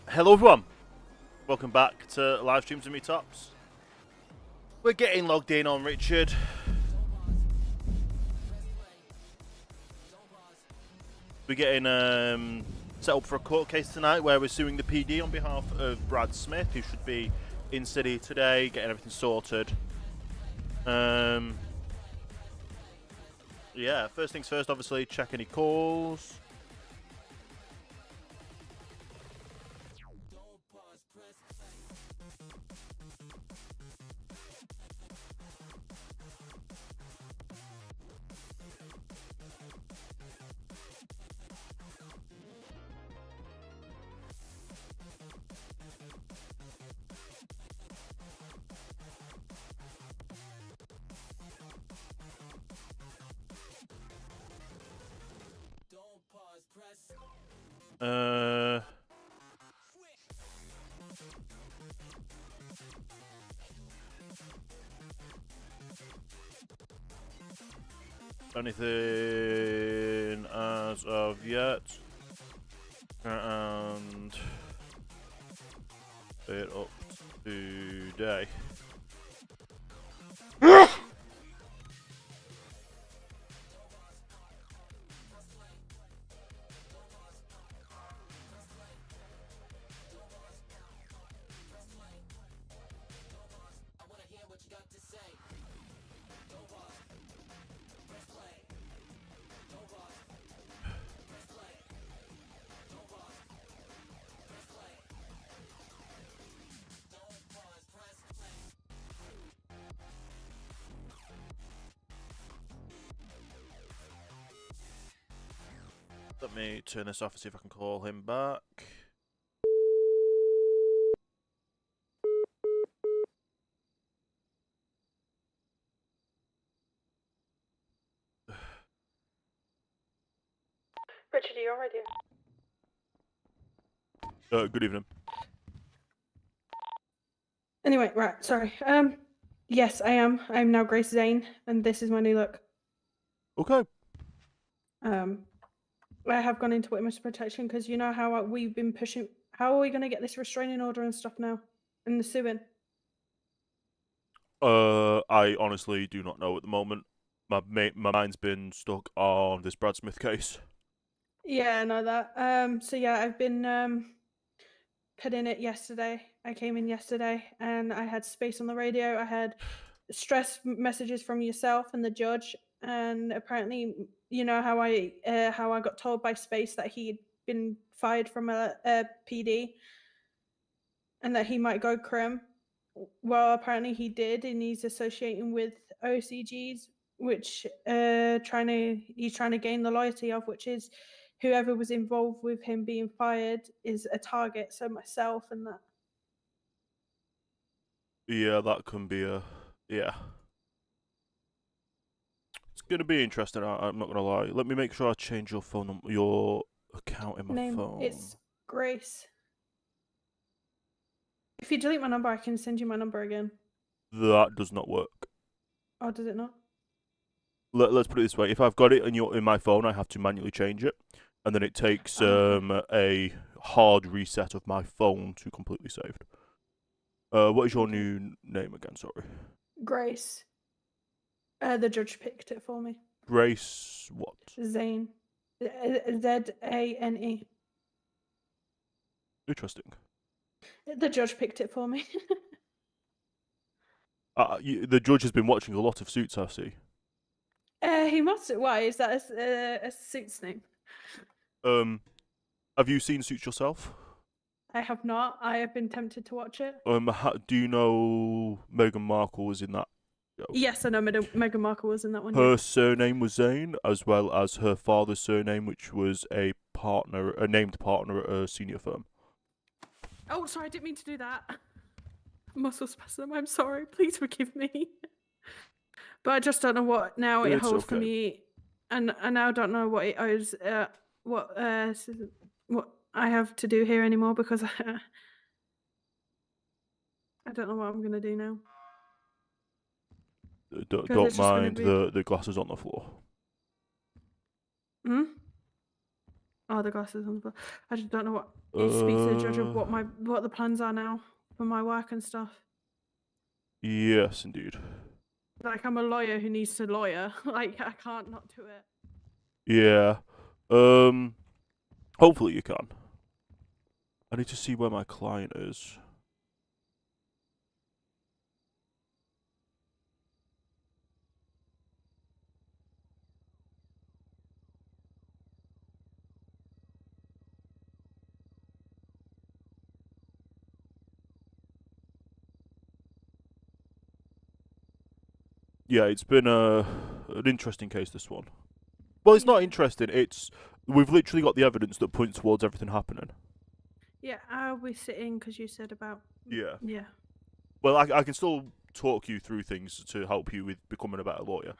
Hello everyone, welcome back to live streams and meetups. We're getting logged in on Richard. We're getting set up for a court case tonight where we're suing the PD on behalf of Brad Smith, who should be in city today, getting everything sorted. Yeah, first things first, obviously, check any calls. Anything as of yet, and it up today. Let me turn this off and see if I can call him back. Richard, are you already? Good evening. Anyway, right, sorry. Yes, I am. I'm now Grace Zane, and this is my new look. Okay. I have gone into witness protection because you know how we've been pushing. How are we going to get this restraining order and stuff now? And the suing? I honestly do not know at the moment. My mind's been stuck on this Brad Smith case. Yeah, I know that. So yeah, I've been put in it yesterday. I came in yesterday, and I had space on the radio. I had stress messages from yourself and the judge, and apparently, you know how I got told by Space that he'd been fired from a PD, and that he might go crim. Well, apparently he did, and he's associating with OCGs, which he's trying to gain the loyalty of, which is whoever was involved with him being fired is a target. So myself and that. Yeah, that can be yeah. It's gonna be interesting. I'm not gonna lie. Let me make sure I change your phone number, your account in my phone. It's Grace. If you delete my number, I can send you my number again. That does not work. Oh, does it not? Let's put it this way: if I've got it in my phone, I have to manually change it, and then it takes Okay. a hard reset of my phone to completely saved. What is your Okay. new name again? Sorry. Grace. The judge picked it for me. Grace what? Zane. Zane. Interesting. The judge picked it for me. The judge has been watching a lot of Suits, I see. He must. Why is that a suit's name? Have you seen Suits yourself? I have not. I have been tempted to watch it. Do you know Meghan Markle was in that show? Yes, I know Meghan Markle was in that one. Her surname was Zane, as well as her father's surname, which was a named partner at a senior firm. Oh, sorry, I didn't mean to do that. Muscle spasm. I'm sorry. Please forgive me. But I just don't know what now it holds for me, and I now don't know what it owes. What I have to do here anymore because I don't know what I'm gonna do now. Don't mind the glasses on the floor. Hmm. Oh, the glasses on the floor. I just don't know what. You speak to the judge of what the plans are now for my work and stuff. Yes, indeed. Like, I'm a lawyer who needs to lawyer. Like, I can't not do it. Yeah. Hopefully you can. I need to see where my client is. Yeah, it's been an interesting case, this one. Well, it's not interesting. We've literally got the evidence that points towards everything happening. Yeah, I'll be sitting because you said about. Yeah. Yeah. Well, I can still talk you through things to help you with becoming a better lawyer.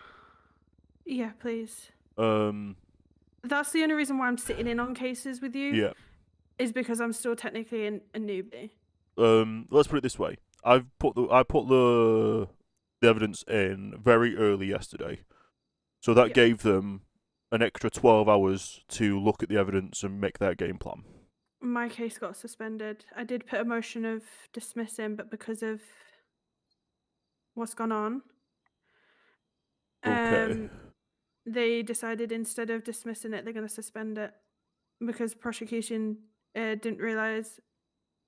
Yeah, please. That's the only reason why I'm sitting in on cases with you. Yeah. Is because I'm still technically a newbie. Let's put it this way. I put the evidence in very early yesterday, so that gave them an extra 12 hours to look at the evidence and make their game plan. My case got suspended. I did put a motion of dismissing, but because of what's gone on, Okay. they decided instead of dismissing it, they're going to suspend it because prosecution didn't realize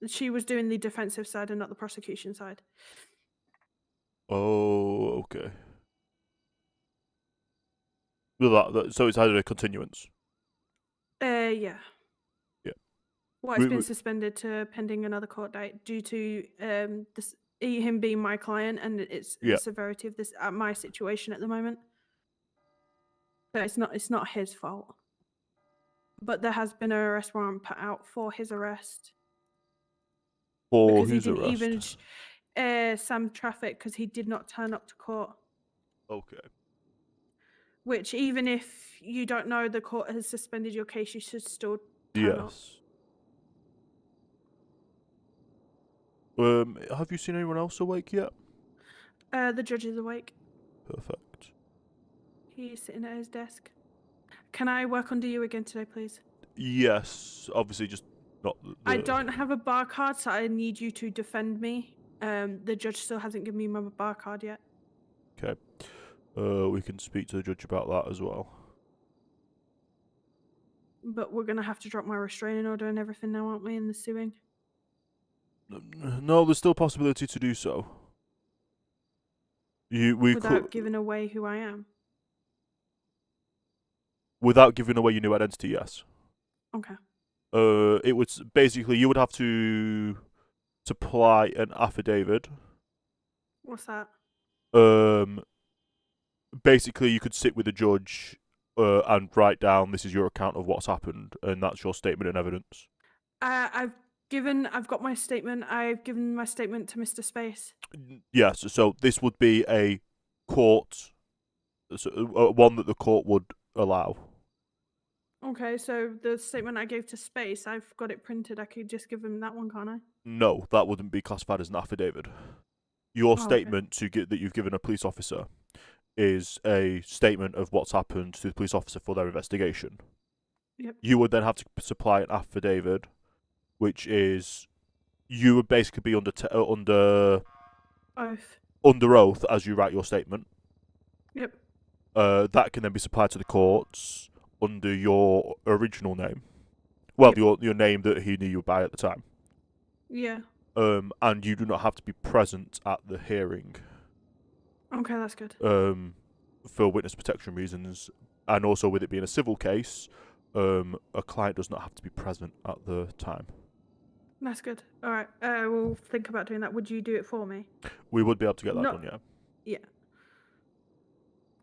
she was doing the defensive side and not the prosecution side. Oh, okay. Well, so it's had a continuance. Yeah. Yeah. Well, it's been suspended to pending another court date due to him being my client and it's the severity of this my situation at the moment. So it's not his fault. But there has been an arrest warrant put out for his arrest. For because whose he didn't arrest? even Sam traffic because he did not turn up to court. Okay. Which, even if you don't know the court has suspended your case, you should still turn up. Have you seen anyone else awake yet? The judge is awake. Perfect. He's sitting at his desk. Can I work under you again today, please? Yes, obviously just not I don't have a bar card, so I need you to defend me. The judge still hasn't given me my bar card yet. Okay. We can speak to the judge about that as well. But we're going to have to drop my restraining order and everything now, aren't we, in the suing? No, there's still a possibility to do so. Without giving away who I am? Without giving away your new identity, yes. Okay. It was basically you would have to supply an affidavit. What's that? Basically, you could sit with the judge and write down this is your account of what's happened, and that's your statement and evidence. I've got my statement. I've given my statement to Mr. Space. Yes, so this would be a court, one that the court would allow. Okay, so the statement I gave to Space, I've got it printed. I could just give him that one, can't I? No, that wouldn't be classified as an affidavit. Your Oh, okay. statement to get that you've given a police officer is a statement of what's happened to the police officer for their investigation. Yep. You would then have to supply an affidavit, which is you would basically be under Oath. oath as you write your statement. Yep. That can then be supplied to the courts under your original name. Well, Yep. your name that he knew you by at the time. Yeah. And you do not have to be present at the hearing. Okay, that's good. For witness protection reasons, and also with it being a civil case, a client does not have to be present at the time. That's good. All right. We'll think about doing that. Would you do it for me? We would be able to get that No. done, yeah. Yeah.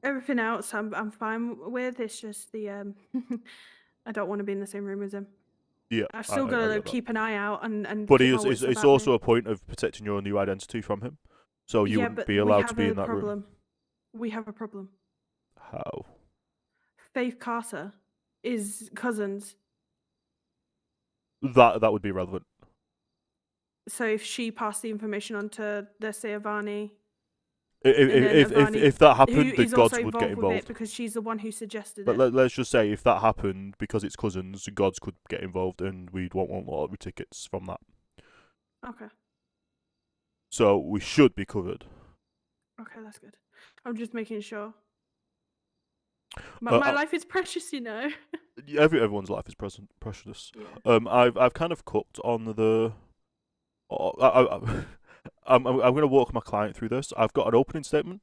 Everything else, I'm fine with. It's just the I don't want to be in the same room as him. Yeah, I've still got to keep an eye out and. But keep my wits it's about also me. a point of protecting your new identity from him. So you Yeah, wouldn't but be allowed to be in that room. We have a problem. How? Faith Carter is cousins. That would be relevant. So if she passed the information on to, let's say, Avani, If that happened, who the is gods also would get involved with involved. it because she's the one who suggested But it. let's just say if that happened, because it's cousins, the gods could get involved, and we'd want lottery tickets from that. Okay. So we should be covered. Okay, that's good. I'm just making sure. My life is precious, you know. Everyone's life is precious. Yeah. I've kind of cooked on the. I'm going to walk my client through this. I've got an opening statement.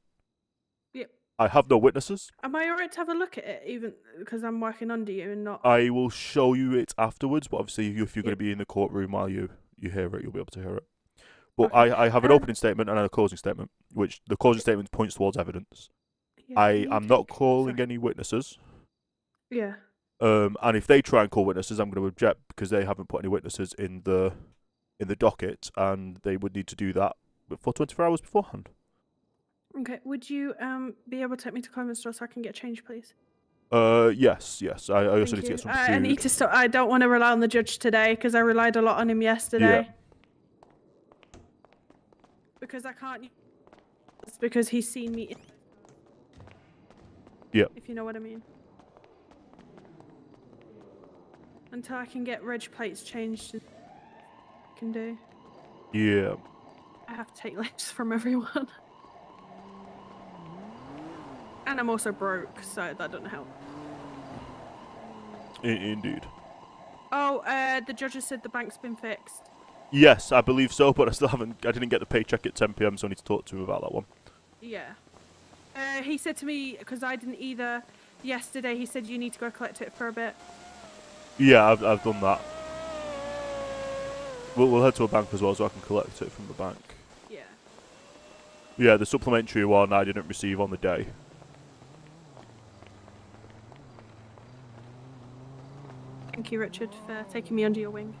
Yep. I have no witnesses. Am I alright to have a look at it, even because I'm working under you and not? I will show you it afterwards, but obviously, if you're going to be in the courtroom while you hear it, you'll be able to hear it. But Okay. I have an opening statement and a closing statement, which the closing statement points towards evidence. Yeah, I am not calling sorry. any witnesses. Yeah. And if they try and call witnesses, I'm going to object because they haven't put any witnesses in the docket, and they would need to do that for 24 hours beforehand. Okay. Would you be able to take me to Clement's store so I can get change, please? Yes. I also need to get some food. I need to stop. I don't want to rely on the judge today because I relied a lot on him yesterday. Yeah. Because I can't. It's because he's seen me. Yeah. If you know what I mean. Until I can get reg plates changed, I can do. Yeah. I have to take lips from everyone. And I'm also broke, so that doesn't help. Indeed. Oh, the judges said the bank's been fixed. Yes, I believe so, but I didn't get the paycheck at 10 p.m, so I need to talk to him about that one. Yeah. He said to me, because I didn't either yesterday, he said you need to go collect it for a bit. Yeah, I've done that. We'll head to a bank as well, so I can collect it from the bank. Yeah. Yeah, the supplementary one I didn't receive on the day. Thank you, Richard, for taking me under your wing.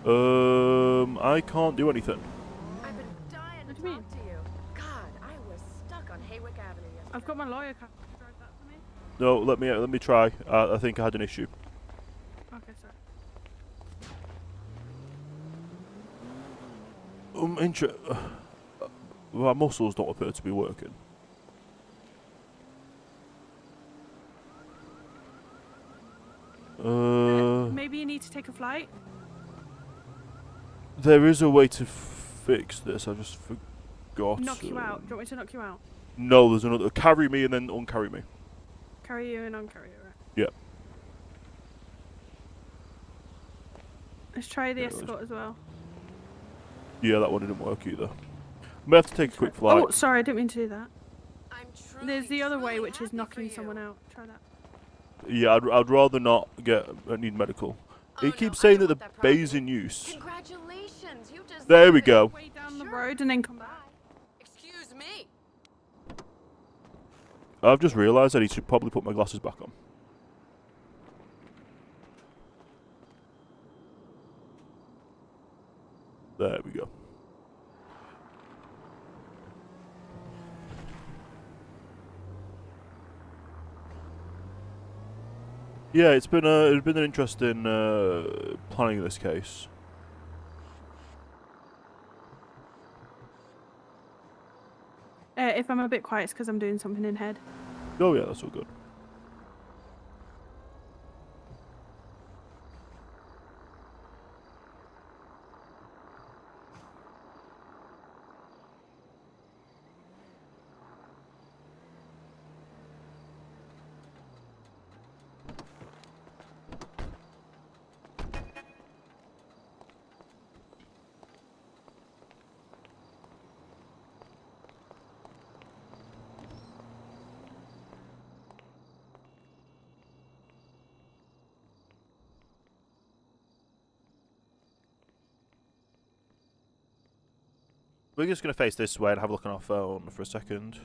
I can't do anything. I've been dying to What do you mean? talk to you. God, I was stuck on Haywick Avenue yesterday. I've got my lawyer card. Can you drive that for me? No, let me try. I think I had an issue. Okay, sorry. My muscles don't appear to be working. Maybe you need to take a flight? There is a way to fix this. I just forgot. Knock you out. Do you want me to knock you out? No, there's another. Carry me and then uncarry me. Carry you and uncarry you, right? Yeah. Let's try the Yeah, escort as well. Yeah, that one didn't work either. May have to take a quick flight. Oh, sorry, I didn't mean to do that. I'm truly, There's the other way, truly which is happy knocking for someone you. out. Try that. Yeah, I'd rather not need medical. Oh, It keeps no, I saying don't that the want that bay's property. in use. Congratulations, you deserve There we it. go. Way down the Sure. road and then come back. Excuse me. I've just realised I need to probably put my glasses back on. There we go. Yeah, it's been an interesting planning of this case. If I'm a bit quiet, it's because I'm doing something in head. Oh yeah, that's all good. We're just gonna face this way and have a look on our phone for a second.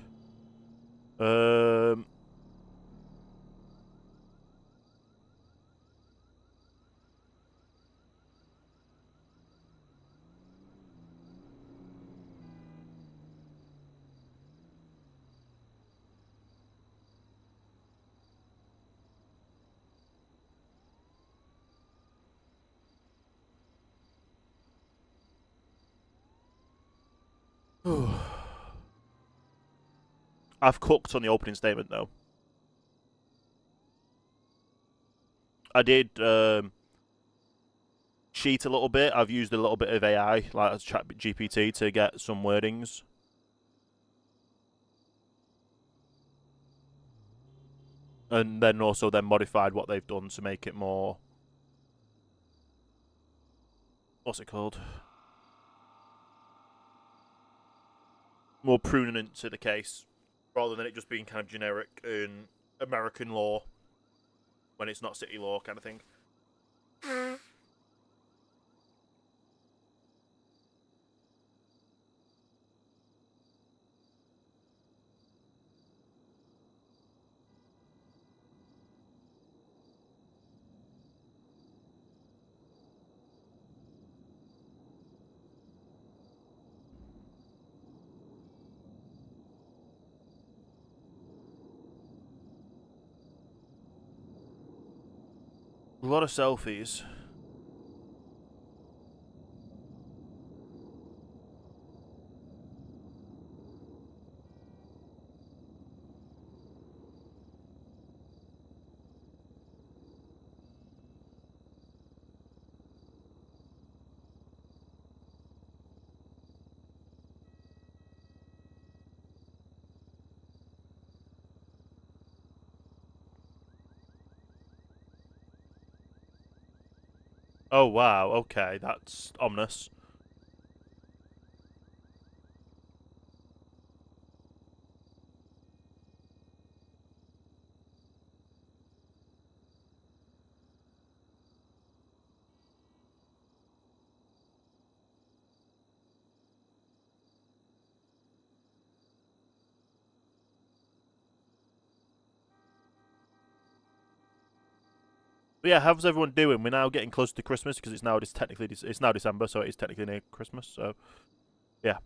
I've cooked on the opening statement though. I did cheat a little bit. I've used a little bit of AI, like ChatGPT, to get some wordings. And then also modified what they've done to make it more... What's it called? More prudent to the case, rather than it just being kind of generic in American law when it's not city law kind of thing. A lot of selfies. Oh wow, okay, that's ominous. But yeah, how's everyone doing? We're now getting close to Christmas because it's now it's now December, so it is technically near Christmas. So yeah,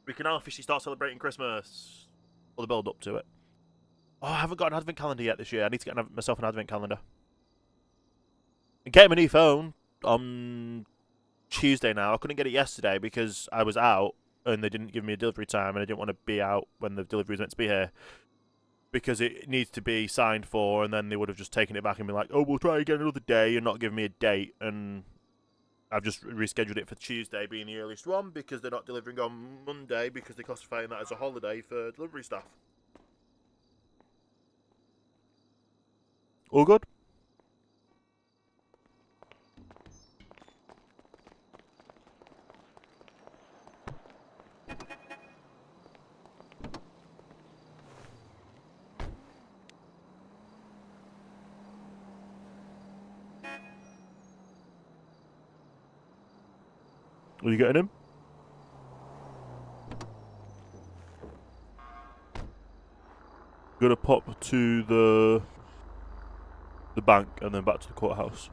we can now officially start celebrating Christmas, or the build up to it. Oh, I haven't got an advent calendar yet this year. I need to get myself an advent calendar. And getting my new phone on Tuesday now. I couldn't get it yesterday because I was out and they didn't give me a delivery time, and I didn't want to be out when the delivery was meant to be here, because it needs to be signed for, and then they would have just taken it back and been like, oh, we'll try again another day, and not give me a date. And I've just rescheduled it for Tuesday being the earliest one, because they're not delivering on Monday, because they're classifying that as a holiday for delivery staff. All good? Are you getting him? Gonna pop to the bank and then back to the courthouse.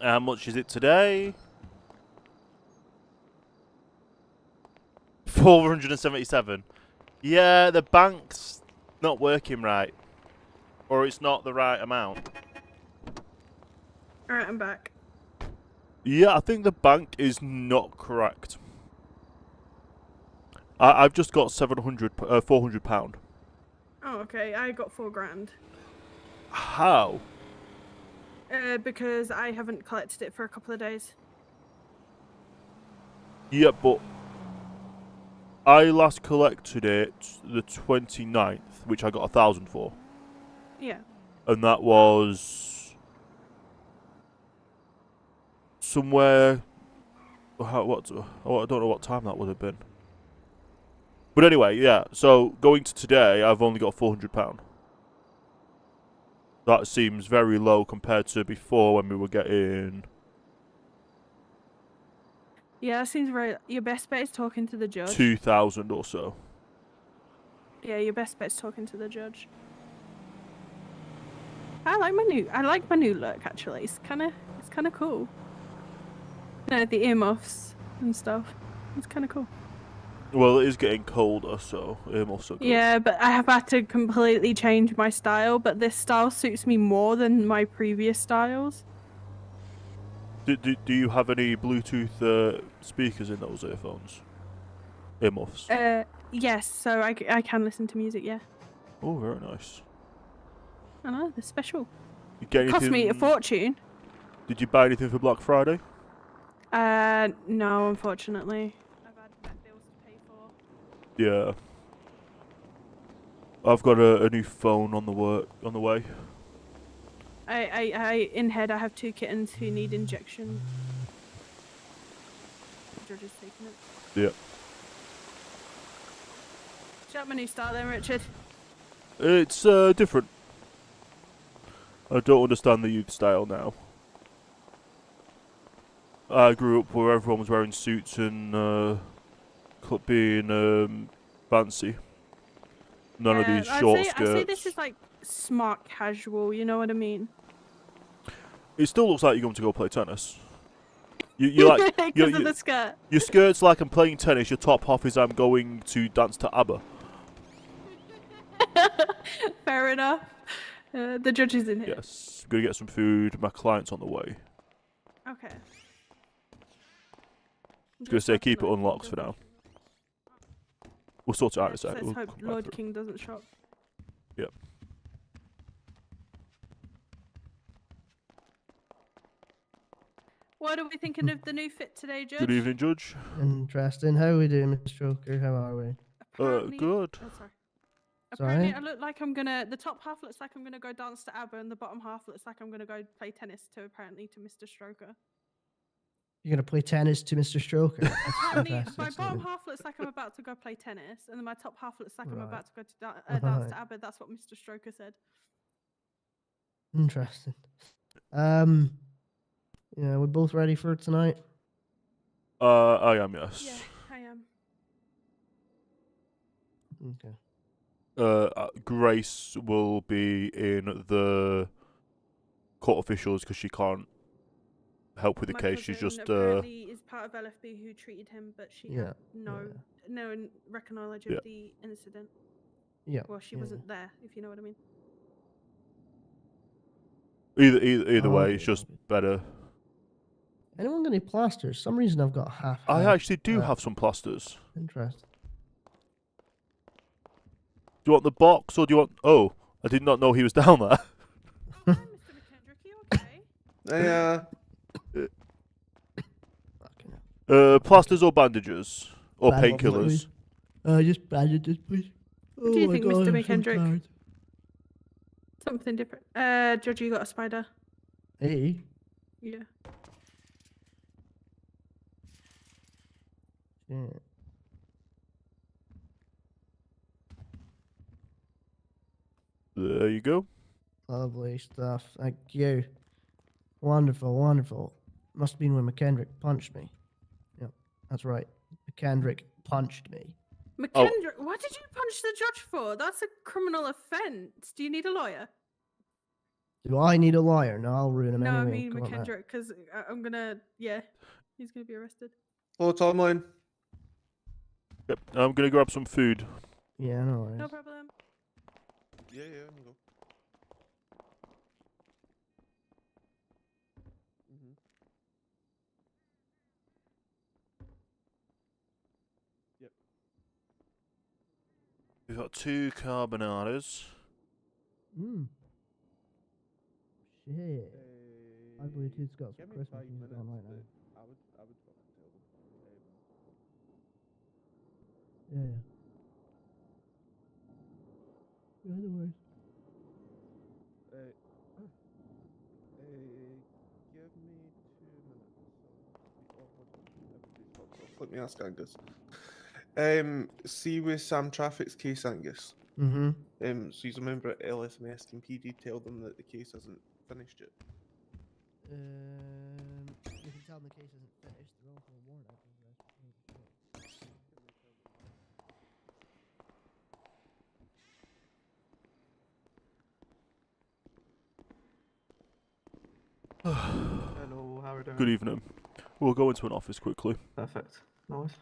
How much is it today? 477. Yeah, the bank's not working right. Or it's not the right amount. Alright, I'm back. Yeah, I think the bank is not correct. I've just got 400 pound. Oh, okay. I got 4 grand. How? Because I haven't collected it for a couple of days. Yeah, but I last collected it the 29th, which I got 1,000 for. Yeah. And that was somewhere. I don't know what time that would have been. But anyway, yeah. So going to today, I've only got £400. That seems very low compared to before when we were getting. Yeah, that seems right. Your best bet is talking to the judge. 2,000 or so. Yeah, your best bet's talking to the judge. I like my new look actually. It's kind of cool. No, the earmuffs and stuff. It's kind of cool. Well, it is getting colder, so earmuffs are good. Yeah, but I have had to completely change my style. But this style suits me more than my previous styles. Do you have any Bluetooth speakers in those earphones? Earmuffs? Yes. So I can listen to music. Yeah. Oh, very nice. I know they're special. You get It cost me a anything- fortune. Did you buy anything for Black Friday? No, unfortunately. I've had bills to pay for. Yeah. I've got a new phone on the way. In head, I have 2 kittens who need injection. The judge is taking it. Yeah. Shut up my new style then, Richard. It's different. I don't understand the youth style now. I grew up where everyone was wearing suits and being fancy. None of these short skirts. I'd say this is like smart casual, you know what I mean? It still looks like you're going to go play tennis. You like Because of the skirt. your skirt's like I'm playing tennis. Your top half is I'm going to dance to ABBA. Fair enough. The judge is in here. Yes, I'm gonna get some food. My client's on the way. Okay. I was gonna say keep it unlocked for now. We'll sort it out in a sec. Let's We'll hope come back Lord through. King doesn't shock. Yep. What are we thinking of the new fit today, Judge? Good evening, Judge. Interesting. How are we doing, Mr. Joker? How are we? Apparently- Good. Oh, sorry. Apparently, Sorry? I look like I'm gonna. The top half looks like I'm gonna go dance to ABBA, and the bottom half looks like I'm gonna go play tennis to Mr. Stroker. You're gonna play tennis to Mr. Stroker. That's Apparently, fantastic, my bottom Suing. half looks like I'm about to go play tennis, and then my top half looks like I'm Right. about to go to dance Right. to ABBA. That's what Mr. Stroker said. Interesting. Yeah, we're both ready for tonight. I am, yes. Yeah, I am. Okay. Grace will be in the court officials because she can't help with the My case. She's cousin just apparently is part of LFB who treated him, but she Yeah. had no record knowledge Yeah. of the incident. Yeah. Well, she yeah. wasn't there, if you know what I mean. either Oh, way. okay, It's just okay. better. Anyone got any plasters? Some reason I've got half. I half. actually do have some plasters. Interesting. Do you want the box or do you want? Oh, I did not know he was down there. Hi, Mr. McKendrick, you okay? Fucking hell. Plasters or bandages or Bad one, painkillers. please. Just bandages, please. What do you my think, God, Mr. I'm so McKendrick? tired. Something different. Judge, you got a spider. Hey. Yeah. Yeah. There you go. Lovely stuff. Thank you. Wonderful, wonderful. Must have been when McKendrick punched me. Yep, that's right. McKendrick punched me. McKendrick, what did you punch the judge for? That's a criminal offence. Do you need a lawyer? Do I need a lawyer? No, I'll ruin him No, I anyway. mean Come on, Matt. McKendrick, because I'm gonna, yeah, he's gonna be arrested. Hello, timeline. Yep. I'm gonna grab some food. Yeah, no worries. No problem. Yeah, I'm go. Yep. We've got 2 carbonadas. Shit. I Bluetooth's got some Give me Christmas 5 music minutes. on right now. I would fucking tell them. Yeah. Yeah, no worries. Give me 2 minutes. Oh, hold on. Everybody's fucked off. Let me ask Angus. See with Sam Traffic's case, Angus. Mm-hmm. So he's a member at LSMS. Can PD tell them that the case hasn't finished yet? You can tell them the case isn't finished. They're all for a warrant. Hello, how are you doing? Good evening. We'll go into an office quickly. Perfect. Nice.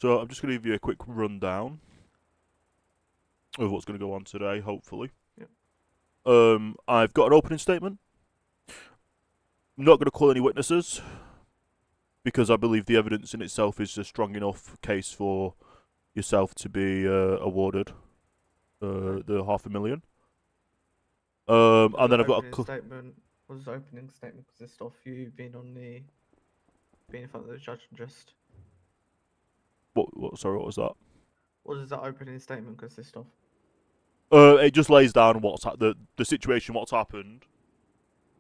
So I'm just going to give you a quick rundown of what's going to go on today, hopefully. Yep. I've got an opening statement. I'm not going to call any witnesses because I believe the evidence in itself is a strong enough case for yourself to be awarded the $500,000. And then I've got a statement. Was the opening statement consist of you being in front of the judge and just? Sorry, what was that? What does that opening statement consist of? It just lays down what's the situation, what's happened,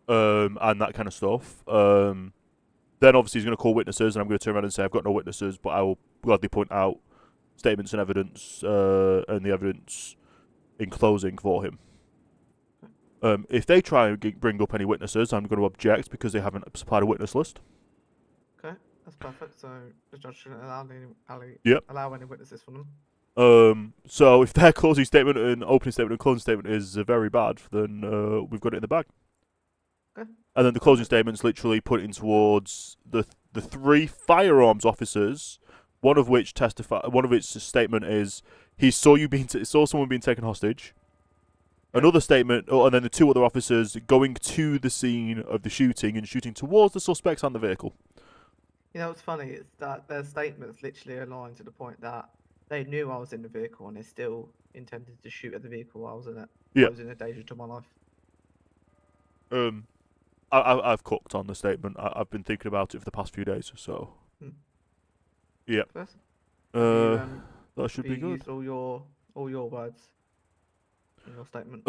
and that kind of stuff. Then obviously he's going to call witnesses, and I'm going to turn around and say I've got no witnesses, but I will gladly point out statements and evidence, and the evidence in closing for him. If they try and bring up any witnesses, I'm going to object because they haven't supplied a witness list. Okay, that's perfect. So the judge shouldn't allow any witnesses from them. So if their closing statement and opening statement and closing statement is very bad, then we've got it in the bag. Okay. And then the closing statement's literally putting towards the 3 firearms officers, one of which statement is he saw someone being taken hostage. Another statement, and then the 2 other officers going to the scene of the shooting and shooting towards the suspects and the vehicle. You know what's funny is that their statements literally align to the point that they knew I was in the vehicle and they still intended to shoot at the vehicle while I was in it. Yeah. I was in a danger to my life. I've cooked on the statement. I've been thinking about it for the past few days, so. Yeah. That should be good. Used all your words in your statement.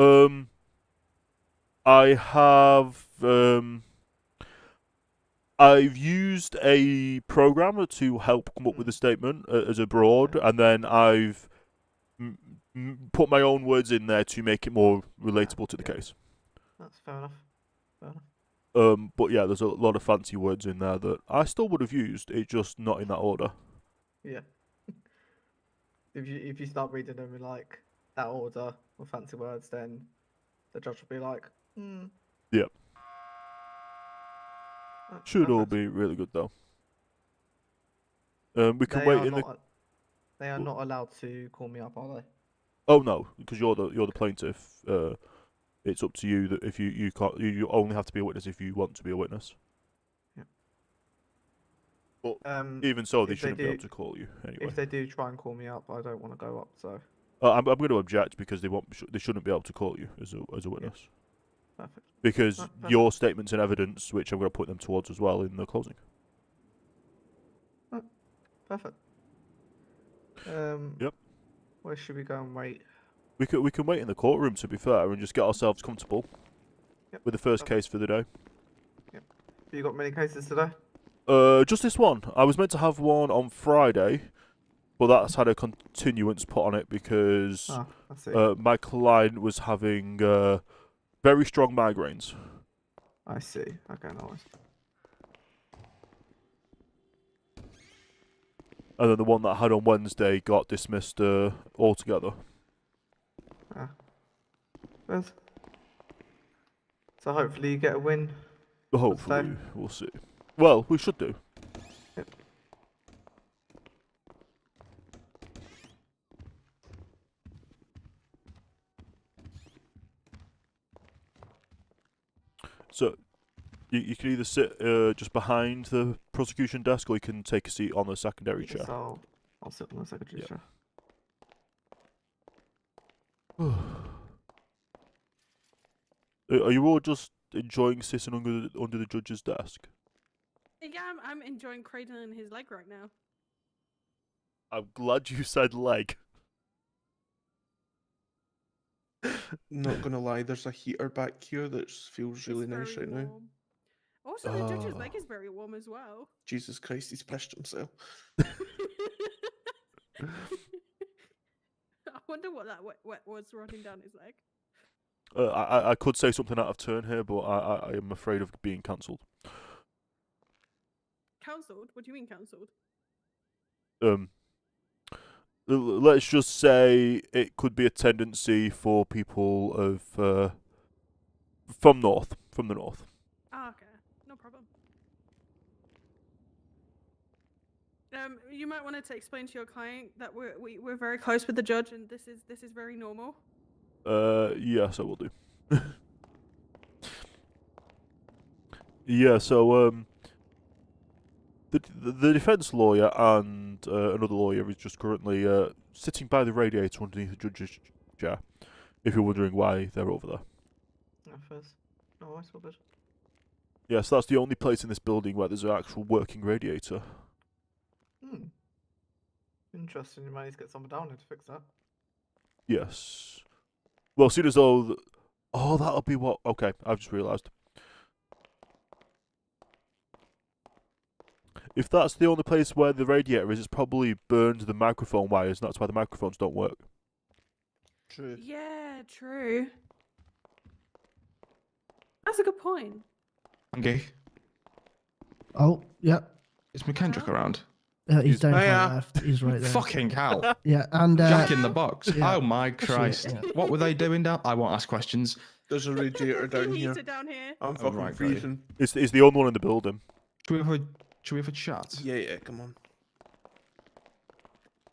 I have I've used a programmer to help come up with a statement as a broad, and then I've put my own words in there to make it more relatable to the case. That's fair enough. But yeah, there's a lot of fancy words in there that I still would have used. It's just not in that order. Yeah. If you start reading them in like that order with fancy words, then the judge will be like, Yep. Should all perfect. be really good though. We can wait in the. They are not allowed to call me up, are they? Oh no, because you're the plaintiff. It's up to you that if you can't, you only have to be a witness if you want to be a witness. Yeah. But even so, they if shouldn't be able to call you anyway. If they do try and call me up, I don't want to go up. So I'm going to object because they shouldn't be able to call you as a witness. perfect. Because Perfect. your statements and evidence, which I'm going to put them towards as well in the closing. Perfect. Yep. Where should we go and wait? We can wait in the courtroom, to be fair, and just get ourselves comfortable Yep. with the first Perfect. case for the day. Have you got many cases today? Just this one. I was meant to have one on Friday, but that's had a continuance put on it because Ah, I see. my client was having very strong migraines. I see. Okay, no worries. And then the one that I had on Wednesday got dismissed altogether. Ah. Good. So hopefully you get a win. Hopefully, we'll see. Well, we should do. Yep. So, you can either sit just behind the prosecution desk, or you can take a seat on the secondary chair. So I'll sit on the secretary Yep. chair. Are you all just enjoying sitting under the judge's desk? Yeah, I'm enjoying cradling his leg right now. I'm glad you said leg. Not gonna lie, there's a heater back here that feels really It's nice very right now. warm. Also, the judge's leg Ah. is very warm as well. Jesus Christ, he's pissed himself. I wonder what that wet was running down his leg. I could say something out of turn here, but I am afraid of being cancelled. Cancelled? What do you mean cancelled? Let's just say it could be a tendency for people of from the north. Ah, okay, no problem. You might want to explain to your client that we're very close with the judge, and this is very normal. Yes, I will do. Yeah, so the defense lawyer and another lawyer is just currently sitting by the radiator underneath the judge's chair. If you're wondering why they're over there. No first. No worries, all good. Yes, that's the only place in this building where there's an actual working radiator. Hmm. Interesting. You might need to get someone down here to fix that. Yes. Well, as soon as though... Oh, that'll be what... Okay, I've just realised. If that's the only place where the radiator is, it's probably burned the microphone wires, and that's why the microphones don't work. True. Yeah, true. That's a good point. Okay. Oh, yeah. Is McKendrick Uh-huh. around? He's down to my Hiya. left. He's right there. Fucking hell. Yeah, and Jack in the box. yeah. Oh my Christ. yeah. What were they doing down? I won't ask questions. There's a radiator down here. Heater down here. I'm Oh, fucking right, got you. freezing. It's the only one in the building. Should we have a chat? Yeah, come on.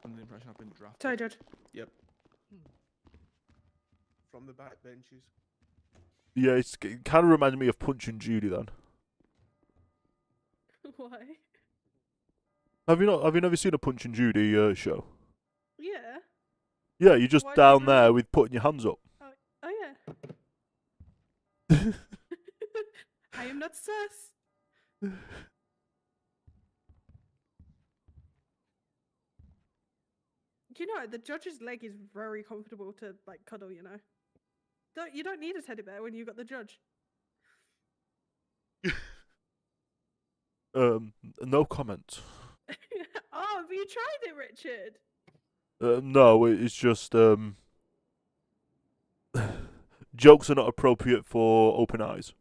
Under the impression I've been drafted. Sorry, Judge. From the back benches. Yeah, it kind of reminded me of Punch and Judy then. Why? Have you never seen a Punch and Judy show? Yeah. Yeah, you're just Why do you down know? there with putting your hands up. Oh yeah. I am not sus. You know, the judge's leg is very comfortable to like cuddle. You know, you don't need a teddy bear when you've got the judge. No comment. Oh, have you tried it, Richard? No, it's just jokes are not appropriate for open eyes.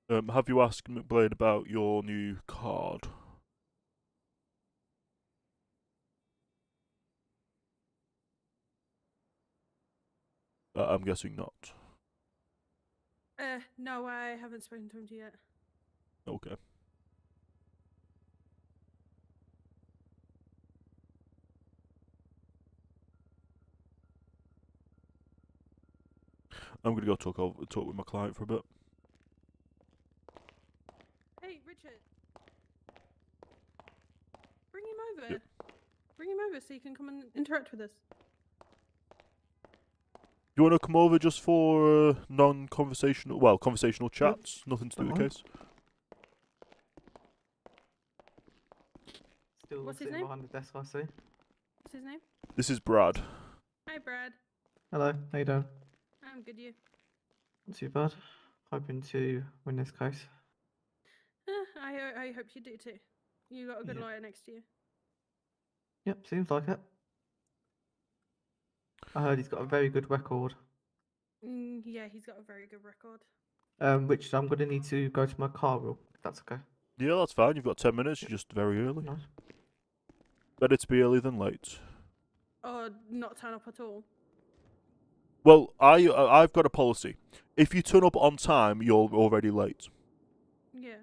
Have you asked McBlain about your new card? I'm guessing not. No, I haven't spoken to him yet. Okay. I'm gonna go talk with my client for a bit. Hey, Richard. Bring him over. Yep. Bring him over so you can come and interact with us. You want to come over just for non-conversational, conversational chats? Nothing to do with the Alright. case. Still What's his sitting name? behind the desk, I see. What's his name? This is Brad. Hi, Brad. Hello, how you doing? I'm good, you. Not too bad. Hoping to win this case. I hope you do too. You got a good Yeah. lawyer next to you. Yep, seems like it. I heard he's got a very good record, Yeah, he's got a very good record. which I'm going to need to go to my car real, if that's okay. Yeah, that's fine. You've got 10 minutes. You're just very early. Nice. Better to be early than late. Or not turn up at all. Well, I've got a policy. If you turn up on time, you're already late. Yeah.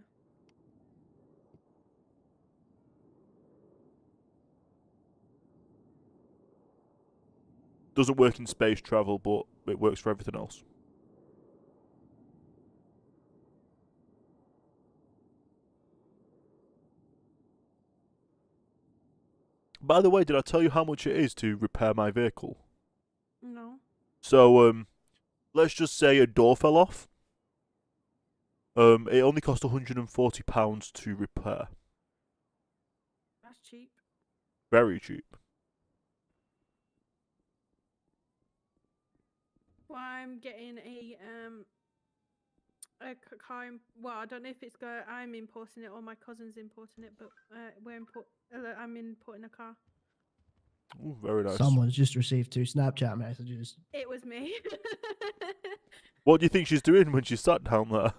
Doesn't work in space travel, but it works for everything else. By the way, did I tell you how much it is to repair my vehicle? No. So, let's just say a door fell off. It only cost £140 to repair. That's cheap. Very cheap. Well, I'm getting a car. Well, I don't know if I'm importing it or my cousin's importing it, but I'm importing a car. Ooh, very nice. Someone's just received 2 Snapchat messages. It was me. What do you think she's doing when she sat down there?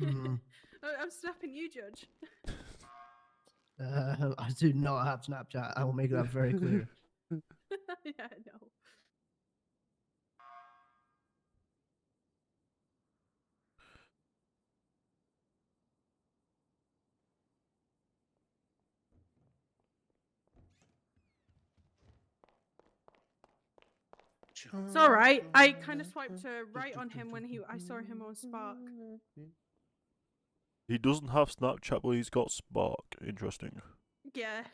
I'm snapping you, Judge. I do not have Snapchat. I will make that very clear. Yeah, I know. It's all right. I kind of swiped right on him when I saw him on Spark. He doesn't have Snapchat, but he's got Spark. Interesting. Yeah.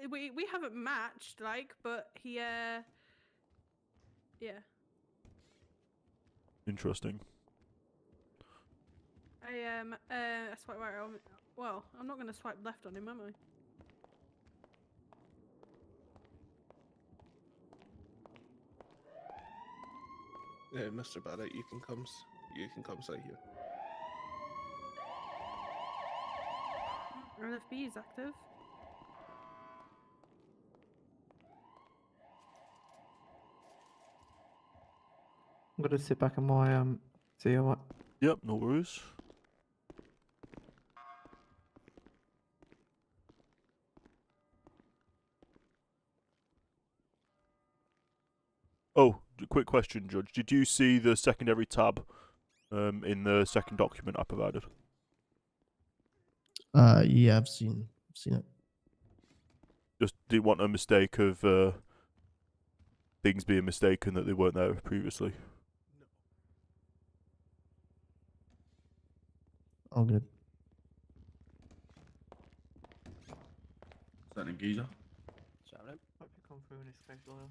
We haven't matched, but he yeah. Interesting. I swipe right on. Well, I'm not gonna swipe left on him, am I? Yeah, Mr. Baddock, you can come say here. LFB is active. I'm going to sit back in my see you what. Yep, no worries. Oh, quick question, Judge. Did you see the secondary tab in the second document I provided? Yeah, I've seen it. Just didn't want a mistake of things being mistaken that they weren't there previously. All good. Is that an geezer? Hope you come through in this case, lawyer.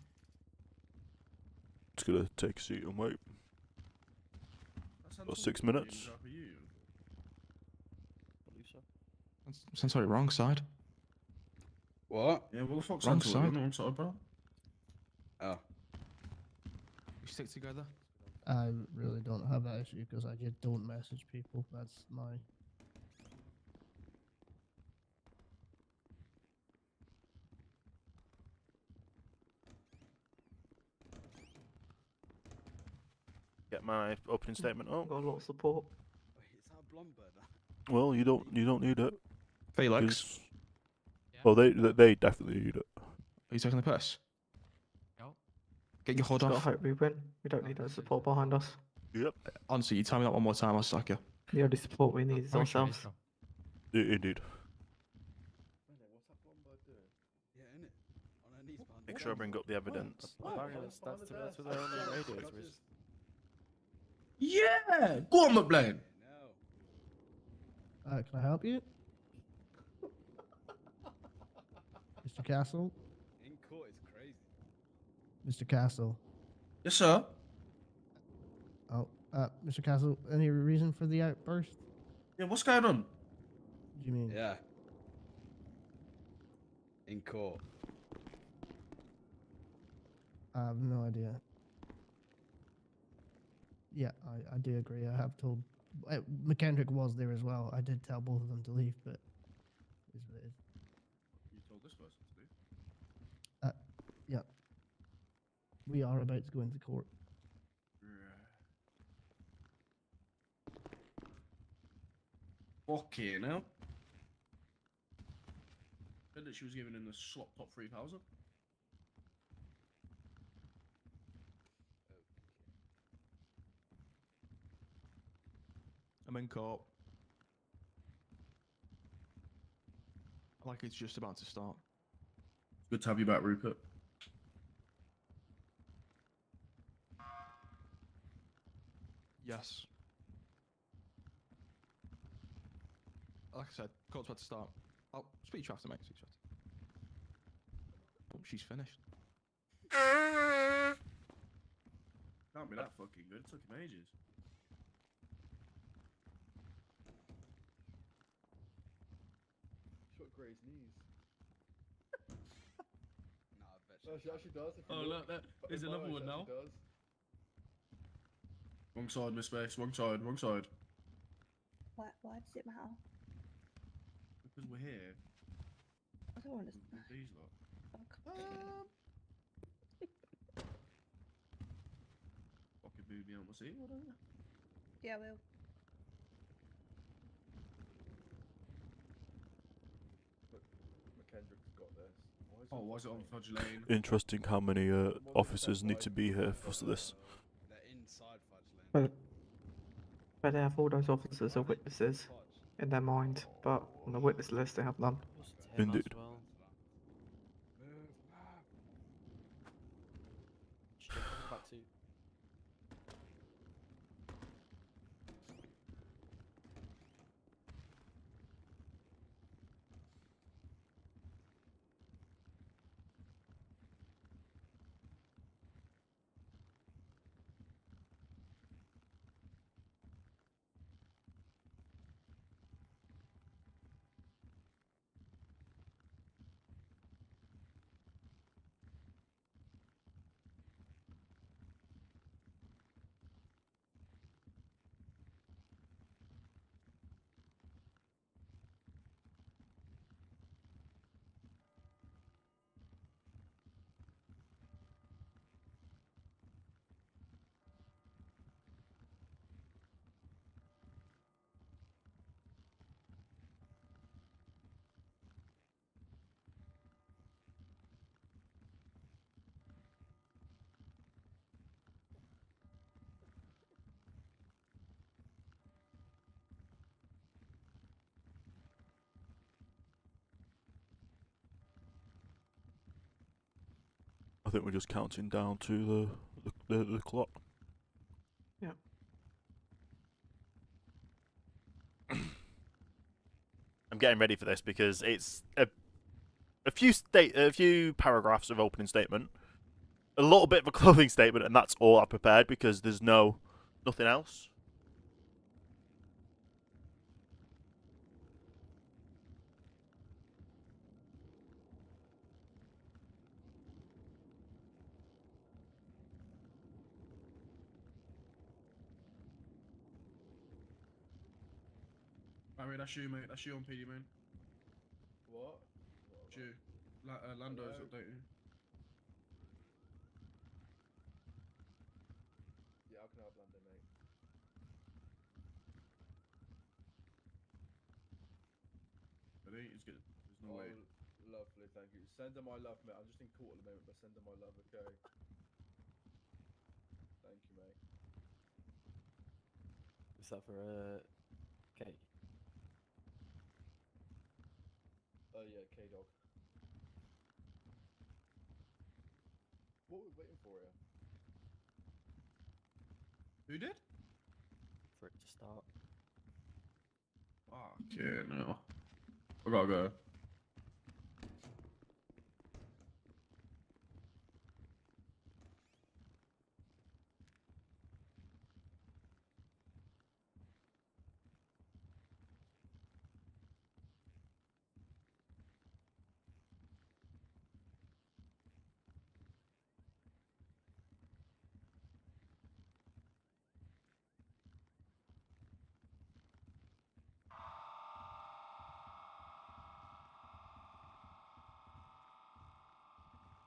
Just gonna take a seat and wait. About 6 minutes. Sorry, wrong side. What? Yeah, what the fuck's Wrong on side. the wrong side, bro? Oh. We stick together. I really don't have that issue because I just don't message people. That's my. Get my opening statement up. Got a lot of support. Wait, is that a blonde bird? Well, you don't need it. Felix, 'cause- Well, they definitely need it. are you taking the piss? Get your hood Just gotta off. hope we win. We don't need that support behind us. Yep. Honestly, you tell me that one more time, I'll sack you. The only support we need is ourselves. Indeed. What's that blonde bird doing? Yeah, innit? I Make sure I bring up the evidence. Apparently that's what they're on the radios with. Yeah! Go on, McBlain! Can I help you? Mr. Castle? In court is crazy. Mr. Castle. Yes, sir. Oh, Mr. Castle, any reason for the outburst? Yeah, what's going on? What do you mean? Yeah. In court. I have no idea. Yeah, I do agree. I have told. McKendrick was there as well. I did tell both of them to leave, but it is what it is. You told this person to do. Yeah. We are about to go into court. Fucking hell. Said that she was giving him the slop top 3,000. I'm in court. Like it's just about to start. Good to have you back, Rupert. Yes. Like I said, court's about to start. I'll speak to you after, mate. Speak to you after. Oh, she's finished. Can't be that fucking good. It took him ages. She's got Gray's knees. Nah, I bet she actually does. Oh, look, there's another one now. Does. Wrong side, Miss Space. Wrong side, wrong side. Why does it matter? Because we're here. I don't with understand. These lot. Fucking move me on my seat, why don't you? Yeah, I will. McKendrick's got this. Oh, why is it on Fudge Lane? Interesting how many officers need to be here for this. They're inside Fudge Lane. But they have all those officers are witnesses in their mind, but on the witness list they have none. Indeed. I think we're just counting down to the clock. Yeah. I'm getting ready for this because it's a few paragraphs of opening statement, a little bit of a closing statement, and that's all I prepared because there's nothing else. Barry, that's you, mate. That's you on PD, man. What? It's you. Lando's Hello? updating. Yeah, I can help London, mate. I think it's good. There's no way. Lovely, thank you. Send her my love, mate. I'm just in court at the moment, but send her my love, okay? Thank you, mate. Is that for Kate? Oh, yeah, K-Dog. Who did? For it to start. Okay, no. I gotta go.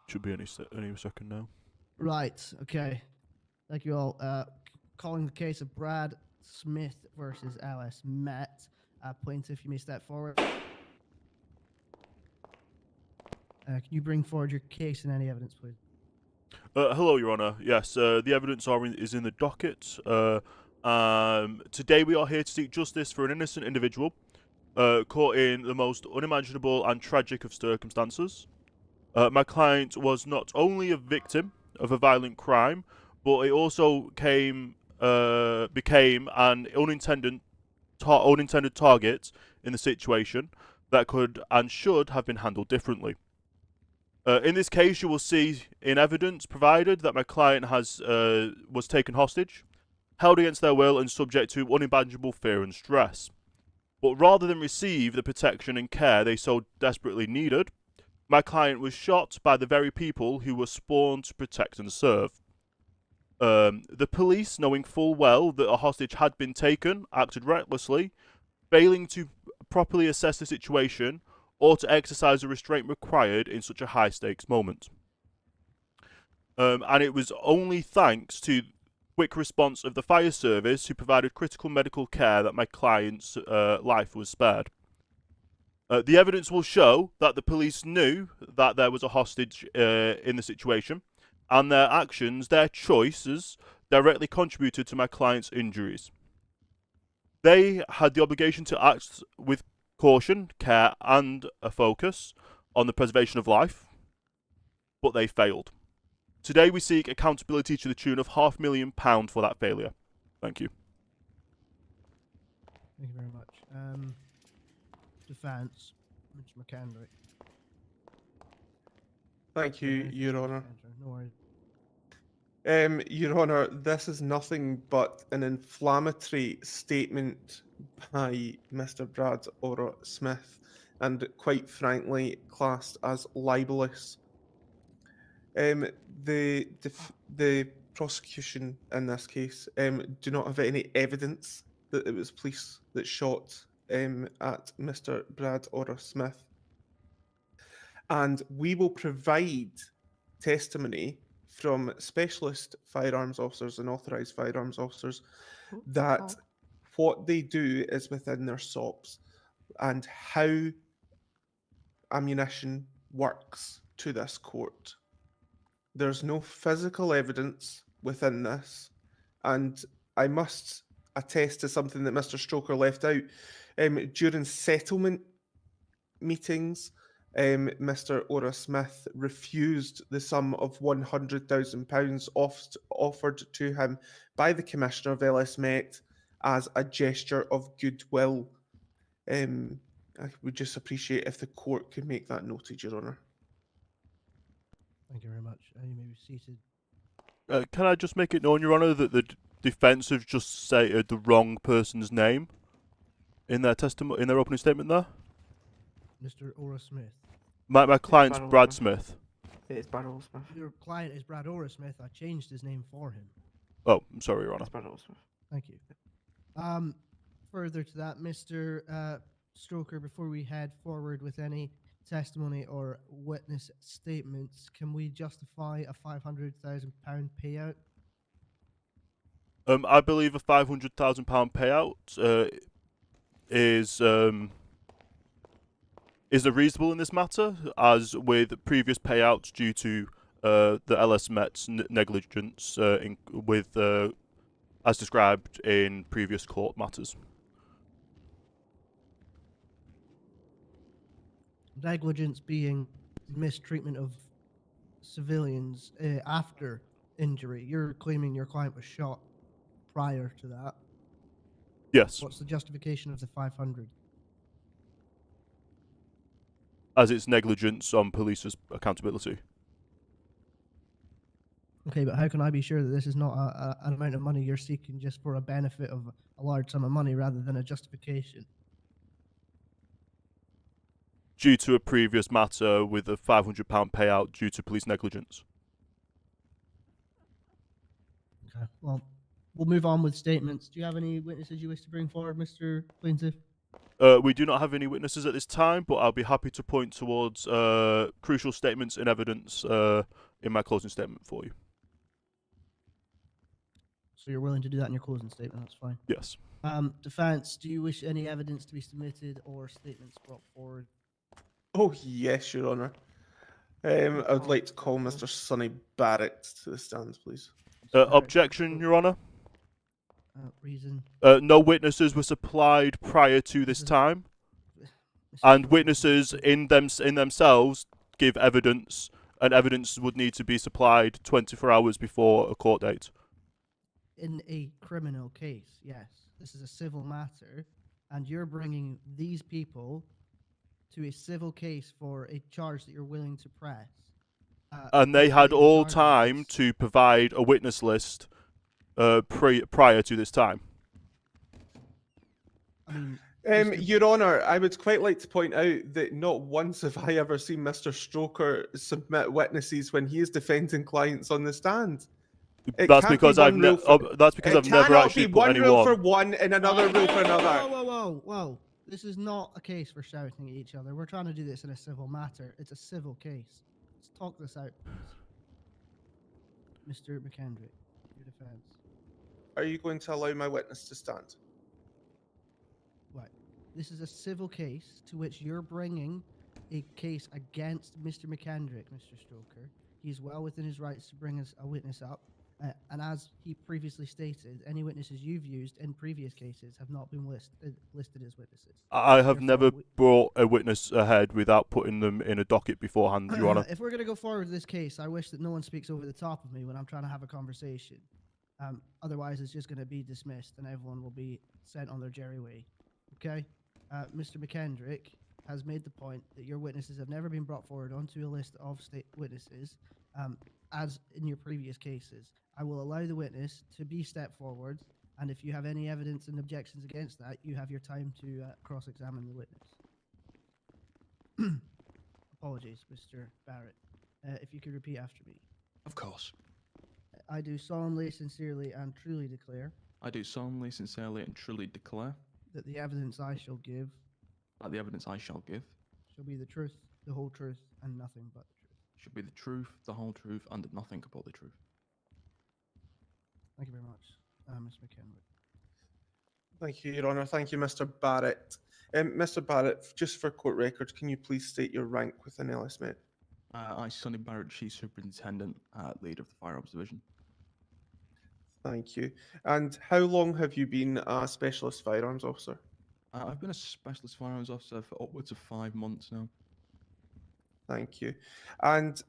Should be any second now. Right. Okay. Thank you all. Calling the case of Brad Smith versus Alice Met. Plaintiff, you may step forward. Can you bring forward your case and any evidence, please? Hello, Your Honour. Yes, the evidence is in the docket. Today we are here to seek justice for an innocent individual caught in the most unimaginable and tragic of circumstances. My client was not only a victim of a violent crime, but it also became an unintended target in the situation that could and should have been handled differently. In this case, you will see in evidence provided that my client was taken hostage, held against their will, and subject to unimaginable fear and stress. But rather than receive the protection and care they so desperately needed, my client was shot by the very people who were spawned to protect and serve. The police, knowing full well that a hostage had been taken, acted recklessly, failing to properly assess the situation or to exercise the restraint required in such a high-stakes moment. And it was only thanks to quick response of the fire service who provided critical medical care that my client's life was spared. The evidence will show that the police knew that there was a hostage in the situation, and their actions, their choices, directly contributed to my client's injuries. They had the obligation to act with caution, care, and a focus on the preservation of life, but they failed. Today we seek accountability to the tune of £500,000 for that failure. Thank you. Thank you very much. Defense, Mr. McKendrick. Thank you, Your Honour. No worries. Your Honour, this is nothing but an inflammatory statement by Mr. Brad Ora Smith, and quite frankly, classed as libelous. The prosecution in this case do not have any evidence that it was police that shot at Mr. Brad Ora Smith, and we will provide testimony from specialist firearms officers and authorised firearms officers that what they do is within their SOPs and how ammunition works to this court. There's no physical evidence within this, and I must attest to something that Mr. Stroker left out. During settlement meetings, Mr. Ora Smith refused the sum of £100,000 offered to him by the Commissioner of LS Met as a gesture of goodwill. I would just appreciate if the court could make that noted, Your Honour. Thank you very much. You may be seated. Can I just make it known, Your Honour, that the defence have just stated the wrong person's name in their in their opening statement there? Mr. Ora Smith. My client's Brad Brad Ora. Smith. It is Brad Ora Smith. Your client is Brad Ora Smith. I changed his name for him. Oh, I'm sorry, Your Honour. It's Brad Ora Smith. Thank you. Further to that, Mr. Stroker, before we head forward with any testimony or witness statements, can we justify a £500,000 payout? I believe a £500,000 payout is reasonable in this matter, as with previous payouts due to the LS Met's negligence as described in previous court matters. Negligence being mistreatment of civilians after injury. You're claiming your client was shot prior to that. Yes, What's the justification of the 500? as it's negligence on police's accountability. Okay, but how can I be sure that this is not an amount of money you're seeking just for a benefit of a large sum of money rather than a justification? Due to a previous matter with a £500 payout due to police negligence. Okay, well, we'll move on with statements. Do you have any witnesses you wish to bring forward, Mr. Plaintiff? We do not have any witnesses at this time, but I'll be happy to point towards crucial statements and evidence in my closing statement for you. So you're willing to do that in your closing statement, that's fine. Yes. Defense, do you wish any evidence to be submitted or statements brought forward? Oh, yes, Your Honour. I would like to call Mr. Sonny Barrett to the stand, please. Objection, Your Honour. Reason? No witnesses were supplied prior to this time, and witnesses in themselves give evidence, and evidence would need to be supplied 24 hours before a court date. In a criminal case, yes. This is a civil matter, and you're bringing these people to a civil case for a charge that you're willing to press. And they had related all charges. time to provide a witness list prior to this time. I mean, Your Honour, I would quite like to point out that not once have I ever seen Mr. Stroker submit witnesses when he is defending clients on the stand. That's because I've never actually be put one rule for anyone. one and another rule for another. Whoa. This is not a case for shouting at each other. We're trying to do this in a civil matter. It's a civil case. Let's talk this out, please. Mr. McKendrick, your defense. Are you going to allow my witness to stand? Right. This is a civil case to which you're bringing a case against Mr. McKendrick, Mr. Stroker. He's well within his rights to bring us a witness up. And as he previously stated, any witnesses you've used in previous cases have not been listed as witnesses. I have never brought a witness ahead without putting them in a docket beforehand, Your Honour. If we're going to go forward with this case, I wish that no one speaks over the top of me when I'm trying to have a conversation. Otherwise, it's just going to be dismissed and everyone will be sent on their jerry way. Okay? Mr. McKendrick has made the point that your witnesses have never been brought forward onto a list of state witnesses, as in your previous cases. I will allow the witness to be stepped forward, and if you have any evidence and objections against that, you have your time to cross-examine the witness. Apologies, Mr. Barrett. If you could repeat after me. Of course. I do solemnly, sincerely, and truly declare. I do solemnly, sincerely, and truly declare. That the evidence I shall give. That the evidence I shall give. Shall be the truth, the whole truth, and nothing but the truth. Should be the truth, the whole truth, and nothing but the truth. Thank you very much, Mr. McKendrick. Thank you, Your Honour. Thank you, Mr. Barrett. Mr. Barrett, just for court record, can you please state your rank within LSMate? I, Sonny Barrett, Chief Superintendent, Leader of the Firearms Division. Thank you. And how long have you been a Specialist Firearms Officer? I've been a Specialist Firearms Officer for upwards of 5 months now. Thank you. And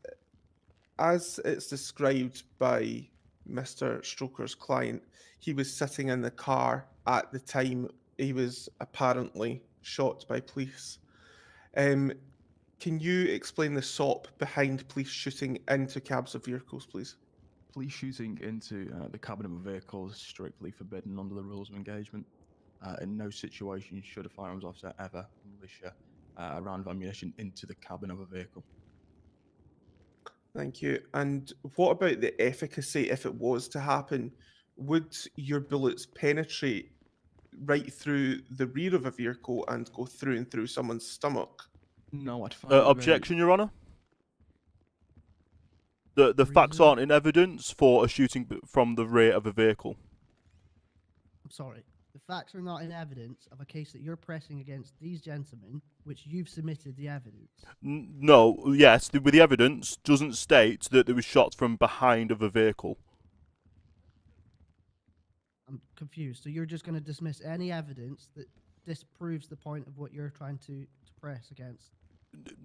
as it's described by Mr. Stroker's client, he was sitting in the car at the time he was apparently shot by police. Can you explain the SOP behind police shooting into cabs of vehicles, please? Police shooting into the cabin of a vehicle is strictly forbidden under the rules of engagement. In no situation should a firearms officer ever militia a round of ammunition into the cabin of a vehicle. Thank you. And what about the efficacy if it was to happen? Would your bullets penetrate right through the rear of a vehicle and go through and through someone's stomach? No, I'd find Objection, Your Honour. The facts aren't in evidence for a shooting from the rear of a vehicle. I'm sorry. The facts are not in evidence of a case that you're pressing against these gentlemen, which you've submitted the evidence. No, yes, the evidence doesn't state that there was shots from behind of a vehicle. I'm confused. So you're just going to dismiss any evidence that disproves the point of what you're trying to press against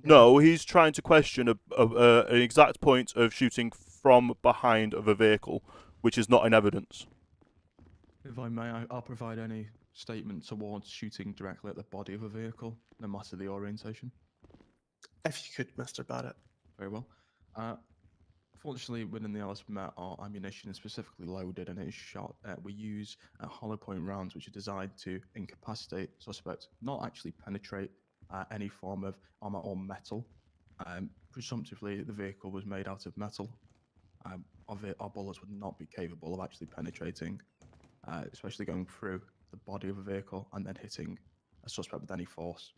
No, he's trying to question an exact point of shooting from behind of a vehicle, which is not in evidence. If I may, I'll provide any statement towards shooting directly at the body of a vehicle, no matter the orientation. If you could, Mr. Barrett. Very well. Fortunately, within the LS Met, our ammunition is specifically loaded and it is shot. We use hollow point rounds, which are designed to incapacitate suspects, not actually penetrate any form of armor or metal. Presumptively, the vehicle was made out of metal. Our bullets would not be capable of actually penetrating, especially going through the body of a vehicle and then hitting a suspect with any force.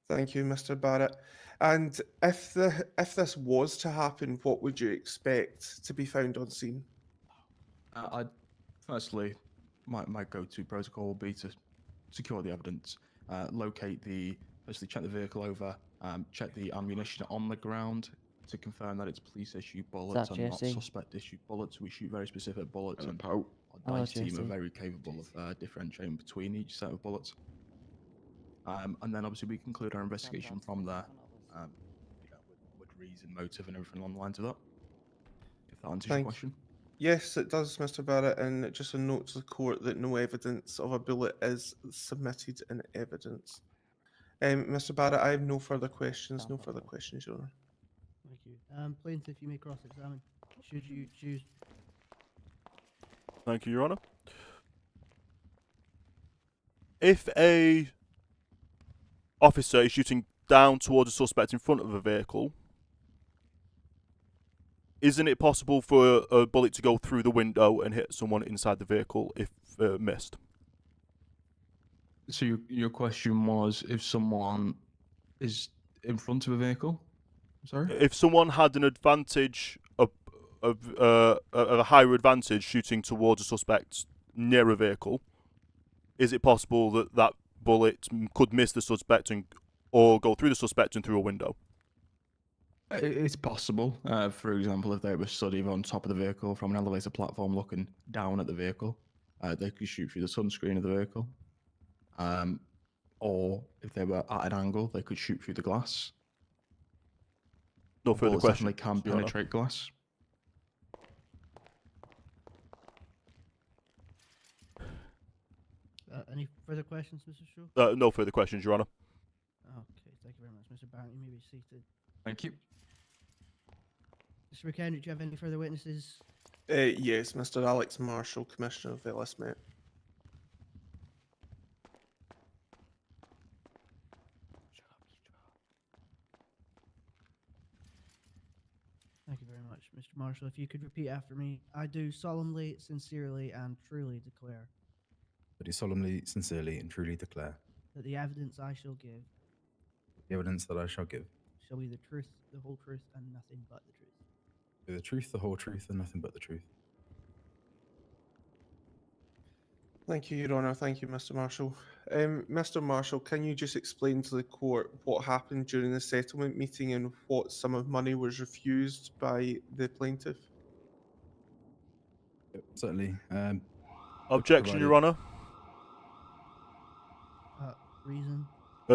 Thank you, Mr. Barrett. And if this was to happen, what would you expect to be found on scene? Firstly, my go-to protocol will be to secure the evidence, firstly check the vehicle over, check the ammunition on the ground to confirm that it's police-issued bullets and not suspect-issued bullets. We shoot very specific bullets, and our dice team are very capable of differentiating between each set of bullets. And then obviously we conclude our investigation from there, with reason, motive, and everything along the lines of that. If that answers your question. Yes, it does, Mr. Barrett, and just a note to the court that no evidence of a bullet is submitted in evidence. Mr. Barrett, I have no further questions. No further questions, Your Honour. Thank you. Plaintiff, you may cross-examine. Should you choose? Thank you, Your Honour. If a officer is shooting down towards a suspect in front of a vehicle, isn't it possible for a bullet to go through the window and hit someone inside the vehicle if missed? So your question was if someone is in front of a vehicle? Sorry? If someone had an advantage a higher advantage shooting towards a suspect near a vehicle, is it possible that that bullet could miss the suspect or go through the suspect and through a window? It's possible. For example, if they were stood either on top of the vehicle from an elevator platform looking down at the vehicle, they could shoot through the sunscreen of the vehicle. Or if they were at an angle, they could shoot through the glass. No further bullets questions. Definitely can penetrate glass. Any further questions, Mr. Shaw? No further questions, Your Honour. Okay, thank you very much, Mr. Barrett. You may be seated. Thank you. Mr. McHenry, do you have any further witnesses? Yes, Mr. Alex Marshall, Commissioner of LS Met. Thank you very much, Mr. Marshall. If you could repeat after me. I do solemnly, sincerely, and truly declare I do solemnly, sincerely, and truly declare that the evidence I shall give the evidence that I shall give shall be the truth, the whole truth, and nothing but the truth. be the truth, the whole truth, and nothing but the truth. Thank you, Your Honour. Thank you, Mr. Marshall. Mr. Marshall, can you just explain to the court what happened during the settlement meeting and what sum of money was refused by the plaintiff? Certainly. Objection, Your Honour. Reason?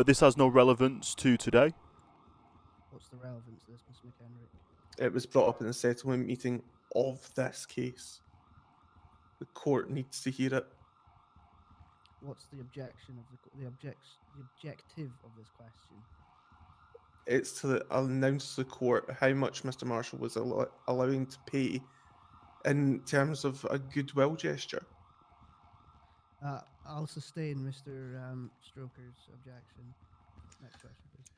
This has no relevance to today. What's the relevance of this, Mr. McHenry? It was brought up in the settlement meeting of this case. The court needs to hear it. What's the objection of the objective of this question? It's to announce to the court how much Mr. Marshall was allowing to pay in terms of a goodwill gesture. I'll sustain Mr. Stroker's objection. Next question, please.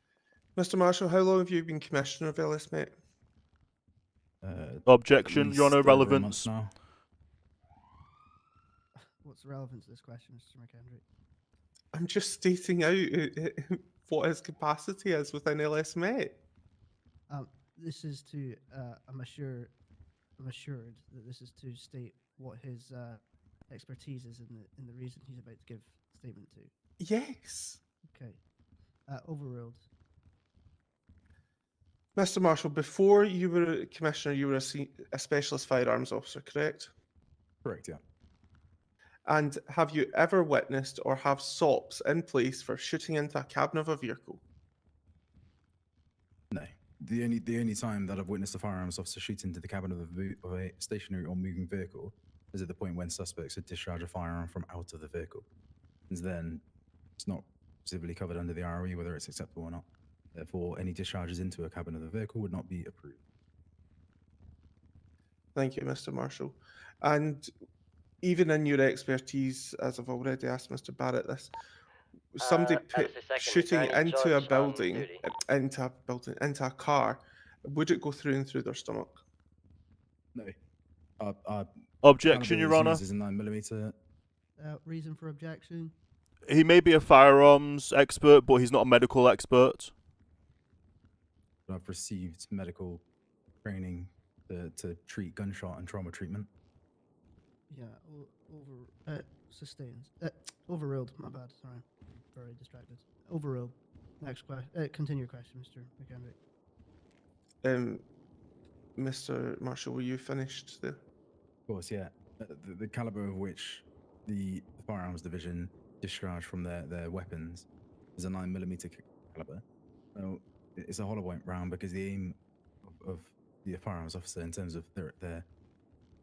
Mr. Marshall, how long have you been Commissioner of LS Met? Objection, Your Honour, relevance. Now. What's the relevance of this question, Mr. McHenry? I'm just stating out what his capacity is within LS Met. This is to I'm assured that this is to state what his expertise is in the reason he's about to give statement to. Yes. Okay. Overruled. Mr. Marshall, before you were a Commissioner, you were a specialist firearms officer, correct? Correct, yeah. And have you ever witnessed or have SOPs in place for shooting into a cabin of a vehicle? No. The only time that I've witnessed a firearms officer shoot into the cabin of a stationary or moving vehicle is at the point when suspects had discharged a firearm from out of the vehicle. And then it's not specifically covered under the ROE whether it's acceptable or not. Therefore, any discharges into a cabin of the vehicle would not be approved. Thank you, Mr. Marshall. And even in your expertise, as I've already asked Mr. Barrett this, somebody shooting into a building, into a car, would it go through and through their stomach? No. Objection, caliber Your is Honour. used as a 9mm. Reason for objection? He may be a firearms expert, but he's not a medical expert. I've received medical training to treat gunshot and trauma treatment. Yeah, sustains. Overruled, my bad, sorry. Very distracted. Overruled. Next question. Continue your question, Mr. McKendrick. Mr. Marshall, were you finished there? Of course, yeah. The caliber of which the firearms division discharged from their weapons is a 9mm caliber. Well, it's a hollow point round because the aim of the firearms officer in terms of their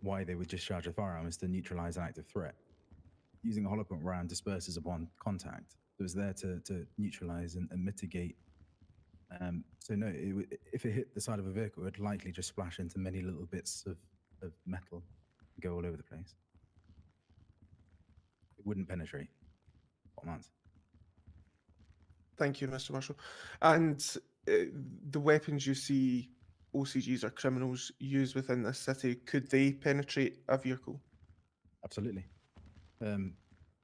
why they would discharge a firearm is to neutralize an active threat. Using a hollow point round disperses upon contact. So it's there to neutralize and mitigate. So no, if it hit the side of a vehicle, it would likely just splash into many little bits of metal and go all over the place. It wouldn't penetrate. Bottom answer. Thank you, Mr. Marshall. And the weapons you see OCGs or criminals use within this city, could they penetrate a vehicle? Absolutely.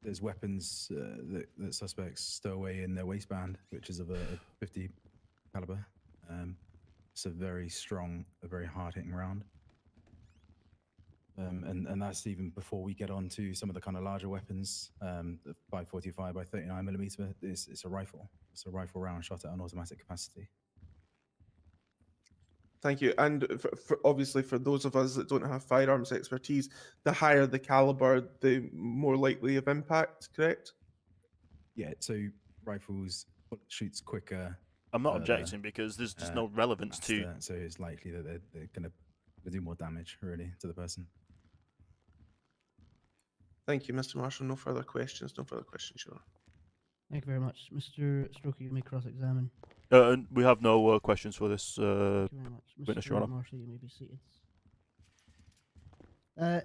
There's weapons that suspects stow away in their waistband, which is of a 50 caliber. It's a very strong, a very hard-hitting round. And that's even before we get on to some of the kind of larger weapons. The 545 by 39mm it's a rifle. It's a rifle round shot at an automatic capacity. Thank you. And obviously, for those of us that don't have firearms expertise, the higher the caliber, the more likely of impact, correct? Yeah, so rifles shoots quicker. I'm not objecting because there's just no relevance faster, to... So it's likely that they're going to do more damage, really, to the person. Thank you, Mr. Marshall. No further questions. No further questions, Your Honor. Thank you very much. Mr. Stroker, you may cross-examine. And we have no questions for this Thank you very much. witness, Mr. Your Honour. Marshall, you may be seated.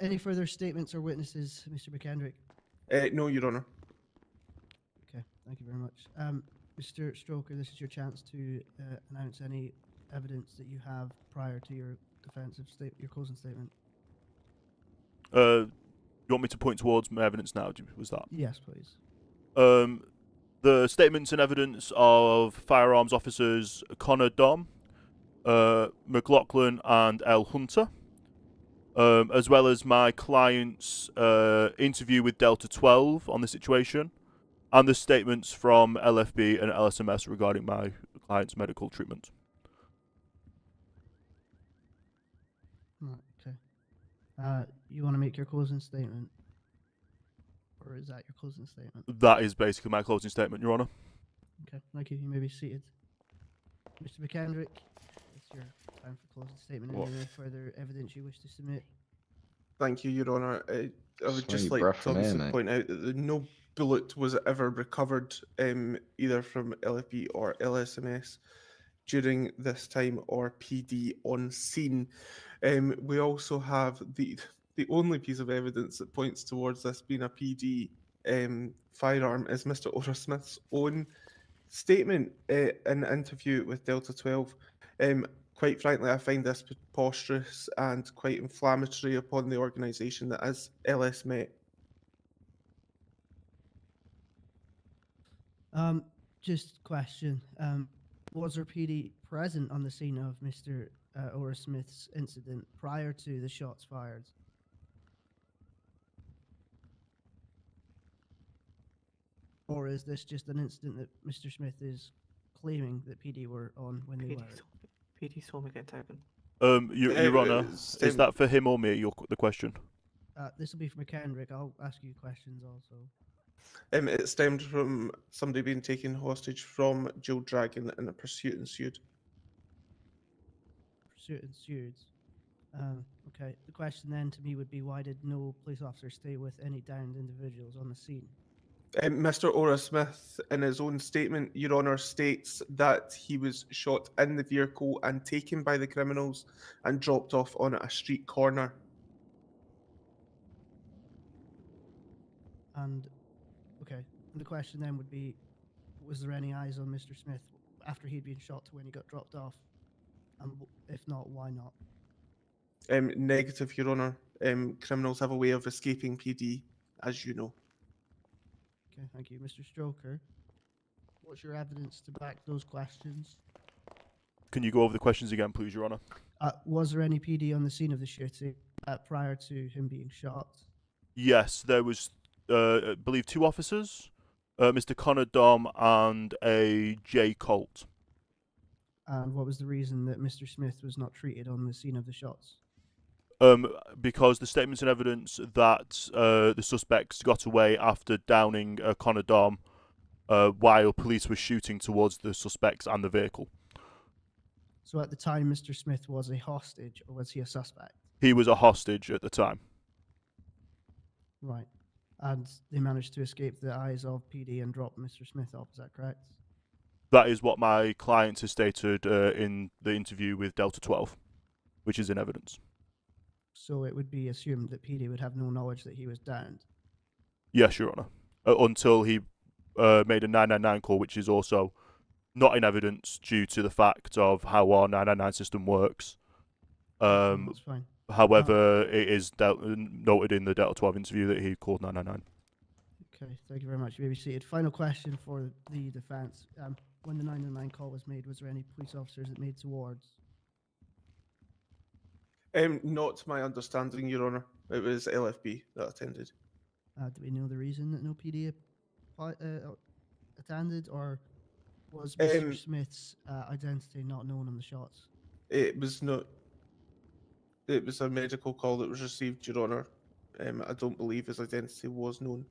Any further statements or witnesses, Mr. McKendrick? No, Your Honor. Okay, thank you very much. Mr. Stroker, this is your chance to announce any evidence that you have prior to your your closing statement. You want me to point towards my evidence now? Was that? Yes, please. The statements and evidence of firearms officers Connor Dom, McLaughlin and L. Hunter, as well as my client's interview with Delta 12 on the situation, and the statements from LFB and LSMS regarding my client's medical treatment. Right, okay. You want to make your closing statement? Or is that your closing statement? That is basically my closing statement, Your Honour. Okay, thank you. You may be seated. Mr. McKendrick, it's your time for closing statement. Any further evidence you wish to submit? Thank you, Your Honour. I would just Sweet like breath to from here, obviously mate. point out that no bullet was ever recovered either from LFB or LSMS during this time or PD on scene. We also have the only piece of evidence that points towards this being a PD firearm is Mr. Ora Smith's own statement in an interview with Delta 12. Quite frankly, I find this preposterous and quite inflammatory upon the organisation that is LSMet. Just question. Was there PD present on the scene of Mr. Ora Smith's incident prior to the shots fired? Or is this just an incident that Mr. Smith is claiming that PD were on when they were? PD saw me get taken. Your Honour, is that for him or me? The question. This will be for McKendrick. I'll ask you questions also. It stemmed from somebody being taken hostage from Jill Dragon and a pursuit ensued. Pursuit ensued. Okay. The question then to me would be, why did no police officer stay with any downed individuals on the scene? Mr. Ora Smith, in his own statement, Your Honour, states that he was shot in the vehicle and taken by the criminals and dropped off on a street corner. And okay, the question then would be, was there any eyes on Mr. Smith after he'd been shot to when he got dropped off? And if not, why not? Negative, Your Honour. Criminals have a way of escaping PD, as you know. Okay, thank you. Mr. Stroker, what's your evidence to back those questions? Can you go over the questions again, please, Your Honour? Was there any PD on the scene of the shooting prior to him being shot? Yes, there was, I believe, 2 officers, Mr. Connor Dom and a J Colt. And what was the reason that Mr. Smith was not treated on the scene of the shots? Because the statements and evidence that the suspects got away after downing Connor Dom while police were shooting towards the suspects and the vehicle. So at the time, Mr. Smith was a hostage, or was he a suspect? He was a hostage at the time. Right. And they managed to escape the eyes of PD and drop Mr. Smith off, is that correct? That is what my client has stated in the interview with Delta 12, which is in evidence. So it would be assumed that PD would have no knowledge that he was downed. Yes, Your Honour. Until he made a 999 call, which is also not in evidence due to the fact of how our 999 system works. That's fine. However, it is noted in the Delta 12 interview that he called 999. Okay, thank you very much. You may be seated. Final question for the defence. When the 999 call was made, was there any police officers that made towards? Not to my understanding, Your Honour. It was LFB that attended. Do we know the reason that no PD attended, or was Mr. Smith's identity not known on the shots? It was not. It was a medical call that was received, Your Honour. I don't believe his identity was known.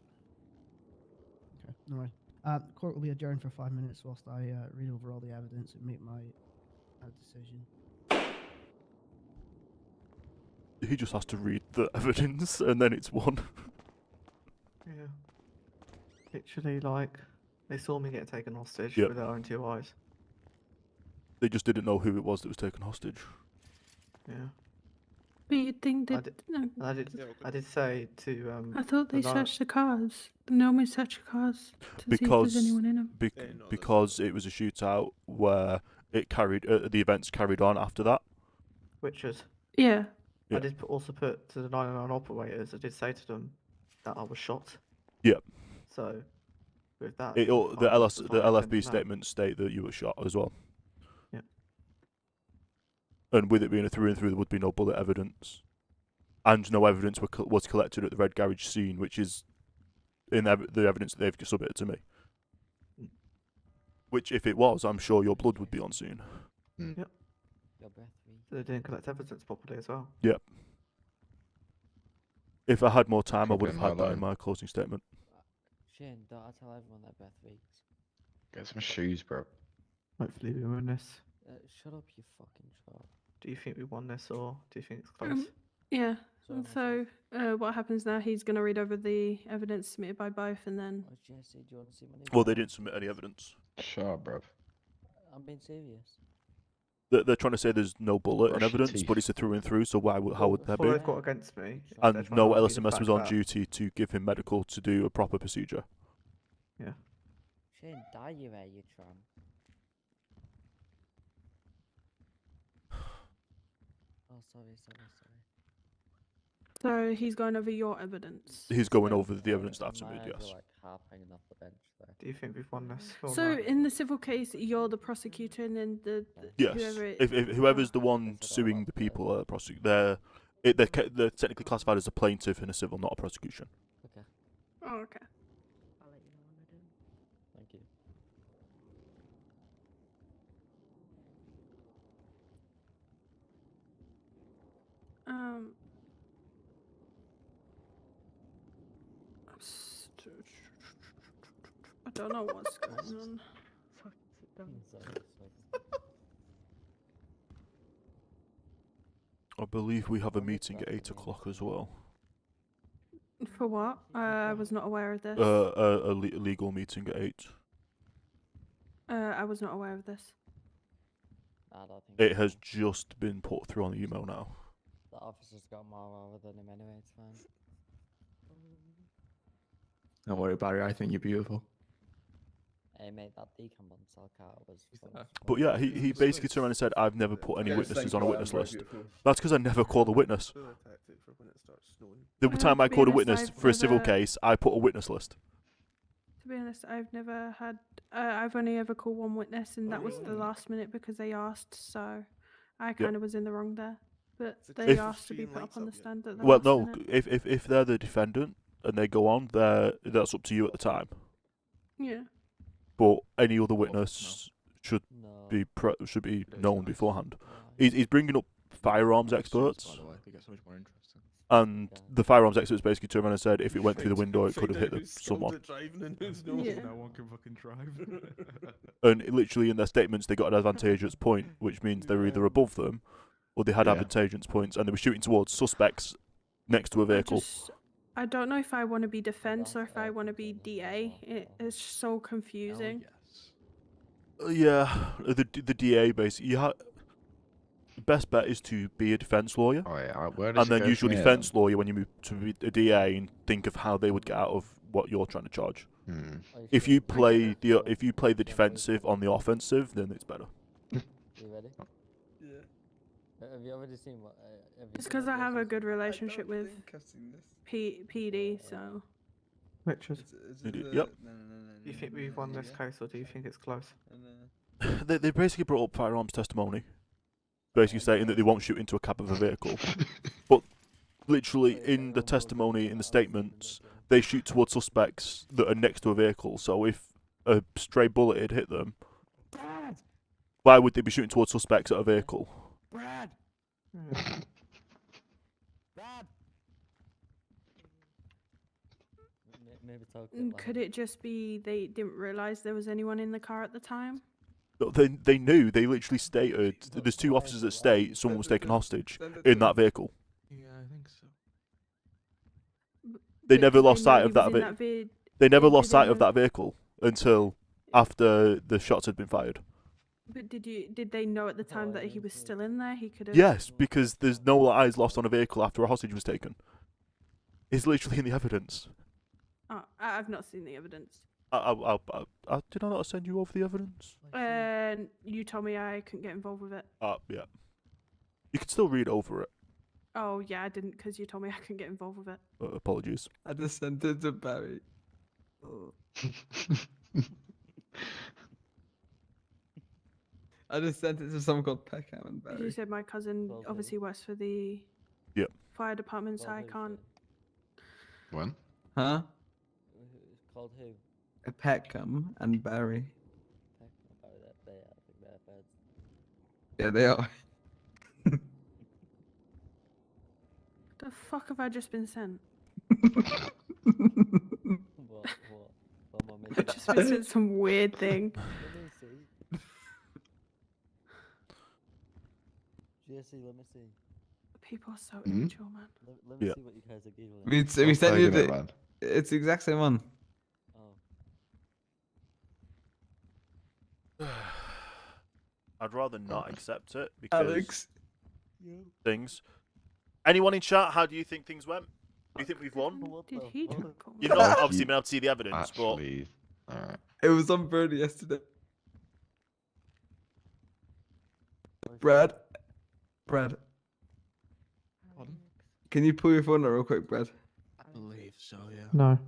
Okay, no worries. The court will be adjourned for 5 minutes whilst I read over all the evidence and make my decision. He just has to read the evidence and then it's won. Yeah. Literally, like, they saw me get taken hostage Yep. with their own 2 eyes. They just didn't know who it was that was taken hostage. Yeah. But you'd think I that. did, I did say to. I thought they the searched the cars. They normally search the cars to see if there's anyone in them. Because it was a shootout where it carried the events carried on after that. Which was. Yeah. I did also put to the 999 operators, I did say to them that I was shot. Yep. So, with that. The the LFB statements state that you were shot as well. Yeah. And with it being a through and through, there would be no bullet evidence, and no evidence was collected at the Red Garage scene, which is in the evidence that they've submitted to me. Which, if it was, I'm sure your blood would be on scene. Yep. Your breath weak. They didn't collect evidence properly as well. Yep. If I had more time, I would Probably have had that in alone. my closing statement. Shane, don't I tell everyone their breath weeks? Get some shoes, bro. Hopefully we win this. Shut up, you fucking troll. Do you think we won this or do you think it's close? Yeah. Sorry, And myself. so, what happens now? He's going to read over the evidence submitted by both, and then. Oh, Jesse, do you want to see my new Well, they car? didn't submit any evidence. Shut up, bro. I'm being serious. They're trying to say there's no bullet Brush in your evidence, but teeth. it's a through and through. So how would there That's what be? they've got against me. And They're And trying no to argue the LSMS was fact on that- duty to give him medical to do a proper procedure. Yeah. Shane, die you there, you tramp. Oh, sorry. So he's going over your evidence. He's going Yeah, over the evidence that I've my submitted, eyes yes. are, like half hanging off the bench there. Do you think we've won this? or So not? in the civil case, you're the prosecutor, and then the Yes. whoever. If whoever's the I one said all suing that the today. people, they're technically classified as a plaintiff in a civil, not a prosecution. Okay, Oh, okay. I'll let you know when I do. thank you. I don't know what's going on. I believe we have a meeting at 8 o'clock as well. For what? I was not aware of this. A legal meeting at 8. I was not aware of this. I don't think It so. has just been put through on the email now. The officer's got more over than him anyway, it's fine. Don't worry, Barry. I think you're beautiful. Hey mate, that decamp on Salcata was fun. But yeah, he basically turned around and said, I've never put any witnesses on a witness list. That's because I never called a witness. The To time I be called a honest, witness I've for a civil never- case, I put a witness list. To be honest, I've never had. I've only ever called one witness, and that was the last minute because they asked. So I kind of was in the wrong there. But they If- asked to be put up on the stand at the Well, last no, minute. if they're the defendant and they go on, that's up to you at the time. Yeah. But any other witness should No. be known beforehand. He's bringing up firearms experts, By the way, it gets so much more interesting. and the firearms experts basically turned around and said if it went through the window, it could have hit someone. Yeah. No one can fucking drive. And literally in their statements, they got an advantageous point, which means they're either above them or they had Yeah. advantageous points, and they were shooting towards suspects next to a vehicle. I don't know if I want to be defense or if I want to be DA. It's so confusing. Yeah, the DA basically. The best bet is to be a defense lawyer, and then use your defense lawyer when you move to be a DA and think of how they would get out of what you're trying to charge. If you play the defensive on the offensive, then it's better. You ready? Yeah. Have you already seen what? It's because I have a good relationship with PD, so. Richard, Yep. do you think we've won this case, or do you think it's close? They basically brought up firearms testimony, basically stating that they won't shoot into a cab of a vehicle. But literally in the testimony, in the statements, they shoot towards suspects that are next to a vehicle. So if a stray bullet had hit them, why would they be shooting towards suspects at a vehicle? Brad. Hmm. Brad. Maybe talk. Could it just be they didn't realise there was anyone in the car at the time? No, they knew. They literally stated there's 2 officers that state someone was taken hostage in that vehicle. Yeah, I think so. They But never did lost know sight he of that was in vehicle. They never did lost they sight of know- that vehicle until after the shots had been fired. But did they know at the time that he was still in there? He could have. Yes, because there's no eyes lost on a vehicle after a hostage was taken. It's literally in the evidence. Oh, I've not seen the evidence. Did I not send you over the evidence? You told me I couldn't get involved with it. Yeah. You can still read over it. Oh yeah, I didn't because you told me I couldn't get involved with it. Apologies. I just sent it to Barry. I just sent it to someone called Peckham and As you Barry. said, my cousin Well, obviously works for the Yep. fire department, so I can't. When? Huh? It's called who? Peckham and Barry. Oh, that they I think they're birds. Yeah, they are. The fuck have I just been sent? What? What more I've just been sent some weird thing. Let me see. Jesse, let me see. People are so Hmm? immature, man. Let me Yeah. see what you guys are giggling. We sent you the. It's the exact same one. Oh. I'd rather not accept it because Alex. things. Anyone in chat? How do you think things went? Do you think we've won? Did he just call me? You've not obviously been able to see the evidence, but Alright. It was on Birdie yesterday. Brad. Pardon? Can you pull your phone out real quick, Brad? I believe so, yeah. No.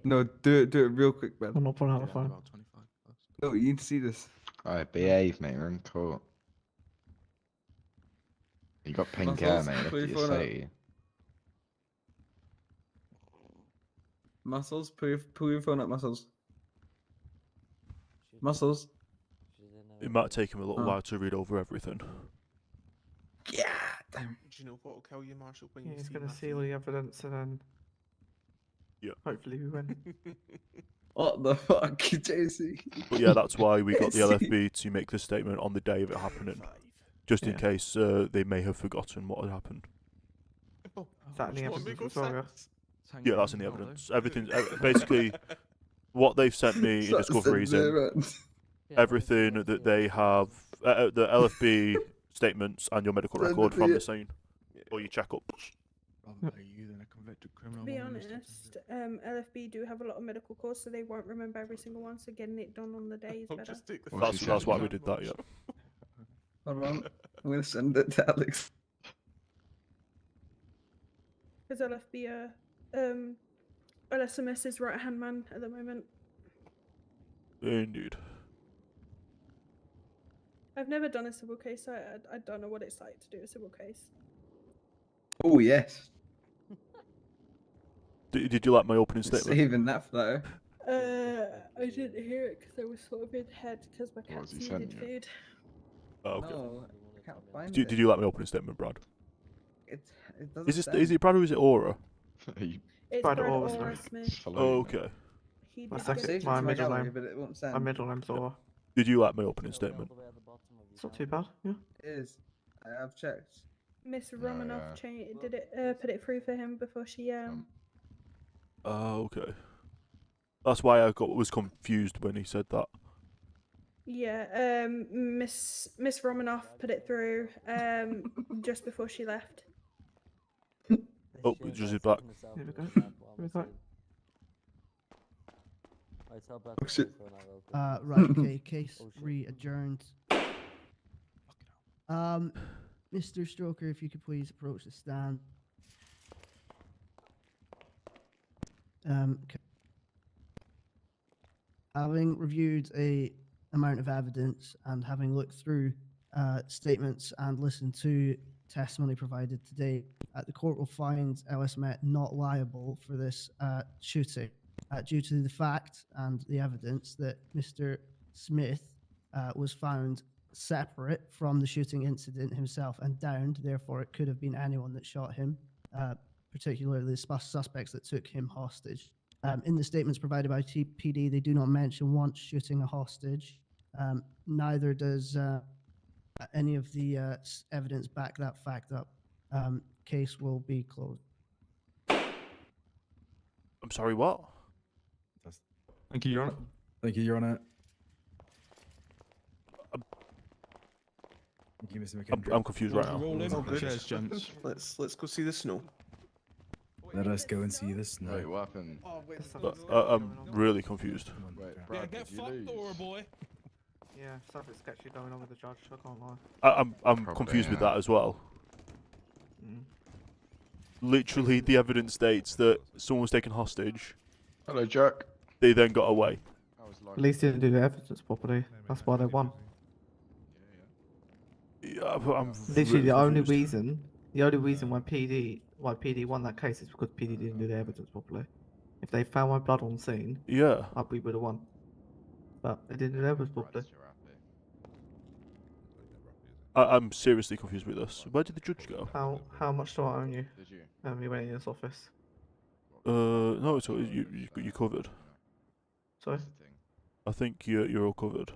No, do it real quick, Brad. I'm not pulling out the phone. About 25 plus. No, you need to see this. Alright, behave, mate. We're in court. You got pink hair, Muscles, mate. Look put at your your phone up. city. Muscles, pull your phone up, Muscles. Muscles. it might take him a little Oh. while to read over everything. Yeah, damn. Do you know what will kill you, Marshall, when you He's see gonna Matthew? see all the evidence and then. Hopefully we win. What the fuck, JC? But yeah, that's why we got the JC. LFB to make the statement on the day of it happening, just in Yeah. case they may have forgotten what had happened. Oh, Is that in the much more evidence legal as well, yeah? sense. Yeah, that's in the evidence. Everything, basically, what they've sent me in discovery is in everything that they have, the LFB statements and your medical Send record it from me. the scene, or your checkups. Rather pay you than a convicted To criminal. be on the honest, LFB do have a lot of medical calls, so they won't remember every single one. So getting it done on the day is I'll better. just take the What's he That's why saying? we did that. Yeah. Hold on. I'm gonna send it to Alex. Because LFB are LSMS's right hand man at the moment. Indeed. I've never done a civil case, so I don't know what it's like to do a civil case. Oh yes. Did you like my opening statement? Saving that flow. I didn't hear it because I was sort of in head because my What was cats he needed sending food. Oh, okay. No, I can't find Did it. you like my opening statement, Brad? It doesn't. Is it Brad or is it Aura? It's Brad Brad Orr's Aura name. Smith. Oh, okay. He My did second- get it my to middle me. name. but it won't My send. middle name's Aura. Did you like my opening statement? It's not too bad, yeah. It is. I've checked. Miss Oh, Romanoff did it, put it through for him before she Oh, okay. That's why I was confused when he said that. Yeah, Miss Romanoff put it through just before she left. Oh, just his back. Here we go. Here we go. Oh shit. Right, okay, case re-adjourned. Mr. Stroker, if you could please approach the stand. Having reviewed a amount of evidence and having looked through statements and listened to testimony provided today, the court will find Ellis Met not liable for this shooting due to the fact and the evidence that Mr. Smith was found separate from the shooting incident himself and downed. Therefore, it could have been anyone that shot him, particularly the suspects that took him hostage. In the statements provided by TPD, they do not mention once shooting a hostage. Neither does any of the evidence back that fact up. Case will be closed. I'm sorry, what? Thank you, Your Honor. Thank you, Your Honor. Thank you, Mr. McKendry. I'm confused right now. Oh, good. Cheers, gents. Let's go see the snow. Let us go and see the snow. Wait, what happened? Oh, wait, I'm really confused. Come on, Wait, Jack. Brad, did you lose? Yeah, something sketchy going on with the judge, I can't lie. I'm Probably, confused with yeah. that as well. Mm. Literally, the evidence states that someone was taken hostage. Hello, Jack. They then got away. At least they didn't do the evidence properly. That's why they won. Yeah, but I'm Literally, really the only confused. reason why PD won that case is because PD didn't do the evidence properly. If they found my blood on scene, Yeah. we would have won. But they didn't do the evidence properly. I'm seriously confused with this. Where did the judge go? How much do I owe you? Did you? You went in his office. No, it's all, you covered. Sorry? I think you're all covered.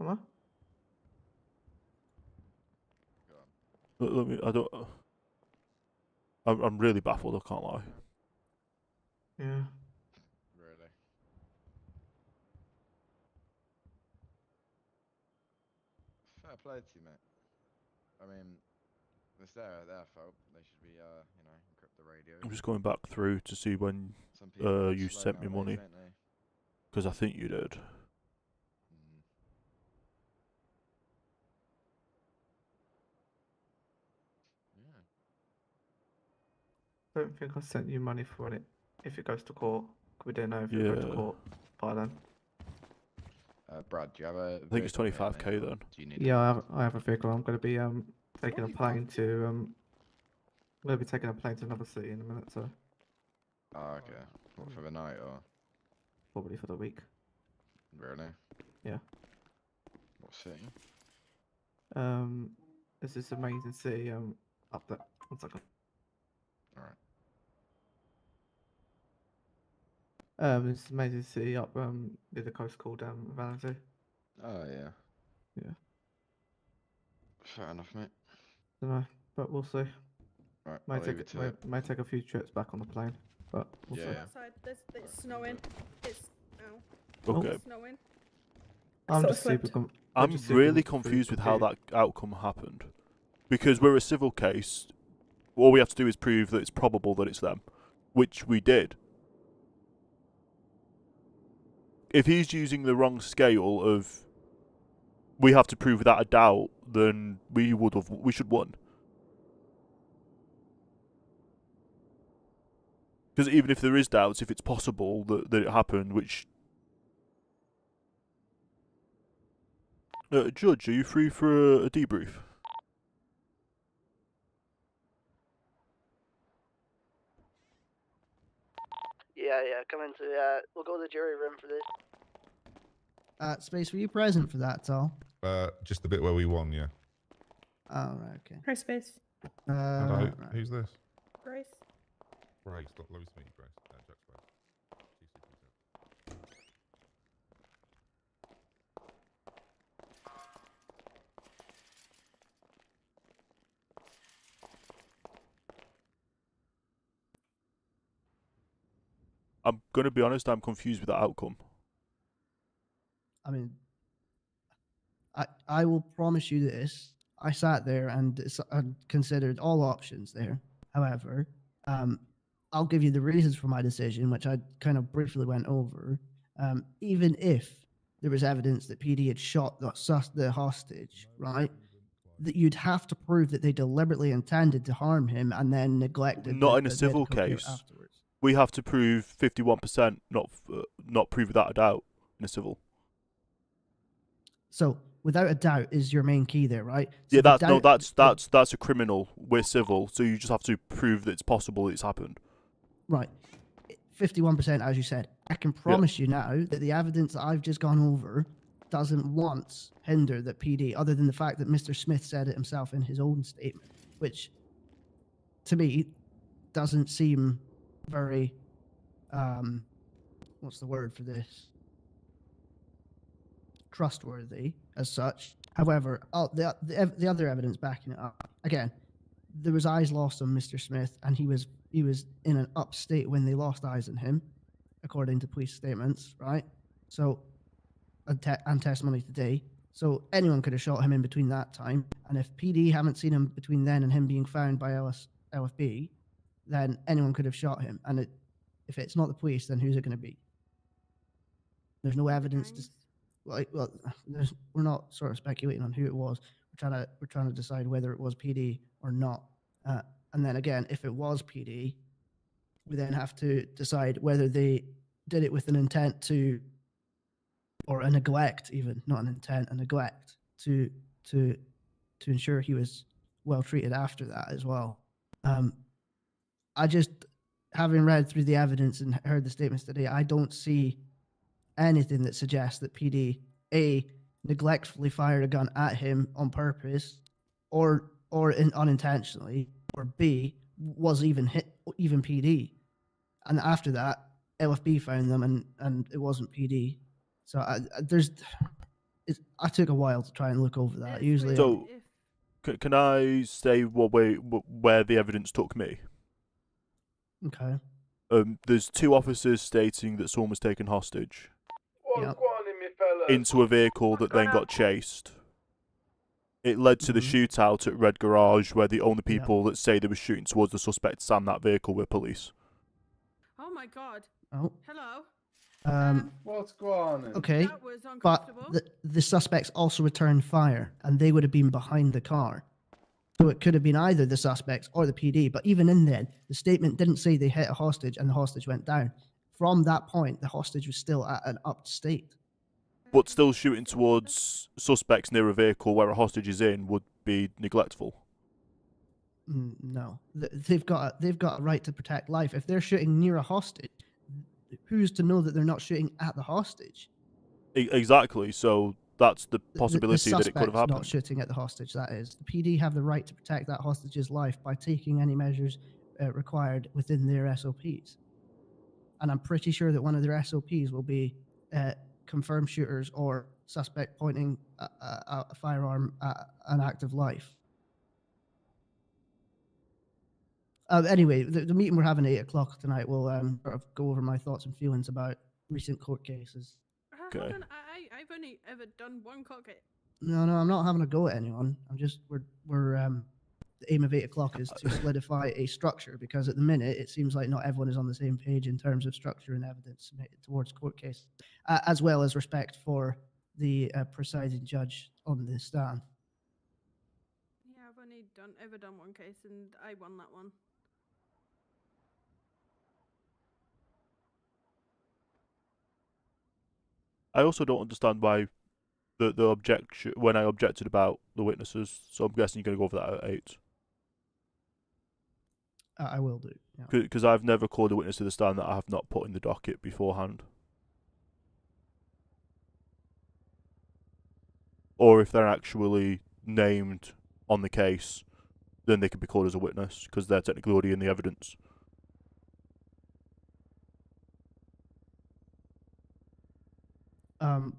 Am I? Let me. I don't. I'm really baffled. I can't lie. Yeah. Really? Fair play to you, mate. I mean, it's their fault. They should be, encrypt the radio. I'm just going back through to see when Some people you slow sent me nowadays, money, ain't they? because I think you did. Mm. Yeah. Don't think I sent you money for it. If it goes to court, we don't know if it goes to Yeah. court by then. Brad, do you have a? I think it's vehicle here, 25k mate, or then. Do you need Yeah, I have a vehicle. I'm going to be taking a plane to I'm going to be taking a plane to another city in a minute, so Oh, okay. What, for the night or? probably for the week. Really? Yeah. What city? There's this amazing city up there. One second. Alright. It's amazing to see up near the coast called Valentine. Oh yeah. Yeah. Fair enough, mate. Don't know, but we'll see. Right, Might I'll leave take you to it. might take a few trips back on the plane, but we'll Yeah, see. yeah. Outside, it's snowing. It's Okay. It's snowing. I'm Sort just of super. slipped. I'm just super really confused with how confused. that outcome happened. Because we're a civil case, all we have to do is prove that it's probable that it's them, which we did. If he's using the wrong scale of we have to prove without a doubt, then we should won. Because even if there is doubts, if it's possible that it happened, which Judge, are you free for a debrief? Yeah, come into we'll go to the jury room for this. Space, were you present for that at all? Just the bit where we won, yeah. Oh, right, okay. Hi, Space. Hello, Right. who's this? Grace. Grace, let me meet you, Grace. Jack's Grace. I'm going to be honest, I'm confused with the outcome. I mean, I will promise you this. I sat there and considered all options there. However, I'll give you the reasons for my decision, which I kind of briefly went over. Even if there was evidence that PD had shot the hostage, right? That you'd have to prove that they deliberately intended to harm him and then neglected. Not in a the civil medical care case. afterwards. We have to prove 51%, not prove without a doubt in a civil. So, without a doubt, is your main key there, right? So Yeah, that's a criminal. We're civil, so you just have to prove that it's possible it's happened. Right. 51%, as you said. I can promise you now that the evidence that I've just gone over doesn't once hinder that PD, other than the fact that Mr. Smith said it himself in his own statement, which to me doesn't seem very, what's the word for this? Trustworthy as such. However, the other evidence backing it up, again, there was eyes lost on Mr. Smith, and he was in an up state when they lost eyes on him, according to police statements, right? So, and testimony today. So anyone could have shot him in between that time, and if PD haven't seen him between then and him being found by LFB, then anyone could have shot him. And if it's not the police, then who's it going to be? There's no evidence to. We're not sort of speculating on who it was. We're trying to decide whether it was PD or not. And then again, if it was PD, we then have to decide whether they did it with an intent to, or a neglect, even not an intent, a neglect to ensure he was well treated after that as well. I just, having read through the evidence and heard the statements today, I don't see anything that suggests that PD neglectfully fired a gun at him on purpose, or unintentionally, or B was even PD, and after that LFB found them and it wasn't PD. So I took a while to try and look over that. Usually, So, can I say where the evidence took me? Okay. There's two officers stating that someone was taken hostage Yep. into a vehicle that then got chased. It led to the shootout at Red Garage, where the only people that say they were shooting towards the suspects and that vehicle were police. Oh my God. Oh. Hello. What's going on? Okay, That was but uncomfortable. the suspects also returned fire, and they would have been behind the car. So it could have been either the suspects or the PD. But even in then, the statement didn't say they hit a hostage and the hostage went down. From that point, the hostage was still at an up state. But still shooting towards suspects near a vehicle where a hostage is in would be neglectful. No, they've got a right to protect life. If they're shooting near a hostage, who's to know that they're not shooting at the hostage? Exactly. So that's the possibility the that it could have suspect's happened. not shooting at the hostage. That is, the PD have the right to protect that hostage's life by taking any measures required within their SOPs. and I'm pretty sure that one of their SOPs will be confirmed shooters or suspect pointing a firearm at an active life. Anyway, the meeting we're having at 8 o'clock tonight will sort of go over my thoughts and feelings about recent court cases. Hold on, I've only ever done one court case. No, I'm not having a go at anyone. I'm just the aim of 8 o'clock is to solidify a structure, because at the minute it seems like not everyone is on the same page in terms of structure and evidence submitted towards court case, as well as respect for the presiding judge on the stand. Yeah, I've only ever done one case, and I won that one. I also don't understand why the objection, when I objected about the witnesses, so I'm guessing you're going to go over that at 8. I will do. Because I've never called a witness to the stand that I have not put in the docket beforehand. Or if they're actually named on the case, then they can be called as a witness, because they're technically already in the evidence.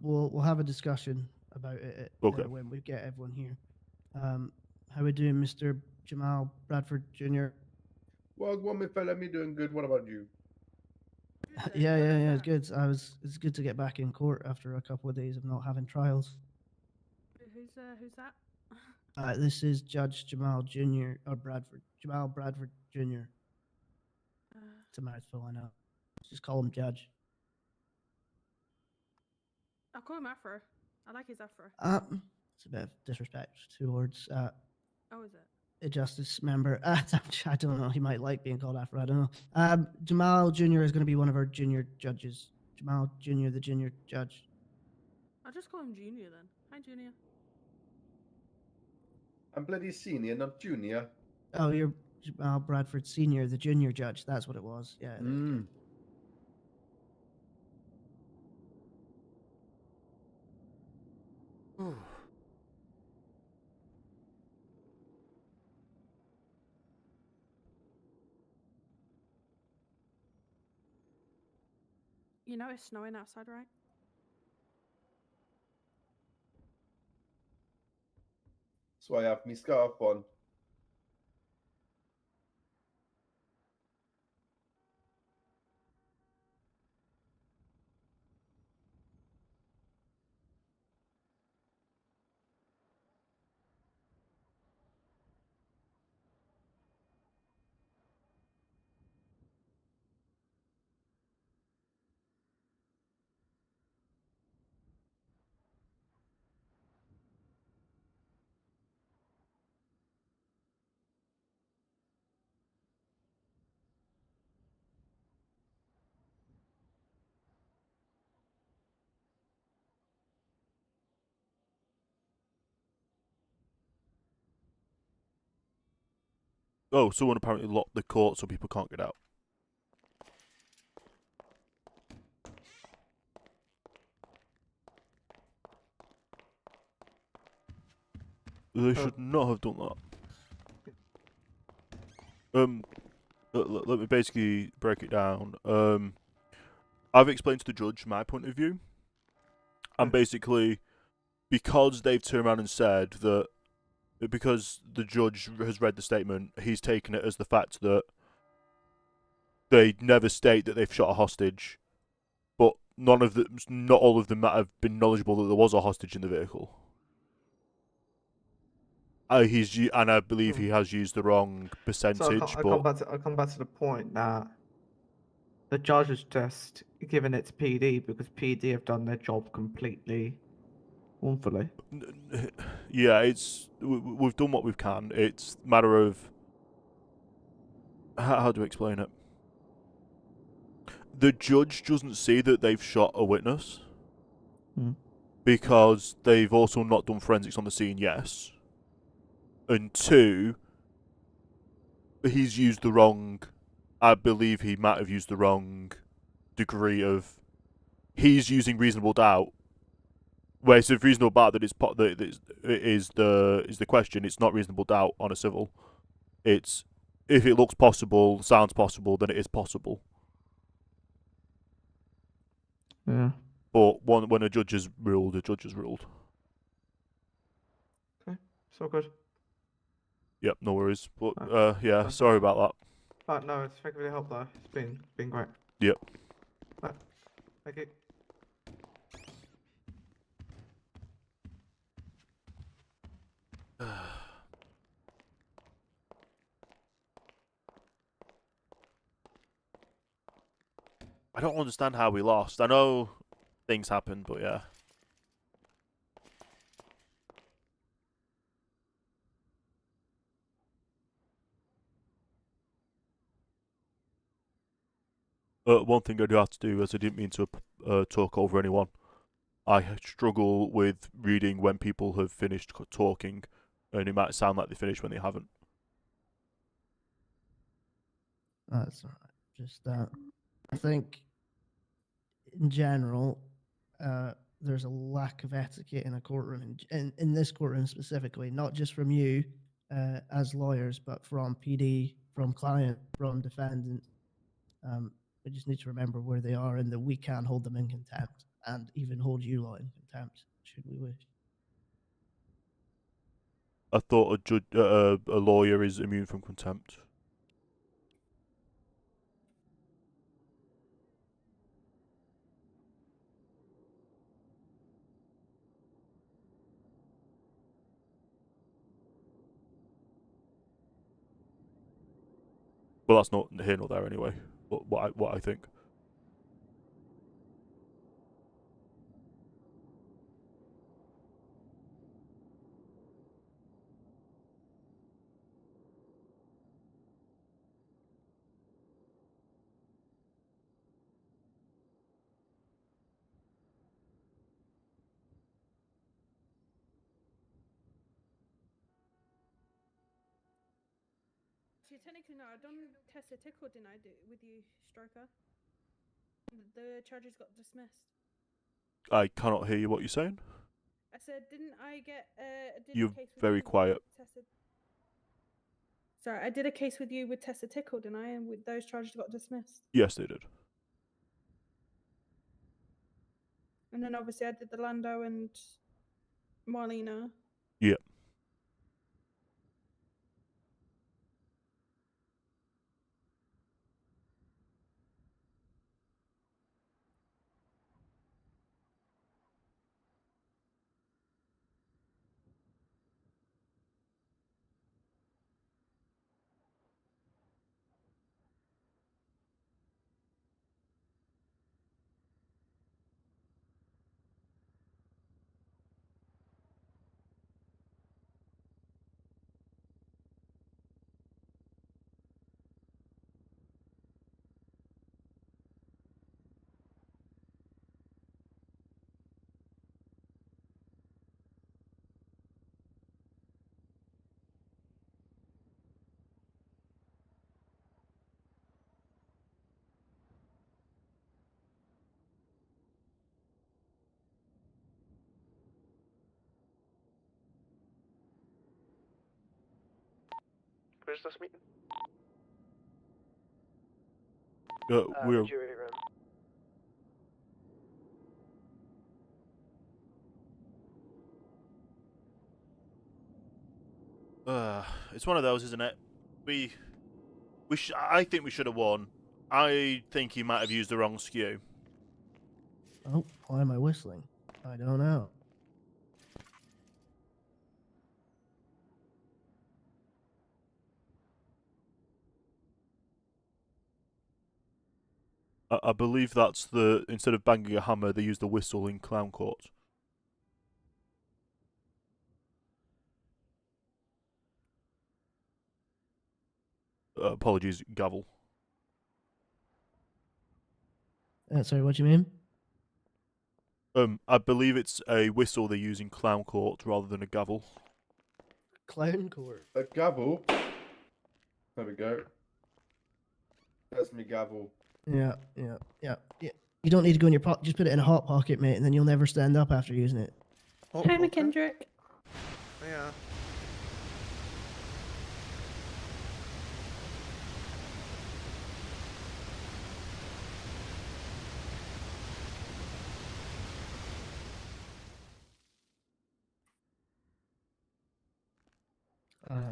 We'll have a discussion about it when we get everyone here. How we doing, Mr. Jamal Bradford Jr.? Well, me fella, me doing good. What about you? Yeah, it's good. It's good to get back in court after a couple of days of not having trials. Who's that? This is Judge Jamal Jr. or Bradford. Jamal Bradford Jr. It's a mouthful, I know. Just call him Judge. I'll call him Afro. I like his Afro. It's a bit of disrespect towards Oh, is it? a justice member. I don't know. He might like being called Afro. I don't know. Jamal Jr. is going to be one of our junior judges. Jamal Jr., the junior judge. I'll just call him Junior then. Hi, Junior. I'm bloody senior, not junior. Oh, you're Jamal Bradford Sr., the junior judge. That's what it was. Yeah. You know it's snowing outside, right? So I have my scarf on. Oh, someone apparently locked the court so people can't get out. They should not have done that. Let me basically break it down. I've explained to the judge my point of view, and basically, because they've turned around and said that, because the judge has read the statement, he's taken it as the fact that they never state that they've shot a hostage, but not all of them might have been knowledgeable that there was a hostage in the vehicle. And I believe he has used the wrong percentage. So I'll come back to the point that the judge has just given it to PD because PD have done their job completely wrongfully. Yeah, we've done what we can. It's a matter of how do I explain it? The judge doesn't see that they've shot a witness because they've also not done forensics on the scene. Yes. And 2, he's used the wrong. I believe he might have used the wrong degree of. He's using reasonable doubt. Where it's a reasonable doubt that is the question. It's not reasonable doubt on a civil. It's if it looks possible, sounds possible, then it is possible. Yeah. But when a judge has ruled, a judge has ruled. Okay, so good. Yep, no worries. But Right. yeah, sorry about that. No, it's thank you for the help though. It's been great. Yep. Right. Thank you. I don't understand how we lost. I know things happened, but yeah. One thing I do have to do, as I didn't mean to talk over anyone, I struggle with reading when people have finished talking, and it might sound like they finished when they haven't. That's all right. Just I think in general, there's a lack of etiquette in a courtroom, in this courtroom specifically, not just from you as lawyers, but from PD, from client, from defendant. We just need to remember where they are and that we can hold them in contempt and even hold you lot in contempt, should we wish. I thought a lawyer is immune from contempt. Well, that's not here nor there anyway. But what I think. Actually, technically, no. I done test a tickle, didn't I? With you, Stroker. The charges got dismissed. I cannot hear you. What you're saying? I said, didn't I get You're a case with very you quiet. Sorry, I did a case with you with Tessa Tickle, didn't I? And with those charges got dismissed. Yes, they did. And then obviously I did the Lando and Marlena. Yeah. Where's this meeting? We're The jury room. It's one of those, isn't it? I think we should have won. I think he might have used the wrong skew. Oh, why am I whistling? I don't know. I believe that's instead of banging a hammer, they use the whistle in clown court. Apologies, gavel. Sorry, what do you mean? I believe it's a whistle they use in clown court rather than a gavel. Clown court. A gavel. There we go. That's me gavel. Yeah. You don't need to go in your pocket. Just put it in a hot pocket, mate, and then you'll never stand up after using it. Hi, McKendrick. Yeah.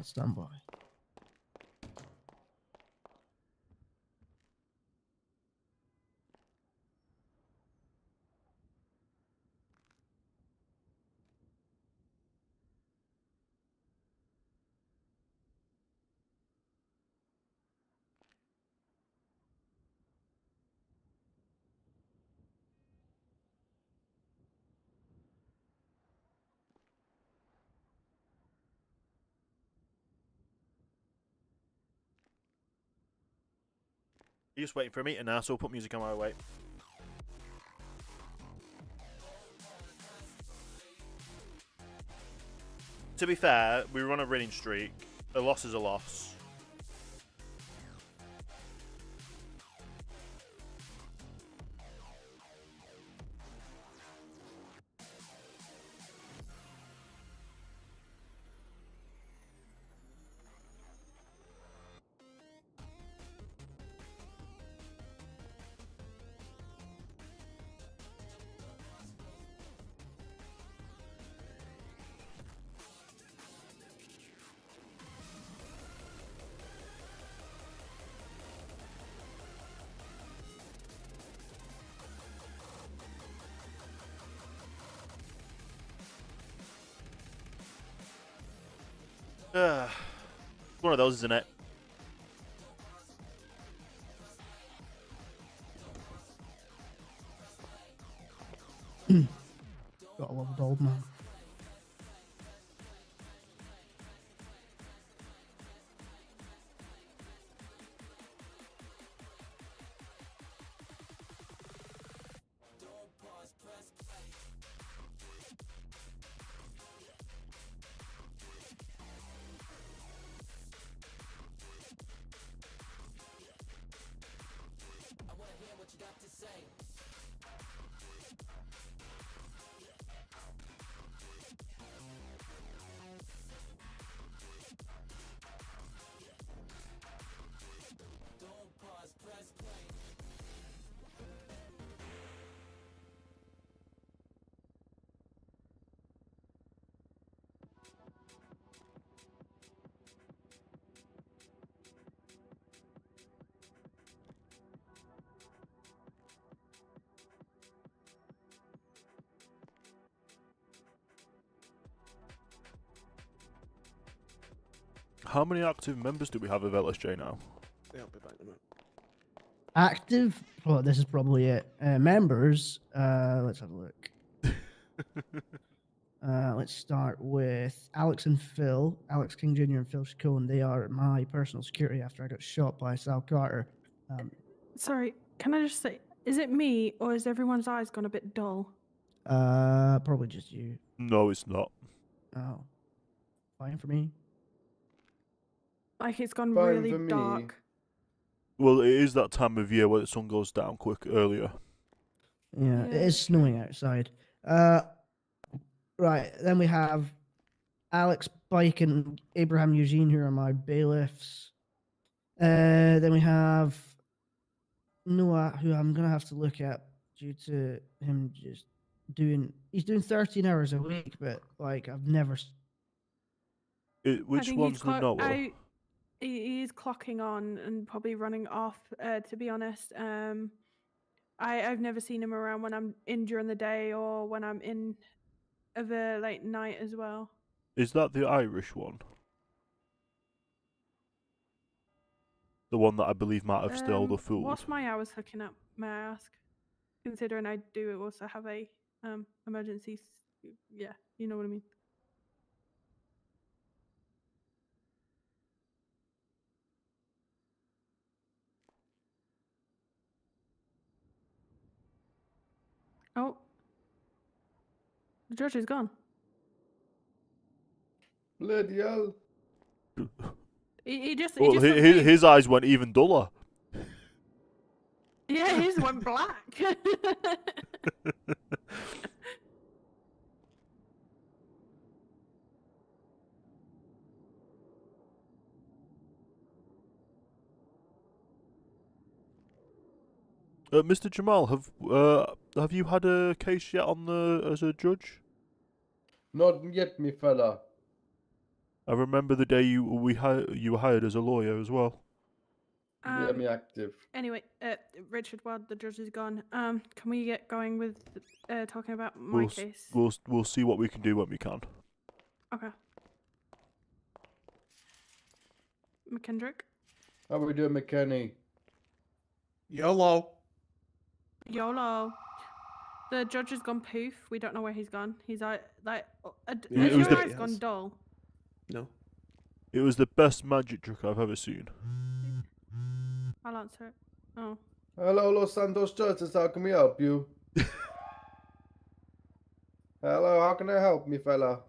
Stand by. You're just waiting for a meeting now, so put music on my way. To be fair, we were on a winning streak. A loss is a loss. One of those, isn't it? Got a love the old man. How many active members do we have of LSJ now? Yeah, I'll be back in a minute. Active. Well, this is probably it. Members. Let's have a look. Let's start with Alex and Phil. Alex King Jr. and Phil Chacon. They are my personal security after I got shot by Sal Carter. Sorry, can I just say, is it me or is everyone's eyes gone a bit dull? Probably just you. No, it's not. Oh, fine for me. Like it's gone Fine really for me. dark. Well, it is that time of year where the sun goes down quick earlier. Yeah, it is snowing outside. Right, then we have Alex Bike and Abraham Eugene, who are my bailiffs. Then we have Noah, who I'm gonna have to look at due to him just he's doing 13 hours a week, but like I've never. Which one's the Noah? He is clocking on and probably running off. To be honest, I've never seen him around when I'm in during the day or when I'm in of a late night as well. Is that the Irish one? The one that I believe might have stole the food? What's my hours hooking up, may I ask? Considering I do also have a emergency. Yeah, you know what I mean. Oh, the judge is gone. Bloody hell. He just. Well, just his eyes went even duller. Yeah, his went black. Mr. Jamal, have you had a case yet on the as a judge? Not yet, me fella. I remember the day you were hired as a lawyer as well. Yeah, me active. Anyway, Richard, while the judge is gone, can we get going with talking about my We'll case? we'll see what we can do when we can. Okay. McKendrick? How we doing, McKenny? YOLO. YOLO. The judge has gone poof. We don't know where he's gone. He's like, has It your was the- eyes gone dull? No. It was the best magic trick I've ever seen. I'll answer it. Oh. Hello, Los Santos Churches. How can we help you? Hello, how can I help me, fella?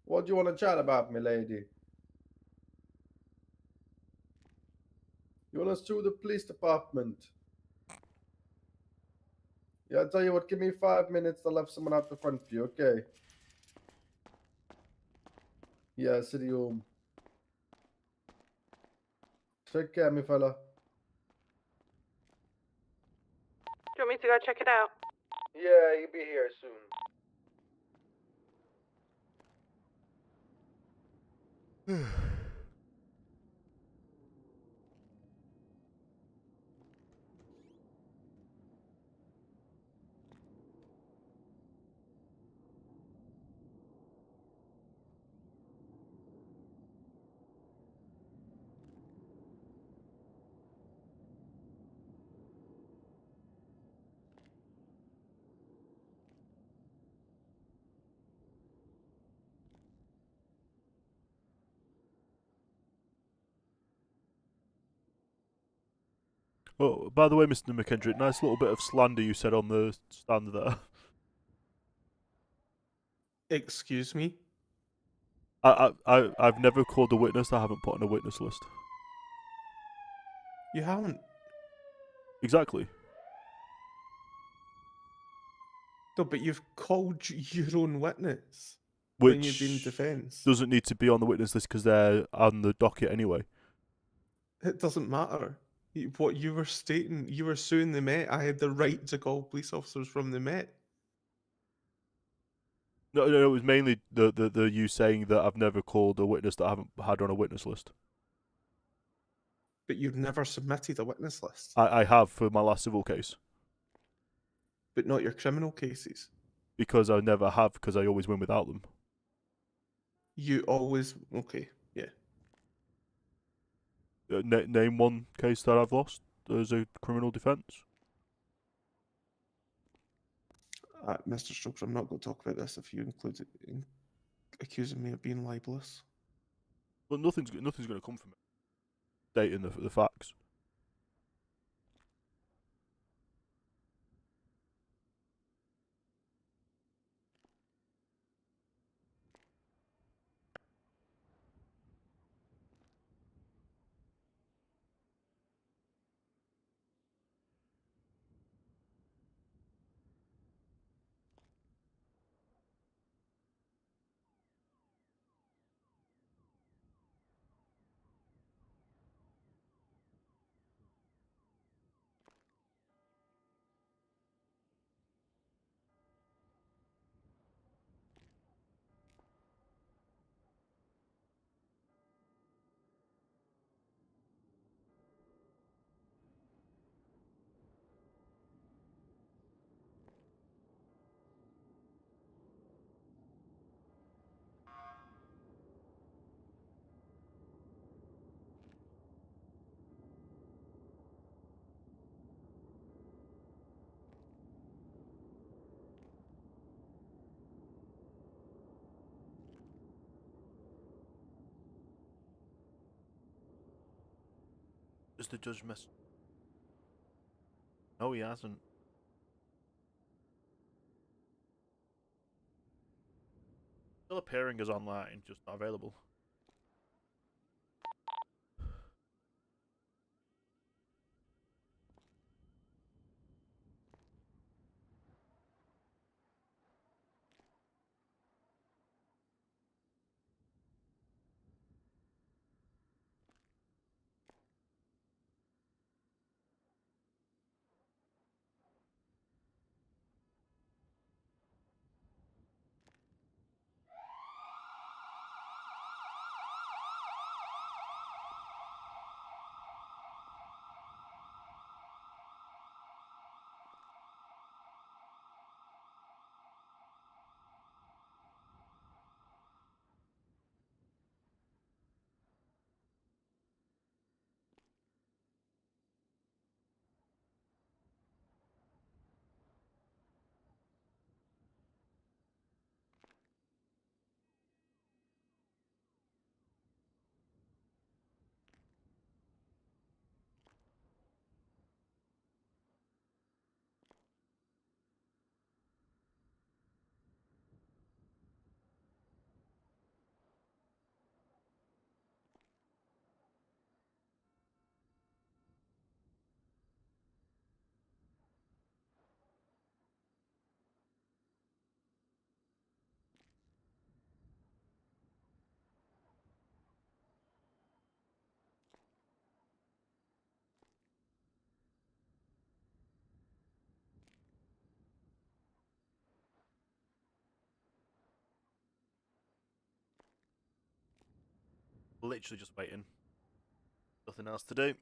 What do you want to chat about, me lady? You want to sue the police department? Yeah, I'll tell you what, give me 5 minutes. I'll have someone out the front for you, okay? Yeah, city home. Take care, me fella. Do you want me to go check it out? Yeah, you'll be here soon. Oh, by the way, Mr. McKendrick, nice little bit of slander you said on the stand there. Excuse me? I've never called a witness I haven't put on a witness list. You haven't. Exactly. No, but you've called your own witness when you've been Which defence. doesn't need to be on the witness list because they're on the docket anyway. It doesn't matter. What you were stating, you were suing the Met. I had the right to call police officers from the Met. No, it was mainly the you saying that I've never called a witness that I haven't had on a witness list. But you've never submitted a witness list. I have for my last civil case. But not your criminal cases. Because I never have, because I always win without them. You always... Okay, yeah. Name one case that I've lost as a criminal defence. Mr. Stokes, I'm not going to talk about this if you include it in accusing me of being libelous. Well, nothing's going to come from it. Stating the facts. Does the judge miss? No, he hasn't. Still appearing as online, just not available. literally just waiting. Nothing else to do.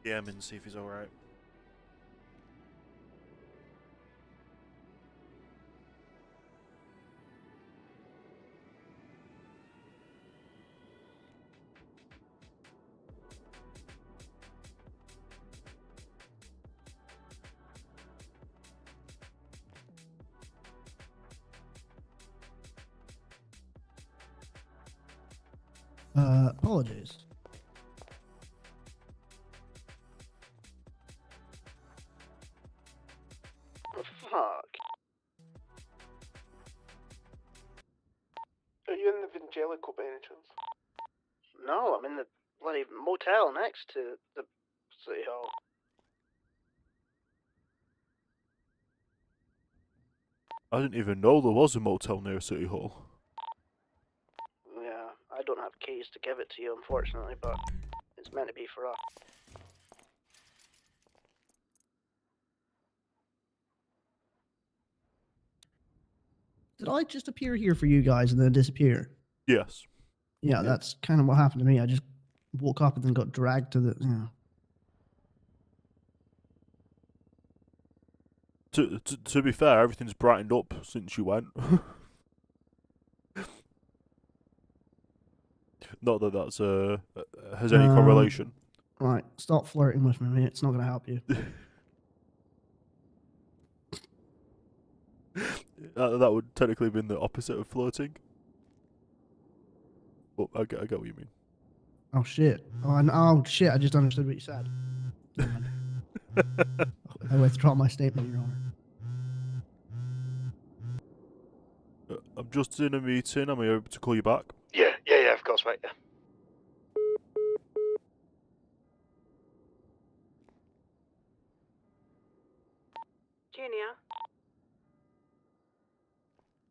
DM him and see if he's alright. Apologies. Fuck. Are you in the Vangelico by any chance? No, I'm in the bloody motel next to the City Hall. I didn't even know there was a motel near City Hall. Yeah, I don't have keys to give it to you, unfortunately, but it's meant to be for us. Did I just appear here for you guys and then disappear? Yes. Yeah, that's kind of what happened to me. I just woke up and then got dragged to the. To be fair, everything's brightened up since you went. Not that that's has any correlation. Right, stop flirting with me, mate. It's not going to help you. That would technically have been the opposite of flirting. But I get what you mean. Oh shit! Oh shit! I just understood what you said. Never mind. I withdraw my statement, Your Honor. I'm just in a meeting. Am I able to call you back? Yeah, of course, mate. Yeah. Junior.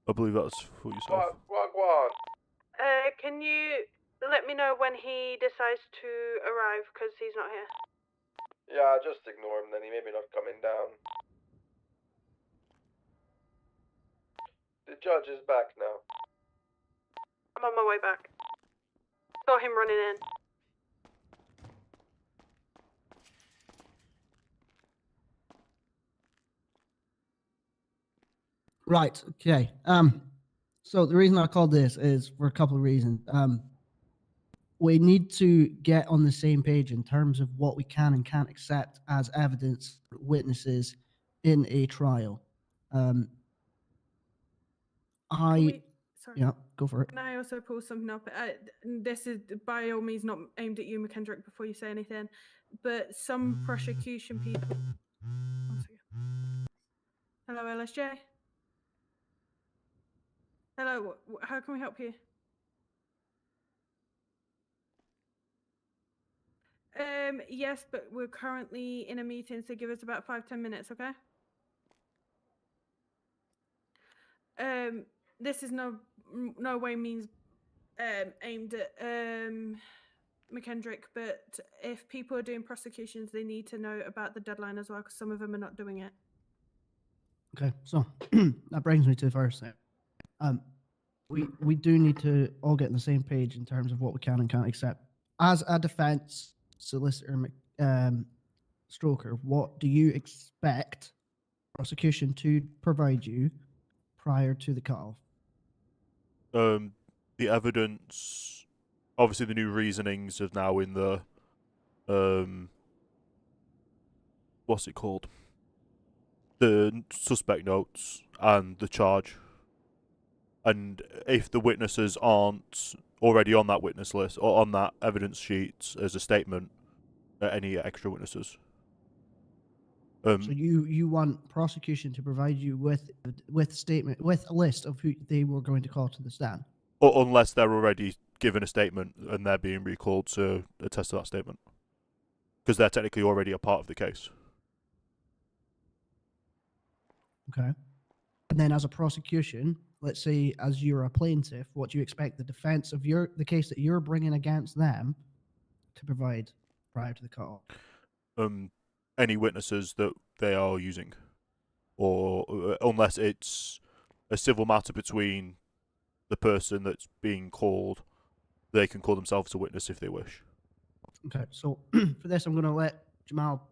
I believe that's for yourself. What? Can you let me know when he decides to arrive? Because he's not here. Yeah, just ignore him then. He may be not coming down. The judge is back now. I'm on my way back. Saw him running in. Right. Okay. So the reason I called this is for a couple of reasons. We need to get on the same page in terms of what we can and can't accept as evidence, witnesses in a trial. Yeah, go for it. Can I also pull something up? This is by all means not aimed at you, McKendrick, before you say anything, but some prosecution people. One second. Hello, LSJ. Hello, how can we help you? Yes, but we're currently in a meeting, so give us about 5-10 minutes, okay? This is no way means aimed at McKendrick, but if people are doing prosecutions, they need to know about the deadline as well, because some of them are not doing it. Okay, so that brings me to the first thing. We do need to all get on the same page in terms of what we can and can't accept. As a defense solicitor, Stroker, what do you expect prosecution to provide you prior to the cutoff? The evidence, obviously the new reasonings are now in the what's it called? The suspect notes and the charge. And if the witnesses aren't already on that witness list or on that evidence sheet as a statement, any extra witnesses. So you want prosecution to provide you with statement, with a list of who they were going to call to the stand? Or unless they're already given a statement and they're being recalled to attest to that statement. Because they're technically already a part of the case. Okay. And then as a prosecution, let's say as you're a plaintiff, what do you expect the defense of the case that you're bringing against them to provide prior to the call? Any witnesses that they are using, or unless it's a civil matter between the person that's being called, they can call themselves a witness if they wish. Okay, so for this, I'm going to let Jamal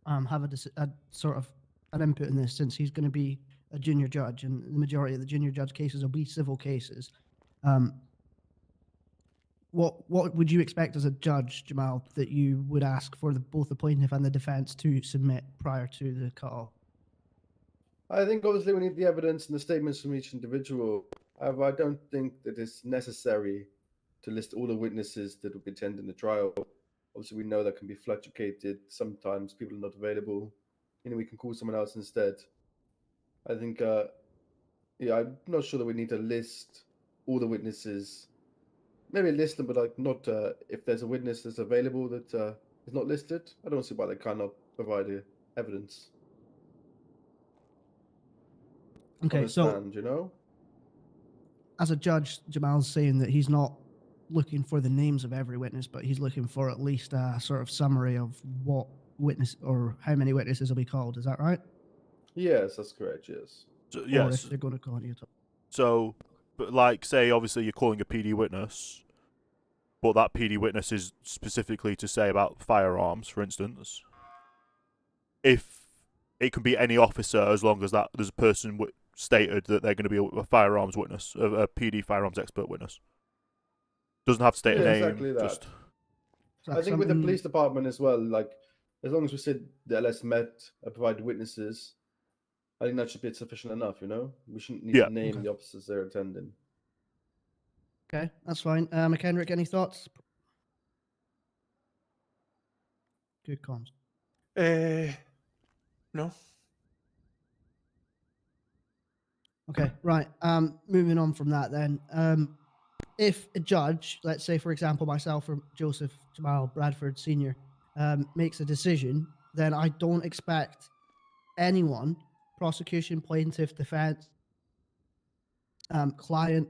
have a sort of an input in this, since he's going to be a junior judge, and the majority of the junior judge cases will be civil cases. What would you expect as a judge, Jamal, that you would ask for both the plaintiff and the defense to submit prior to the call? I think obviously we need the evidence and the statements from each individual. However, I don't think that it's necessary to list all the witnesses that will be attending the trial. Obviously, we know that can be fluctuated. Sometimes people are not available. We can call someone else instead. I think, yeah, I'm not sure that we need to list all the witnesses. Maybe list them, but like not if there's a witness that's available that is not listed. I don't see why they cannot provide evidence. Okay, so Understand, you know? as a judge, Jamal's saying that he's not looking for the names of every witness, but he's looking for at least a sort of summary of what witness or how many witnesses will be called. Is that right? Yes, that's correct. Yes. So, Or yes. if they're going to call you. So, but like, say, obviously, you're calling a PD witness, but that PD witness is specifically to say about firearms, for instance. If it can be any officer, as long as that there's a person stated that they're going to be a firearms witness, a PD firearms expert witness. Doesn't have to state a name. Exactly that. Just I think with the police department as well, like as long as we said the LS met and provided witnesses, I think that should be sufficient enough. We shouldn't need to name the officers they're attending. Okay, that's fine. McHenrick, any thoughts? Good comms. No. Okay, right. Moving on from that then. If a judge, let's say for example myself or Joseph Jamal Bradford Sr., makes a decision, then I don't expect anyone, prosecution, plaintiff, defense, client,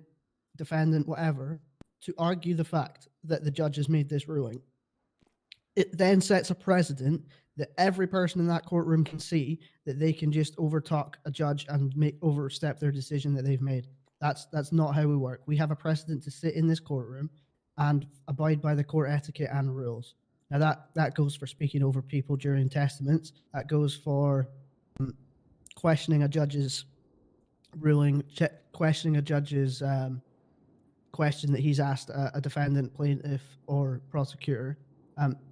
defendant, whatever, to argue the fact that the judge has made this ruling. It then sets a precedent that every person in that courtroom can see that they can just overtalk a judge and overstep their decision that they've made. That's not how we work. We have a precedent to sit in this courtroom and abide by the court etiquette and rules. Now that goes for speaking over people during testaments. That goes for questioning a judge's ruling, questioning a judge's question that he's asked a defendant, plaintiff, or prosecutor.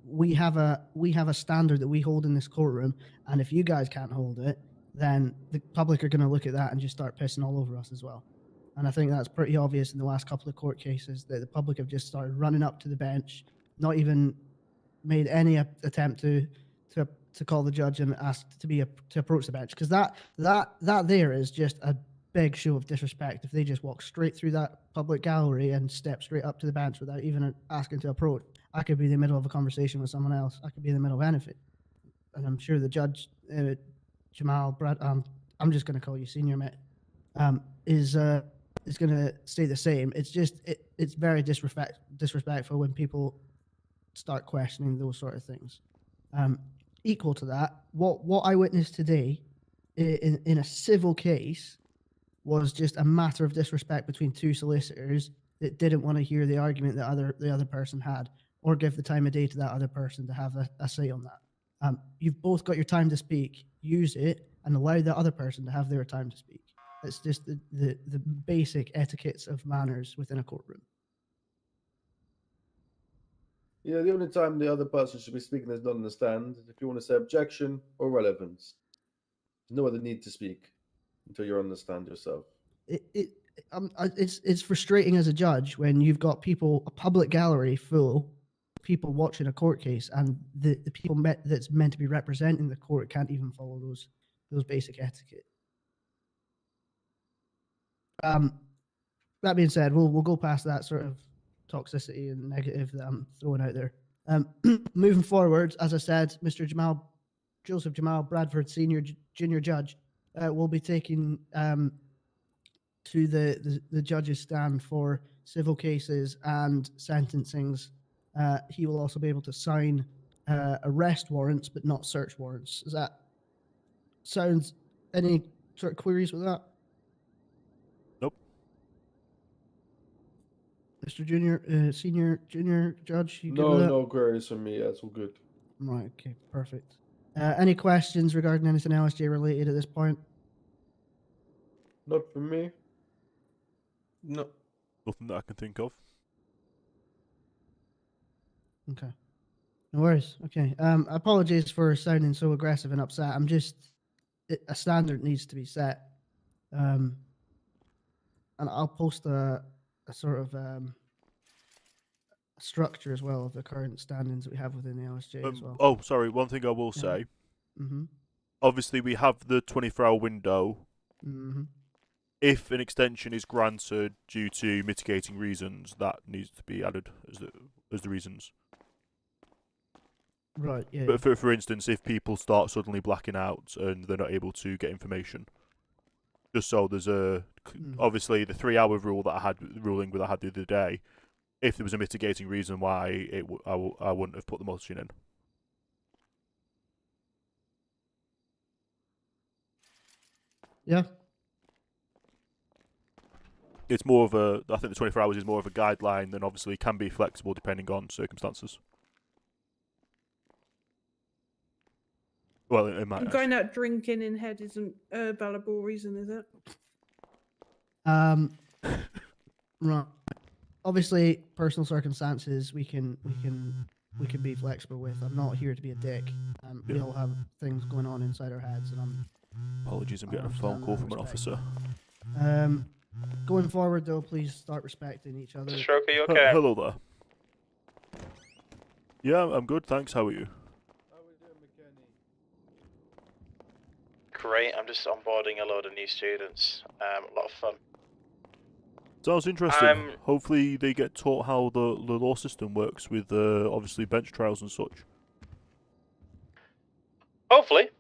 We have a standard that we hold in this courtroom, and if you guys can't hold it, then the public are going to look at that and just start pissing all over us as well. And I think that's pretty obvious in the last couple of court cases that the public have just started running up to the bench, not even made any attempt to call the judge and ask to approach the bench, because that there is just a big show of disrespect if they just walk straight through that public gallery and step straight up to the bench without even asking to approach. I could be in the middle of a conversation with someone else. I could be in the middle of anything. And I'm sure the judge, Jamal, Brad, I'm just going to call you senior, mate, is going to stay the same. It's just, it's very disrespectful when people start questioning those sort of things. Equal to that, what I witnessed today in a civil case was just a matter of disrespect between two solicitors that didn't want to hear the argument that the other person had, or give the time of day to that other person to have a say on that. You've both got your time to speak. Use it and allow the other person to have their time to speak. It's just the basic etiquettes of manners within a courtroom. Yeah, the only time the other person should be speaking is not on the stand is if you want to say objection or relevance. There's no other need to speak until you're on the stand yourself. It's frustrating as a judge when you've got a public gallery full of people watching a court case, and the people that's meant to be representing the court can't even follow those basic etiquette. That being said, we'll go past that sort of toxicity and negative that I'm throwing out there. Moving forward, as I said, Mr. Joseph Jamal Bradford, Senior Junior Judge, will be taken to the judge's stand for civil cases and sentencings. He will also be able to sign arrest warrants, but not search warrants. Does that sounds any sort of queries with that? Nope. Mr. Junior, Senior, Junior Judge, you good No, with that? no queries from me. That's all good. Right, okay, perfect. Any questions regarding anything LSJ related at this point? Not for me. No. Nothing that I can think of. Okay. No worries. Okay. Apologies for sounding so aggressive and upset. I'm just a standard needs to be set. And I'll post a sort of structure as well of the current standings that we have within the LSJ as well. Oh, sorry. One thing I will Yeah. say. Mm-hmm. Obviously, we have the 24-hour window. Mm-hmm. If an extension is granted due to mitigating reasons, that needs to be added as the reasons. Right. Yeah. But for instance, if people start suddenly blacking out and they're not able to get information, just so there's obviously the 3-hour rule that I had that I had the other day. If there was a mitigating reason why I wouldn't have put the motion in. Yeah. It's more of a. I think the 24 hours is more of a guideline than obviously can be flexible depending on circumstances. Well, in my eyes. Going out drinking in head isn't a valuable reason, is it? Right. Obviously, personal circumstances we can be flexible with. I'm not here to be a dick. We all have things going on inside our heads, and Apologies, I'm getting a phone call from an officer. Going forward, though, please start respecting each other. Stroke, are you okay? Hello there. Yeah, I'm good, thanks. How are you? Great, I'm just onboarding a load of new students. A lot of fun. Sounds interesting. Hopefully they get taught how the law system works with obviously bench trials and such. Hopefully.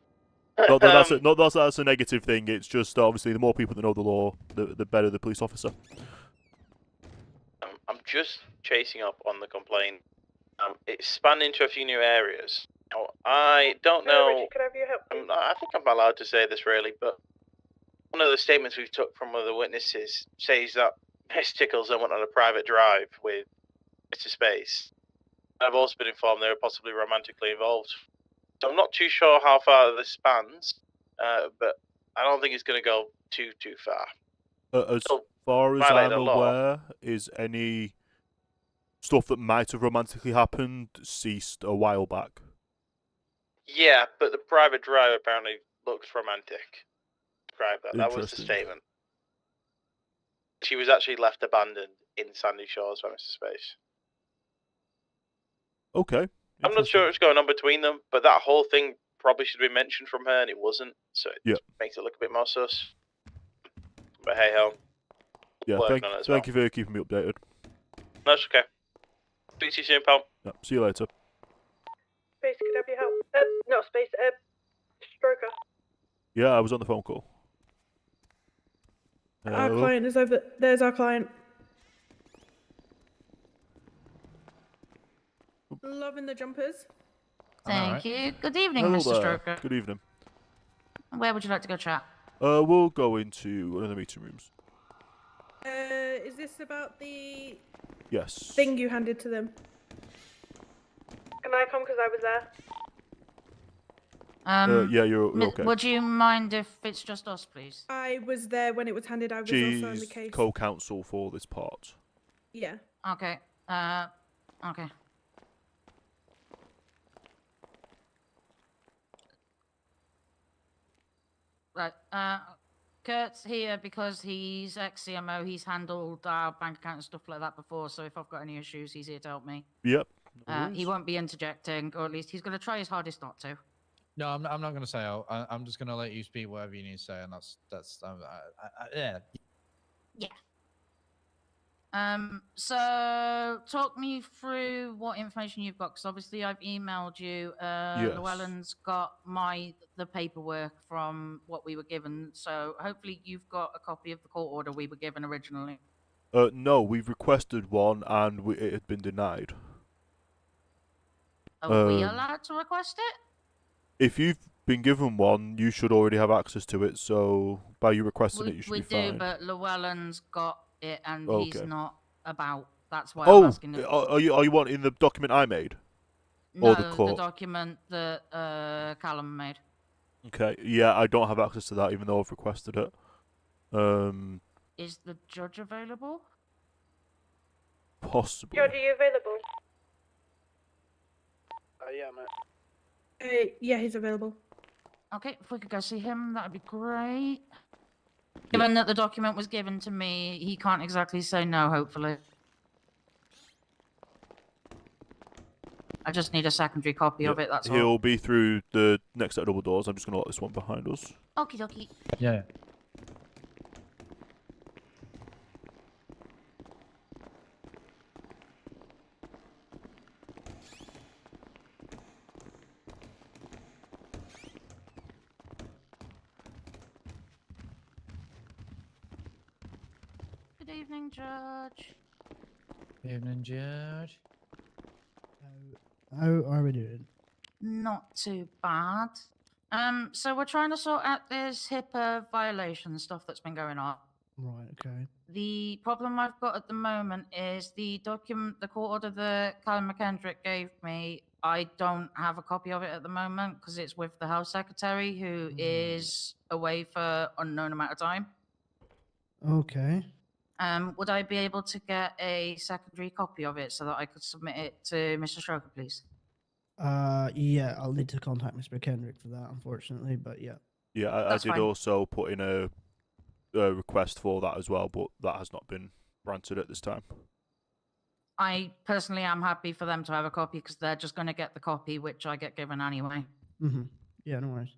Not that that's a negative thing, it's just obviously the more people that know the law, the better the police officer. I'm just chasing up on the complaint. It's spanned into a few new areas. Now, I don't know. Richard, could I have your help, please? I think I'm allowed to say this really, but one of the statements we've took from one of the witnesses says that Miss Tickles went on a private drive with Mr. Space. I've also been informed they were possibly romantically involved. So I'm not too sure how far this spans, but I don't think it's going to go too far. As far as violate I'm the law. aware, is any stuff that might have romantically happened ceased a while back. Yeah, but the private drive apparently looks romantic. Describe that. That was the Interesting. statement. She was actually left abandoned in Sandy Shores by Mr. Space. Okay. I'm not sure what's going on between them, but that whole thing probably should be mentioned from her, and it wasn't, so it just makes it look a bit more sus. But hey ho. Yeah, Working on it as thank you for keeping me updated. That's okay. Speak to you soon, pal. Yeah, see you later. Space, could I have your help? No, Space, Stroker. Yeah, I was on the phone call. Our Hello? client is over. There's our client. Loving the jumpers. Thank you. Good evening, Hello Mr. there. Stroker. Good evening. Where would you like to go chat? We'll go into one of the meeting rooms. Is this about the Yes. thing you handed to them? Can I come because I was there? Yeah, you're okay. Would you mind if it's just us, please? I was there when it was handed. I was also in the She's case. co-counsel for this part. Yeah. Okay. Okay. Right. Kurt's here because he's ex-CMO. He's handled our bank account and stuff like that before, so if I've got any issues, he's here to help me. Yep. He won't be interjecting, or at least he's going to try his hardest not to. No, I'm not going to say. I'm just going to let you speak whatever you need to say, and that's yeah. Yeah. So talk me through what information you've got, because obviously I've emailed you. Yes. Llewellyn's got the paperwork from what we were given, so hopefully you've got a copy of the court order we were given originally. No, we've requested one and it had been denied. Are we allowed to request it? If you've been given one, you should already have access to it. So by you requesting it, you should be fine. We do, but Llewellyn's got it, and he's Okay. not about. That's why I'm asking. Are you wanting the document I made? No, Or the court? document that Callum made. Okay, yeah, I don't have access to that, even though I've requested it. Is the judge available? Possibly. Judge, are you available? Yeah, mate. Yeah, he's available. Okay, if we could go see him, that'd be great. Given that the document was given to me, he can't exactly say no, hopefully. I just need a secondary copy of it, that's all. He'll be through the next set of double doors. I'm just going to lock this one behind us. Okie dokie. Yeah. Good evening, Judge. Evening, Judge. How are we doing? Not too bad. So we're trying to sort out this HIPAA violation stuff that's been going on. Right, okay. The problem I've got at the moment is the court order that Callum McKendrick gave me. I don't have a copy of it at the moment because it's with the Health Secretary, who is away for unknown amount of time. Okay. Would I be able to get a secondary copy of it so that I could submit it to Mr. Stroker, please? Yeah, I'll need to contact Mr. Kendrick for that, unfortunately, but yeah. Yeah, I did also put in a request for that as well, but that has not been granted at this time. I personally am happy for them to have a copy because they're just going to get the copy, which I get given anyway. Mm-hmm. Yeah, no worries.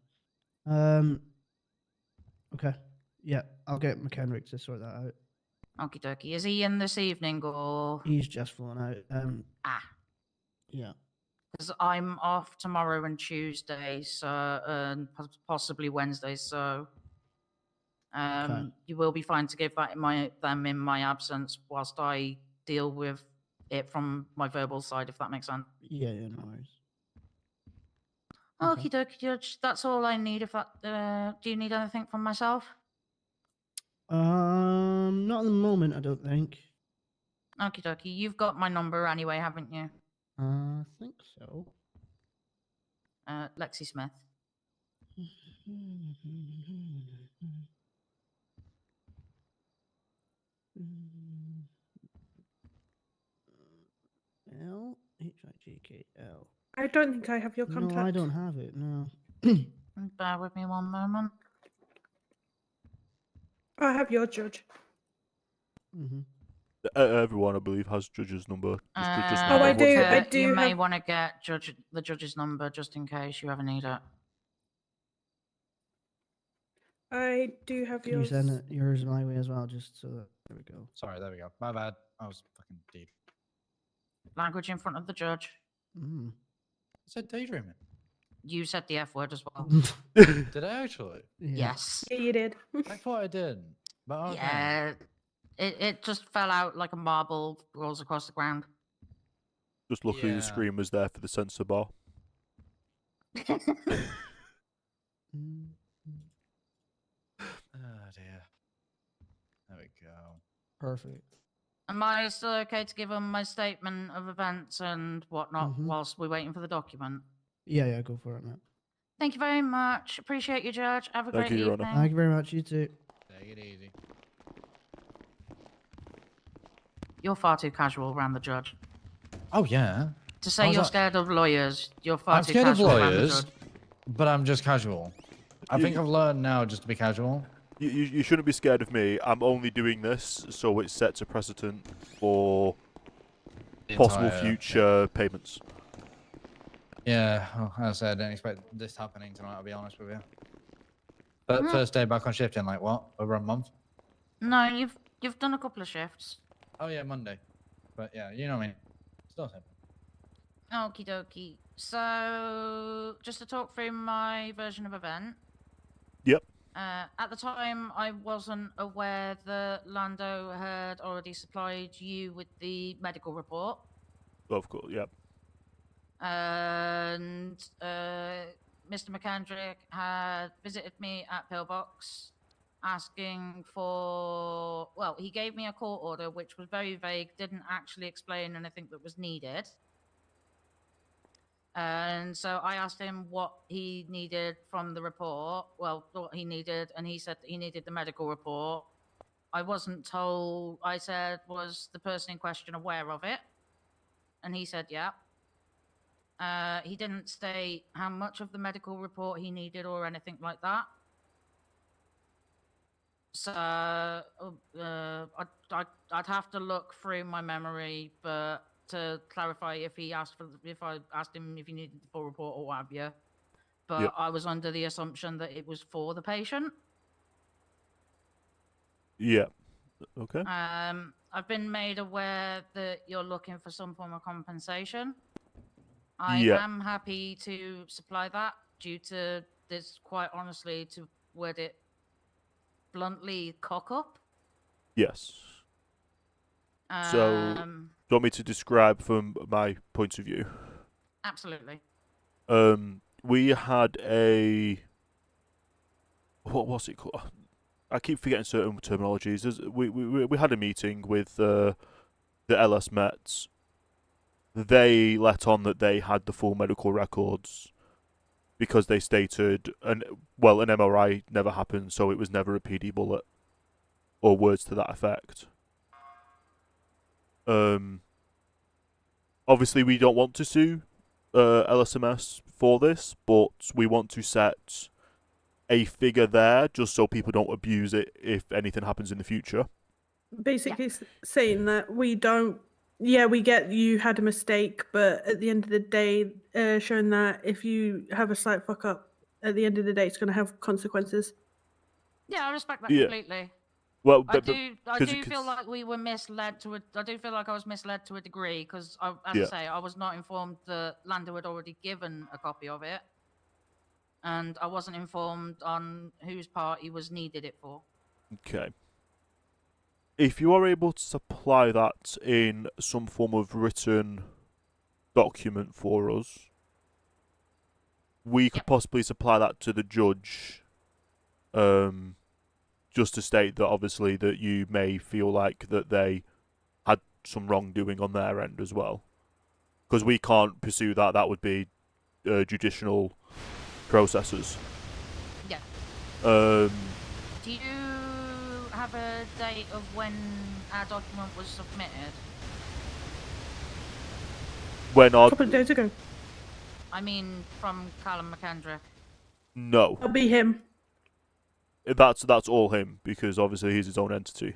Okay. Yeah, I'll get McKendrick to sort that out. Okie dokie. Is he in this evening or? He's just flown out. Yeah. Because I'm off tomorrow and Tuesday, so and possibly Wednesday. So, Okay. you will be fine to give that them in my absence, whilst I deal with it from my verbal side, if that makes sense. Yeah, no worries. Okie dokie, Judge. That's all I need. If that, do you need anything from myself? Not at the moment, I don't think. Okie dokie. You've got my number anyway, haven't you? I think so. Lexi Smith. L-H-I-G-K-L. I don't think I have your contact. No, I don't have it, no. Bear with me one moment. I have your judge. Mm-hmm. Everyone, I believe, has Judge's number. Judge's Oh, I do. Kurt, I do. You may have... want to get the judge's number just in case you ever need it. I do have Can you yours. send yours my way as well, just so that... There we go. Sorry, there we go. My bad. I was fucking deep. Language in front of the judge. Mm. I said daydreaming. You said the F word as well. Did I actually? Yes. Yeah, you did. I thought I did. But okay. Yeah. It just fell out like a marble rolls across the ground. Just luckily the screen was there for the sensor bar. Oh dear. There we go. Perfect. Am I still okay to give them my statement of events and whatnot whilst we're waiting for the document? Yeah, go for it, Matt. Thank you very much. Appreciate you, Judge. Have a great evening. Thank you very much. You too. Take it easy. You're far too casual around the judge. Oh yeah. To say you're scared of lawyers, you're far I'm too scared of casual around the lawyers, judge. but I'm just casual. I think I've learned now just to be casual. You shouldn't be scared of me. I'm only doing this so it sets a precedent for possible future payments. Yeah, well, as I said, I didn't expect this happening tonight, I'll be honest with you. But first day back on shift in like what? Over a month? No, you've done a couple of shifts. Oh yeah, Monday. But yeah, you know what I mean. Still simple. Okie dokie. So, just to talk through my version of event. Yep. At the time, I wasn't aware that Lando had already supplied you with the medical report. Of course, yep. And Mr. McKendrick had visited me at Pillbox asking for, well, he gave me a court order which was very vague, didn't actually explain anything that was needed. And so I asked him what he needed from the report, well, what he needed, and he said that he needed the medical report. I wasn't told, I said, was the person in question aware of it? And he said, yeah. He didn't state how much of the medical report he needed or anything like that. So I'd have to look through my memory, but to clarify if I asked him if he needed the full report or what have you. But Yep. I was under the assumption that it was for the patient. Yeah. Okay. I've been made aware that you're looking for some form of compensation. I Yep. am happy to supply that due to this, quite honestly, to word it bluntly, cock up. Yes. So, do you want me to describe from my point of view? Absolutely. We had what was it called? I keep forgetting certain terminologies. We had a meeting with the LS Mets. They let on that they had the full medical records because they stated an MRI never happened, so it was never a PD bullet or words to that effect. Obviously, we don't want to sue LSMS for this, but we want to set a figure there just so people don't abuse it if anything happens in the future. Basically saying that we don't, we get you had a mistake, but at the end of the day, showing that if you have a slight fuck up, at the end of the day, it's going to have consequences. Yeah, I respect that Yeah. completely. Well, I do feel like we were misled to I do feel like I was misled to a degree because, as I say, I was not informed that Lando had already given a copy of it, and I wasn't informed on whose party was needed it for. Okay. If you are able to supply that in some form of written document for us, we could possibly supply that to the judge, just to state that obviously that you may feel like that they had some wrongdoing on their end as well. Because we can't pursue that. That would be judicial processes. Yeah. Um, Do you have a date of when our document was submitted? when A our couple of days ago. I mean, from Callum McKendrick. no, That'll be him. that's all him because obviously he's his own entity.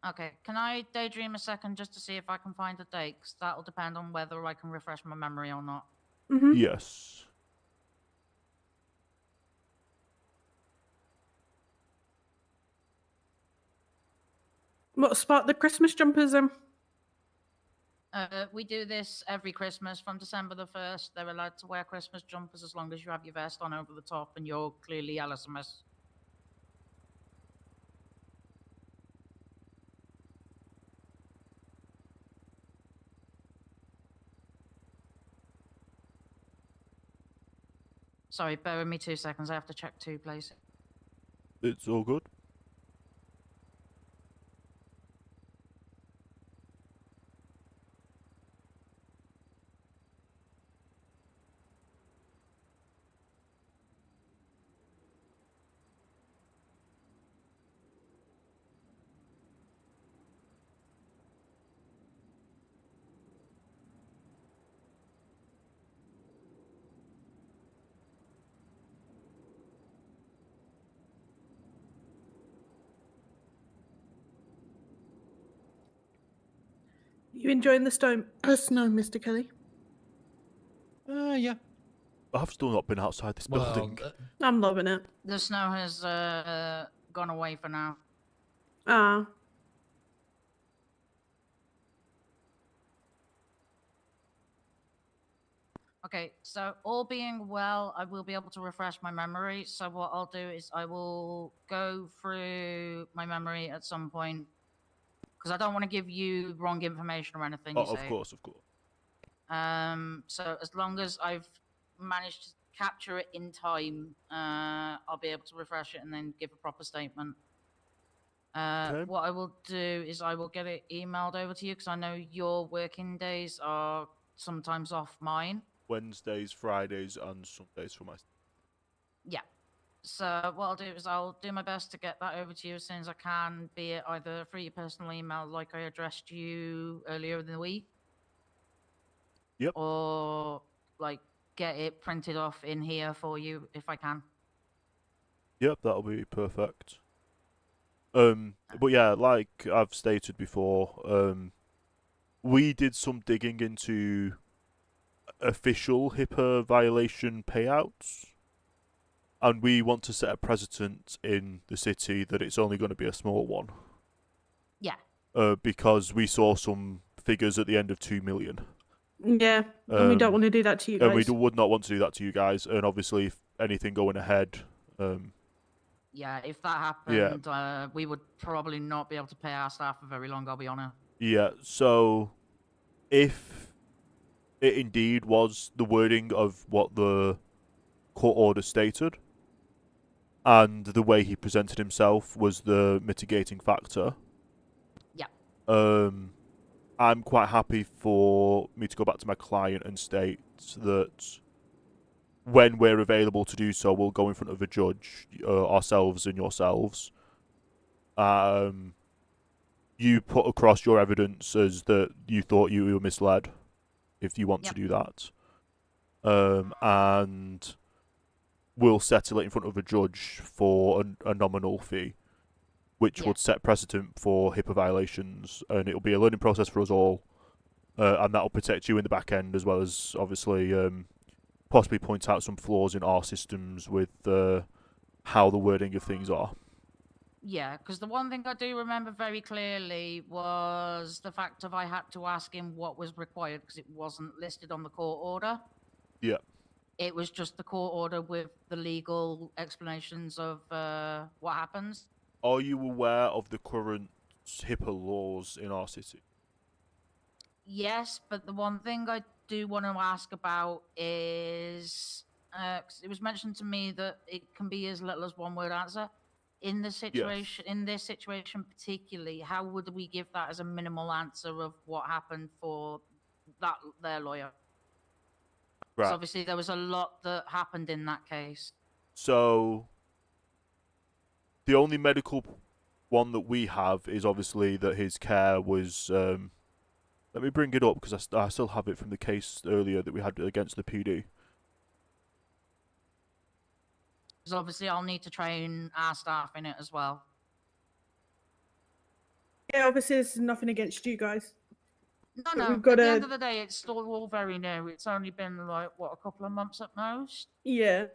Okay, can I daydream a second just to see if I can find a date? Because that'll depend on whether I can refresh my memory or not. Yes. What sparked the Christmas jumpers? We do this every Christmas from December the 1st. They're allowed to wear Christmas jumpers as long as you have your vest on over the top and you're clearly LSMS. Sorry, bear with me 2 seconds. I have to check 2 places. It's all good. You enjoying the snow, Mr. Kelly? Yeah. I've still not been outside this building. I'm loving it. The snow has gone away for now. Ah. Okay, so all being well, I will be able to refresh my memory. So what I'll do is I will go through my memory at some point because I don't want to give you wrong information or anything. Oh, You of say. course, of course. So as long as I've managed to capture it in time, I'll be able to refresh it and then give a proper statement. Okay. What I will do is I will get it emailed over to you because I know your working days are sometimes off mine. Wednesdays, Fridays, and Sundays for my. Yeah. So what I'll do is I'll do my best to get that over to you as soon as I can, be it either through your personal email like I addressed you earlier in the week. Yep. Or like get it printed off in here for you if I can. Yep, that'll be perfect. But yeah, like I've stated before, we did some digging into official HIPAA violation payouts, and we want to set a precedent in the city that it's only going to be a small one. Yeah. Because we saw some figures at the end of 2 million. Yeah, and we don't want to do that to you guys. And we would not want to do that to you guys. And obviously, if anything going ahead, Yeah, if that happened, we would probably not be able to pay our staff for very long, I'll be honest. yeah. So, if it indeed was the wording of what the court order stated, and the way he presented himself was the mitigating factor. Yeah. I'm quite happy for me to go back to my client and state that when we're available to do so, we'll go in front of a judge, ourselves and yourselves. You put across your evidence as that you thought you were misled, if you want to do that. And we'll settle it in front of a judge for a nominal fee, which would set precedent for HIPAA violations, and it'll be a learning process for us all, and that'll protect you in the back end as well as obviously possibly point out some flaws in our systems with how the wording of things are. Yeah, because the one thing I do remember very clearly was the fact of I had to ask him what was required because it wasn't listed on the court order. Yeah. It was just the court order with the legal explanations of what happens. Are you aware of the current HIPAA laws in our city? Yes, but the one thing I do want to ask about is 'cause it was mentioned to me that it can be as little as one word answer. In the situation, in this situation particularly, how would we give that as a minimal answer of what happened for their lawyer? Because Right. obviously there was a lot that happened in that case. So, the only medical one that we have is obviously that his care was. Let me bring it up because I still have it from the case earlier that we had against the PD. Because obviously I'll need to train our staff in it as well. Yeah, obviously there's nothing against you guys. No, But no. we've got At the to. end of the day, it's still all very new. It's only been like what, a couple of months at most. Yeah.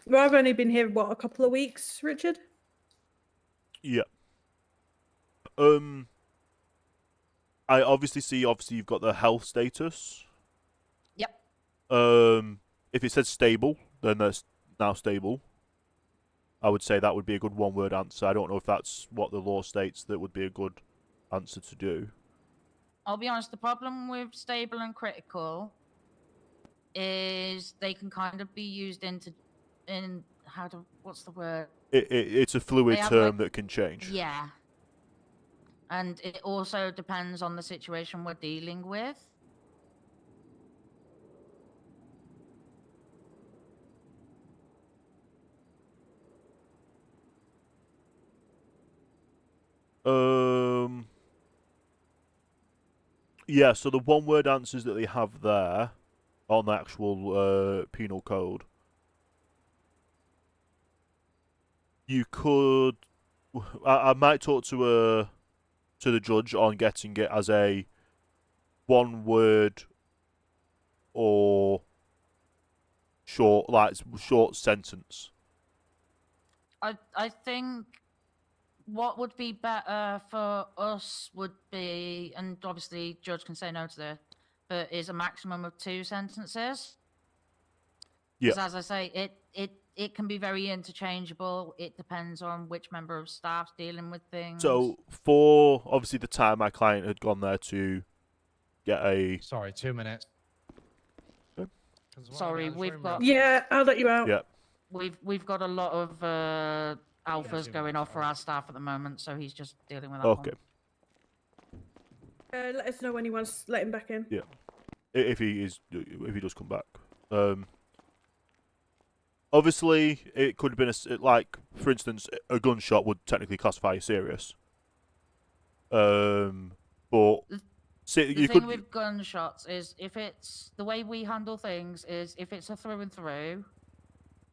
Well, I've only been here a couple of weeks, Richard. Yeah. I obviously see. You've got the health status. Yep. If it says stable, then that's now stable. I would say that would be a good one-word answer. I don't know if that's what the law states that would be a good answer to do. I'll be honest, the problem with stable and critical is they can kind of be used what's the word? It's a fluid They have, term like- that can change. Yeah. And it also depends on the situation we're dealing with. Yeah, so the one-word answers that they have there on the actual penal code, you could. I might talk to the judge on getting it as a one-word or short sentence. I think what would be better for us would be, and obviously Judge can say no to this, but is a maximum of 2 sentences. Yeah. Because as I say, it can be very interchangeable. It depends on which member of staff's dealing with things. So for obviously the time my client had gone there to get a. Sorry, 2 minutes. Sorry, we've got. Yeah, I'll let you out. Yeah. We've got a lot of alphas going off for our staff at the moment, so he's just dealing with that. Okay. Let us know when he wants to let him back in. Yeah. If he does come back. Obviously, it could have been like, for instance, a gunshot would technically classify as serious. But The you thing could. with gunshots is if it's the way we handle things is if it's a through and through,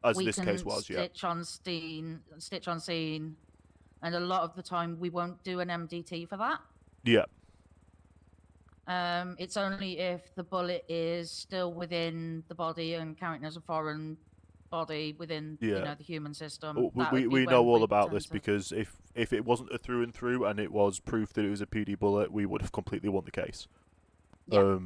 As we this can case was, yeah. stitch on scene, and a lot of the time we won't do an MDT for that. Yeah. It's only if the bullet is still within the body and counting as a foreign body within the human system. We know all about this because if it wasn't a through and through and it was proof that it was a PD bullet, we would have completely won the case. Yeah.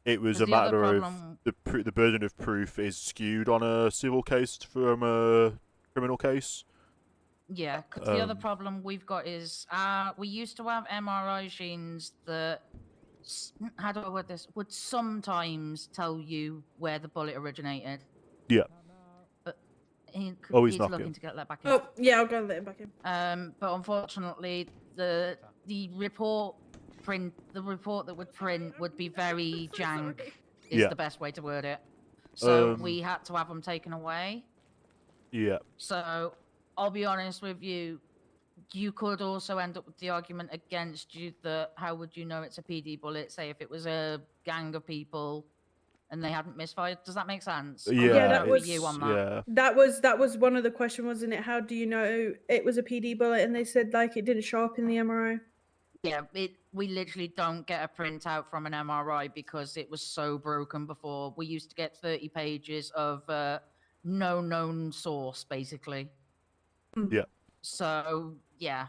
It was a The other matter of problem- the burden of proof is skewed on a civil case from a criminal case. Yeah, because the other problem we've got is we used to have MRI machines that, how do I word this, would sometimes tell you where the bullet originated. Yeah. But he's he's knocking. looking to get let back in. Oh, yeah, I'll go and let him back in. But unfortunately, the report that would print would be very jank. Is Yeah. the best way to word it. So Um, we had to have them taken away. Yeah. So I'll be honest with you. You could also end up with the argument against you that how would you know it's a PD bullet? Say if it was a gang of people and they hadn't misfired. Does that make sense? Yeah, that was you on that. That was one of the questions, wasn't it? How do you know it was a PD bullet? And they said like it didn't show up in the MRI. Yeah, we literally don't get a printout from an MRI because it was so broken before. We used to get 30 pages of no known source, basically. Yeah. So yeah.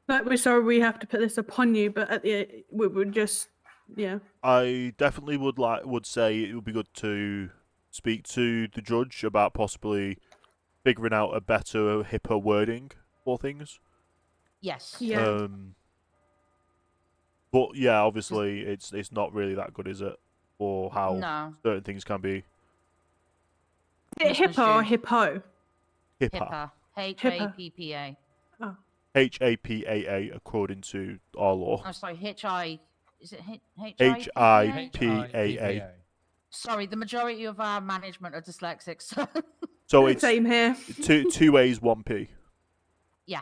Like we're sorry we have to put this upon you, but at the we would just I definitely would say it would be good to speak to the judge about possibly figuring out a better, hipper wording for things. Yes. Yeah. But yeah, obviously it's not really that good, is it? For how No. certain things can be. Is it hippo or hippo? HIPAA. HAPPA. Oh. HAPAA, according to our law. Oh, sorry, HI. Is it HIPAA. Sorry, the majority of our management are dyslexic. So, So it's Same here. two A's, one P. yeah.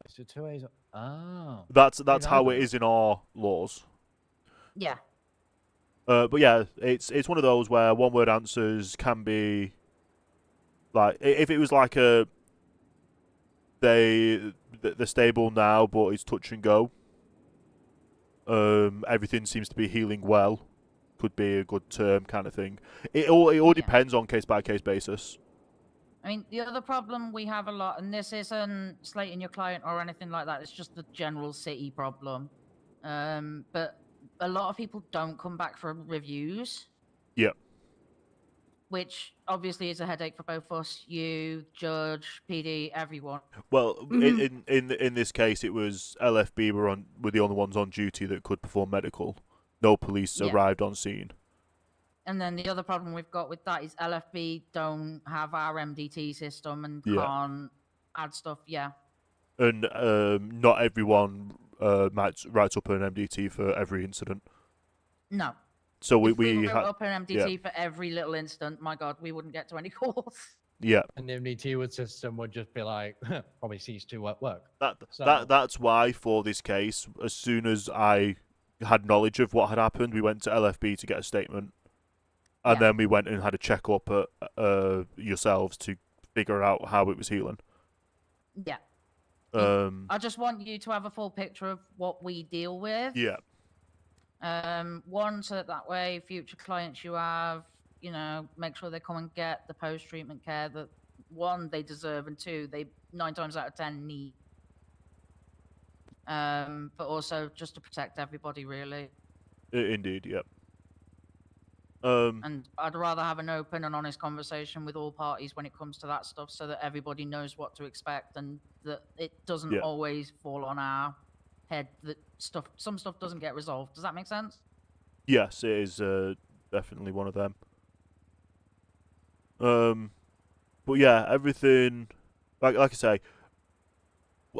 So 2 A's. Oh. That's Didn't how know it that. is in our laws. Yeah. But yeah, it's one of those where one word answers can be like if it was like they're stable now, but it's touch and go. Everything seems to be healing well. Could be a good term, kind of thing. It all depends on case by case basis. I mean, the other problem we have a lot, and this isn't slating your client or anything like that, it's just the general city problem. But a lot of people don't come back for reviews, Yeah. which obviously is a headache for both us, you, judge, PD, everyone. Well, in this case, it was LFB were the only ones on duty that could perform medical. No police Yeah. arrived on scene. And then the other problem we've got with that is LFB don't have our MDT system and Yeah. can't add stuff. Yeah. And not everyone writes up an MDT for every incident. No. So If we we wrote had up an MDT for every little incident, my God, we wouldn't get to any calls. yeah. And the MDT system would just be like, probably cease to work. That's why for this case, as soon as I had knowledge of what had happened, we went to LFB to get a statement, and then we went and had a check up at yourselves to figure out how it was healing. Yeah. I just want you to have a full picture of what we deal with. Yeah. One, so that way future clients you have, make sure they come and get the post-treatment care that, one, they deserve, and two, they 9 times out of 10 need. but also just to protect everybody, really. Indeed, yep. And I'd rather have an open and honest conversation with all parties when it comes to that stuff, so that everybody knows what to expect and that it doesn't Yeah. always fall on our head that some stuff doesn't get resolved. Does that make sense? Yes, it is definitely one of them. But yeah, everything, like I say,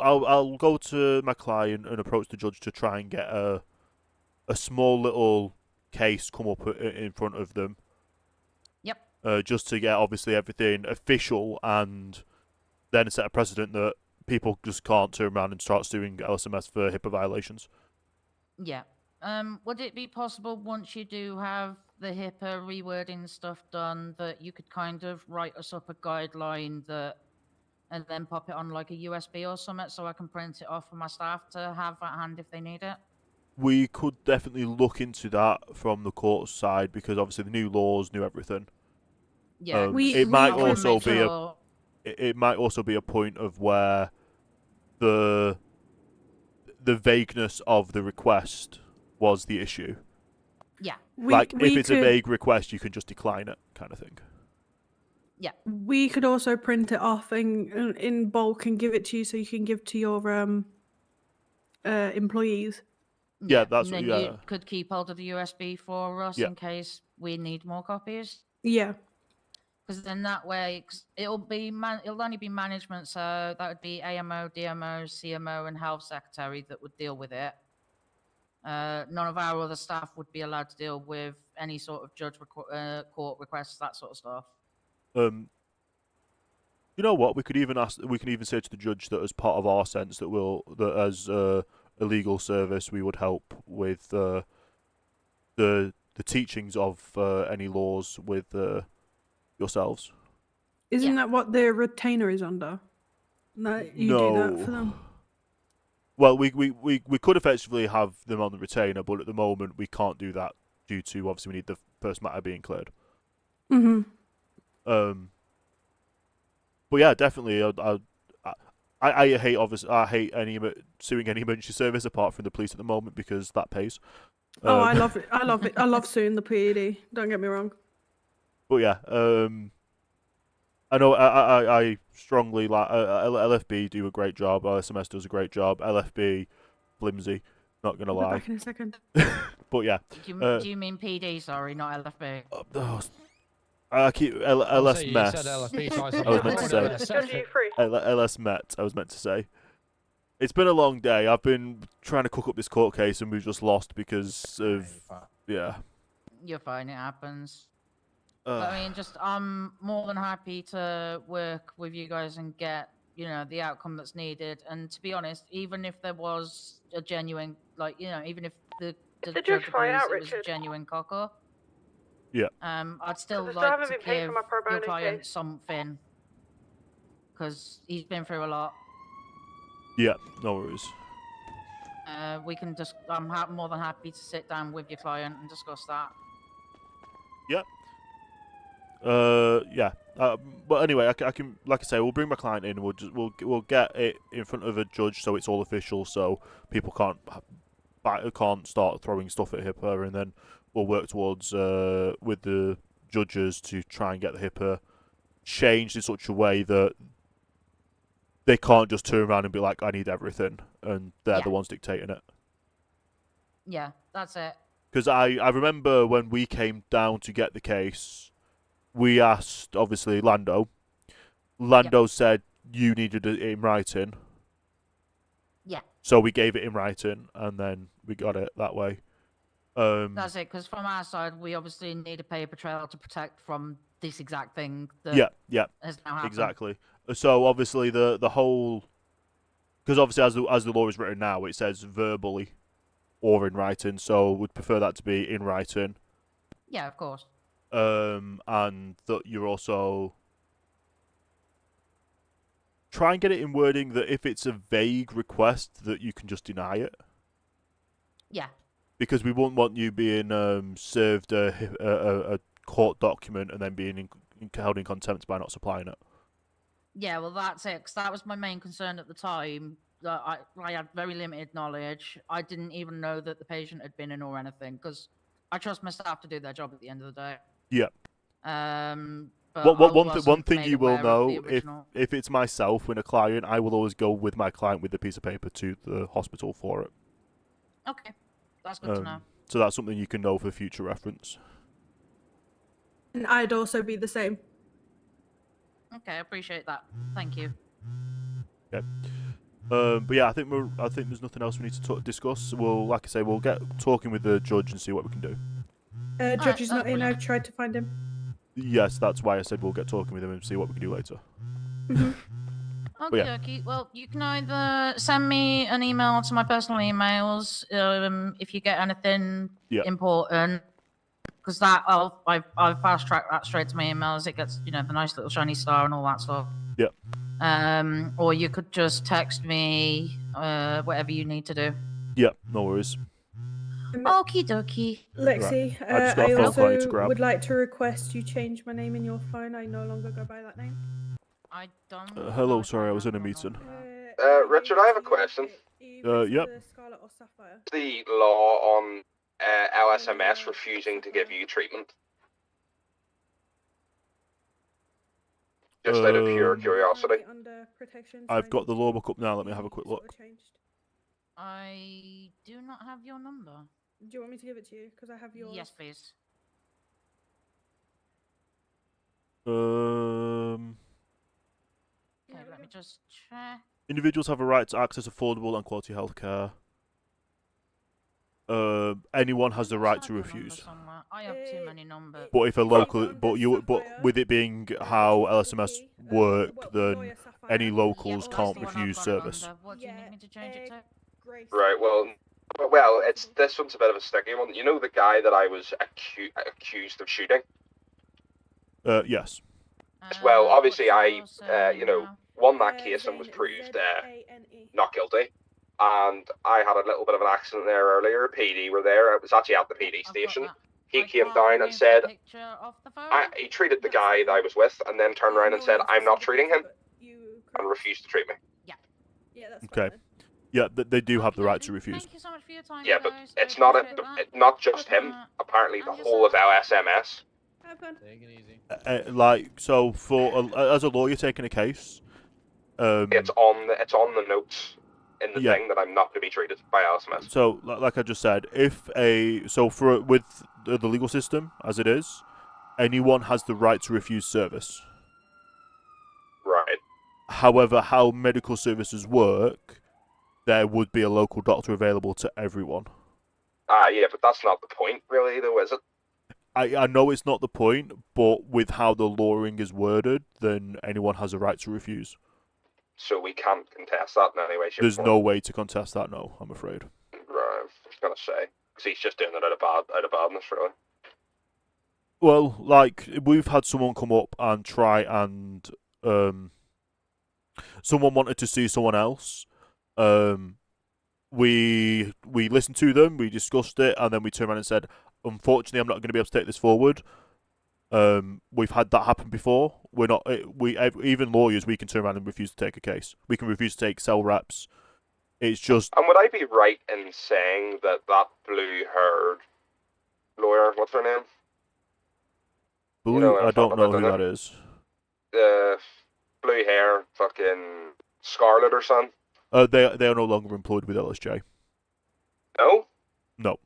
I'll go to my client and approach the judge to try and get a small little case come up in front of them. Yep. Just to get obviously everything official and then set a precedent that people just can't turn around and start suing LSMS for HIPAA violations. Yeah. Would it be possible once you do have the HIPAA rewording stuff done that you could kind of write us up a guideline that, and then pop it on like a USB or something so I can print it off for my staff to have at hand if they need it? We could definitely look into that from the court side because obviously the new laws, new everything. Yeah, it might also be it might also be a point of where the vagueness of the request was the issue. Yeah. If it's a vague request, you can just decline it, kind of thing. Yeah. We could also print it off in bulk and give it to you so you can give to your employees. Yeah, that's and then yeah. you could keep hold of the USB for us Yeah. in case we need more copies. Yeah. Because then that way, it'll only be management, so that would be AMO, DMO, CMO, and health secretary that would deal with it. None of our other staff would be allowed to deal with any sort of court requests, that sort of stuff. You know what? We can even say to the judge that as part of our sense that as a legal service we would help with the teachings of any laws with yourselves. Isn't that what the retainer is under? That you do that for them? Well, we could effectively have them on the retainer, but at the moment we can't do that due to obviously we need the first matter being cleared. Mm-hmm. But yeah, definitely. I hate suing any emergency service apart from the police at the moment because that pays. Oh, I love it. I love it. I love suing the PED. Don't get me wrong. But yeah, I know I strongly like LFB do a great job. LSMS does a great job. LFB, flimsy. Not gonna I'll be lie. back in a second. But yeah. Do you mean PD? Sorry, not LFB. I keep LS you mess. said LFB twice. I was meant to say. LS Met. I was meant to say. It's been a long day. I've been trying to cook up this court case, and we've just lost because of yeah. You're fine. It happens. But, I mean, I'm more than happy to work with you guys and get the outcome that's needed. And to be honest, even if there was a genuine, even if the judge agrees it was a genuine cocker. Yeah. I'd still Because I still like haven't to been paid give for my pro your bono client case. something, because he's been through a lot. Yeah, no worries. We can just. I'm more than happy to sit down with your client and discuss that. Yeah. Yeah. But anyway, I can, like I say, we'll bring my client in. We'll get it in front of a judge so it's all official, so people can't start throwing stuff at HIPAA, and then we'll work towards with the judges to try and get the HIPAA changed in such a way that they can't just turn around and be like, I need everything, and they're the ones dictating it. Yeah, that's it. Because I remember when we came down to get the case, we asked, obviously, Lando. Lando said you needed it in writing. Yeah. So we gave it in writing, and then we got it that way. That's it, because from our side, we obviously need a paper trail to protect from this exact thing that has now happened. Exactly. So obviously the whole, because obviously as the law is written now, it says verbally or in writing. So we'd prefer that to be in writing. Yeah, of course. And that you're also try and get it in wording that if it's a vague request, that you can just deny it. Yeah. Because we wouldn't want you being served a court document and then being held in contempt by not supplying it. Yeah, well, that's it, because that was my main concern at the time. I had very limited knowledge. I didn't even know that the patient had been in or anything because I trust my staff to do their job at the end of the day. Yeah. But I One wasn't thing made you will aware of the know, original. if it's myself and a client, I will always go with my client with the piece of paper to the hospital for it. Okay, that's good to know. So that's something you can know for future reference. And I'd also be the same. Okay, I appreciate that. Thank you. Okay. But yeah, I think there's nothing else we need to discuss. We'll, like I say, we'll get talking with the judge and see what we can do. Judge is that's not in. brilliant. I've tried to find him. Yes, that's why I said we'll get talking with him and see what we can do later. Okay, yeah. okay. Well, you can either send me an email to my personal emails if you get anything important, because I'll fast track that straight to my emails. It gets the nice little shiny star and all that stuff. Yeah. Or you could just text me whatever you need to do. Yeah, no worries. Okie dokie. Lexi, Right. I just got a phone call I need to grab. would like to request you change my name in your phone. I no longer go by that name. I don't. Hello, sorry, I was in a meeting. Richard, I have a question. Yep. The law on LSMS refusing to give you treatment? Just out of pure curiosity. I've got the law book up now. Let me have a quick look. I do not have your number. Do you want me to give it to you? Because I have yours. Yes, please. Okay, let me just check. Individuals have a right to access affordable and quality healthcare. Anyone has the right to refuse. I have too many numbers. But if a local, but with it being how LSMS work, then any locals can't refuse service. What do you need me to change it to? Right. Well, this one's a bit of a sticky one. You know the guy that I was accused of shooting? Yes. Well, obviously I won that case and was proved not guilty. And I had a little bit of an accident there earlier. PD were there. It was actually at the PD station. He came down and said, he treated the guy that I was with and then turned around and said, I'm not treating him, and refused to treat me. Yeah, that's okay. Yeah, they do have the right to refuse. Thank you so much for your time. Yeah, but it's not just him. Apparently, the whole of LSMS. Take it easy. Like, so for as a lawyer taking a case, it's on the notes in the thing that I'm not to be treated by LSMS. So, like I just said, with the legal system as it is, anyone has the right to refuse service. Right. However, how medical services work, there would be a local doctor available to everyone. Yeah, but that's not the point, really, though, is it? I know it's not the point, but with how the lawing is worded, then anyone has a right to refuse. So we can't contest that in any way, shape, There's or no form. way to contest that, no, I'm afraid. Right, I was gonna say, because he's just doing it out of badness, really. Well, like, we've had someone come up and try and, someone wanted to see someone else. We listened to them, we discussed it, and then we turned around and said, unfortunately, I'm not going to be able to take this forward. We've had that happen before. Even lawyers, we can turn around and refuse to take a case. We can refuse to take cell reps. It's just. And would I be right in saying that blue-haired lawyer, what's her name? Blue, I don't know who that is. Blue hair, fucking Scarlet or something. They are no longer employed with LSJ. No. No.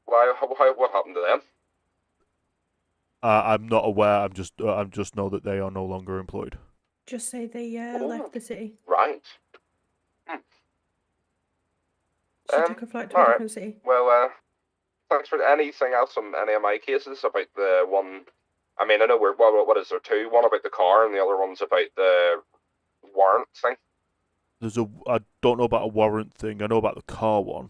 Why? What happened to them? I'm not aware. I'm just know that they are no longer employed. Just say they left the city. Right. She took a flight to a different city. Well, thanks for anything else on any of my cases about the one. I mean, I know what is there two? One about the car, and the other one's about the warrant thing. I don't know about a warrant thing. I know about the car one.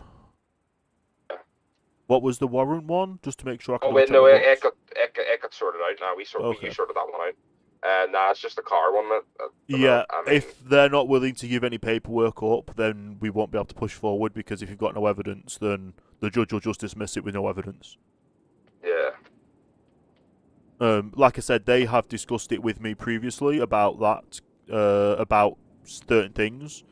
What was the warrant one? Just to make sure I can. Oh wait, no, it got sorted out now. We sorted that one out. Nah, it's just the car one. Yeah, if they're not willing to give any paperwork up, then we won't be able to push forward, because if you've got no evidence, then the judge will just dismiss it with no evidence. Yeah. Like I said, they have discussed it with me previously about that, about certain things.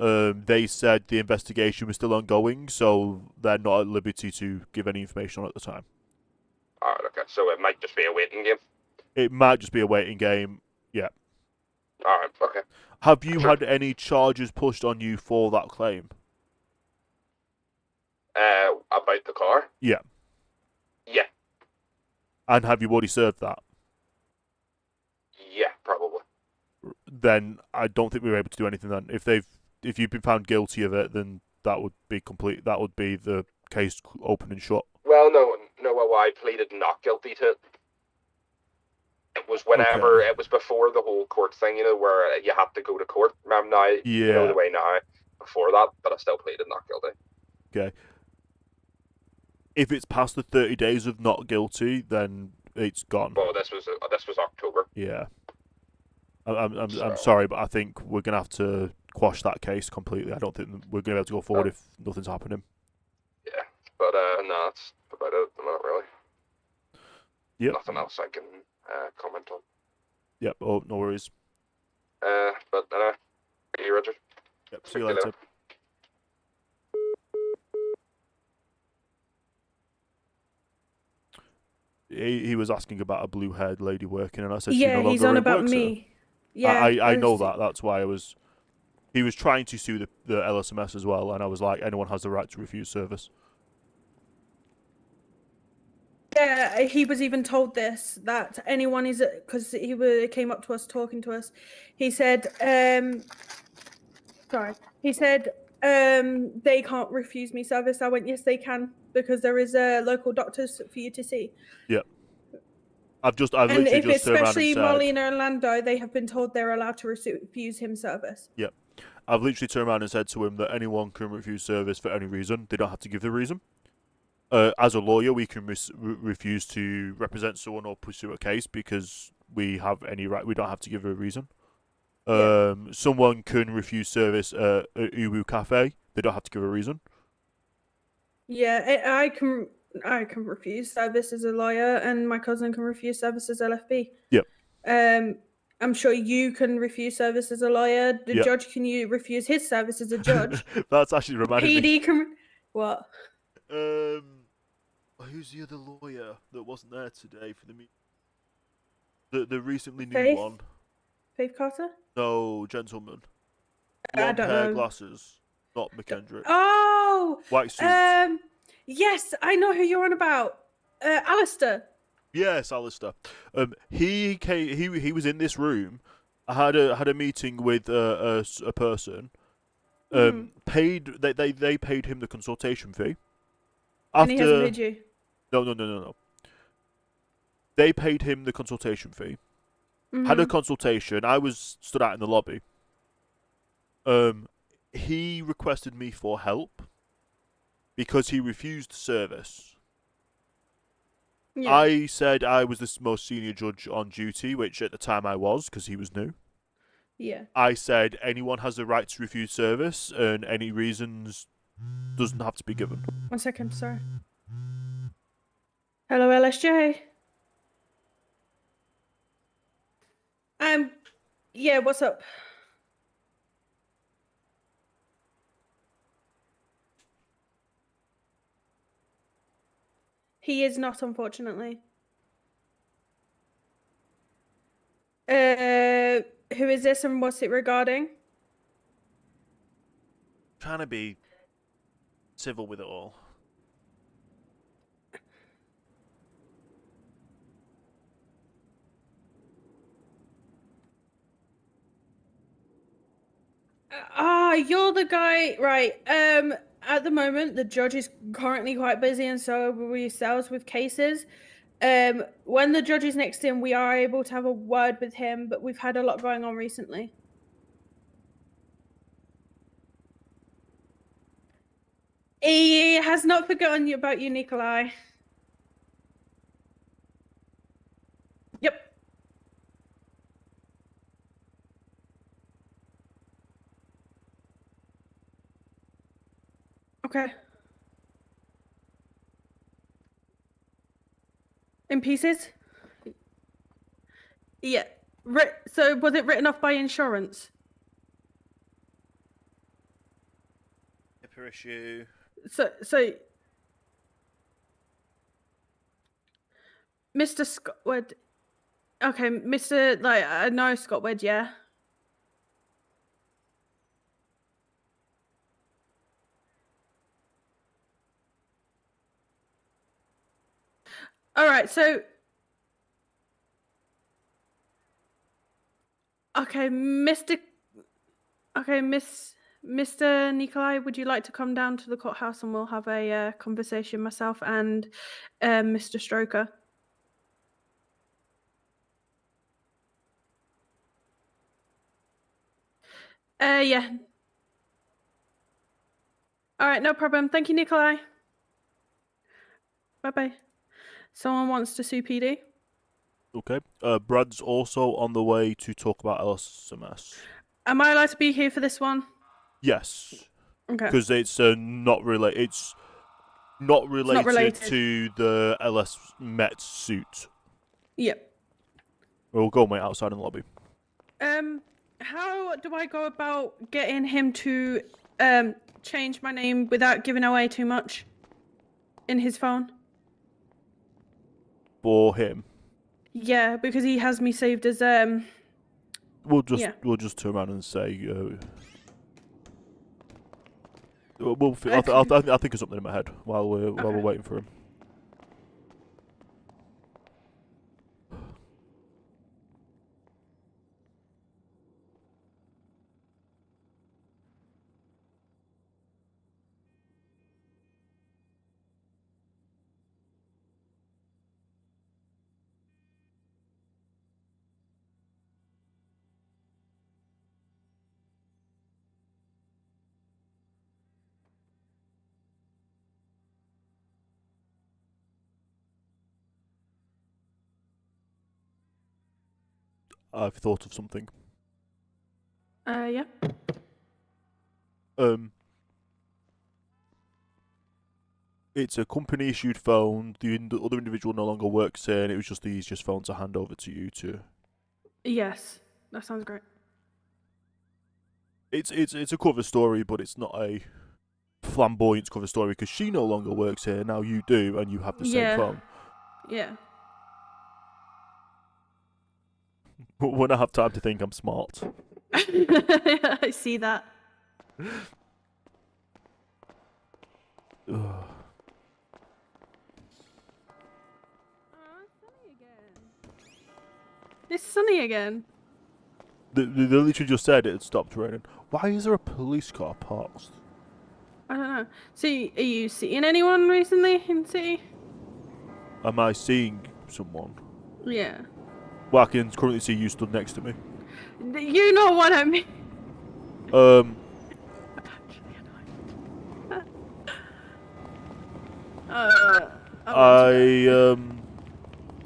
they said the investigation was still ongoing, so they're not at liberty to give any information on it at the time. Alright, okay. So it might just be a waiting game. It might just be a waiting game. Yeah. Alright, okay. Have you Sure. had any charges pushed on you for that claim? About the car? Yeah. Yeah. And have you already served that? Yeah, probably. Then I don't think we were able to do anything then. If you've been found guilty of it, then that would be complete. That would be the case open and shut. Well, no, I pleaded not guilty to it. It was whenever, it was before the whole court thing, you know, where you had to go to court. Now, you know the way now, before that, but I still pleaded not guilty. Okay. If it's past the 30 days of not guilty, then it's gone. Well, this was October. Yeah. I'm sorry, but I think we're gonna have to quash that case completely. I don't think we're gonna be able to go forward if nothing's happening. Yeah, but no, that's about it. Not really. Yep. Nothing else I can comment on. Yep. Oh, no worries. But see you, Richard. Yep. See you later. He was asking about a blue-haired lady working, and I said, Yeah, she no he's longer on about works here. me. Yeah, I know that. That's why I was. He was trying to sue the LSMS as well, and I was like, anyone has the right to refuse service. Yeah, he was even told this, that anyone is, because he came up to us talking to us. He said, sorry. He said, they can't refuse me service. I went, yes, they can, because there is local doctors for you to see. Yep. I've And literally if just turned around and especially said, Molina and Lando, they have been told they're allowed to refuse him service. yep. I've literally turned around and said to him that anyone can refuse service for any reason. They don't have to give the reason. As a lawyer, we can refuse to represent someone or pursue a case because we have any right. We don't have to give a reason. Someone can refuse service at Uwu Cafe. They don't have to give a reason. Yeah, I can refuse service as a lawyer, and my cousin can refuse service as LFB. Yep. I'm sure you can refuse service as a lawyer. The Yep. judge can you refuse his service as a judge. That's actually reminded me. PD can what? Who's the other lawyer that wasn't there today for the meeting? The recently new Faith? one. Faith Carter? No, gentleman. I Blonde don't hair, know. glasses. Not McKendrick. Oh, White suit. yes, I know who you're on about. Alistair. Yes, Alistair. He was in this room. I had a meeting with a person. Paid they paid him the consultation fee. And he hasn't paid you. No. They paid him the consultation fee. Had a consultation. I was stood out in the lobby. He requested me for help because he refused service. Yeah. I said I was the most senior judge on duty, which at the time I was because he was new. Yeah. I said anyone has the right to refuse service, and any reasons doesn't have to be given. 1 second, sorry. Hello, LSJ. Yeah, what's up? He is not, unfortunately. Who is this and what's it regarding? Trying to be civil with it all. You're the guy, right? At the moment, the judge is currently quite busy, and so are we ourselves with cases. When the judge is next in, we are able to have a word with him, but we've had a lot going on recently. He has not forgotten you about you, Nikolai. Yep. Okay. In pieces? Yeah. So was it written off by insurance? paper issue. So, Mr. Scottwood. Okay, Mr. Like, I know Scottwood, yeah. All right, so. Okay, Mr. Okay, Mr. Nikolai, would you like to come down to the courthouse and we'll have a conversation, myself and Mr. Stroker? Yeah. All right, no problem. Thank you, Nikolai. Bye-bye. Someone wants to sue PD? Okay. Brad's also on the way to talk about LSMS. Am I allowed to be here for this one? Yes. Okay. Because it's not related. It's not related, related. to the LS Met suit. Yep. We'll go and wait outside in the lobby. How do I go about getting him to change my name without giving away too much in his phone? For him, Yeah, because he has me saved as we'll yeah. just turn around and say. I think of something in my head while we're waiting for him. I've thought of something. Yeah. It's a company issued phone. The other individual no longer works here, and it was just the easiest phone to hand over to you to. Yes, that sounds great. It's a cover story, but it's not a flamboyant cover story because she no longer works here. Now you do, and you have the same phone. Yeah. But when I have time to think, I'm smart. I see that. Ugh. It's sunny again. They literally just said it had stopped raining. Why is there a police car parked? I don't know. So, are you seeing anyone recently in the city? Am I seeing someone? Yeah. Well, I can currently see you stood next to me. You know what I mean.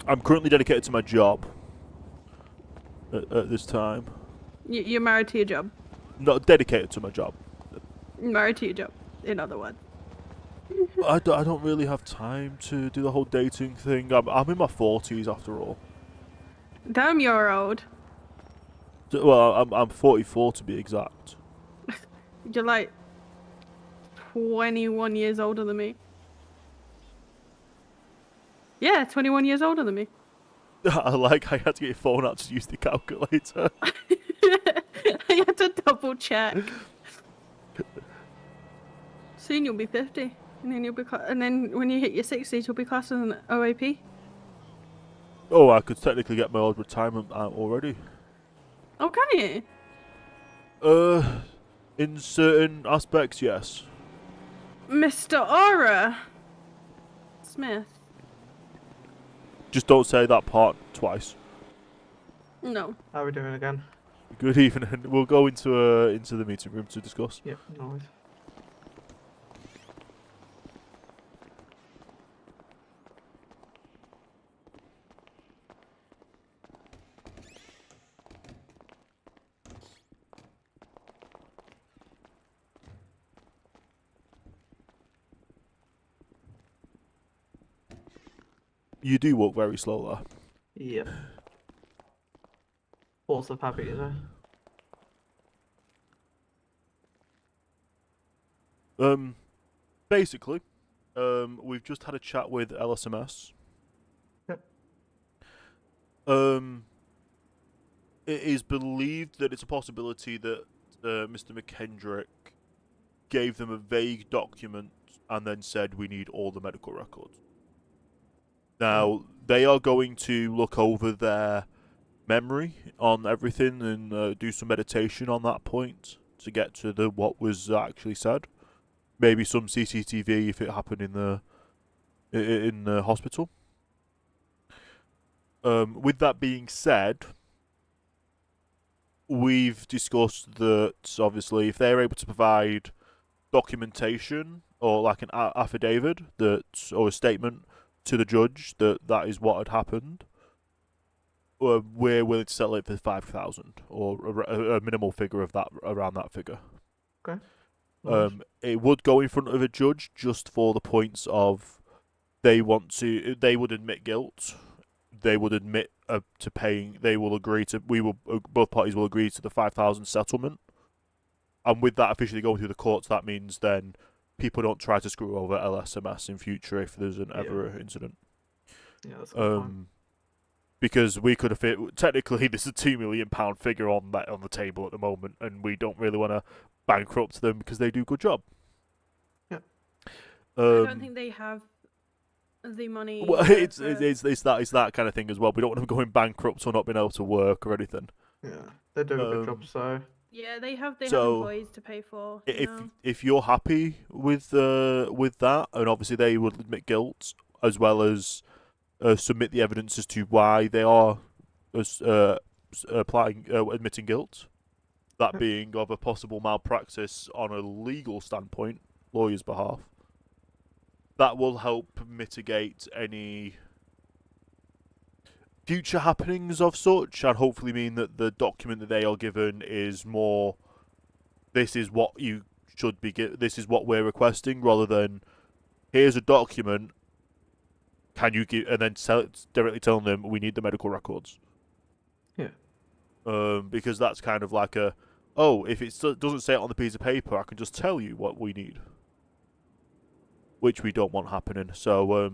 I'm currently dedicated to my job at this time. You're married to your job. Not dedicated to my job. Married to your job, in other words. I don't really have time to do the whole dating thing. I'm in my 40s after all. Damn, you're old. Well, I'm 44 to be exact. You're like 21 years older than me. Yeah, 21 years older than me. I had to get your phone out to use the calculator. I had to double check. Soon you'll be 50, and then you'll be and then when you hit your 60s, you'll be classed as an OAP. Oh, I could technically get my old retirement out already. Oh, can you? In certain aspects, yes. Mr. Aura Smith. Just don't say that part twice. No. How are we doing again? Good evening. We'll go into the meeting room to discuss. Yep, no worries. You do walk very slow there. Yep. Force of habit, you know. Basically, we've just had a chat with LSMS. Yep. It is believed that it's a possibility that Mr. McKendrick gave them a vague document and then said we need all the medical records. Now, they are going to look over their memory on everything and do some meditation on that point to get to the what was actually said. Maybe some CCTV if it happened in the hospital. With that being said, we've discussed that obviously if they're able to provide documentation or like an affidavit or a statement to the judge that is what had happened, we're willing to settle it for 5,000 or a minimal figure of that around that figure. Okay. Nice. It would go in front of a judge just for the points of they would admit guilt. They would admit to paying. They will agree to. Both parties will agree to the 5,000 settlement. And with that officially going through the courts, that means then people don't try to screw over LSMS in future if there's ever an incident. Yeah, that's a good point. Because we could have technically there's a £2 million figure on the table at the moment, and we don't really want to bankrupt them because they do a good job. Yeah. I don't think they have the money. Well, it's that kind of thing as well. We don't want them going bankrupt or not being able to work or anything. Yeah, they do a good job. So yeah, they have employees to pay for. If you're happy with that, and obviously they would admit guilt as well as submit the evidence as to why they are admitting guilt, that being of a possible malpractice on a legal standpoint, lawyer's behalf. That will help mitigate any future happenings of such, and hopefully mean that the document that they are given is more, this is what you should be this is what we're requesting, rather than here's a document, can you give, and then directly telling them we need the medical records. Yeah. Because that's kind of like if it doesn't say it on the piece of paper, I can just tell you what we need, which we don't want happening. So we're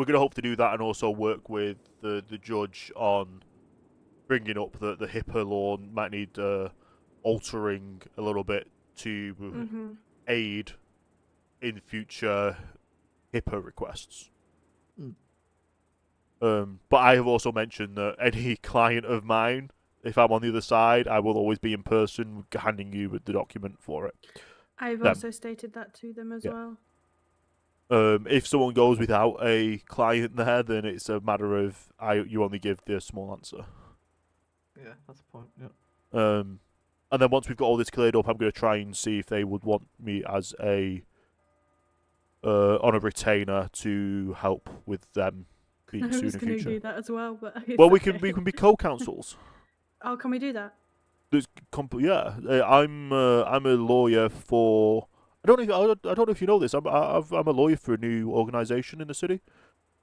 going to hope to do that, and also work with the judge on bringing up that the HIPAA law might need altering a little bit to aid in future HIPAA requests. But I have also mentioned that any client of mine, if I'm on the other side, I will always be in person handing you with the document for it. I've also stated that to them as well. If someone goes without a client there, then it's a matter of you only give the small answer. Yeah, that's the point. Yeah. And then once we've got all this cleared up, I'm going to try and see if they would want me as on a retainer to help with them being sued in was going to future. do that as well, but We can be co-counsels. Oh, can we do that? I'm a lawyer for. I don't know if you know this. I'm a lawyer for a new organisation in the city.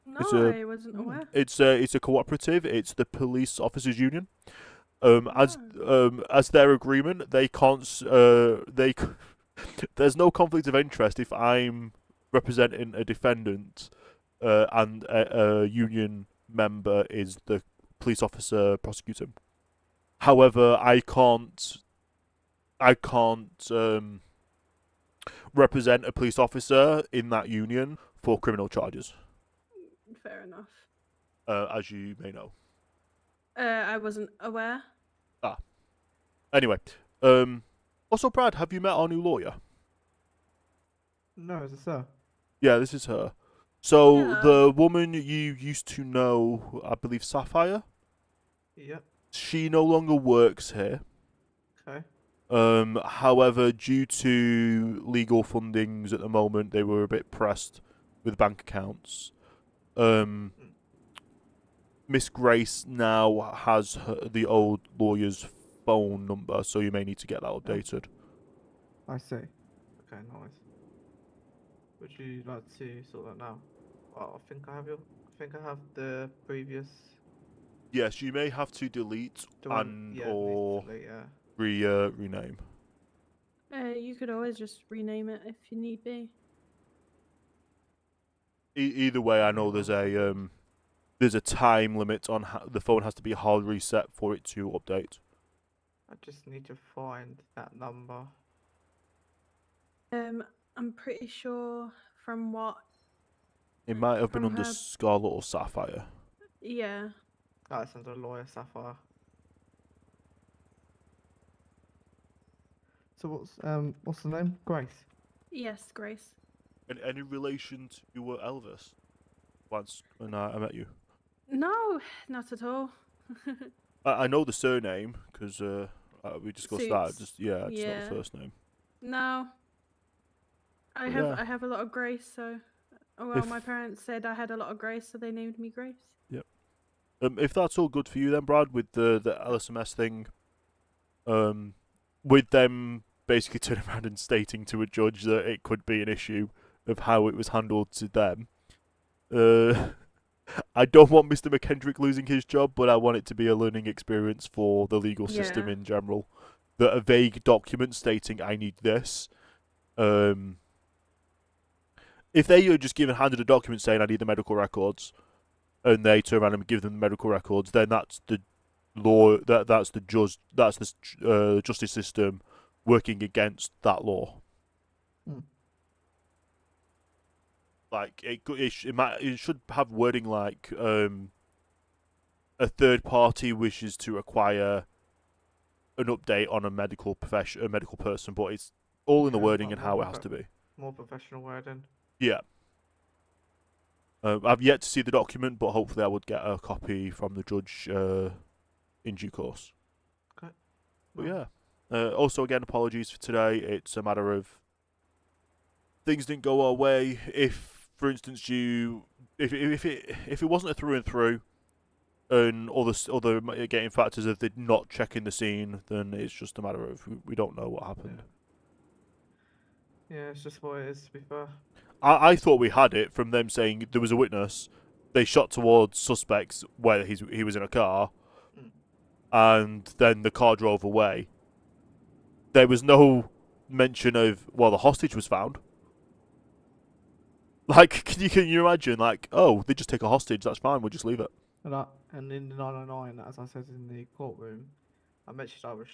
No, I wasn't aware. It's a cooperative. It's the Police Officers Union. As their agreement, they can't. There's no conflict of interest if I'm representing a defendant, and a union member is the police officer prosecuting. However, I can't represent a police officer in that union for criminal charges. Fair enough. As you may know. I wasn't aware. Anyway, also, Brad, have you met our new lawyer? No, is this her? Yeah, this is her. So the woman you used to know, I believe, Sapphire. Yep. She no longer works here. Okay. However, due to legal fundings at the moment, they were a bit pressed with bank accounts. Miss Grace now has the old lawyer's phone number, so you may need to get that updated. I see. Okay, nice. Would you like to sort that now? Well, I think I have the previous. Yes, you may have to delete rename. You could always just rename it if you need be. Either way, I know there's a time limit on how the phone has to be hard reset for it to update. I just need to find that number. I'm pretty sure from what. It might have been From under her- Scarlet or Sapphire. Yeah. That's under Lawyer Sapphire. So what's the name? Grace. Yes, Grace. And any relation to Elvis? Once when I met you. No, not at all. I know the surname because we discussed that. Suits. Just it's not Yeah. the first name. No. I have a lot of grace, so well, my parents said I had a lot of grace, so they named me Grace. Yep. If that's all good for you, then Brad, with the LSMS thing, with them basically turning around and stating to a judge that it could be an issue of how it was handled to them. I don't want Mr. McKendrick losing his job, but I want it to be a learning experience for the legal system in general. That a vague document stating I need this. If they are just handed a document saying I need the medical records, and they turn around and give them the medical records, then that's the law. That's the justice system working against that law. Like it should have wording like a third party wishes to acquire an update on a medical person, but it's all in the wording and how it has to be. More professional wording. Yeah. I've yet to see the document, but hopefully I would get a copy from the judge in due course. Okay. But yeah. Also, again, apologies for today. It's a matter of things didn't go our way. If, for instance, if it wasn't a through and through, and other mitigating factors of the not checking the scene, then it's just a matter of we don't know what happened. Yeah, it's just what it is, to be fair. I thought we had it from them saying there was a witness. They shot towards suspects where he was in a car, and then the car drove away. There was no mention of the hostage was found. Like, can you imagine? Like, oh, they just take a hostage. That's fine. We'll just leave it. And in the 909, as I said in the courtroom, I mentioned I was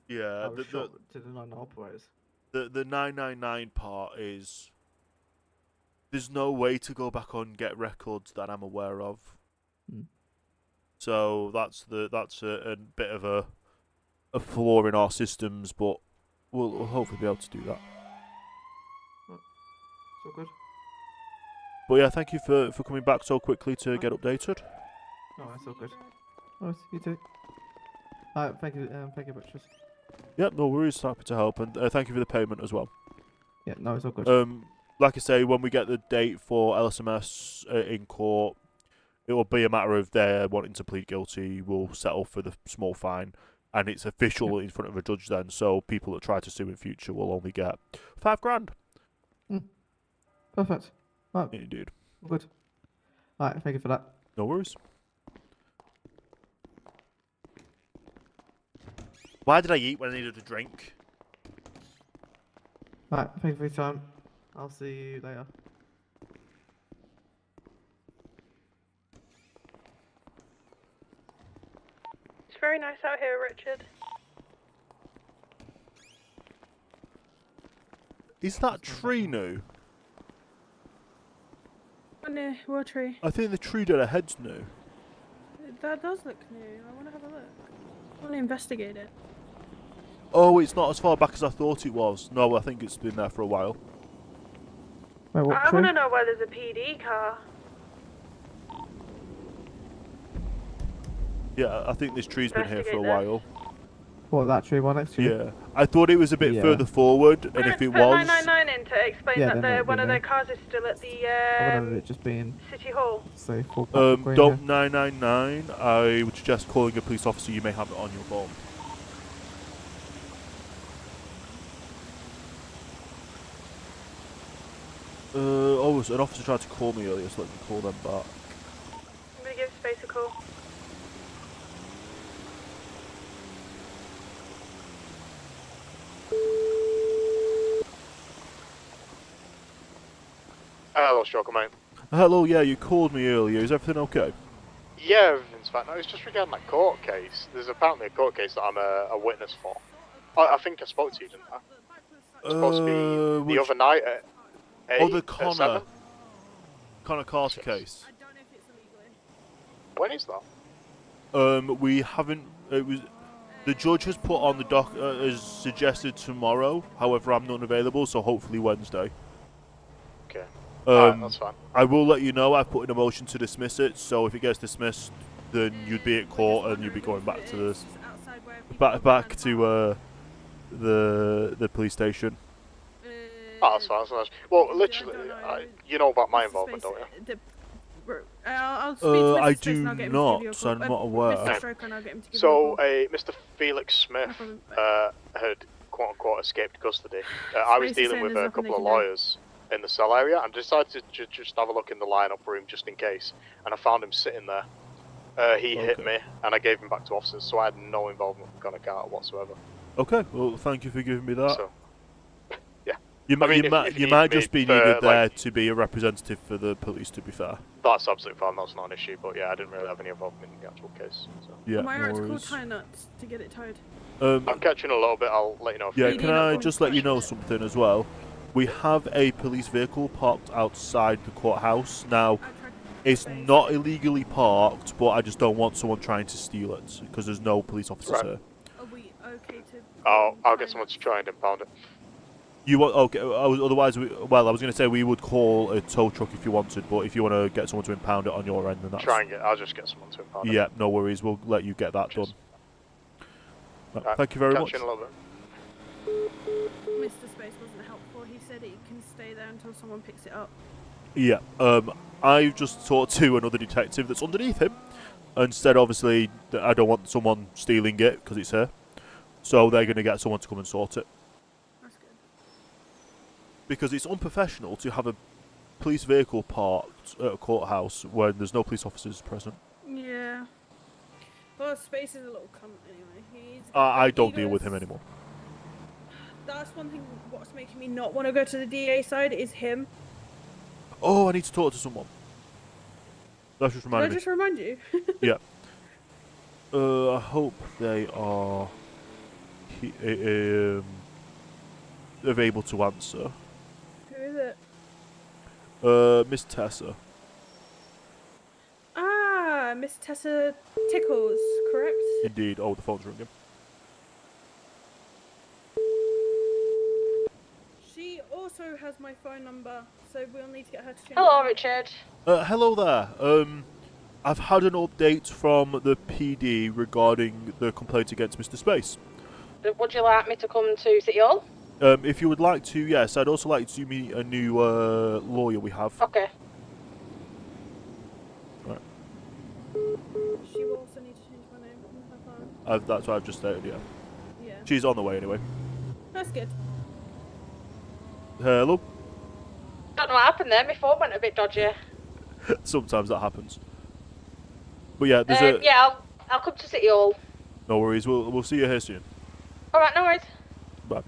yeah, I was shot to the 9 operators. The 999 part is there's no way to go back on get records that I'm aware of. So that's a bit of a flaw in our systems, but we'll hopefully be able to do that. It's all good. But yeah, thank you for coming back so quickly to get updated. No, it's all good. Alright, you too. Alright, thank you, Butchers. Yep, no worries. Happy to help, and thank you for the payment as well. Yeah, no, it's all good. Like I say, when we get the date for LSMS in court, it will be a matter of their wanting to plead guilty. We'll settle for the small fine, and it's official in front of a judge then. So people that try to sue in future will only get $5,000. Perfect. Right. Indeed. Good. Alright, thank you for that. No worries. Why did I eat when I needed a drink? Alright, thank you for your time. I'll see you later. It's very nice out here, Richard. Is that tree new? What tree? I think the tree that ahead's new. That does look new. I want to have a look. I want to investigate it. Oh, it's not as far back as I thought it was. No, I think it's been there for a while. Wait, what I want to know why there's a PD car. Yeah, I think this tree's been here for a Investigate while. What, that tree one next to you? Yeah, I thought it was a bit further forward, and if it Put was, 999 in to explain Yeah, that then it'll one be of there. their cars is still at the I would have it just being, City Hall. say, full don't 999. I would suggest calling a police officer. You may have it on your phone. Oh, so an officer tried to call me earlier, so let me call them back. I'm going to give Space a call. Hello, Stroker, mate. Hello, yeah, you called me earlier. Is everything okay? Yeah, everything's fine. No, it's just regarding that court case. There's apparently a court case that I'm a witness for. I think I spoke to you, didn't I? It's supposed to be the other night at 8, the at Connor. 7. Connor Carter case. When is that? We haven't. It was. The judge has put on the doc. Has suggested tomorrow. However, I'm not available, so hopefully Wednesday. Okay. Alright, that's fine. I will let you know. I've put in a motion to dismiss it. So if it gets dismissed, then you'd be at court and you'd be going back to the back to the police station. Oh, that's fine. That's nice. Well, literally, you know about my involvement, don't you? I'll speak to Mr. I Space do and I'll get him to give you a not. call. I'm not aware. Mr. Stroker and I'll get him to give you a So, call. Mr. Felix Smith had quote-unquote escaped custody. I was Space is dealing saying with there's a nothing they couple of can do. lawyers in the cell area and decided to just have a look in the line-up room just in case. And I found him sitting there. He hit me and I gave him back to officers, so I had no involvement with Connor Carter whatsoever. Okay. Well, thank you for giving me that. So, yeah. You might, I mean, you if might need just me be for, needed there like- to be a representative for the police. To be fair. That's absolutely fine, that's not an issue, but yeah, I didn't really have any involvement in the actual case. So. Yeah. Am I right no to call worries. tie nuts to get it tied? I'm catching a little bit, I'll let you know if Yeah, you can I just let you know something as well? We have a police vehicle parked outside the courthouse. Now, it's not illegally parked, but I just don't want someone trying to steal it because there's no police officers Right. here. Are we okay to... I'll get someone to try and impound it. You want okay? Otherwise, I was going to say we would call a tow truck if you wanted, but if you want to get someone to impound it on your end, then that's I'll just get someone to impound it. yeah, no worries. We'll let you get that done. Right, thank you very much. Catch you in a little bit. Mr. Space wasn't helpful. He said he can stay there until someone picks it up. Yeah, I've just talked to another detective that's underneath him, and said obviously that I don't want someone stealing it because it's here, so they're going to get someone to come and sort it. That's good. Because it's unprofessional to have a police vehicle parked at a courthouse when there's no police officers present. Yeah. Well, Space is a little cunt anyway. I don't deal with him anymore. That's one thing what's making me not want to go to the DA side is him. Oh, I need to talk to someone. That's just Did I reminded me. just remind you? Yeah. I hope they are able to answer. Who is it? Miss Tessa. Ah, Miss Tessa Tickles, correct? Indeed. Oh, the phone's ringing. She also has my phone number, so we'll need to get her to change Hello, it. Richard. Hello there. I've had an update from the PD regarding the complaint against Mr. Space. Would you like me to come to City Hall? If you would like to, yes. I'd also like to meet a new lawyer we have. Okay. Right. She will also need to change my name on her phone. That's what I've just stated, yeah. Yeah. She's on the way anyway. That's good. Hello? Don't know what happened there. My phone went a bit dodgy. Sometimes that happens. But yeah, there's a... Yeah, I'll come to City Hall. No worries, we'll see you here soon. Alright, no worries. Bye.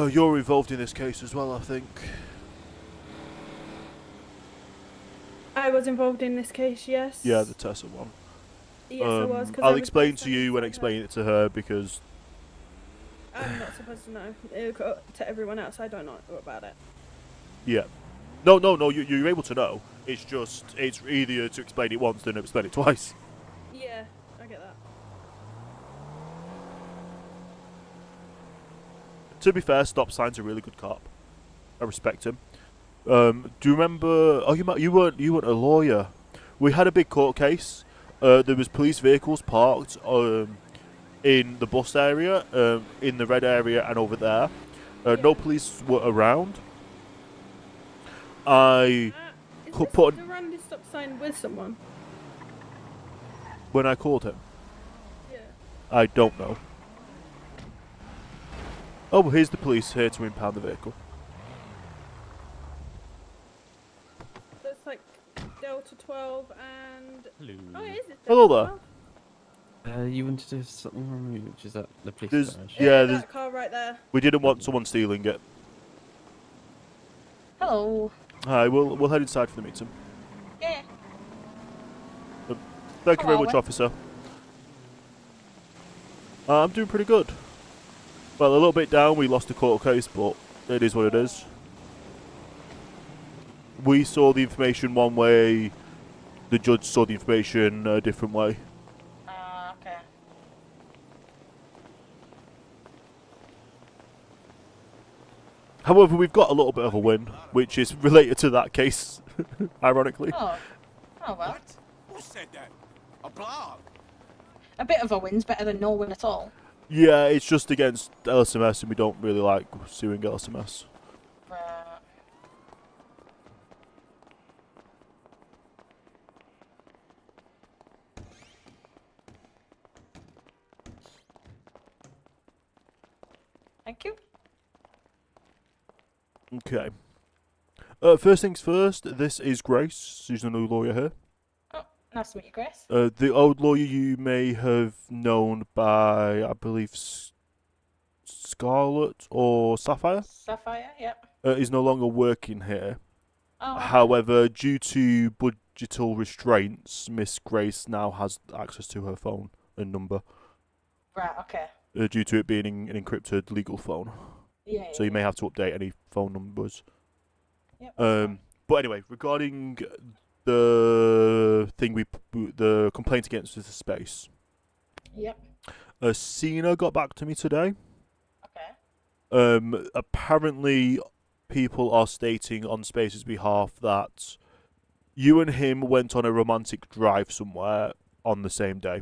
You're involved in this case as well, I think. I was involved in this case, yes. Yeah, the Tessa one. Yes, I was. 'Cause I I'll was explain to you and explain it to her because... I'm not supposed to know. To everyone else, I don't know about it. Yeah. No, you're able to know. It's just, it's easier to explain it once than explain it twice. Yeah, I get that. To be fair, Stop Sign's a really good cop. I respect him. Do you remember? Oh, you weren't a lawyer. We had a big court case. There was police vehicles parked in the bus area, in the red area, and over there. No police were around. I put The Randy stop sign with someone. when I called him. Yeah. I don't know. Oh, well, here's the police here to impound the vehicle. So it's like Delta 12 and... Hello. Oh, it is. It's Hello Delta there. 12. You wanted to do something from me, which is that the police There's, garage? yeah, That car right there. we didn't want someone stealing it. Hello. Hi, we'll head inside for the meeting. Yeah. Thank you How very are much, we? officer. I'm doing pretty good. Well, a little bit down. We lost the court case, but it is what it is. We saw the information one way. The judge saw the information a different way. Okay. However, we've got a little bit of a win, which is related to that case, ironically. Oh. Oh well. Who said that? A blog? A bit of a win's better than no win at all. Yeah, it's just against LSMS, and we don't really like suing LSMS. Right. Thank you. Okay. First things first, this is Grace. She's the new lawyer here. Oh, nice to meet you, Grace. The old lawyer you may have known by, I believe, Scarlet or Sapphire? Sapphire, yep. Is no longer working here. Oh, okay. However, due to budgetal restraints, Miss Grace now has access to her phone and number. Right, okay. Due to it being an encrypted legal phone. Yeah. So you may have to update any phone numbers. Yep. But anyway, regarding the thing the complaint against the space. Yep. Cena got back to me today. Okay. Apparently, people are stating on Space's behalf that you and him went on a romantic drive somewhere on the same day.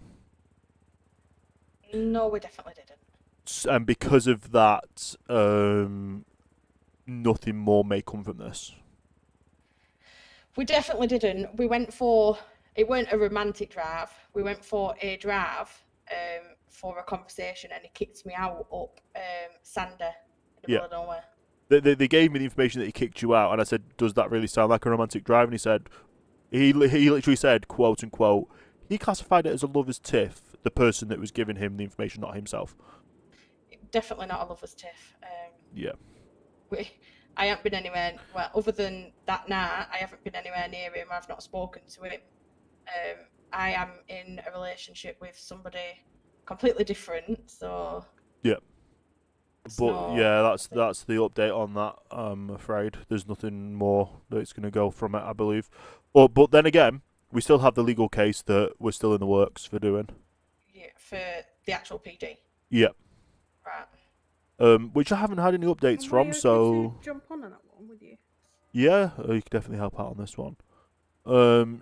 No, we definitely didn't. And because of that, nothing more may come from this. We definitely didn't. We went for, it weren't a romantic drive. We went for a drive for a conversation, and he kicked me out up Sander in the middle of nowhere. They gave me the information that he kicked you out, and I said, does that really sound like a romantic drive? And he said, he literally said, quote unquote, he classified it as a lover's tiff, the person that was giving him the information, not himself. Definitely not a lover's tiff. Yeah. I haven't been anywhere, well, other than that night, I haven't been anywhere near him. I've not spoken to him. I am in a relationship with somebody completely different, so... Yeah. But yeah, that's the update on that, I'm afraid. There's nothing more that's going to go from it, I believe. But then again, we still have the legal case that we're still in the works for doing. Yeah, for the actual PD. Yeah. Right. Which I haven't had any updates Were from, you okay so... to jump on that one with you? Yeah, you can definitely help out on this one.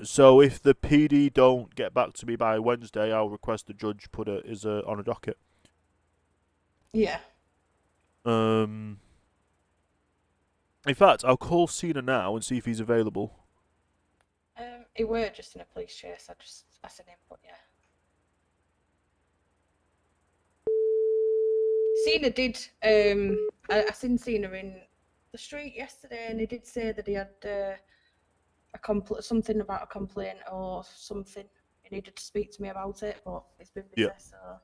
So if the PD don't get back to me by Wednesday, I'll request the judge put it on a docket. Yeah. In fact, I'll call Cena now and see if he's available. He were just in a police chase. I seen him, but yeah. Cena did. I seen Cena in the street yesterday, and he did say that he had something about a complaint or something. He needed to speak to me about it, but he's been busy. So.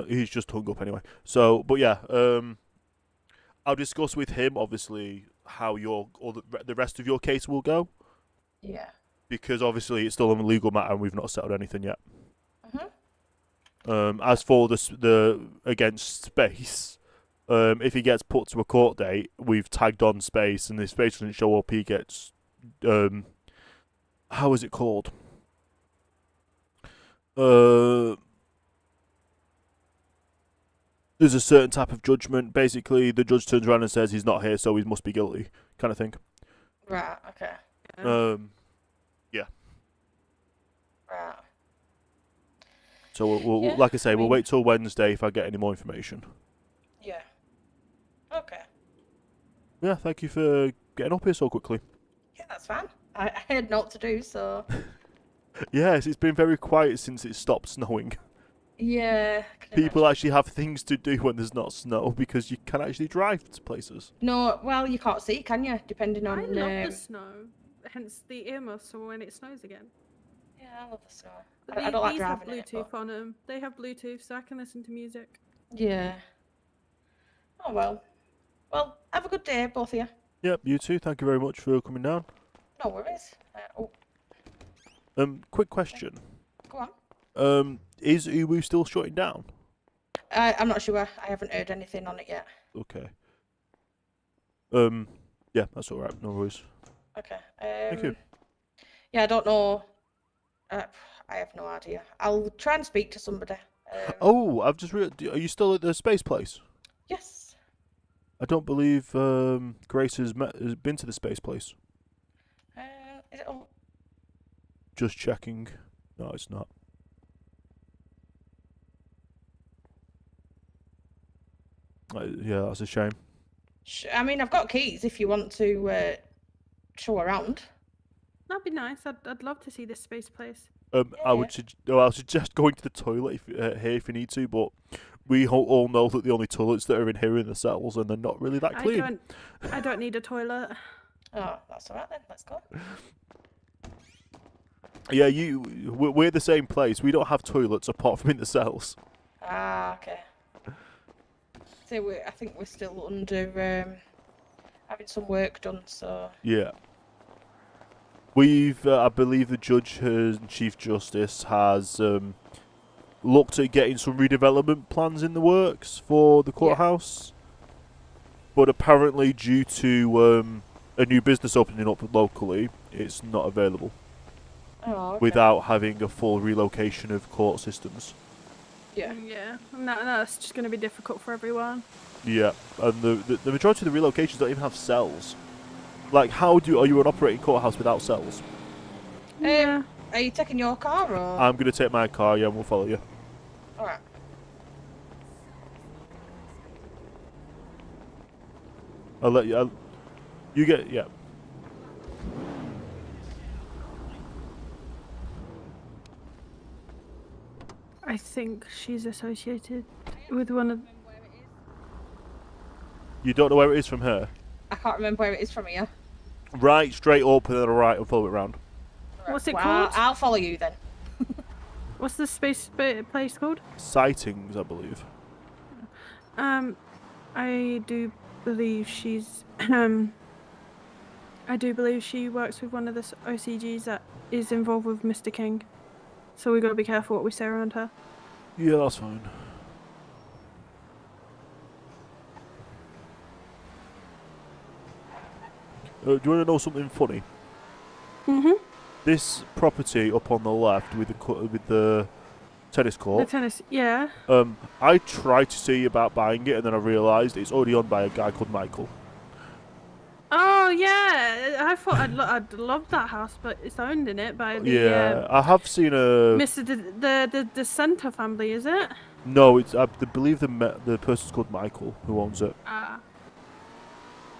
He's just hung up anyway. So, but yeah, I'll discuss with him obviously how the rest of your case will go. Yeah. Because obviously it's still a legal matter and we've not settled anything yet. Mhm. As for the against Space, if he gets put to a court date, we've tagged on Space, and if Space doesn't show up, he gets how is it called? There's a certain type of judgment. Basically, the judge turns around and says he's not here, so he must be guilty, kind of thing. Right. Okay. Yeah. Right. So we'll Yeah, like I say, I we'll mean- wait till Wednesday if I get any more information. Yeah. Okay. Yeah, thank you for getting up here so quickly. Yeah, that's fine. I had naught to do, so. Yes, it's been very quiet since it stopped snowing. Yeah. People actually have things to do when there's not snow because you can actually drive to places. No, well, you can't see, can you? Depending on. I love the snow, hence the earmuffs for when it snows again. Yeah, I love the snow. But I don't like these have driving it. Bluetooth But... on them. They have Bluetooth, so I can listen to music. Yeah. Oh well. Well, have a good day, both of you. Yep, you too. Thank you very much for coming down. No worries. Quick question. Go on. Is Uwu still shutting down? I'm not sure. I haven't heard anything on it yet. Okay. Yeah, that's alright. No worries. Okay. Thank you. Yeah, I don't know. I have no idea. I'll try and speak to somebody. Oh, I've just realized. Are you still at the space place? Yes. I don't believe Grace has been to the space place. Is it on? Just checking. No, it's not. Yeah, that's a shame. I mean, I've got keys if you want to show around. That'd be nice. I'd love to see this space place. I'll suggest going to the toilet here if you need to, but we all know that the only toilets that are in here are in the cells, and they're not really that clean. I don't need a toilet. Oh, that's alright then. Let's go. Yeah, we're the same place. We don't have toilets apart from in the cells. Ah, okay. So I think we're still under having some work done. So Yeah. We've, I believe the Judge and Chief Justice has looked at getting some redevelopment plans in the works for the courthouse. But apparently due to a new business opening up locally, it's not available. Oh, okay. Without having a full relocation of court systems. Yeah. Yeah. No, that's just going to be difficult for everyone. Yeah, and the majority of the relocations don't even have cells. Like, are you an operating courthouse without cells? are you taking your car or? I'm gonna take my car. Yeah, and we'll follow you. All right. I'll let you. You get yeah. I think she's associated with one of. You don't know where it is from her. I can't remember where it is from here. Right, straight up and then a right and follow it round. What's it Well, called? I'll follow you then. What's the place called? Sightings, I believe. I do believe she's. I do believe she works with one of the OCGs that is involved with Mr. King. So we got to be careful what we say around her. Yeah, that's fine. Do you want to know something funny? Mhm. This property up on the left with the tennis court. The tennis, yeah. I tried to see about buying it, and then I realised it's already owned by a guy called Michael. Oh yeah, I thought I'd love that house, but it's owned in it by the I have seen a. Mr. The Center family, is it? No, it's I believe the person's called Michael who owns it.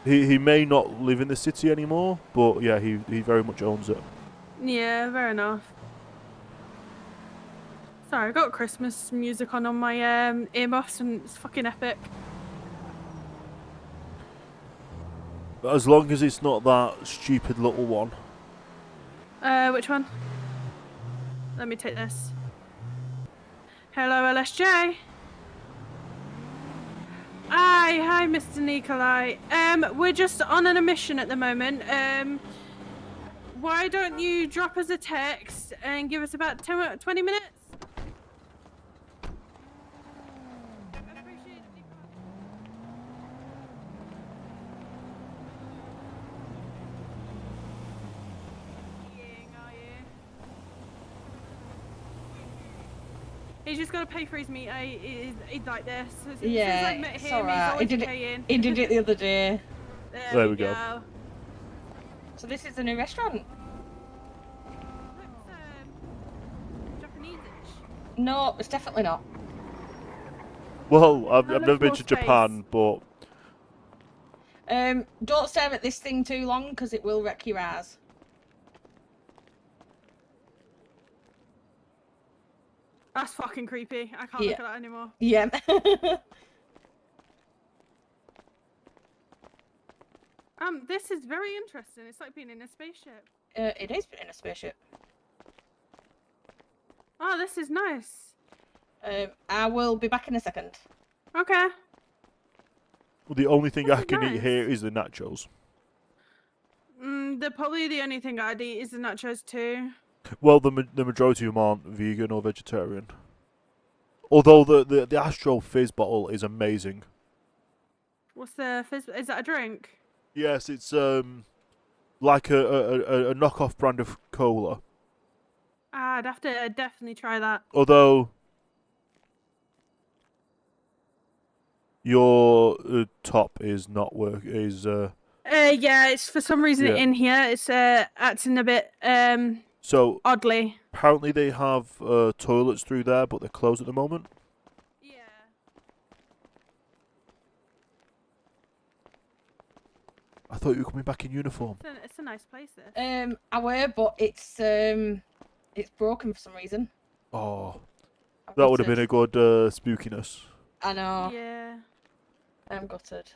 He may not live in the city anymore, but yeah, he very much owns it. Yeah, fair enough. Sorry, I got Christmas music on my earmuffs, and it's fucking epic. As long as it's not that stupid little one. Which one? Let me take this. Hello, LSJ. Hi, Mr. Nikolai. We're just on an mission at the moment. Why don't you drop us a text and give us about 20 minutes? He's just got to pay for his meat. He's like this. Since Yeah, I met it's him, alright. he's always He paying. did it the other day. There we go. So this is the new restaurant? Japanese-ish. No, it's definitely not. Well, I've That never looks been more to space. Japan, but Don't stare at this thing too long because it will wreck your eyes. That's fucking creepy. I can't look at that anymore. Yeah. This is very interesting. It's like being in a spaceship. It is in a spaceship. Oh, this is nice. I will be back in a second. Okay. the only thing I can eat nice. here is the nachos. They're probably the only thing I'd eat is the nachos too. Well, the majority of them aren't vegan or vegetarian. Although the Astro Fizz bottle is amazing. What's the fizz? Is that a drink? Yes, it's like a knockoff brand of cola. I'd have to definitely try that. Although your top is not work is Yeah, it's for some reason Yeah. in here it's acting a bit so oddly. apparently they have toilets through there, but they're closed at the moment. I thought you were coming back in uniform. It's a nice place this. I were, but it's broken for some reason. Oh, I'm that would have been gutted. a good spookiness. I know. Yeah. I'm gutted.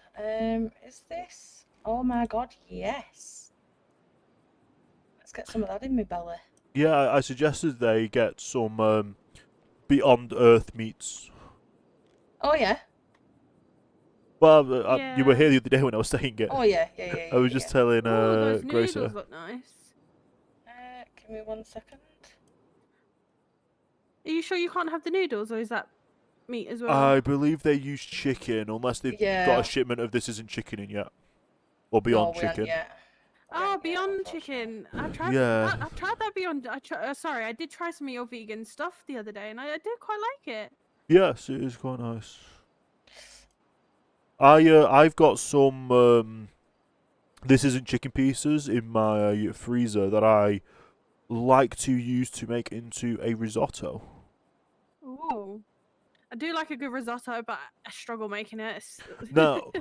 Is this? Oh my god, yes. Let's get some of that in my belly. Yeah, I suggested they get some Beyond Earth meats. Oh yeah. Well, you were here the other day when I was saying it. Oh yeah. I was just telling Those Grace. noodles look nice. Give me 1 second. Are you sure you can't have the noodles, or is that meat as well? I believe they use chicken, unless they've got Yeah. a shipment of this isn't chicken in yet, or Beyond No, we aren't Chicken. yet. Oh, Beyond Chicken. I tried. Yeah. I've tried that Beyond. Sorry, I did try some of your vegan stuff the other day, and I did quite like it. Yes, it is quite nice. I've got some this isn't chicken pieces in my freezer that I like to use to make into a risotto. Ooh. I do like a good risotto, but I struggle making it. Now,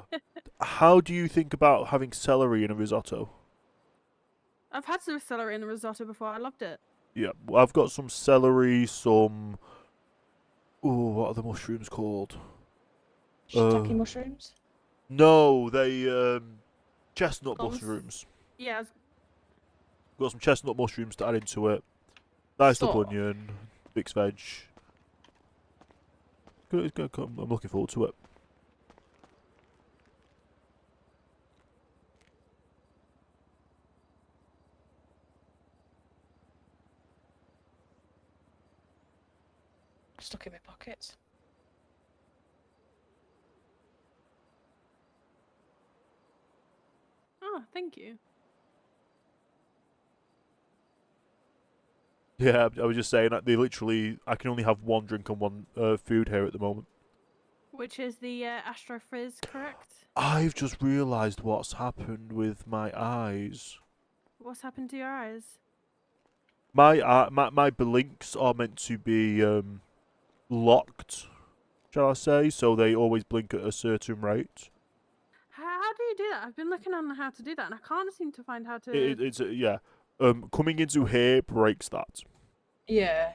how do you think about having celery in a risotto? I've had some celery in a risotto before. I loved it. Yeah, well, I've got some celery, some. Oh, what are the mushrooms called? Shiitake mushrooms? No, they chestnut Gums? mushrooms. Yeah. Got some chestnut mushrooms to add into it. Diced up So- onion, mixed veg. Good, it's good. I'm looking forward to it. Stuck in my pockets. Oh, thank you. Yeah, I was just saying that they literally. I can only have one drink and one food here at the moment. Which is the Astro Frizz, correct? I've just realised what's happened with my eyes. What's happened to your eyes? My blinks are meant to be locked, shall I say? So they always blink at a certain rate. How do you do that? I've been looking on how to do that, and I can't seem to find how to. It's yeah. Coming into here breaks that. Yeah,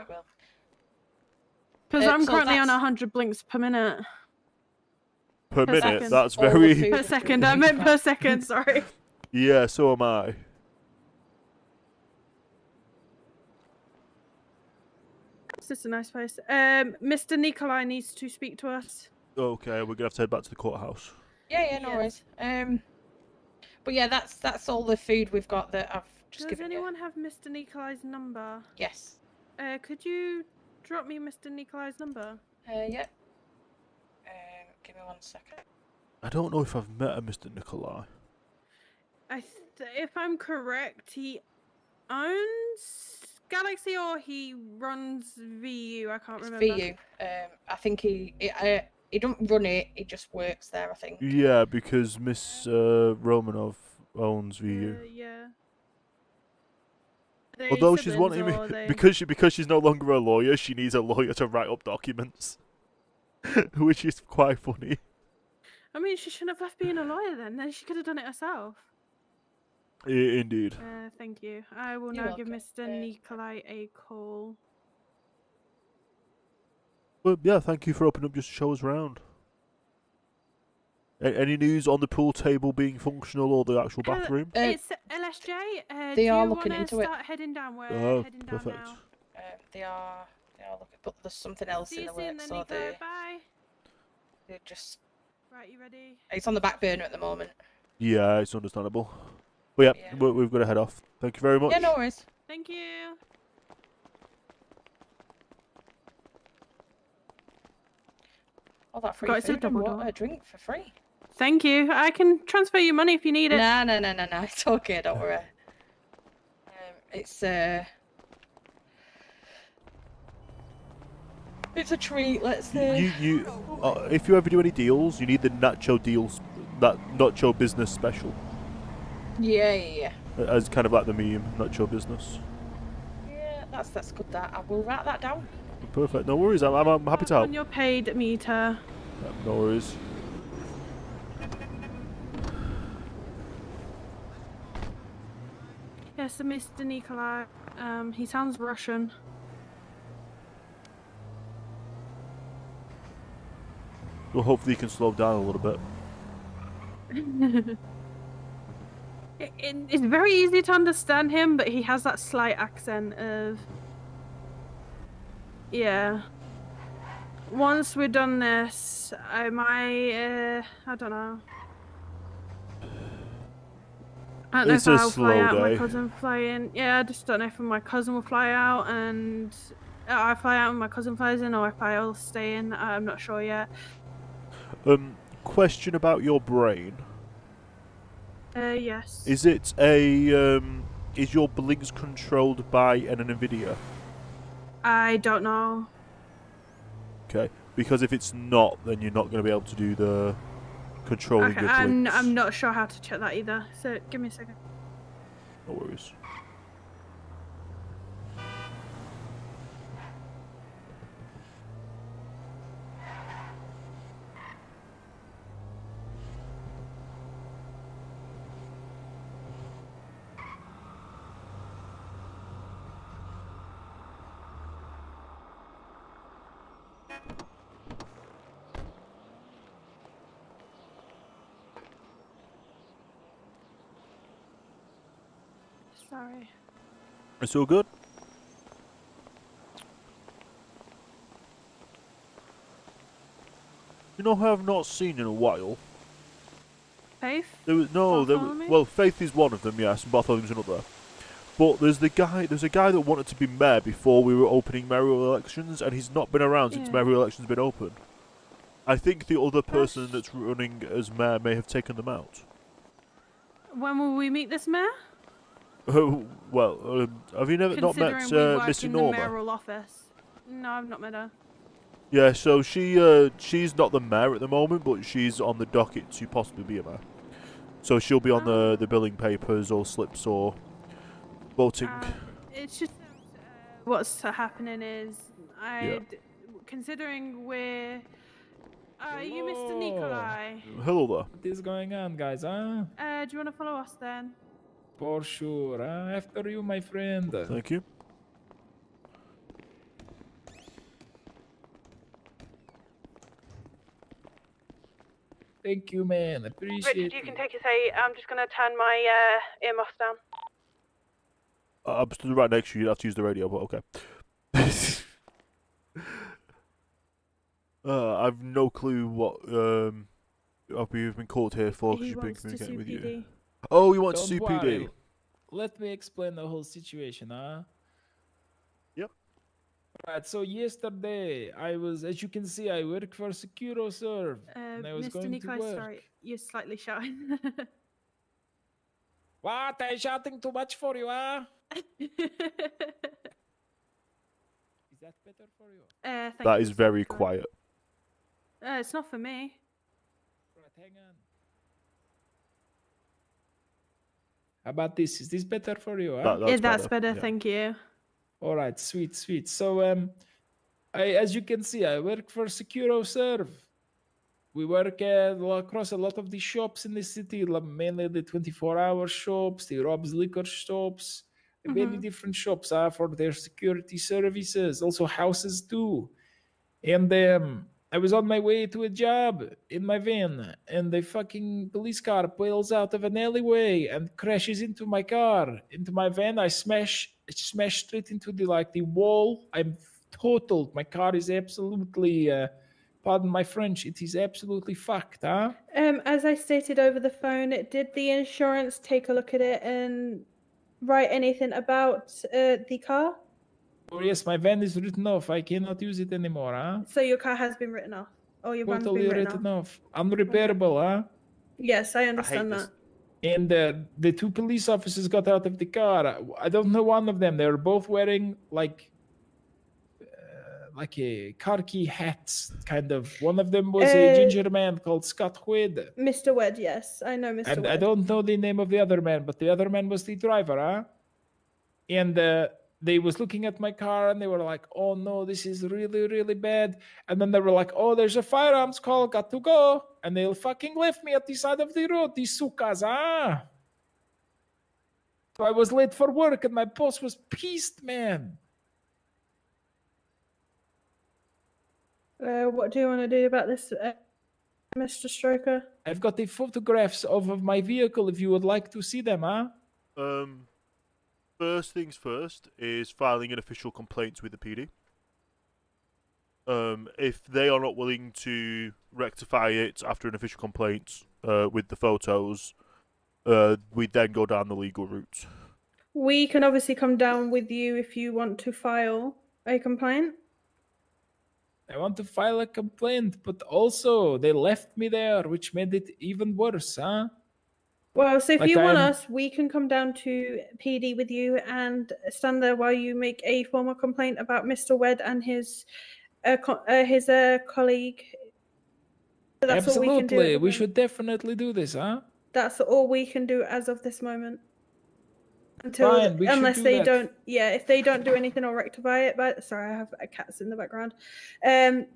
well. Because I'm so currently on that's- 100 blinks per minute. Per minute, second. that's All the very. food Per second, I meant per second, sorry. Yeah, so am I. It's just a nice place. Mr. Nikolai needs to speak to us. Okay, we're gonna have to head back to the courthouse. Yeah, no worries. But yeah, that's all the food we've got that I've just Does given you. anyone have Mr. Nikolai's number? Yes. Could you drop me Mr. Nikolai's number? Yeah. Give me 1 second. I don't know if I've met a Mr. Nikolai. If I'm correct, he owns Galaxy or he runs VU. I can't It's remember. VU. I think he don't run it. He just works there. I think. Yeah, because Miss Romanov owns VU. Yeah. Although she's wanting me because she's no longer a lawyer, she needs a lawyer to write up documents, which is quite funny. I mean, she shouldn't have left being a lawyer then. Then she could have done it herself. Indeed. Thank you. I will You're now give welcome. Mr. Nikolai a call. Well, yeah, thank you for opening up just to show us around. Any news on the pool table being functional or the actual bathroom? It's LSJ. They do are you looking wanna into it. start heading down? We're Oh, heading down perfect. now. They are looking, but there's something else See in you the soon works, then, so Nico. Bye. they're just. Right, you ready? It's on the back burner at the moment. Yeah, it's understandable. But yeah, we've got to head off. Thank you very much. Yeah, no worries. Thank you. All that free Got it's a food and double water, drink for free. Thank you. I can transfer you money if you need it. No. It's okay. Don't worry. It's a treat. Let's say. If you ever do any deals, you need the nacho deals, that nacho business special. Yeah. As kind of like the meme, nacho business. Yeah, that's good. That I will write that down. Perfect. No worries. I'm happy to help. On your paid meter. No worries. Yes, so Mr. Nikolai. He sounds Russian. Well, hopefully you can slow down a little bit. It's very easy to understand him, but he has that slight accent of... Yeah. Once we're done this, I might... I don't know. I don't know It's if a I'll fly slow out, my day. cousin fly in. Yeah, I just don't know if my cousin will fly out and I fly out and my cousin flies in, or if I'll stay in. I'm not sure yet. Question about your brain. Yes. Is it a is your blinks controlled by an NVIDIA? I don't know. Okay, because if it's not, then you're not going to be able to do the controlling Okay, your blinks. I'm not sure how to check that either. So give me a second. No worries. Sorry. It's all good. You know who I've not seen in a while? Faith? Well, Faith is one of them, yes, and Bartholomew's another. But there's a guy that wanted to be mayor before we were opening mayoral elections, and he's not been around since mayoral elections been open. I think the other person that's running as mayor may have taken them out. When will we meet this mayor? Oh, well, have you not met Considering we work Missy in the Norma? mayoral office. No, I've not met her. Yeah, so she's not the mayor at the moment, but she's on the docket to possibly be a mayor. So she'll be on the billing papers or slips or voting. It's just what's happening is considering we're. Are you Mr. Nikolai? Hello there. What is going on, guys, huh? Do you want to follow us then? For sure. After you, my friend. Thank you. Thank you, man. Appreciate Richard, you can take your seat. I'm just going to turn my earmuffs down. I'm stood right next to you. You'd have to use the radio, but okay. I've no clue what you've been called here for because you've been communicating with you. Oh, you want to sue Don't PD? worry. Let me explain the whole situation, huh? Yep. Right, so yesterday, as you can see, I work for SecuroServe, and I was Mr. going Nikolai, to work. sorry, you're slightly shouting. What? I'm shouting too much for you, huh? Is that better for you? Thank That you, is Mr. very Nikolai. quiet. It's not for me. Right, hang on. How about this? Is this better for you, huh? That's better. Thank you. All right, sweet. So, as you can see, I work for SecuroServe. We work across a lot of the shops in the city, mainly the 24-hour shops, the Rob's liquor shops, many different shops for their security services, also houses too. And I was on my way to a job in my van, and the fucking police car pulls out of an alleyway and crashes into my car, into my van. I smash straight into the wall. I'm totaled. My car is absolutely pardon my French, it is absolutely fucked, huh? As I stated over the phone, did the insurance take a look at it and write anything about the car? Oh yes, my van is written off. I cannot use it anymore, huh? So your car has been written off, or your van's Totally been written off. Unrepairable, huh? Yes, I understand that. And the two police officers got out of the car. I don't know one of them. They were both wearing like a khaki hats, kind of. One of them was a ginger man called Scott Wade. Mr. Wed, yes, I know Mr. And Wed. I don't know the name of the other man, but the other man was the driver, huh? And they was looking at my car and they were like, oh no, this is really, really bad. And then they were like, oh, there's a firearms call, got to go. And they fucking left me at the side of the road, these sukas, ah. So I was late for work and my boss was pissed, man. What do you want to do about this, Mr. Stroker? I've got the photographs of my vehicle if you would like to see them, huh? First things first is filing an official complaint with the PD. If they are not willing to rectify it after an official complaint with the photos, we then go down the legal route. We can obviously come down with you if you want to file a complaint. I want to file a complaint, but also they left me there, which made it even worse, huh? Well, so if Like you want I'm- us, we can come down to PD with you and stand there while you make a formal complaint about Mr. Wed and his colleague. So that's all we can do. Absolutely, at the we moment. should definitely do this, huh? That's all we can do as of this moment. Until Fine, we should unless do they that. don't, yeah, if they don't do anything or rectify it. But sorry, I have cats in the background. In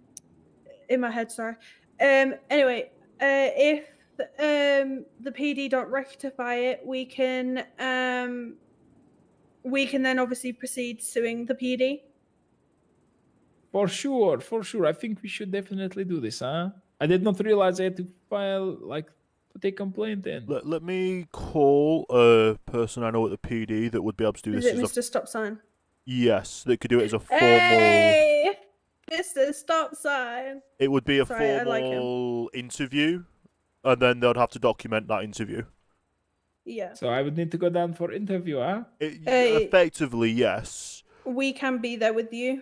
my head, sorry. Anyway, if the PD don't rectify it, we can then obviously proceed suing the PD. For sure. I think we should definitely do this, huh? I did not realize I had to file, put a complaint in. Let me call a person I know at the PD that would be able to do Is this it as Mr. Stop Sign? Yes, they could do it as a formal... Hey, Mr. Stop Sign. It would be a Sorry, I like him. formal interview, and then they'd have to document that interview. Yeah. So I would need to go down for interview, huh? Effectively, yes. We can be there with you.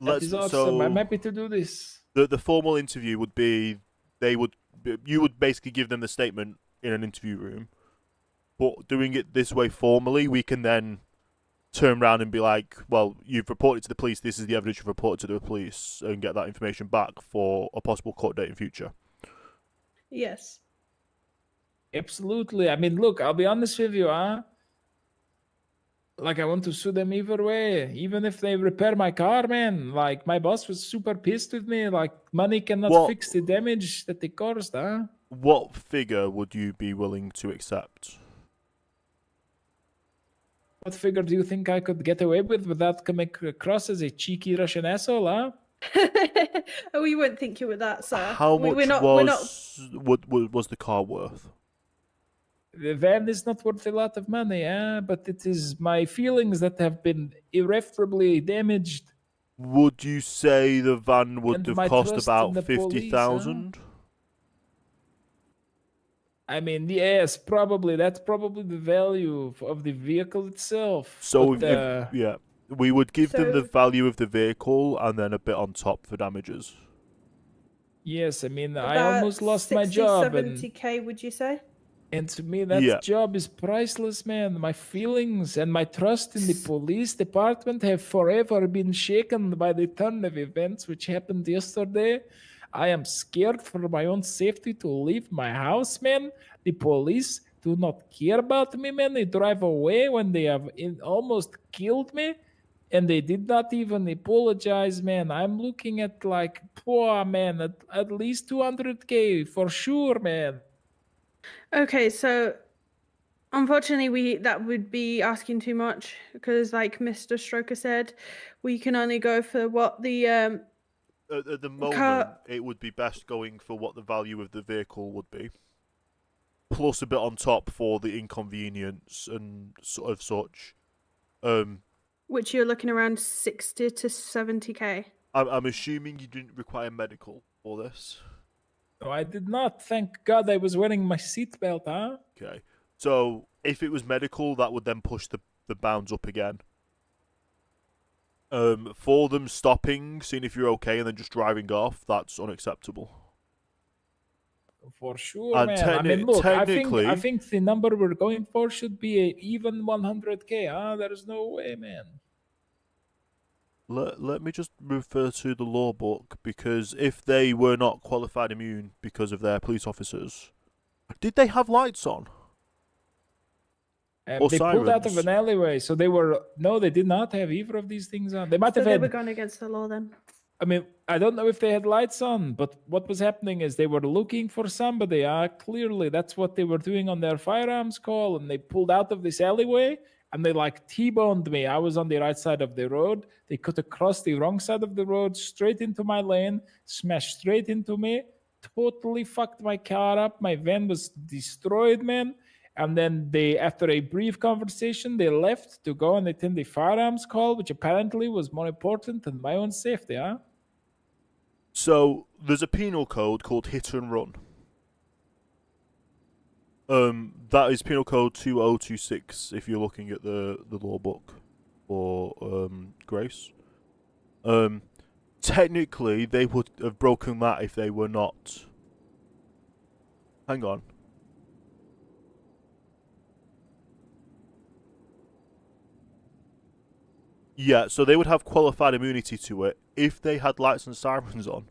That is awesome. I'm happy to do this. The formal interview would be you would basically give them the statement in an interview room, but doing it this way formally, we can then turn around and be like, well, you've reported to the police, this is the evidence you've reported to the police, and get that information back for a possible court date in future. Yes. Absolutely. I mean, look, I'll be honest with you, huh? Like, I want to sue them either way. Even if they repair my car, man. Like, my boss was super pissed with me. Like, money cannot fix the damage that they caused, huh? What figure would you be willing to accept? What figure do you think I could get away with without coming across as a cheeky Russian asshole, huh? We wouldn't think you were that, sir. How much we're not, was the car worth? The van is not worth a lot of money, but it is my feelings that have been irreparably damaged. Would you say the van would And have my cost trust about in the police, 50,000? I mean, yes, probably. That's probably the value of the vehicle itself. So, but, we would give them the So- value of the vehicle and then a bit on top for damages. yes, I mean, I about almost lost 60, my job. And 70k, would you say? And to me, that Yeah. job is priceless, man. My feelings and my trust in the police department have forever been shaken by the turn of events which happened yesterday. I am scared for my own safety to leave my house, man. The police do not care about me, man. They drive away when they have almost killed me. And they did not even apologize, man. I'm looking at poor man, at least 200k for sure, man. Okay, so unfortunately, that would be asking too much because, like Mr. Stroker said, we can only go for what the At the moment, it would be best going for what the value of the vehicle would be, plus a bit on top for the inconvenience and sort of such. which you're looking around 60 to 70k. I'm assuming you didn't require medical. for this? No, I did not. Thank God I was wearing my seatbelt, huh? Okay. So if it was medical, that would then push the bounds up again. For them stopping, seeing if you're okay, and then just driving off, that's unacceptable. For sure, And man. I mean, look, I technically, think the number we're going for should be a even 100K, huh? There's no way, man. let me just refer to the law book, because if they were not qualified immune because of their police officers, did they have lights on? Or They pulled out of sirens? an alleyway, so they were... No, they did not have either of these things on. They might So have they had... were going against the law then. I mean, I don't know if they had lights on, but what was happening is they were looking for somebody. Clearly, that's what they were doing on their firearms call, and they pulled out of this alleyway, and they like T-boned me. I was on the right side of the road. They cut across the wrong side of the road, straight into my lane, smashed straight into me, totally fucked my car up. My van was destroyed, man. And then they, after a brief conversation, they left to go and attend the firearms call, which apparently was more important than my own safety, huh? So there's a penal code called hit and run. That is penal code 2026 if you're looking at the law book for Grace. Technically they would have broken that if they were not. Hang on. Yeah, so they would have qualified immunity to it if they had lights and sirens on.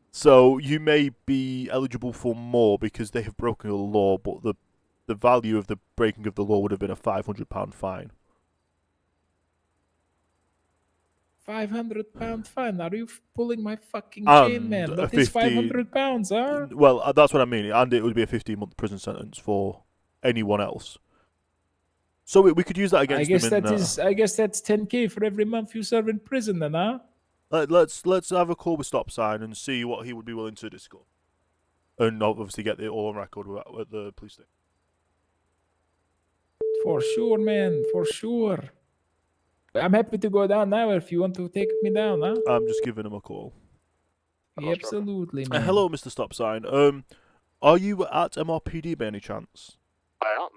So you may be eligible for more because they have broken the law, but the value of the breaking of the law would have been a £500 fine. £500 fine? Are you pulling my fucking chain, man? That is £500, huh? Well, that's what I mean, and it would be a 15-month prison sentence for anyone else. So we could use that against them. I guess that's 10K for every month you serve in prison, then, huh? Let's have a call with Stop Sign and see what he would be willing to discuss, and obviously get it all on record at the police station. For sure, man. For sure. I'm happy to go down now if you want to take me down, huh? I'm just giving him a call. Absolutely, man. Hello, Mr. Stop Sign. Are you at MRPD by any chance? I am.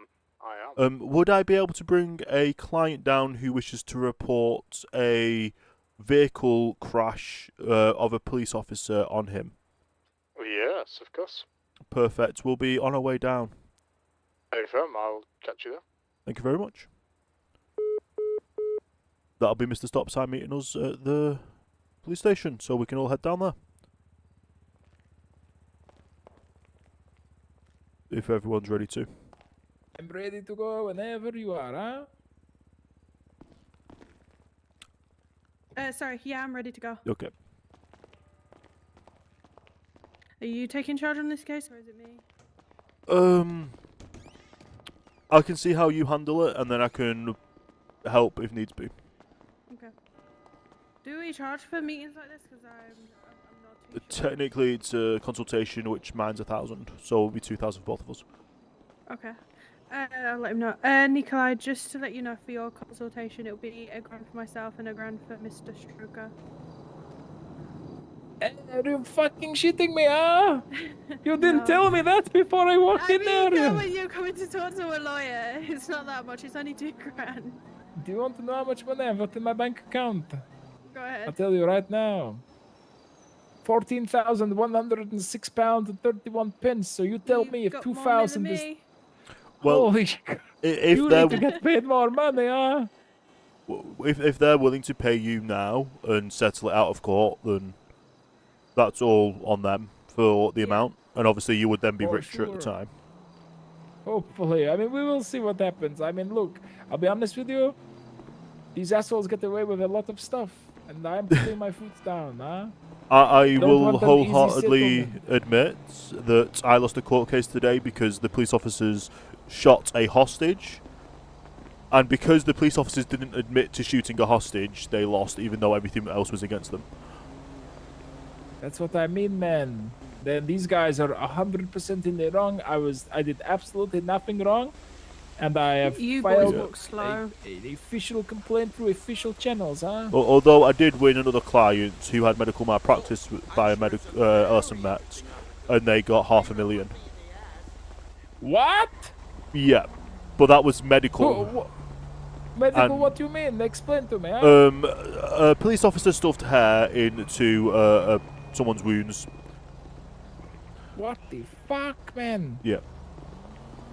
Would I be able to bring a client down who wishes to report a vehicle crash of a police officer on him? Yes, of course. Perfect. We'll be on our way down. Hey, firm. I'll catch you there. Thank you very much. That'll be Mr. Stop Sign meeting us at the police station, so we can all head down there. If everyone's ready to. I'm ready to go whenever you are, huh? Sorry, yeah, I'm ready to go. Okay. Are you taking charge on this case, or is it me? I can see how you handle it, and then I can help if needs be. Okay. Do we charge for meetings like this? Because I'm not too Technically, it's a consultation, which mine's 1,000, so it'll be 2,000 for both of us. Okay. I'll let him know. Nikolai, just to let you know, for your consultation, it'll be £1,000 for myself and £1,000 for Mr. Strucker. Are you fucking shitting me, huh? You didn't tell me that before I walked in there. When you're coming to talk to a lawyer, it's not that much. It's only £2,000. Do you want to know how much money I've got in my bank account? Go ahead. I'll tell you right now. £14,106 and 31 pence. So you tell me if 2,000 is... Well, holy if you they're need to get paid more money, huh? if they're willing to pay you now and settle it out of court, then that's all on them for the amount, and obviously you would then be richer at the time. Hopefully. I mean, we will see what happens. I mean, look, I'll be honest with you. These assholes get away with a lot of stuff, and I'm putting my foot down, huh? I will wholeheartedly admit that I lost a court case today because the police officers shot a hostage, and because the police officers didn't admit to shooting a hostage, they lost, even though everything else was against them. That's what I mean, man. Then these guys are 100% in the wrong. I did absolutely nothing wrong, And I have You boys filed walk slow. an official complaint through official channels, huh? Although I did win another client who had medical malpractice by a Ellison Mets, and they got $500,000. What? Yeah, but that was medical. Medical, And, what do you mean? Explain to me, huh? A police officer stuffed hair into someone's wounds. What the fuck, man? Yeah.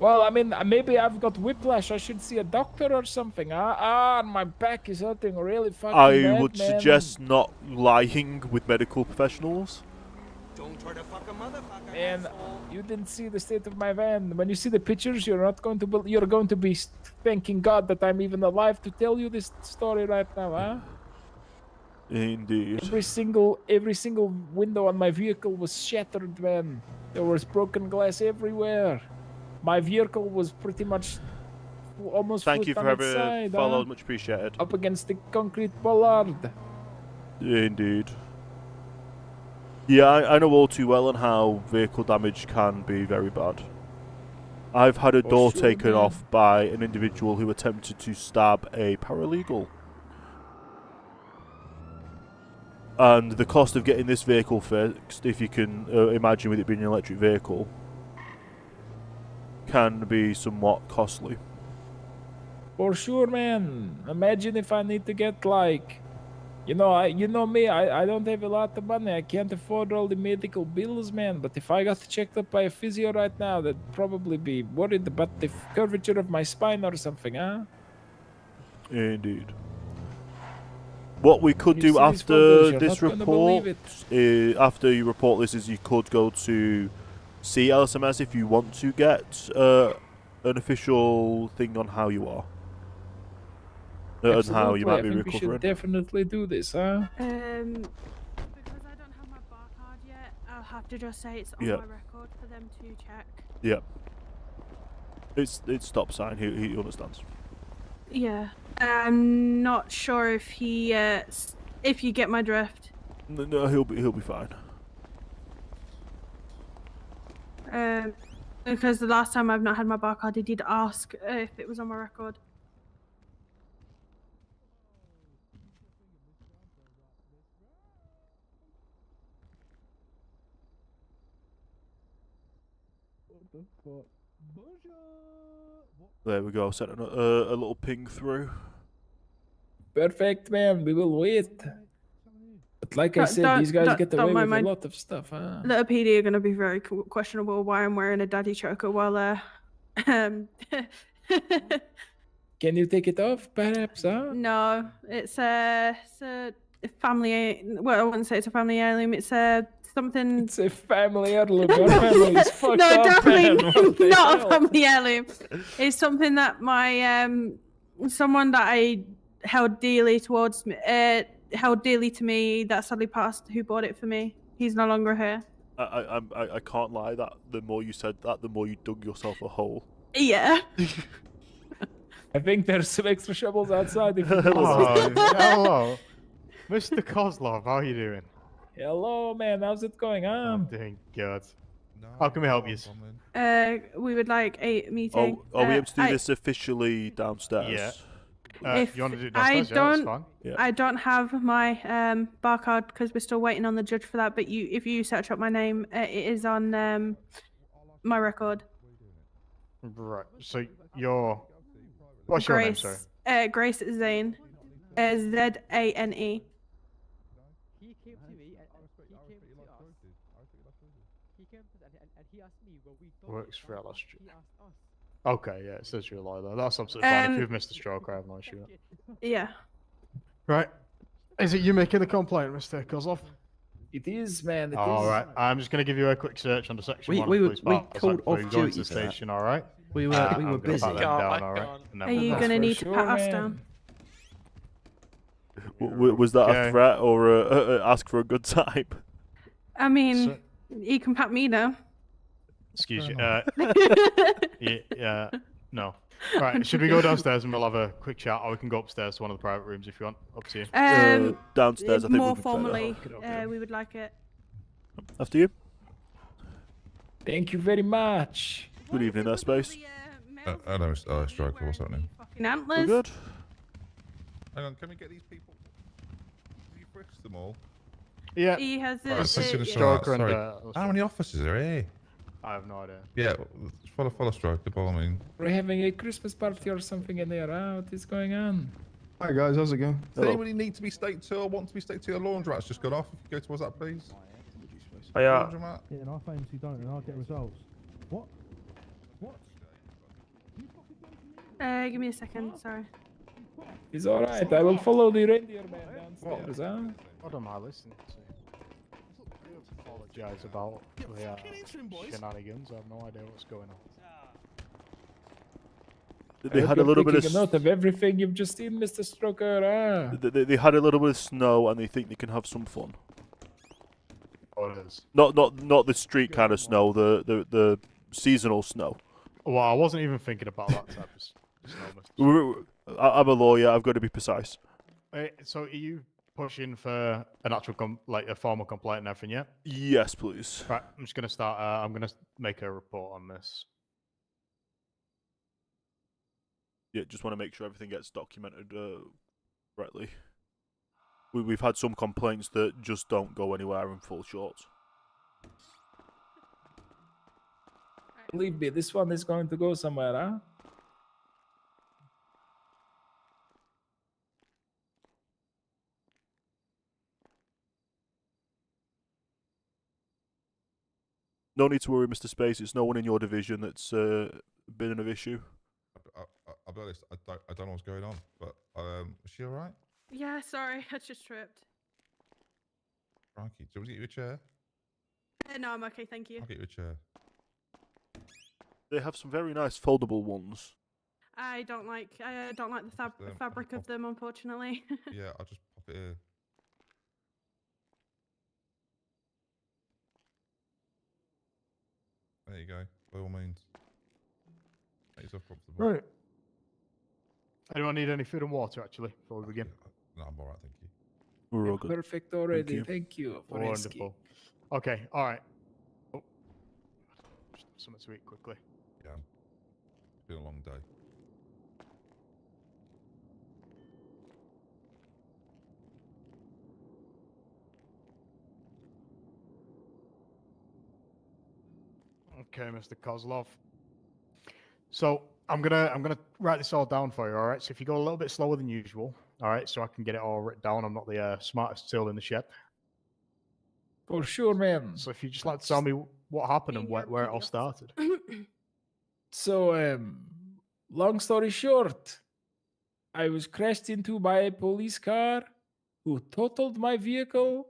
Well, I mean, maybe I've got whiplash. I should see a doctor or something. My back is hurting really fucking bad, I would man. suggest not lying with medical professionals. Don't try to fuck a motherfucker. Man, you didn't see the state of my van. When you see the pictures, you're not going to. You're going to be thanking God that I'm even alive to tell you this story right now, huh? Indeed. Every single window on my vehicle was shattered, man. There was broken glass everywhere. My vehicle was pretty much almost Thank you flipped for on its having side, followed, huh? much appreciated. Up against the concrete bollard. Indeed. Yeah, I know all too well on how vehicle damage can be very bad. I've had a door sure, taken man. off by an individual who attempted to stab a paralegal. And the cost of getting this vehicle fixed, if you can imagine with it being an electric vehicle, can be somewhat costly. For sure, man. Imagine if I need to get like, you know me. I don't have a lot of money. I can't afford all the medical bills, man. But if I got checked up by a physio right now, they'd probably be worried about the curvature of my spine or something, huh? Indeed. What we could You do see these after photos, you're this not gonna believe report, after you report this, is you could go to see LSMS if you want to get an official thing on how you are. And how you Absolutely, might I be think we should recovering. definitely do this, huh? Because I don't have my bar card yet, I'll have to just say it's on Yeah. my record for them to check. Yeah. It's stop sign. He understands. Yeah. I'm not sure if he if you get my drift. No, he'll be fine. Because the last time I've not had my bar card, he did ask if it was on my record. There we go. Sent a little ping through. Perfect, man. We will wait. But like I said, these guys get away with a lot of stuff, huh? Little PD are going to be very questionable why I'm wearing a daddy choker while Can you take it off, perhaps, huh? No, it's a family. Well, I wouldn't say it's a family heirloom. It's something. It's a family heirloom. Your family is fucked No, up, definitely man. What the not hell? a family heirloom. It's something that my someone that I held dearly towards me, held dearly to me, that sadly passed, who bought it for me. He's no longer here. I can't lie. That the more you said that, the more you dug yourself a hole. Yeah. I think there's some extra shovels outside. If you Hello, Mr. Kozlov. How are you doing? Hello, man. How's it going on? I'm doing good. How can we help you? We would like a meeting. Are we able to do this officially downstairs? Yeah. If you want to do it I downstairs? Yeah, that's don't, fine. I don't have my bar card because we're still waiting on the judge for that. But if you search up my name, it is on my record. Right. So you're. What's your name, sir? Grace Zane. Zane. He came to me and he came to us and he asked me what we thought. Works for LSG. He asked us. Okay, yeah, it says you're alive. That's absolutely fine. If you've missed a stroke, I have no issue. Yeah. Right. Is it you making the complaint, Mr. Kozlov? It is, man. All right. I'm just going to give you a quick search under section We- 1 we of the were- police we file. called Before you off go into duty the for that. station, all right? We were I'm gonna busy. pat them down, all right? And then Are you we'll going to go. need to pat us down? Was that a threat or ask for a good time? I mean, you can pat me down. Excuse you. Yeah, no. Right, should we go downstairs and we'll have a quick chat, or we can go upstairs to one of the private rooms if you want. Up to you. Downstairs, I think more would be better. formally, we would like it. After you. Thank you very much. Good evening, there, Space. I know, Striker, what's happening? Fucking antlers. We're good. Hang on, can we get these people? Have you frisked them all? Yeah. He has Right, let's finish yeah. Striker and, sorry. How many officers are here? I have no idea. Yeah, follow Striker, by all means. We're having a Christmas party or something in there. What is going on? Hi guys, how's it going? Does Hello. anybody need to be staked to or want to be staked to? The laundromat's just got off. If you go towards that, please. Laundromat. Yeah, and I famously don't, and I'll get results. What? What? Give me a second. Sorry. It's all right. I will follow the reindeer man downstairs. Huh? What am I listening to? I apologise about the shenanigans. I have no idea what's going on. They had a little bit of taking a note of everything you've just seen, Mr. Stroker. they had a little bit of snow, and they think they can have some fun. Oh, it is. Not the street kind of snow, the seasonal snow. Well, I wasn't even thinking about that type of snow. I'm a lawyer. I've got to be precise. So, are you pushing for an actual a formal complaint and everything? Yeah. Yes, please. Right. I'm just gonna start. I'm gonna make a report on this. Yeah, just want to make sure everything gets documented correctly. We've had some complaints that just don't go anywhere and fall short. Believe me, this one is going to go somewhere, huh? No need to worry, Mr. Space. It's no one in your division that's been an issue. I'll be honest, I don't know what's going on, but is she alright? Yeah, sorry. I just tripped. Frankie, do you want to get you a chair? No, I'm okay. Thank you. I'll get you a chair. They have some very nice foldable ones. I don't like the fabric of them, unfortunately. Yeah, I'll just pop it here. There you go, by all means. Make yourself comfortable. Right. Anyone need any food and water, actually, before we begin? No, I'm alright, thank you. We're all good. Perfect already. Thank you. Wonderful. Okay, alright. Oh. Just have something to eat quickly. Yeah, it's been a long day. Okay, Mr. Kozlov. So I'm gonna write this all down for you. All right. So if you go a little bit slower than usual, all right, so I can get it all written down. I'm not the smartest tool in the shed. For sure, man. So if you just like to tell me what happened and where it all started. So, long story short, I was crashed into by a police car who totaled my vehicle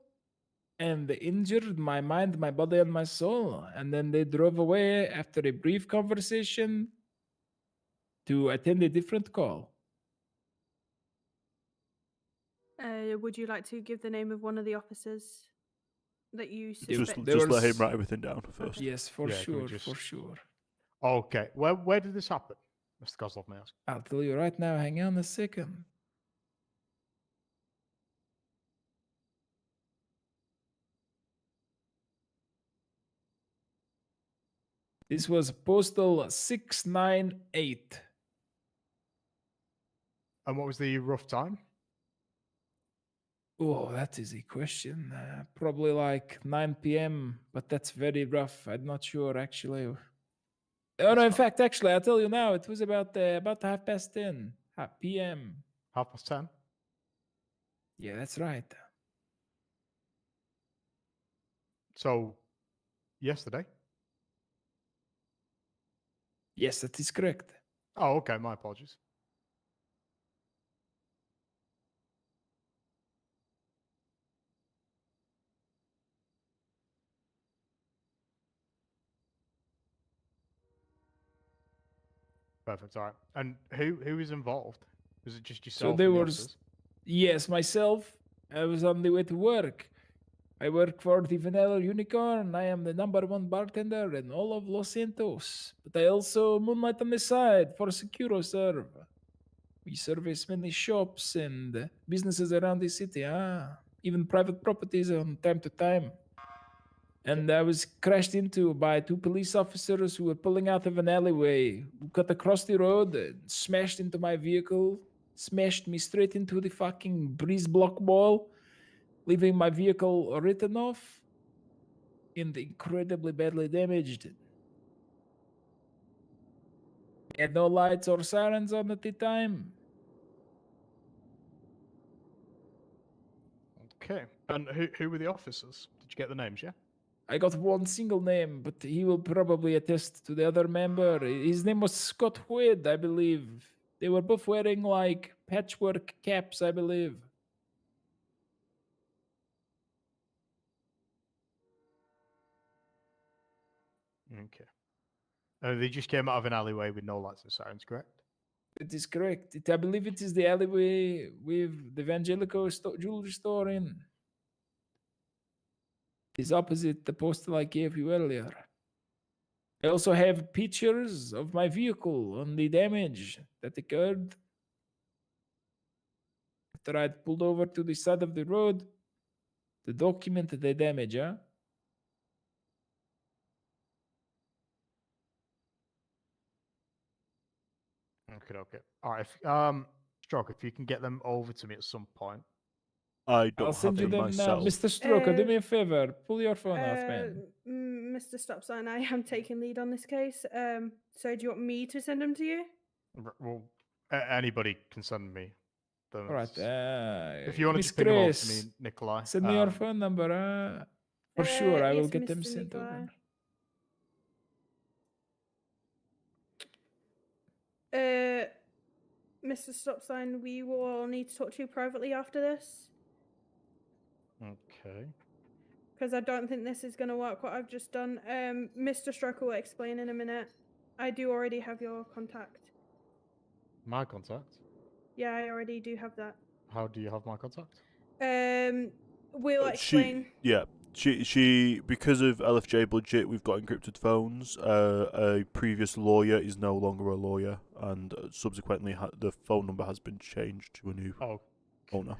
and injured my mind, my body, and my soul. And then they drove away after a brief conversation to attend a different call. Would you like to give the name of one of the officers that you suspect? Just let him write everything down first. Yes, for Yeah, sure, just- for sure. Okay. Where did this happen, Mr. Kozlov, may I ask? I'll tell you right now. Hang on a second. This was postal 698. And what was the rough time? Oh, that is a question. Probably like 9 p.m., but that's very rough. I'm not sure, actually. Oh, no, in fact, actually, I'll tell you now. It was about 10:30 p.m. 10:30? Yeah, that's right. So, yesterday? Yes, that is correct. Oh, okay. My apologies. Perfect. All right. And who is involved? Was it just yourself? So there and the was, officers? yes, myself. I was on the way to work. I work for the Vanilla Unicorn. I am the #1 bartender in all of Los Santos. But I also moonlight on the side for SecuroServe. We service many shops and businesses around the city, even private properties on time to time. And I was crashed into by 2 police officers who were pulling out of an alleyway, who cut across the road, smashed into my vehicle, smashed me straight into the fucking breeze block wall, leaving my vehicle written off and incredibly badly damaged. Had no lights or sirens on at the time. Okay. And who were the officers? Did you get the names? Yeah. I got one single name, but he will probably attest to the other member. His name was Scott Wade, I believe. They were both wearing like patchwork caps, I believe. Okay. They just came out of an alleyway with no lights or sirens, correct? It is correct. I believe it is the alleyway with the Evangelico jewelry store in. It is opposite the postal I gave you earlier. I also have pictures of my vehicle on the damage that occurred after I'd pulled over to the side of the road to document the damage, huh? Okay. All right. Stroke, if you can get them over to me at some point. I don't I'll send have you them them now. myself. Mr. Stroker, do me a favor. Pull your phone out, man. Mr. Stopsign, I am taking lead on this case. So do you want me to send them to you? Well, anybody can send me them. All right. If you want to Miss just ping them over to Grace, me, Nikolai. send me your phone number. For sure, I will yes, get them Mr. sent Nikolai. over. Mr. Stopsign, we will need to talk to you privately after this. Okay. Because I don't think this is going to work, what I've just done. Mr. Stroker will explain in a minute. I do already have your contact. My contact? Yeah, I already do have that. How do you have my contact? We'll explain. She because of LFJ budget, we've got encrypted phones. A previous lawyer is no longer a lawyer, and subsequently the phone number has been changed to a new owner.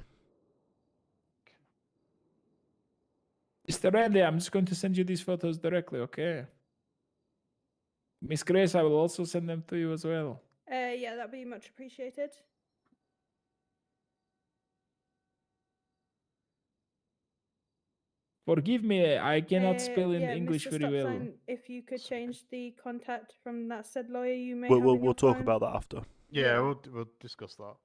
Mr. Randy, I'm just going to send you these photos directly, okay? Miss Grace, I will also send them to you as well. Yeah, that'd be much appreciated. Forgive me, I cannot spell in yeah, English Mr. very well. Stopsign, if you could change the contact from that said lawyer you may have in your We'll talk phone. about that after. Yeah, we'll discuss that.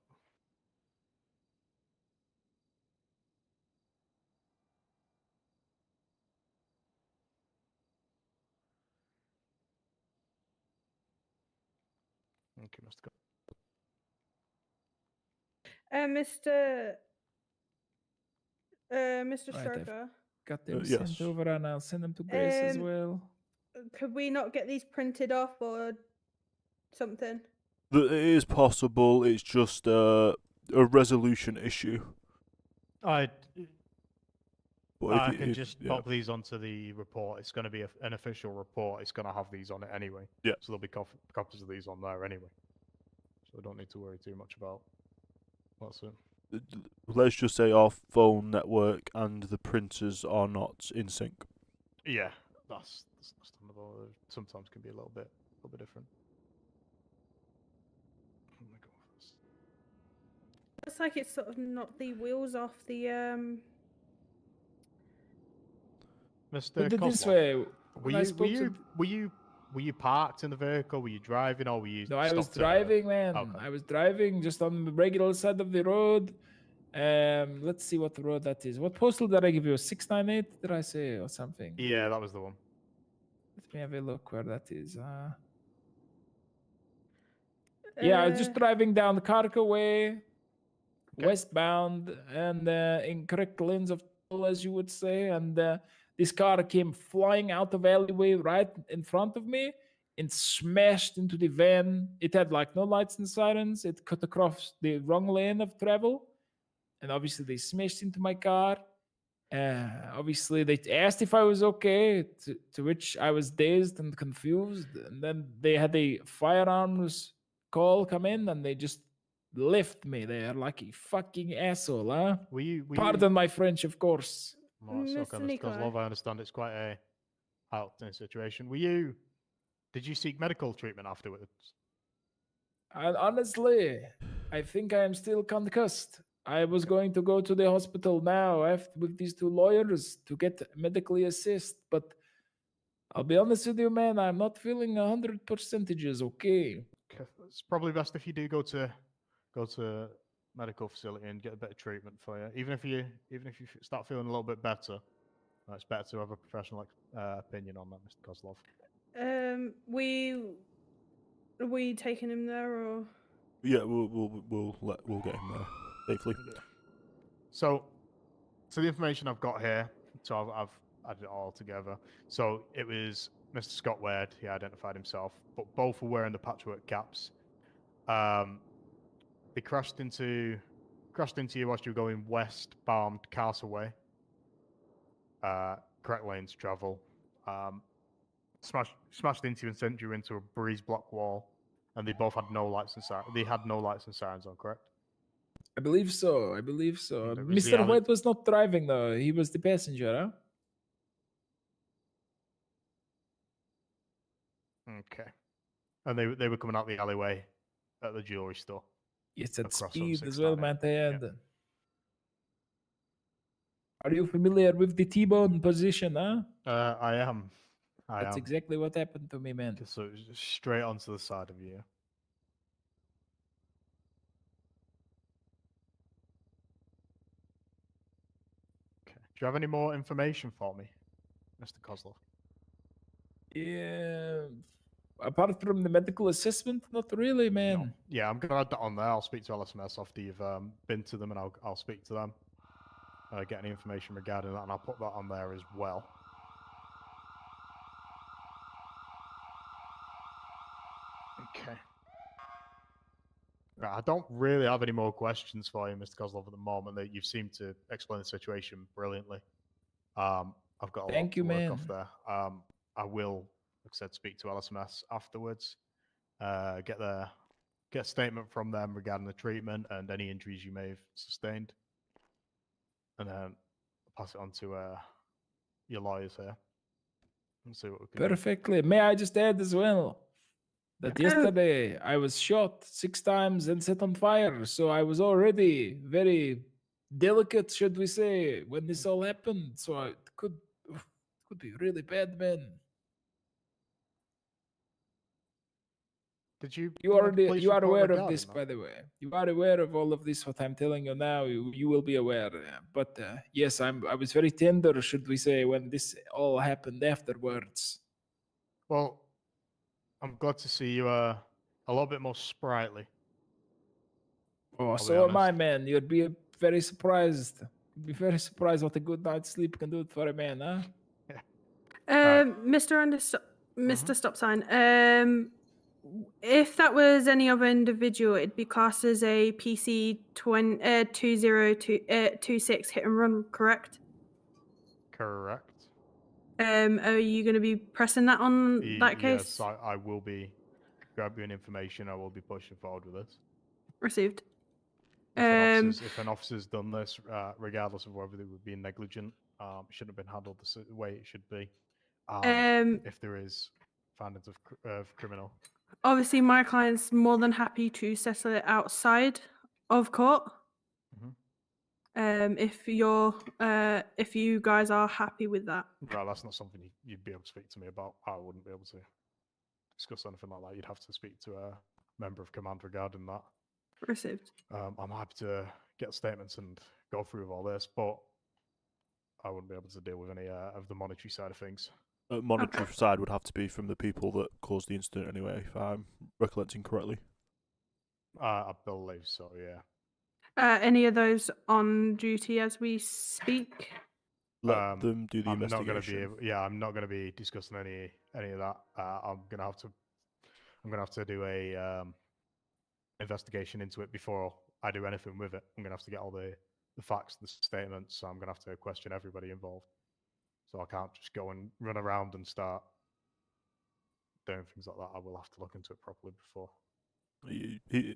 Okay, must go. Mr. Right, I've Stroker. got them yes. sent over and I'll send them to Grace as well. Could we not get these printed off or something? It is possible. It's just a resolution issue. I But can just pop these onto the report. It's going to be an official report. It's going to have these on it anyway. Yeah. So there'll be copies of these on there anyway. So I don't need to worry too much about what's it. Let's just say our phone network and the printers are not in sync. Yeah, that's understandable. Sometimes can be a little bit different. Looks like it's sort of knocked the wheels off the Mr. Put it this Kozlov, way, when I spoke were you parked in the vehicle? Were you driving, or were you? No, I was stopped at driving, man. Okay. I was driving just on the regular side of the road. Let's see what road that is. What postal did I give you? 698, did I say, or something? Yeah, that was the one. Let me have a look where that is. Yeah, I was just driving down the Carco Way, westbound, and in correct lanes of travel, as you would say. And this car came flying out of alleyway right in front of me and smashed into the van. It had like no lights and sirens. It cut across the wrong lane of travel. And obviously they smashed into my car. Obviously they asked if I was okay, to which I was dazed and confused. And then they had a firearms call come in and they just left me there like a fucking asshole, huh? Pardon my French, of course. Well, that's okay, Mr. Kozlov. I understand it's quite helped in the situation. Did you seek medical treatment afterwards? And honestly, I think I am still concussed. I was going to go to the hospital now with these two lawyers to get medically assist, but I'll be honest with you, man, I'm not feeling 100% okay. It's probably best if you do go to medical facility and get a bit of treatment for you. Even if you start feeling a little bit better, it's better to have a professional opinion on that, Mr. Kozlov. Are we taking him there or? Yeah, we'll get him there safely. So the information I've got here, so I've added it all together. So it was Mr. Scott Ward. He identified himself, but both were wearing the patchwork caps. They crashed into you whilst you were going westbound Castleway. Correct lanes to travel. Smashed into you and sent you into a breeze block wall, and they both had no lights and sirens. They had no lights and sirens on, correct? I believe so. And it was the Mr. alley- White was not driving though. He was the passenger, huh? Okay. And they were coming out the alleyway at the jewelry store. It's at across on speed as well, 698. man. Are you familiar with the T-bone position, huh? I am. That's exactly what happened to me, man. So it was just straight onto the side of you. Okay. Do you have any more information for me, Mr. Kozlov? Yeah. Apart from the medical assessment, not really, man. No. Yeah, I'm gonna add that on there. I'll speak to LSMS after you've been to them, and I'll speak to them. Get any information regarding that, and I'll put that on there as well. Okay. Right, I don't really have any more questions for you, Mr. Kozlov, at the moment. That you've seemed to explain the situation brilliantly. I've got a lot to work off there. I will, like I said, speak to LSMS afterwards. Get a statement from them regarding the treatment and any injuries you may have sustained, and then pass it on to your lawyers here and see what we can do. Perfectly. May I just add as well that yesterday I was shot 6 times and set on fire, so I was already very delicate, should we say, when this all happened. So it could be really bad, man. Did you? You are aware of this, by the way. You are aware of all of this. What I'm telling you now, you will be aware. But yes, I was very tender, should we say, when this all happened afterwards. Well, I'm glad to see you a little bit more sprightly. Oh, so am I, man. You'd be very surprised. You'd be very surprised what a good night's sleep can do for a man, huh? Mr. Stop Sign. If that was any other individual, it'd be classed as a PC 2026 hit and run, correct? Correct. Are you going to be pressing that on that case? Yes, I will be grabbing information. I will be pushing forward with this. Received. If an officer's done this, regardless of whether they were being negligent, it shouldn't have been handled the way it should be. If there is findings of criminal. Obviously, my client's more than happy to settle it outside of court. If you guys are happy with that. Right, that's not something you'd be able to speak to me about. I wouldn't be able to discuss anything like that. You'd have to speak to a member of command regarding that. Received. I'm happy to get statements and go through with all this, but I wouldn't be able to deal with any of the monetary side of things. Monetary side would have to be from the people that caused the incident anyway, if I'm recollecting correctly. I believe so, yeah. Any of those on duty as we speak? Let them do the I'm investigation. not going to be. I'm not going to be discussing any of that. I'm going to have to do a investigation into it before I do anything with it. I'm going to have to get all the facts, the statements. So I'm going to have to question everybody involved. So I can't just go and run around and start doing things like that. I will have to look into it properly before.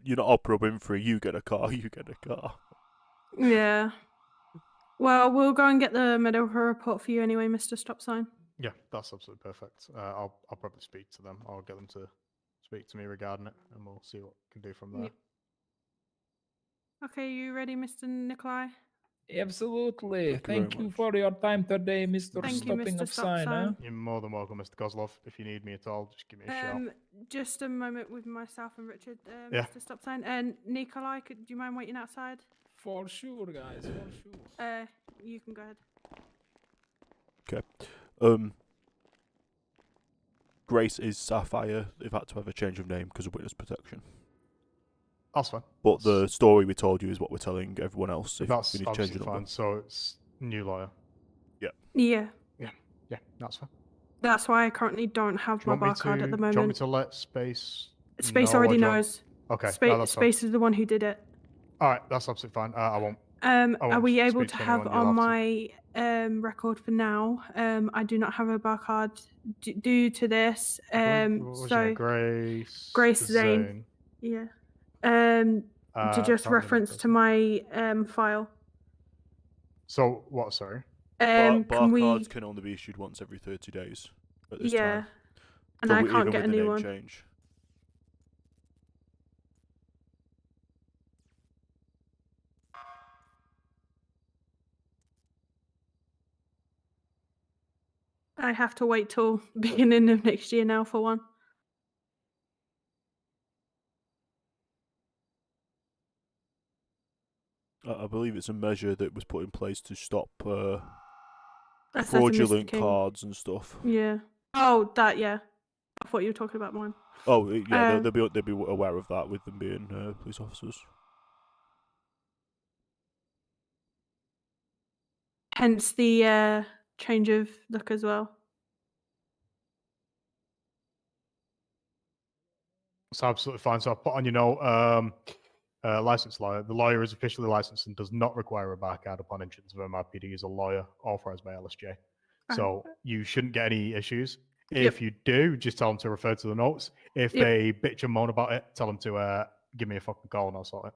You're not Oprah Winfrey. You get a car. You get a car. Yeah. Well, we'll go and get the medical report for you anyway, Mr. Stop Sign. Yeah, that's absolutely perfect. I'll probably speak to them. I'll get them to speak to me regarding it, and we'll see what we can do from there. Yep. Okay, you ready, Mr. Nikolai? Absolutely. Thank you very Thank you much. for your time today, Mr. Thank you, Stopping Mr. of Stop Sign. Sign. You're more than welcome, Mr. Kozlov. If you need me at all, just give me a shout. Just a moment with myself and Richard, Yeah. Mr. Stop Sign. And Nikolai, do you mind waiting outside? For sure, guys. For sure. You can go ahead. Okay. Grace is Sapphire. They've had to have a change of name because of witness protection. That's fine. But the story we told you is what we're telling everyone else. If That's we need to change absolutely the number. fine. So it's new lawyer. Yeah. Yeah. Yeah, that's fine. That's why I currently don't have my bar card at the Do you want me moment. to let Space? Space know, or already do you want- knows. Okay. no, Space, that's fine. Space is the one who did it. All right, that's absolutely fine. I won't. Are we able speak to to have anyone, you'll on have to. my record for now? I do not have a bar card due to this. What was your So name? Grace. Grace Zane. Yeah. To just apparently not reference to my file. So what? Sorry. Bar Can we? cards can only be issued once every 30 days at this Yeah. time. And I even can't with get a the new name one. change. I have to wait till beginning of next year now for one. I believe it's a measure that was put in place to stop That's such a Mr. fraudulent King. cards and stuff. Yeah. Oh, that, yeah. I thought you were talking about mine. Oh, yeah, they'll be aware of that with them being police officers. Hence the change of look as well. It's absolutely fine. So I'll put on your note, licensed lawyer. The lawyer is officially licensed and does not require a bar card upon entrance of MRPD. Is a lawyer authorized by LSJ. So you shouldn't get any issues. If you do, just tell them to refer to the notes. If they bitch and moan about it, tell them to give me a fucking call and I'll sort it.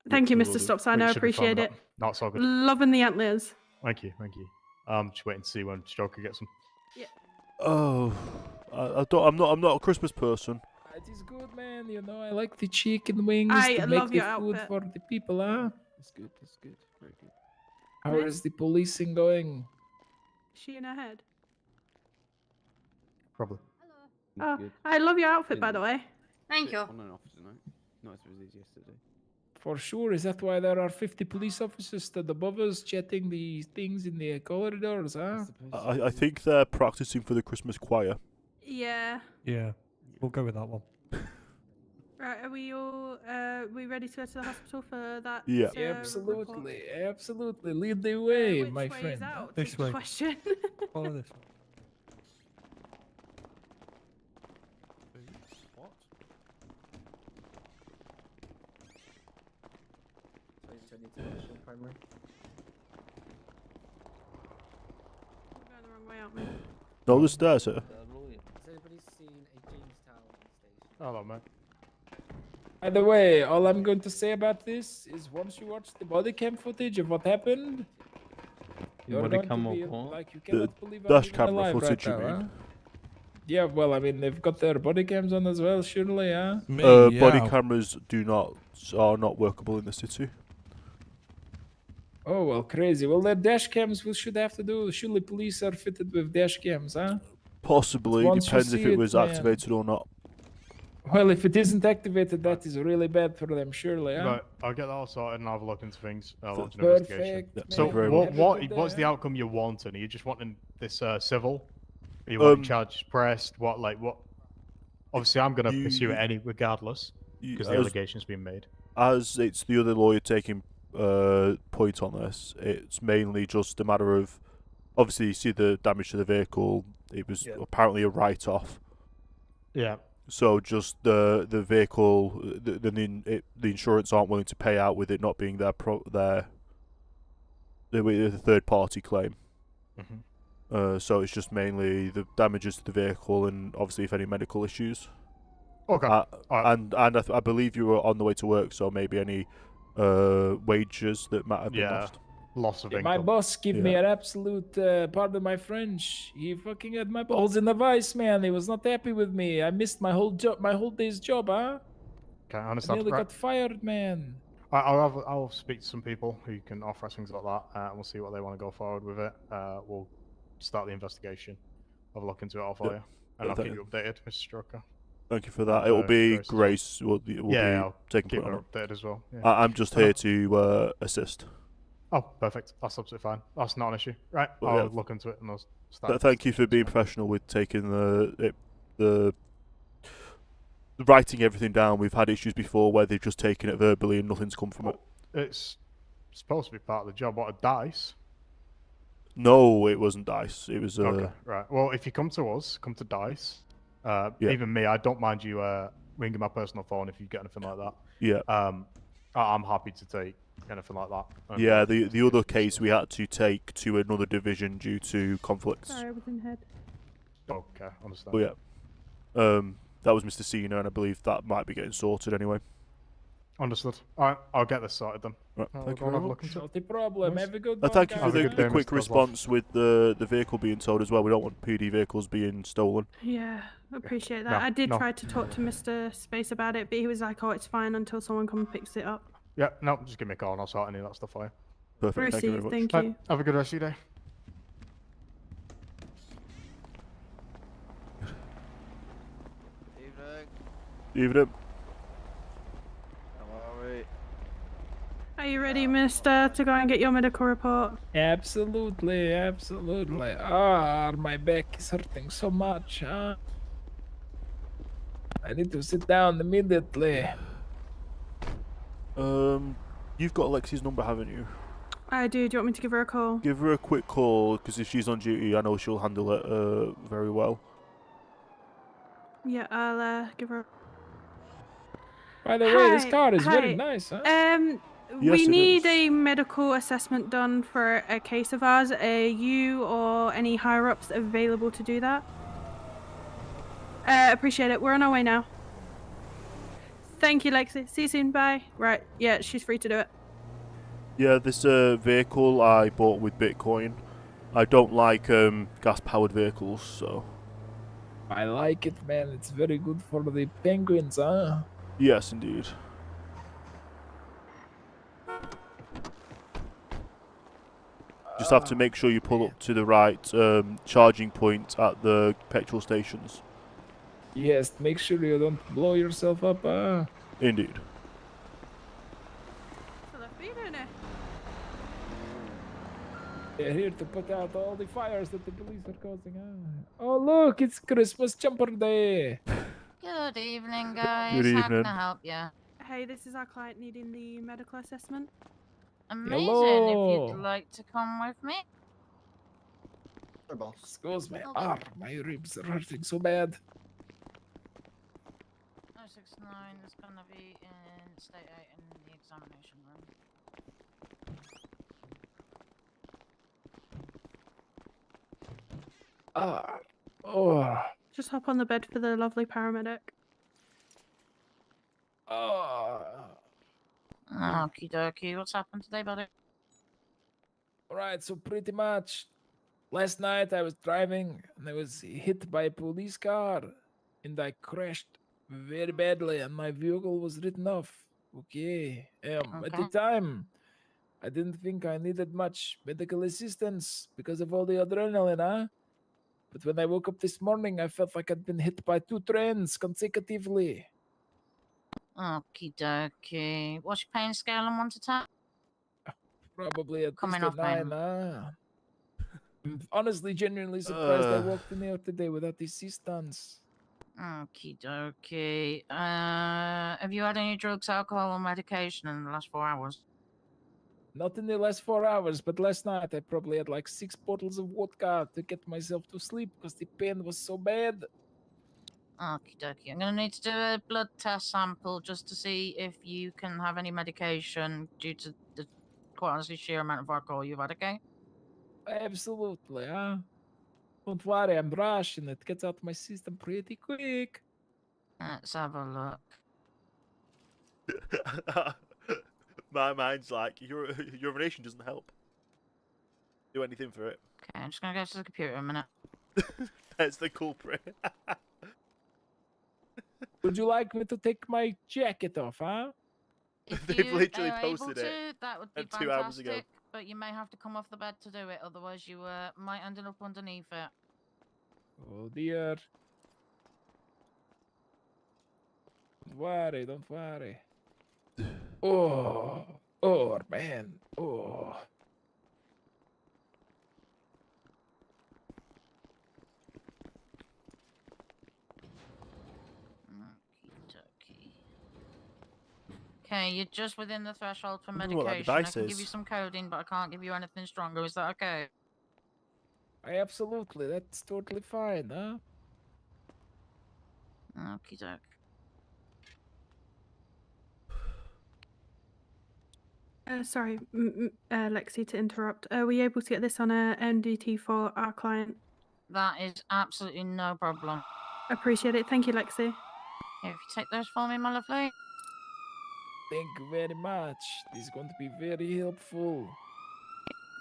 Thank you, We Mr. will do. Stop Sign. But I you should be fine appreciate with it. that. No, it's all good. Loving the antlers. Thank you. Just waiting to see when Stoker gets them. Yeah. Oh, I'm not a Christmas person. It is good, man. You know, I like the chicken wings I to make love the your food outfit. for the people, huh? That's good. That's good. Very good. How is the policing going? Is she in her head? Probably. Oh, Good. I love your outfit, by the way. Thank you. On and off tonight. Not as busy as yesterday. For sure. Is that why there are 50 police officers stood above us chatting these things in the corridors, huh? I think they're practicing for the Christmas choir. Yeah. Yeah, we'll go with that one. Right, are we all we ready to go to the hospital for that? Yeah. Absolutely. Absolutely. Lead the way, Which my way friend. is out? This is the way. question. Follow this one. What? Primary. We're going the wrong way, aren't we? No, the stairs here. Has anybody seen a Jamestown station? Hello, mate. By the way, all I'm going to say about this is once you watch the body cam footage of what happened, you're Body going cam to be of what? like, you The cannot believe I'm dash even camera alive footage, right you now, mean? huh? Yeah, well, I mean, they've got their body cams on as well, surely, huh? Body cameras are not workable in the city. Oh, well, crazy. Well, their dash cams we should have to do. Surely police are fitted with dash cams, huh? Possibly, Once you depends if see it was man. activated or not. Well, if it isn't activated, that is really bad for them, surely, huh? Right, I'll get that all sorted and I'll have a look into things. I'll launch an Perfect, investigation. man. So, Thank you very what's much. the outcome you're wanting? Are you just wanting this civil? Are you wanting charges pressed? What? Obviously, I'm going to pursue it regardless because the allegation's been made. As it's the other lawyer taking point on this, it's mainly just a matter of, obviously you see the damage to the vehicle. It was apparently a write-off. Yeah. So just the vehicle, the insurance aren't willing to pay out with it not being the third party claim. So it's just mainly the damages to the vehicle and obviously if any medical issues. Okay. And I believe you were on the way to work, so maybe any wages that might have been lost. loss of Yeah, income. my boss gave me Yeah. an absolute, pardon my French. He fucking had my balls in the vice, man. He was not happy with me. I missed my whole day's job, huh? Okay, I I understand. nearly Right. got fired, man. I'll speak to some people who can offer us things like that, and we'll see what they want to go forward with it. We'll start the investigation. Have a look into it all for Yep. you, and I'll Thank keep you updated, Mr. Stroker. Thank you for that. And, It'll be Grace as well. Grace will be I'll taking keep point on her it. updated as well. Yeah. I'm just here to assist. Oh, perfect. That's absolutely fine. That's not an issue. Right, But I'll yeah. look into it and I'll start. Thank you for being professional with taking the writing everything down. We've had issues before where they've just taken it verbally and nothing's come from it. It's supposed to be part of the job. What, a dice? No, it wasn't dice. It was Okay, right. Well, if you come to us, come to dice. Yeah. Even me, I don't mind you ringing my personal phone if you get anything like that. Yeah. I'm happy to take anything like that. Yeah, the other case we had to take to another division due to conflicts. Sorry, I was in head. Okay, understand. But yeah, that was Mr. Cena, and I believe that might be getting sorted anyway. Understood. All right, I'll get this sorted then. Right, I'll thank go you and very have a look much. into it. Not a problem. Have a good one, Thank you for guys. the, good day, quick Mr. Kozlov. response with the vehicle being towed as well. We don't want PD vehicles being stolen. Yeah, appreciate that. No, I did no. try to talk to Mr. Space about it, but he was like, "Oh, it's fine until someone comes and picks it up." Yeah, no, just give me a call and I'll sort any of that stuff for you. Perfect. Thank you very Received, much. thank Right, you. have a good rest of your day. Evening. Are you ready, Mister, to go and get your medical report? Absolutely, absolutely. Ah, my back is hurting so much. I need to sit down immediately. You've got Alexi's number, haven't you? I do. Do you want me to give her a call? Give her a quick call, because if she's on duty, I know she'll handle it very well. Yeah, I'll give her. By the way, this Hi, car is very hi. nice, huh? Yes, We it need is. a medical assessment done for a case of ours. Are you or any higher ups available to do that? Appreciate it. We're on our way now. Thank you, Lexi. See you soon. Bye. Right. Yeah, she's free to do it. Yeah, this vehicle I bought with Bitcoin. I don't like gas-powered vehicles, so... I like it, man. It's very good for the penguins, huh? Yes, indeed. Just have to make sure you pull up to the right charging point at the petrol stations. Yes, make sure you don't blow yourself up, huh? Indeed. They're here to put out all the fires that the police are causing. Oh, look, it's Christmas jumper day. Good evening, guys. Good How can evening. I help you? Hey, this is our client needing the medical assessment. Amazing. If Hello. you'd like to come with me. Excuse me. Ah, my ribs are hurting so bad. 069 is going to be in State 8 in the examination room. Ah, oh, Just hop on the bed for the lovely paramedic. oh. Okie dokie. What's happened today, buddy? Alright, so pretty much last night I was driving and I was hit by a police car and I crashed very badly and my vehicle was written off. Okay. At the Okay. time, I didn't think I needed much medical assistance because of all the adrenaline, huh? But when I woke up this morning, I felt like I'd been hit by 2 trains consecutively. Okie dokie. What's your pain scale on 1 to 10? Probably at Coming least a off 9, pain. huh? I'm honestly, genuinely surprised I walked in here today without assistance. Okie dokie. Have you had any drugs, alcohol, or medication in the last 4 hours? Not in the last 4 hours, but last night I probably had like 6 bottles of vodka to get myself to sleep because the pain was so bad. Okie dokie. I'm going to need to do a blood test sample just to see if you can have any medication due to the, quite honestly, sheer amount of alcohol you've had, okay? Absolutely, huh? Don't worry, I'm rushing. It gets out of my system pretty quick. Let's have a look. My mind's like, your urination doesn't help. do anything for it. Okay, I'm just gonna go to the computer a minute. That's the culprit. Would you like me to take my jacket off, huh? If They've you literally are able posted to, it that would be 2 hours ago. fantastic. But you may have to come off the bed to do it, otherwise you might end up underneath it. Oh dear. Don't worry, don't worry. Oh man. Oh. Okay, you're just within the threshold for wonder what that medication. I device can give you is. some coding, but I can't give you anything stronger. Is that okay? Absolutely, that's totally fine, huh? Okie doke. Sorry, Lexi, to interrupt. Are we able to get this on a MDT for our client? That is absolutely no problem. Appreciate it. Thank you, Lexi. Here, if you take those for me, my lovely. Thank you very much. This is going to be very helpful.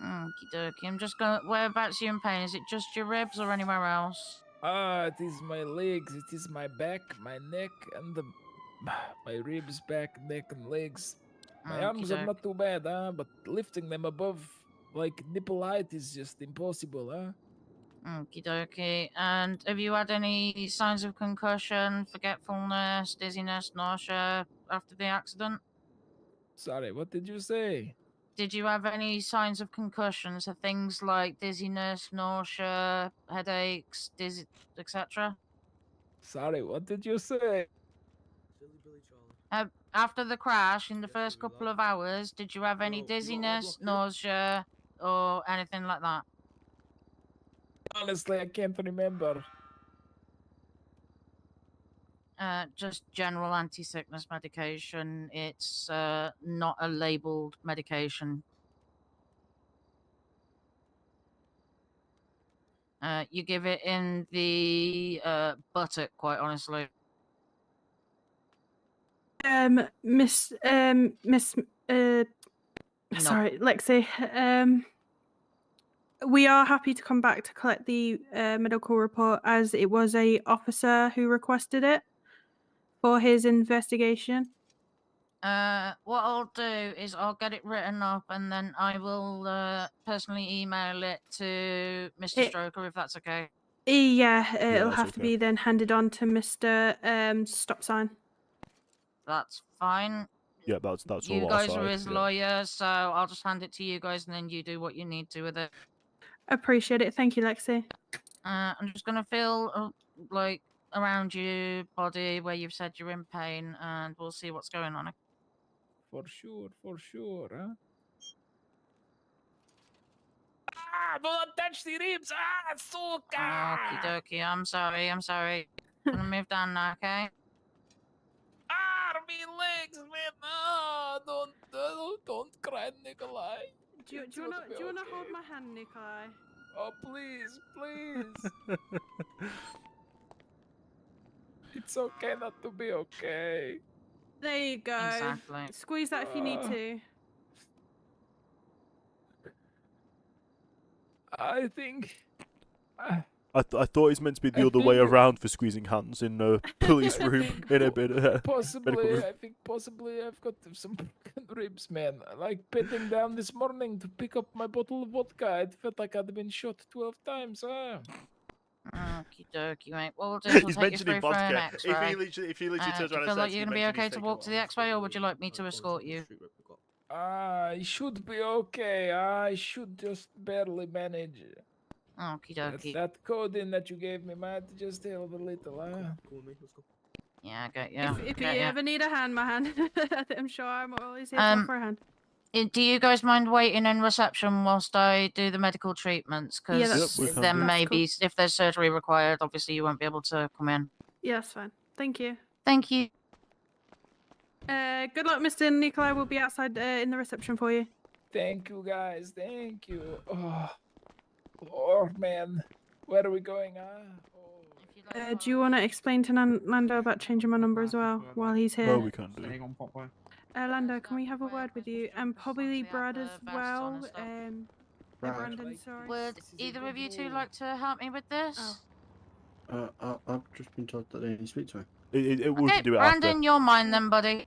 Okie dokie. I'm just gonna. Whereabouts are you in pain? Is it just your ribs or anywhere else? It is my legs, it is my back, my neck, and my ribs, back, neck, and legs. My arms are not too bad, but lifting them above like nipple height is just impossible, huh? Okie dokie. And have you had any signs of concussion, forgetfulness, dizziness, nausea after the accident? Sorry, what did you say? Did you have any signs of concussion? So things like dizziness, nausea, headaches, etc.? Sorry, what did you say? After the crash, in the first couple of hours, did you have any dizziness, nausea, or anything like that? Honestly, I can't remember. Just general anti-sickness medication. It's not a labeled medication. You give it in the buttock, quite honestly. Miss, sorry, Lexi. We are happy to come back to collect the medical report, as it was a officer who requested it for his investigation. What I'll do is I'll get it written up, and then I will personally email it to Mr. Stroker, if that's okay. Yeah, it'll that's have to okay. be then handed on to Mr. Stop Sign. That's fine. Yeah, that's all You our guys side. are his yeah. lawyers, so I'll just hand it to you guys, and then you do what you need to with it. Appreciate it. Thank you, Lexi. I'm just gonna feel like around your body where you've said you're in pain, and we'll see what's going on. For sure, huh? Don't touch the ribs! Suka! Okie dokie, I'm sorry. I'm gonna move down now, okay? Me legs, man! Don't cry, Nikolai. Do you wanna hold my hand, Nikolai? Oh, please. It's okay not to be okay. There you go. Exactly. Squeeze that if you need to. I think. I thought it's meant to be the other way around for squeezing hands in a police room in a bit. Possibly, I think possibly I've got some broken ribs, man. Like petting down this morning to pick up my bottle of vodka. It felt like I'd been shot 12 times. Okie dokie, mate. What we'll do is we'll He's take you mentioning through for an vodka. If X-ray. he literally Do you turns around feel and like says, you're "You gonna be mentioned okay he's to taking walk to the X-ray, or would you like me to escort you? I should be okay. I should just barely manage. Okie dokie. That coding that you gave me might just help a little, huh? Yeah, I get you. If you ever need a hand, my hand, I'm sure I'm always here to offer a hand. Do you guys mind waiting in reception whilst I do the medical treatments? Yeah, Because there may be, if there's surgery required, obviously you won't be able to come in. Yeah, that's fine. Thank you. Thank you. Good luck, Mr. Nikolai. We'll be outside in the reception for you. Thank you, guys. Thank you. Oh man. Where are we going, Do you want to explain to Lando about changing my number as well while he's here? No, we can't do. Lando, can we have a word with you? And probably Brad as well. Brandon, sorry. Would either of you two like to help me with this? I've just been told that they need to speak to me. We Okay, can do it Brandon, after. you're mine then, buddy.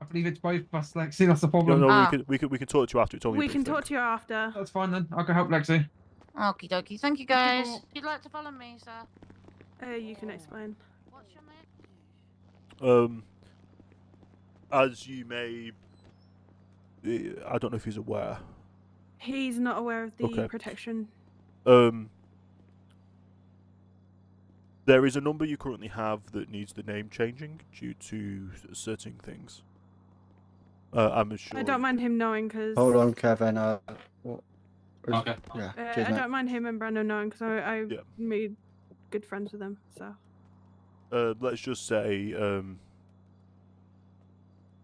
I believe it's both of us, Lexi. That's the No, problem. no, we can talk to you after. It's only a We brief can thing. talk to you after. That's fine then. I'll go help Lexi. Okie dokie. Thank you, guys. If you'd like to follow me, sir. You can explain. What's your name? As you may, I don't know if he's aware. He's not aware of the Okay. protection. There is a number you currently have that needs the name changing due to certain things. I'm sure. I don't mind him knowing because. Hold on, Kevin. What? Okay. Yeah. I cheers, mate. don't mind him and Brandon knowing because I made good friends with them. So. Let's just say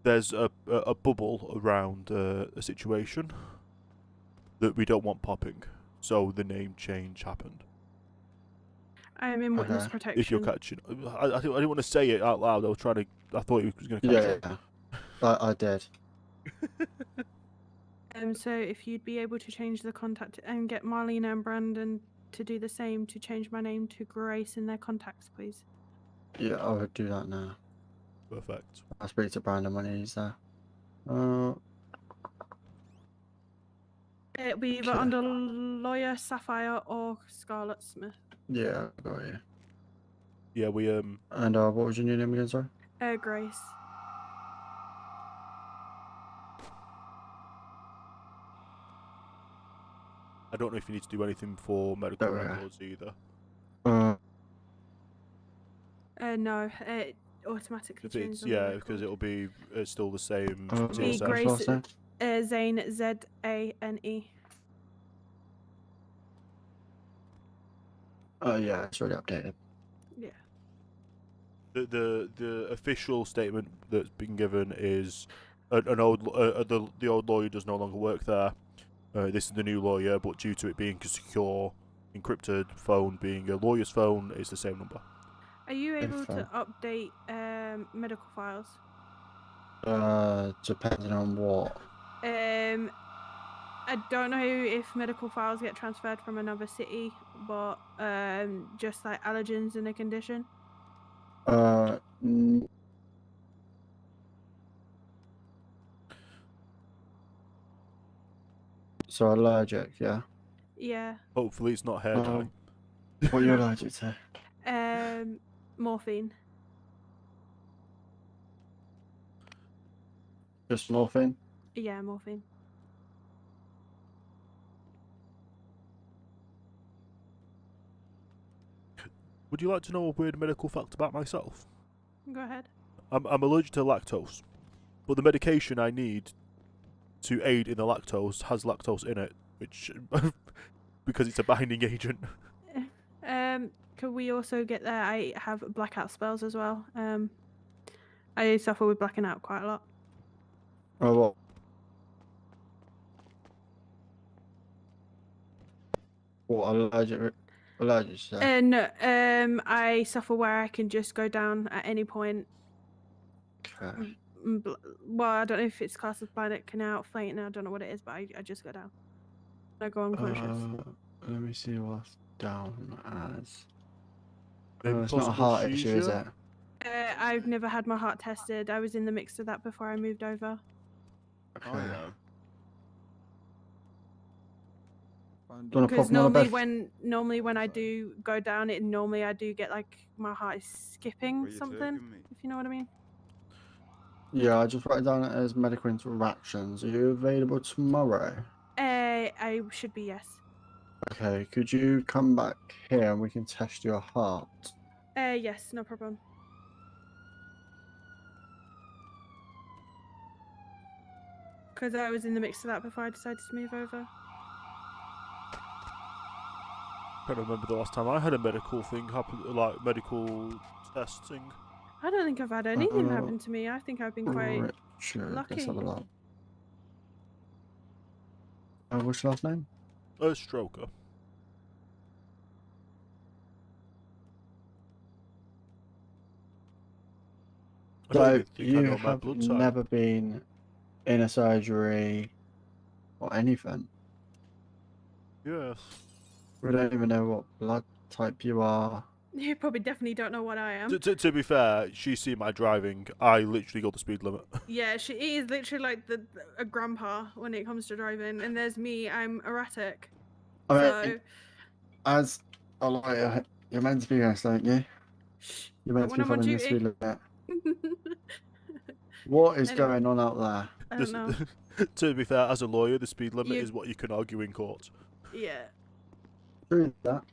there's a bubble around a situation that we don't want popping, so the name change happened. I am in witness protection. If you're catching, I didn't want to say it out loud. I thought he was going to catch it. Yeah, I did. So if you'd be able to change the contact and get Marlena and Brandon to do the same to change my name to Grace in their contacts, please. Yeah, I would do that now. Perfect. I'll speak to Brandon when he's there. It'll be either under Lawyer Sapphire or Scarlet Smith. Yeah, I got you. Yeah, we And what was your new name again, sorry? Grace. I don't know if you need to do anything for medical Oh, yeah. records either. No, it automatically If changes. it's because it'll be still the same. Be TSM. Grace Zane Zane. Oh yeah, it's already updated. Yeah. The official statement that's been given is the old lawyer does no longer work there. This is the new lawyer, but due to it being a secure, encrypted phone, being a lawyer's phone, it's the same number. Are you able to update medical files? Depending on what. I don't know if medical files get transferred from another city, but just like allergens in a condition. So allergic, yeah. Yeah. Hopefully it's not hair dye. What are you allergic to? Morphine. Just morphine? Yeah, morphine. Would you like to know a weird medical fact about myself? Go ahead. I'm allergic to lactose, but the medication I need to aid in the lactose has lactose in it, which because it's a binding agent. Could we also get there? I have blackout spells as well. I suffer with blacking out quite a lot. Oh, what? What allergic to? No, I suffer where I can just go down at any point. Okay. Well, I don't know if it's classed as blinded, canal, faint, I don't know what it is, but I just go down. I go unconscious. Let me see what's down as. Maybe It's not a possible heart issue, is seizure? it? I've never had my heart tested. I was in the mix of that before I moved over. Okay. Because normally when I do go down, I do get like my heart is skipping something. If you know what I mean. Yeah, I just write it down as medical interactions. Are you available tomorrow? I should be, yes. Okay, could you come back here and we can test your heart? Yes, no problem. Because I was in the mix of that before I decided to move over. I can't remember the last time I had a medical thing happen, like medical testing. I don't think I've had anything happen to me. I think I've been quite Richard, lucky. let's have a look. What's your last name? Stroker. So you have never been in a surgery or anything? Yes. We don't even know what blood type you are. You probably definitely don't know what I am. To be fair, she's seen my driving. I literally got the speed limit. Yeah, she is literally like a grandpa when it comes to driving, and there's me. I'm erratic. I mean, So as a lawyer, you're meant to be honest, aren't you? You're meant to when be I'm on following the duty. speed limit. What is Anyway. going on out there? I don't know. To be fair, as a lawyer, the speed limit You- is what you can argue in court. Yeah. True that.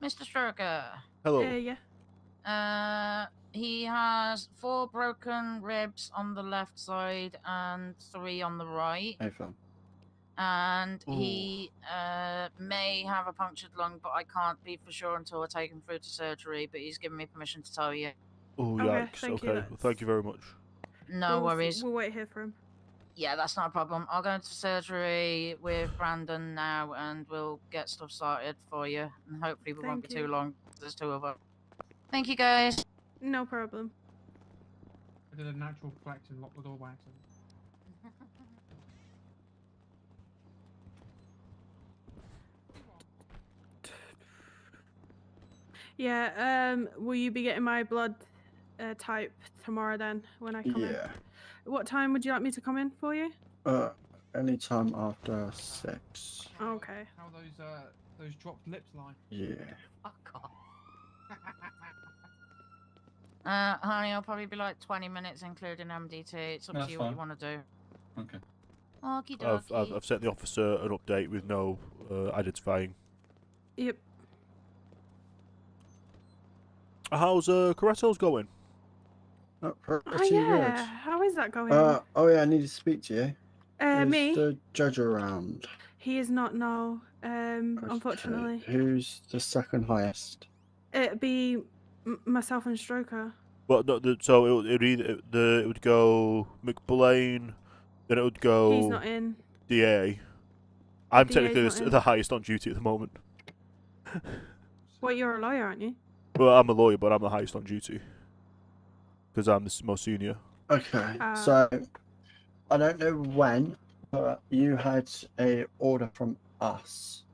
Mr. Stroker. Hello. Yeah. He has 4 broken ribs on the left side and 3 on the right. Hey, Phil. And he may have a punctured lung, but I can't be for sure until I take him through to surgery. But he's given me permission to tell you. Oh, Okay, yikes. thank you, Okay, well, thank you very much. No worries. We'll wait here for him. Yeah, that's not a problem. I'll go into surgery with Brandon now, and we'll get stuff sorted for you. And hopefully, we won't be Thank you. too long. There's 2 of us. Thank you, guys. No problem. I did a natural flex and locked the door by accident. Yeah. Will you be getting my blood type tomorrow then when I come in? Yeah. What time would you like me to come in for you? Anytime after 6. Okay. How those dropped lips lie. Yeah. Fuck off. Honey, I'll probably be like 20 minutes, including MDT. It's up That's to you what you fine. want to do. Okay. Okie I've dokie. sent the officer an update with no identifying. Yep. How's Coretto's going? Pretty Oh yeah. good. How is that going? Oh yeah, I need to speak to you. Is me? the judge around? He is not. No. Unfortunately. Who's the second highest? It'd be myself and Stroker. Well, no, so it would go McBlain, then it would go. He's not in. DA. I'm DA's technically not in. the highest on duty at the moment. Well, you're a lawyer, aren't you? Well, I'm a lawyer, but I'm the highest on duty because I'm the most senior. Okay, so I don't know when, but you had a order from us.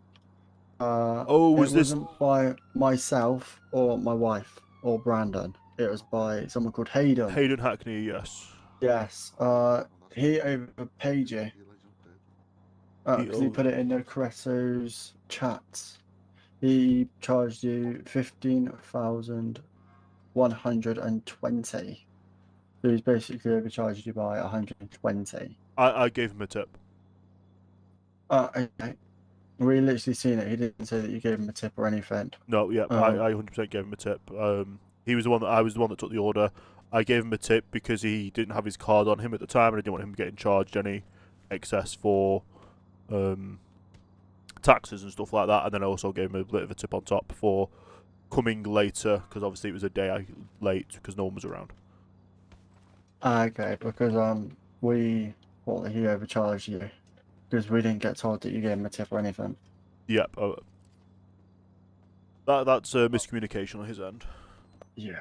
Was it this- wasn't by myself or my wife or Brandon? It was by someone called Hayden. Hayden Hackney, yes. Yes. He overpaid you. Because he put it in the Coretto's chat. He charged you 15,120. So he's basically overcharged you by 120. I gave him a tip. Okay. We literally seen it. He didn't say that you gave him a tip or anything. No, yeah, I 100% gave him a tip. He was the one that I was the one that took the order. I gave him a tip because he didn't have his card on him at the time, and I didn't want him getting charged any excess for taxes and stuff like that. And then I also gave him a bit of a tip on top for coming later because obviously it was a day late because no one was around. Okay, because we thought that he overcharged you because we didn't get told that you gave him a tip or anything. Yep. That's miscommunication on his end. Yeah.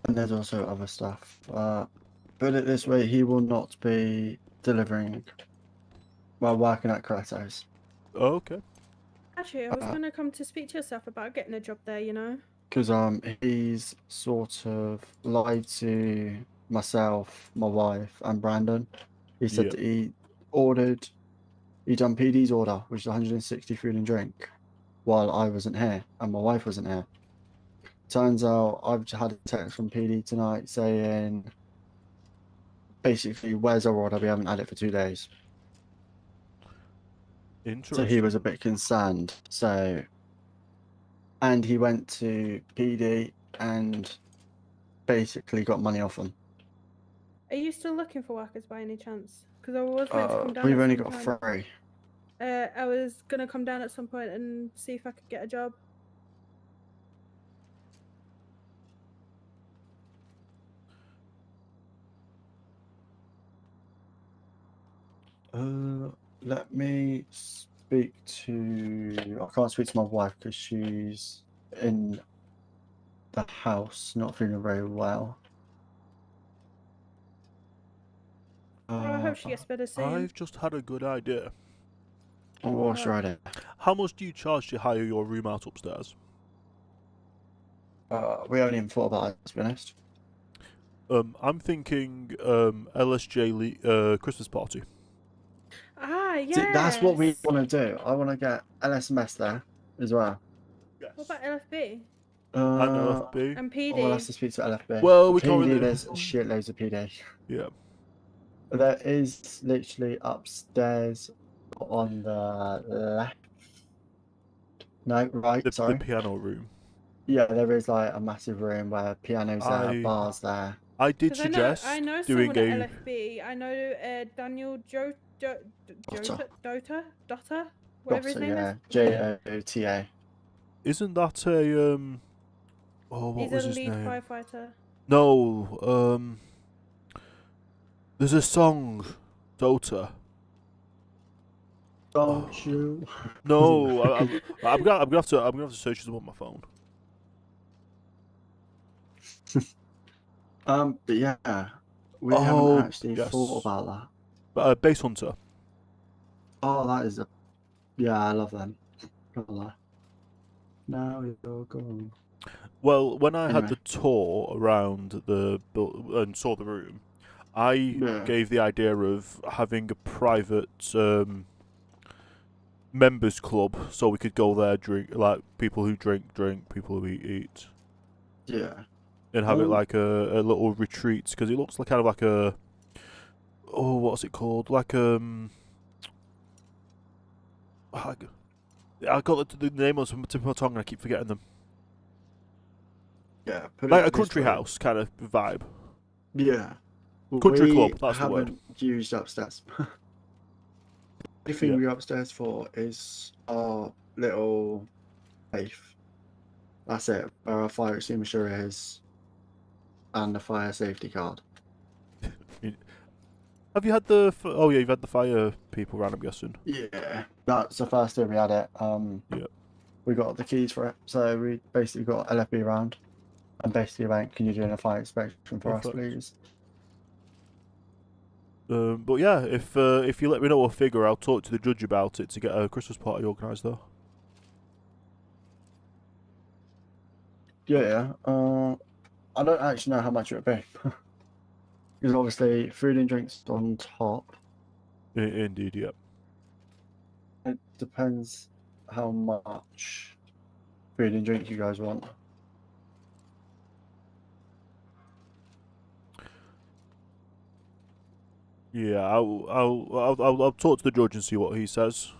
And there's also other stuff. Put it this way, he will not be delivering while working at Coretto's. Oh, okay. Actually, I was going to come to speak to yourself about getting a job there, you know? Because he's sort of lied to myself, my wife, and Brandon. He said Yep. that he done PD's order, which is 160 food and drink, while I wasn't here and my wife wasn't here. Turns out I've had a text from PD tonight saying, basically, where's our order? We haven't had it for 2 days. Interesting. So he was a bit concerned. And he went to PD and basically got money off them. Are you still looking for workers by any chance? Because I was meant to come down. We've at only some got point. 3. I was going to come down at some point and see if I could get a job. Let me speak to. I can't speak to my wife because she's in the house, not feeling very well. Well, I hope she gets better soon. I've just had a good idea. On Walsh Friday. How much do you charge to hire your room out upstairs? We haven't even thought about it, to be honest. I'm thinking LSJ Christmas party. Ah, yes. See, that's what we want to do. I want to get LSMS there as well. What about LFB? And LFB. And We'll have PD? to speak to LFB. Well, we PD, can't really- there's shitloads of PD. Yeah. There is literally upstairs on the left. No, right, sorry. The piano room. Yeah, there is like a massive room where pianos there, bars there. I did 'Cause suggest I know doing someone a. at LFB. I know Daniel Dota, whatever his Jota, name yeah, is. Jota. Isn't that a Oh, what He's was a his lead name? firefighter. No, there's a song, Dota. Don't you? No, I'm gonna have to search them on my phone. But yeah, we haven't actually yes. thought about that. But Base Hunter. Oh, that is I love them. Now you're gone. Well, when I had Anyway. the tour around and saw the room, I gave the idea of having a private members club, so we could go there, drink, like people who drink, people who eat. Yeah. And have it like a little retreat, because it looks like kind of like a what's it called? Like I got the name on the tip of my tongue and I keep forgetting them. Yeah, put like it a this country way. house kind of vibe. Yeah. Country We club, that's the word. haven't used upstairs. The thing we're upstairs for is our little safe. That's it. Where our fire extinguisher is, and the fire safety card. Have you had the? Oh yeah, you've had the fire people around. I'm guessing. Yeah, that's the first day we had it. We got the keys for it, so we basically got LFB around, and basically went, "Can you do a fire inspection for us, Perfect. please?" But yeah, if you let me know a figure, I'll talk to the judge about it to get a Christmas party organised though. Yeah. I don't actually know how much it would be, because obviously food and drinks on top. Indeed, yeah. It depends how much food and drink you guys want. Yeah, I'll talk to the judge and see what he says.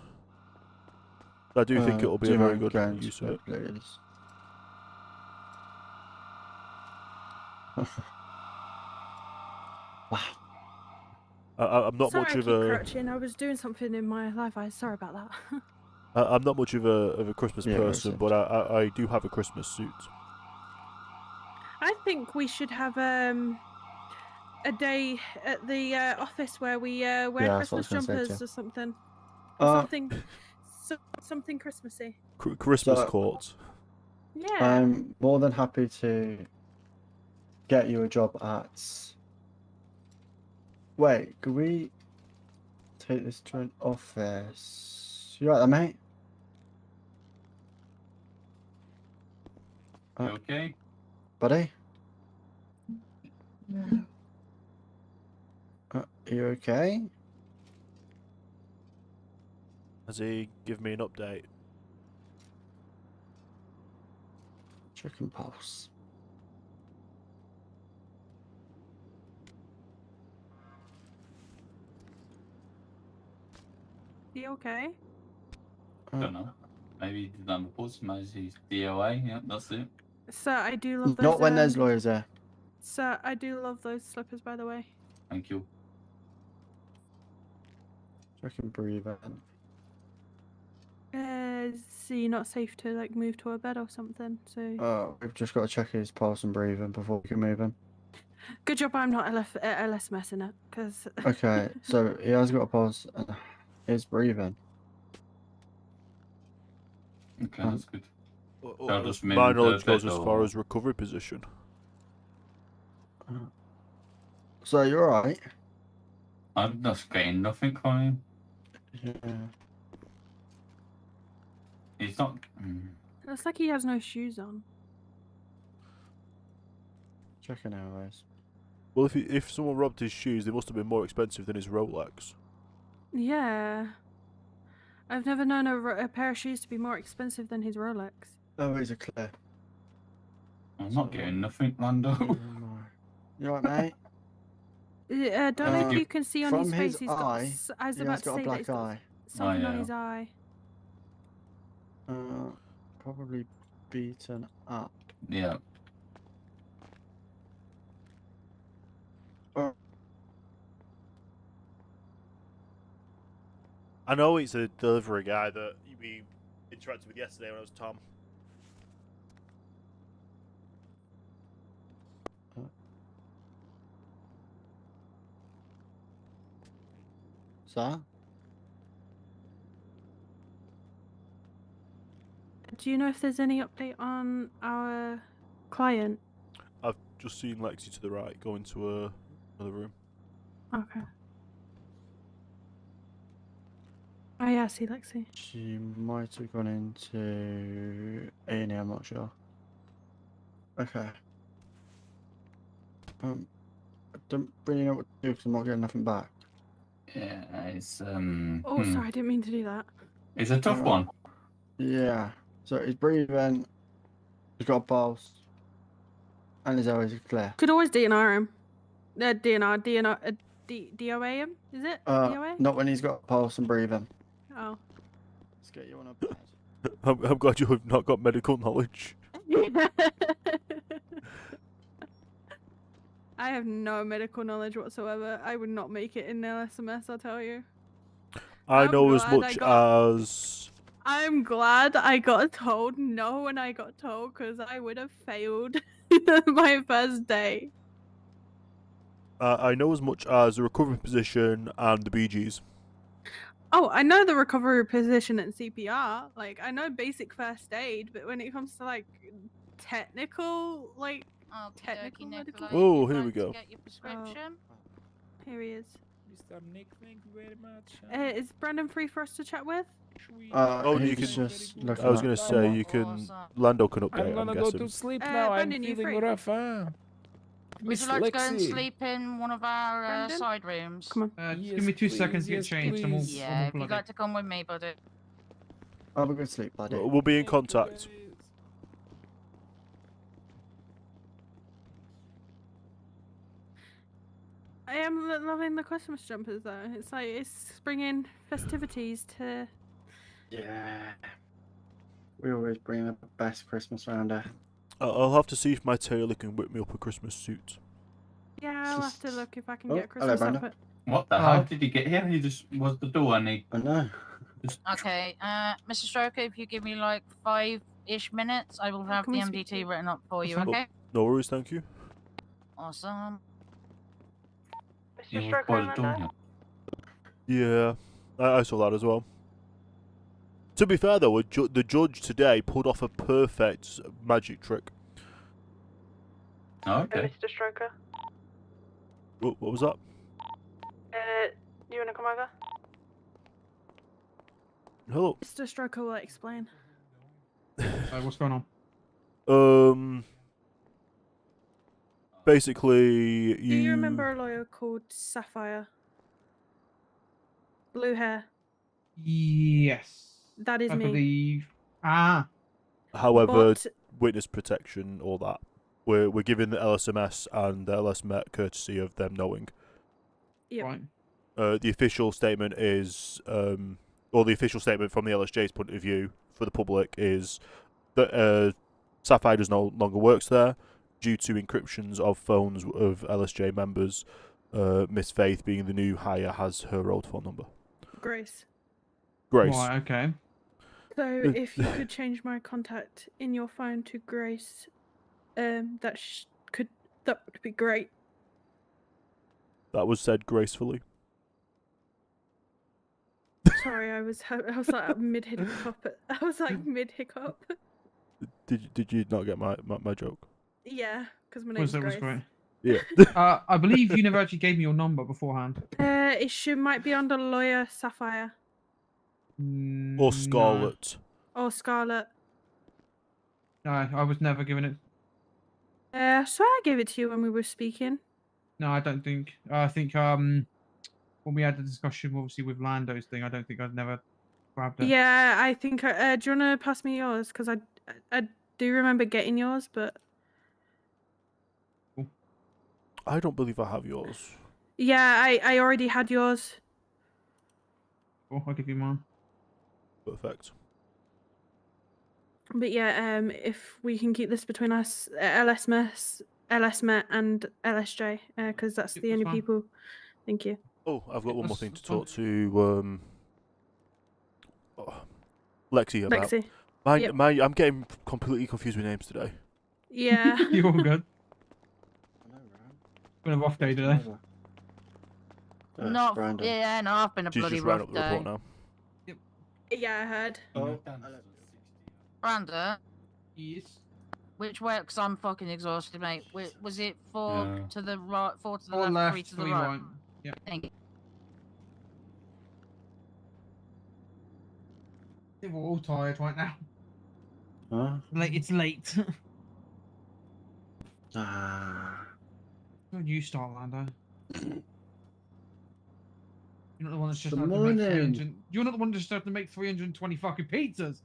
I do think it'll be do a you very mind good going use to of it, it. please? I'm not Sorry, much I of keep a. crouching. I was doing something in my life. I'm sorry about that. I'm not much of a Christmas Yeah, person, but I do have a Christmas suit. I think we should have a day at the office where we wear Yeah, that's what I Christmas was gonna say jumpers too. or something. Or something Christmassy. Christmas So- court. Yeah. I'm more than happy to get you a job at. Wait, could we take this to an office? You right there, mate? Okay. Buddy? Are you okay? Has he given me an update? Checking pulse. You okay? Don't know. Maybe he did on the post, maybe he's DOA. Yeah, that's it. Sir, I do love those. Not when there's lawyers there. Sir, I do love those slippers, by the way. Thank you. Checking breathe in. So you're not safe to like move to a bed or something. So We've just got to check his pulse and breathing before we can move him. good job I'm not LS messing it, because. Okay, so he has got a pulse and is breathing. Okay, that's good. I'll just move My him to knowledge goes bed as or- far as recovery position. So you're alright? I'm not getting nothing from him. Yeah. He's not. Looks like he has no shoes on. Checking hours. Well, if someone robbed his shoes, they must have been more expensive than his Rolex. Yeah. I've never known a pair of shoes to be more expensive than his Rolex. Oh, he's a clear. I'm not getting nothing, Lando. You alright, mate? I don't know if you can see on his from face. his He's eye, got. I was he about has to got a say that black he's got eye. something on his eye. Probably beaten up. Yeah. I know it's a delivery guy that we interacted with yesterday when it was Tom. Sir? Do you know if there's any update on our client? I've just seen Lexi to the right go into another room. Okay. Oh yeah, I see Lexi. She might have gone into A&E, I'm not sure. Okay. I don't really know what to do because I'm not getting nothing back. Yeah, it's Oh, sorry, I didn't mean to do that. It's a tough one. Yeah. So he's breathing. He's got a pulse. And his always clear. Could always DNR him. DOA him? Is it? DOA? Not when he's got a pulse and breathing. Oh. Let's get you on a bed. I'm glad you have not got medical knowledge. I have no medical knowledge whatsoever. I would not make it in LSMS, I'll tell you. I know as much as... I'm glad I got told no when I got told, because I would have failed my first day. I know as much as the recovery position and the BGs. Oh, I know the recovery position and CPR. Like, I know basic first aid, but when it comes to, like, technical, like, technical medical... Oh, here we go. Get your prescription. Here he is. Mr. Nick, thank you very much. Is Brandon free for us to chat with? Oh, you he's can. just I looking was up. going to say you can. Lando can update. I'm gonna go guessing. to sleep now. I'm Brandon, you feeling free? rough. Would Miss you like to go and Lexi. sleep in one of our Brandon? side rooms? Come on. Just Yes, give me 2 please, seconds to get yes, changed. I'm all, please. Yeah, if you'd like to come with me, buddy. Have a good sleep, buddy. We'll be in contact. I am loving the Christmas jumpers, though. It's like, it's bringing festivities to... Yeah. We always bring the best Christmas round here. I'll have to see if my tailor can whip me up a Christmas suit. Yeah, I'll have to look if I can Oh, get a hello, Christmas Brandon. outfit. What the hell did he get here? He just was the door and he. I know. Okay, Mr. Stroker, if you give me like 5-ish minutes, I will have Can the we speak to MDT you? written up for you, Oh, okay? no worries, thank you. Awesome. He was by the door. Yeah, I saw that as well. To be fair though, the judge today pulled off a perfect magic trick. Oh, okay. Mr. Stroker, What was that? you wanna come over? Hello. Mr. Stroker will explain. what's going on? Basically, Do you remember a lawyer called Sapphire? Blue hair. Yes. That is I me. believe. Ah. However, But- witness protection, all that. We're giving the LSMS and the LSMET courtesy of them knowing. Yep. Right. The official statement is, or the official statement from the LSJ's point of view for the public is that Sapphire does no longer works there due to encryptions of phones of LSJ members. Miss Faith, being the new hire, has her old phone number. Grace. Grace. Right, okay. So if you could change my contact in your phone to Grace, that would be great. That was said gracefully. Sorry, I was like mid hiccup. I was like mid hiccup. Did you not get my joke? Yeah, because my name's Was Grace. great. Yeah. I believe you never actually gave me your number beforehand. It might be under lawyer Sapphire. Or Scarlet. Or Scarlet. No, I was never given it. I swear I gave it to you when we were speaking. No, I don't think. I think when we had the discussion, obviously with Lando's thing, I don't think I'd never grabbed it. Yeah, I think. Do you want to pass me yours? Because I do remember getting yours, but I don't believe I have yours. yeah, I already had yours. Cool, I'll give you mine. Perfect. But yeah, if we can keep this between us, LSMS, LSMet, and LSJ, because that's the only fine. people. Thank you. Oh, I've got one more That's- thing to that's fine. talk to Lexi about. Lexi. Yep. I'm getting completely confused with names today. Yeah. You're all good. Been a rough day today. Not, yeah, no, I've been a She's bloody just ran rough up the report day. now. Yeah, I heard. Brandon, Yes. which way? Because I'm fucking exhausted, mate. Was it 4 Yeah. to the right, 4 to the 4 left, left, 3 to the 3 right? right. Yeah. Thank you. I think we're all tired right now. Huh? It's late. Ah. When you start, Lando. You're not the one that's just Good had to make morning. 300. You're not the one that's just had to make 320 fucking pizzas.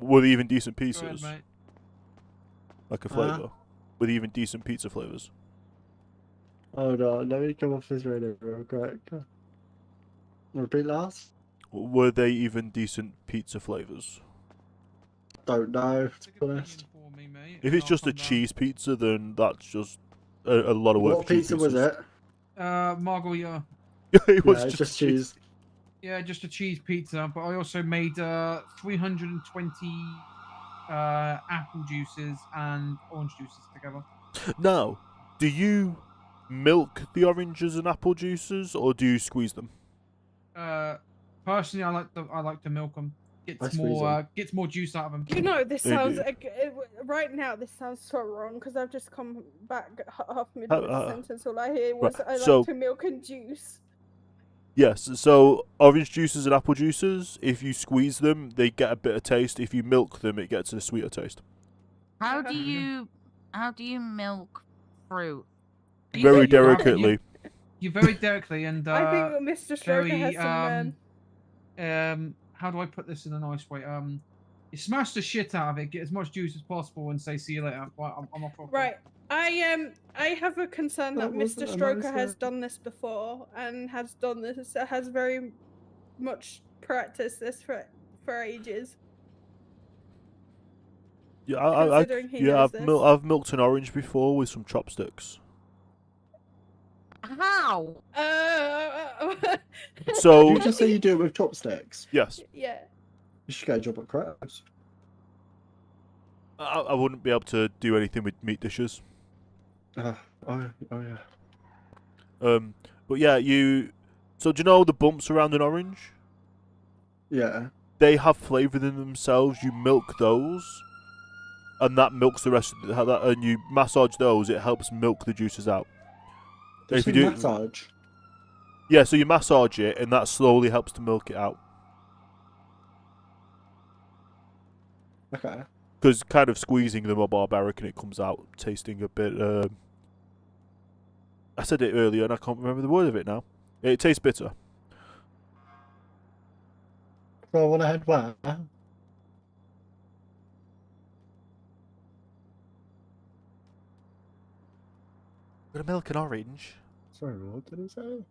Were they even decent Go pizzas? ahead, mate. Like a flavour? Were they even decent pizza flavours? Hold on, let me come off this radio real quick. Repeat last? Were they even decent pizza flavours? Don't know, to be honest. If it's just a cheese pizza, then that's just a lot of work. What for cheese pizza was pizzas. it? Margarita. It was Yeah, just cheese. Yeah, just a cheese pizza, but I also made 320 apple juices and orange juices together. Now, do you milk the oranges and apple juices, or do you squeeze them? Personally, I like to milk them. I squeeze 'em. Gets more juice out of them. You know, this They sounds do. right now. This sounds so wrong because I've just come back half mid of the Uh, sentence. All I hear was right, I so- like to milk and juice. Yes, so orange juices and apple juices, if you squeeze them, they get a bitter taste. If you milk them, it gets a sweeter taste. How do you milk fruit? Very delicately. You're very delicately, and I think Mr. Stroker very, has some. how do I put this in a nice way? You smash the shit out of it, get as much juice as possible, and say see you later. Right, I'm off. Right. I have a concern that That Mr. wasn't a Stroker nice has way. done this before and has very much practiced this for ages. Yeah, Considering he knows this. I've milked an orange before with some chopsticks. How? So Did you just say you do it with chopsticks? yes, Yeah. You should get a job at Crabs. I wouldn't be able to do anything with meat dishes. Oh yeah. But yeah, So do you know the bumps around an orange? Yeah. They have flavour in themselves. You milk those, and that milks the rest of that. And you massage those. It helps milk the juices out. If you do massage. Yeah, so you massage it, and that slowly helps to milk it out. Okay. Because kind of squeezing them are barbaric, and it comes out tasting a bit. I said it earlier, and I can't remember the word of it now. It tastes bitter. So I want to head where? Gonna milk an orange. Sorry, what did it say?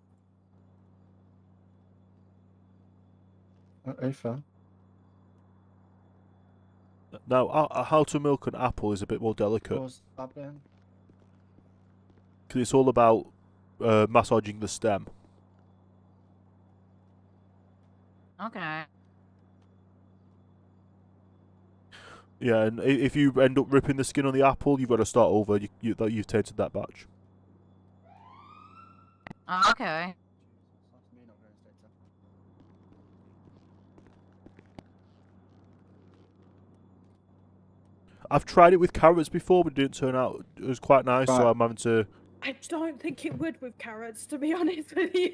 Fair. Now, how to milk an apple is a bit more delicate. What's happening? Because it's all about massaging the stem. Okay. Yeah, and if you end up ripping the skin on the apple, you've got to start over. You've tainted that batch. Okay. I've tried it with carrots before, but it didn't turn out. It was quite nice, so Right. I'm having to. I don't think it would with carrots, to be honest with you.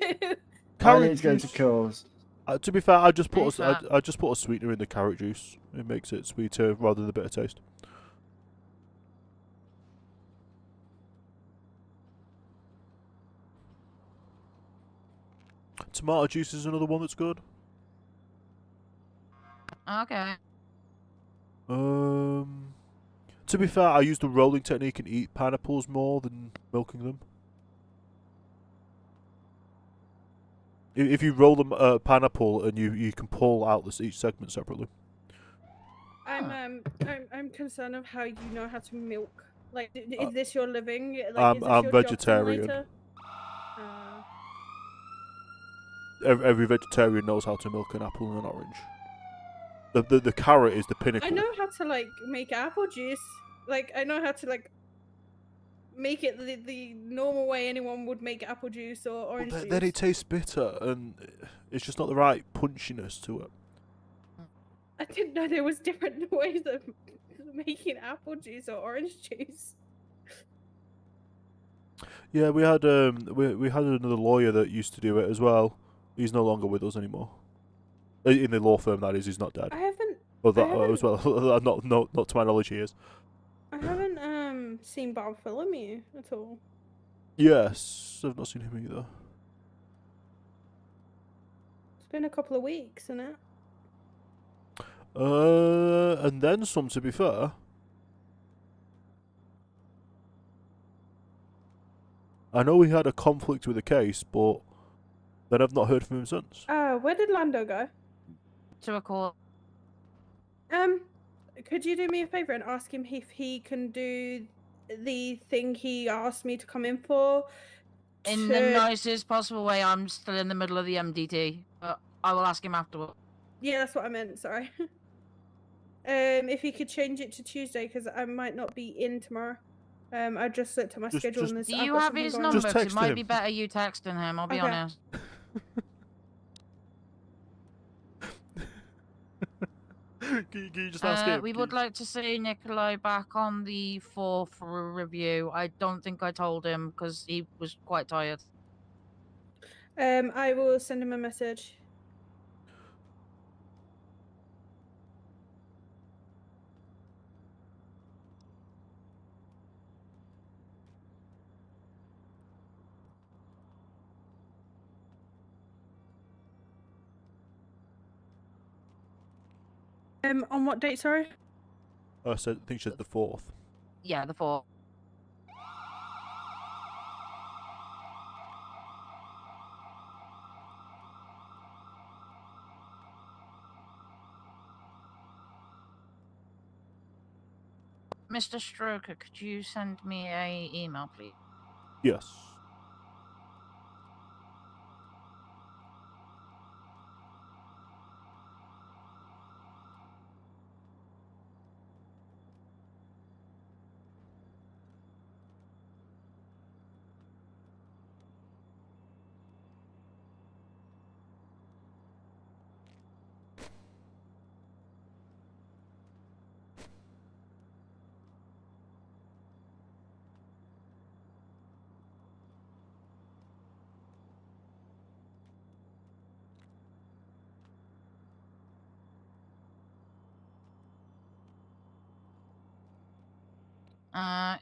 I need to go to kills. To be fair, I just Very put fair. I just put a sweetener in the carrot juice. It makes it sweeter rather than the bitter taste. Tomato juice is another one that's good. Okay. To be fair, I use the rolling technique and eat pineapples more than milking them. If you roll them pineapple and you can pull out each segment separately. I'm concerned of how you know how to milk. Like, is this your living? Like, I'm is this your vegetarian. job Every vegetarian knows how to milk an apple and an orange. The carrot is the pinnacle. I know how to like make apple juice. Like, I know how to like make it the normal way anyone would make apple juice or orange juice. Then it tastes bitter and it's just not the right punchiness to it. I didn't know there was different ways of making apple juice or orange juice. Yeah, we had another lawyer that used to do it as well. He's no longer with us anymore. In the law firm, that is. He's not dead. I haven't. Well, that as well. not to my knowledge, he is. I haven't seen Bartholomew at all. Yes, I've not seen him either. It's been a couple of weeks, isn't it? And then some, to be fair. I know he had a conflict with the case, but then I've not heard from him since. Where did Lando go? To a court. Could you do me a favor and ask him if he can do the thing he asked me to come in for? In the nicest possible way, I'm still in the middle of the MDT, but I will ask him afterward. Yeah, that's what I meant. Sorry. If he could change it to Tuesday, because I might not be in tomorrow. I just looked at my schedule and Do you have his number? 'Cause it might be better you texting him. I'll be Okay. honest. Can you just ask him? We would like to see Nikolai back on the 4th for a review. I don't think I told him because he was quite tired. I will send him a message. On what date, sorry? I think she said the 4th. Yeah, the 4th. Mr. Stroker, could you send me a email, please? Yes.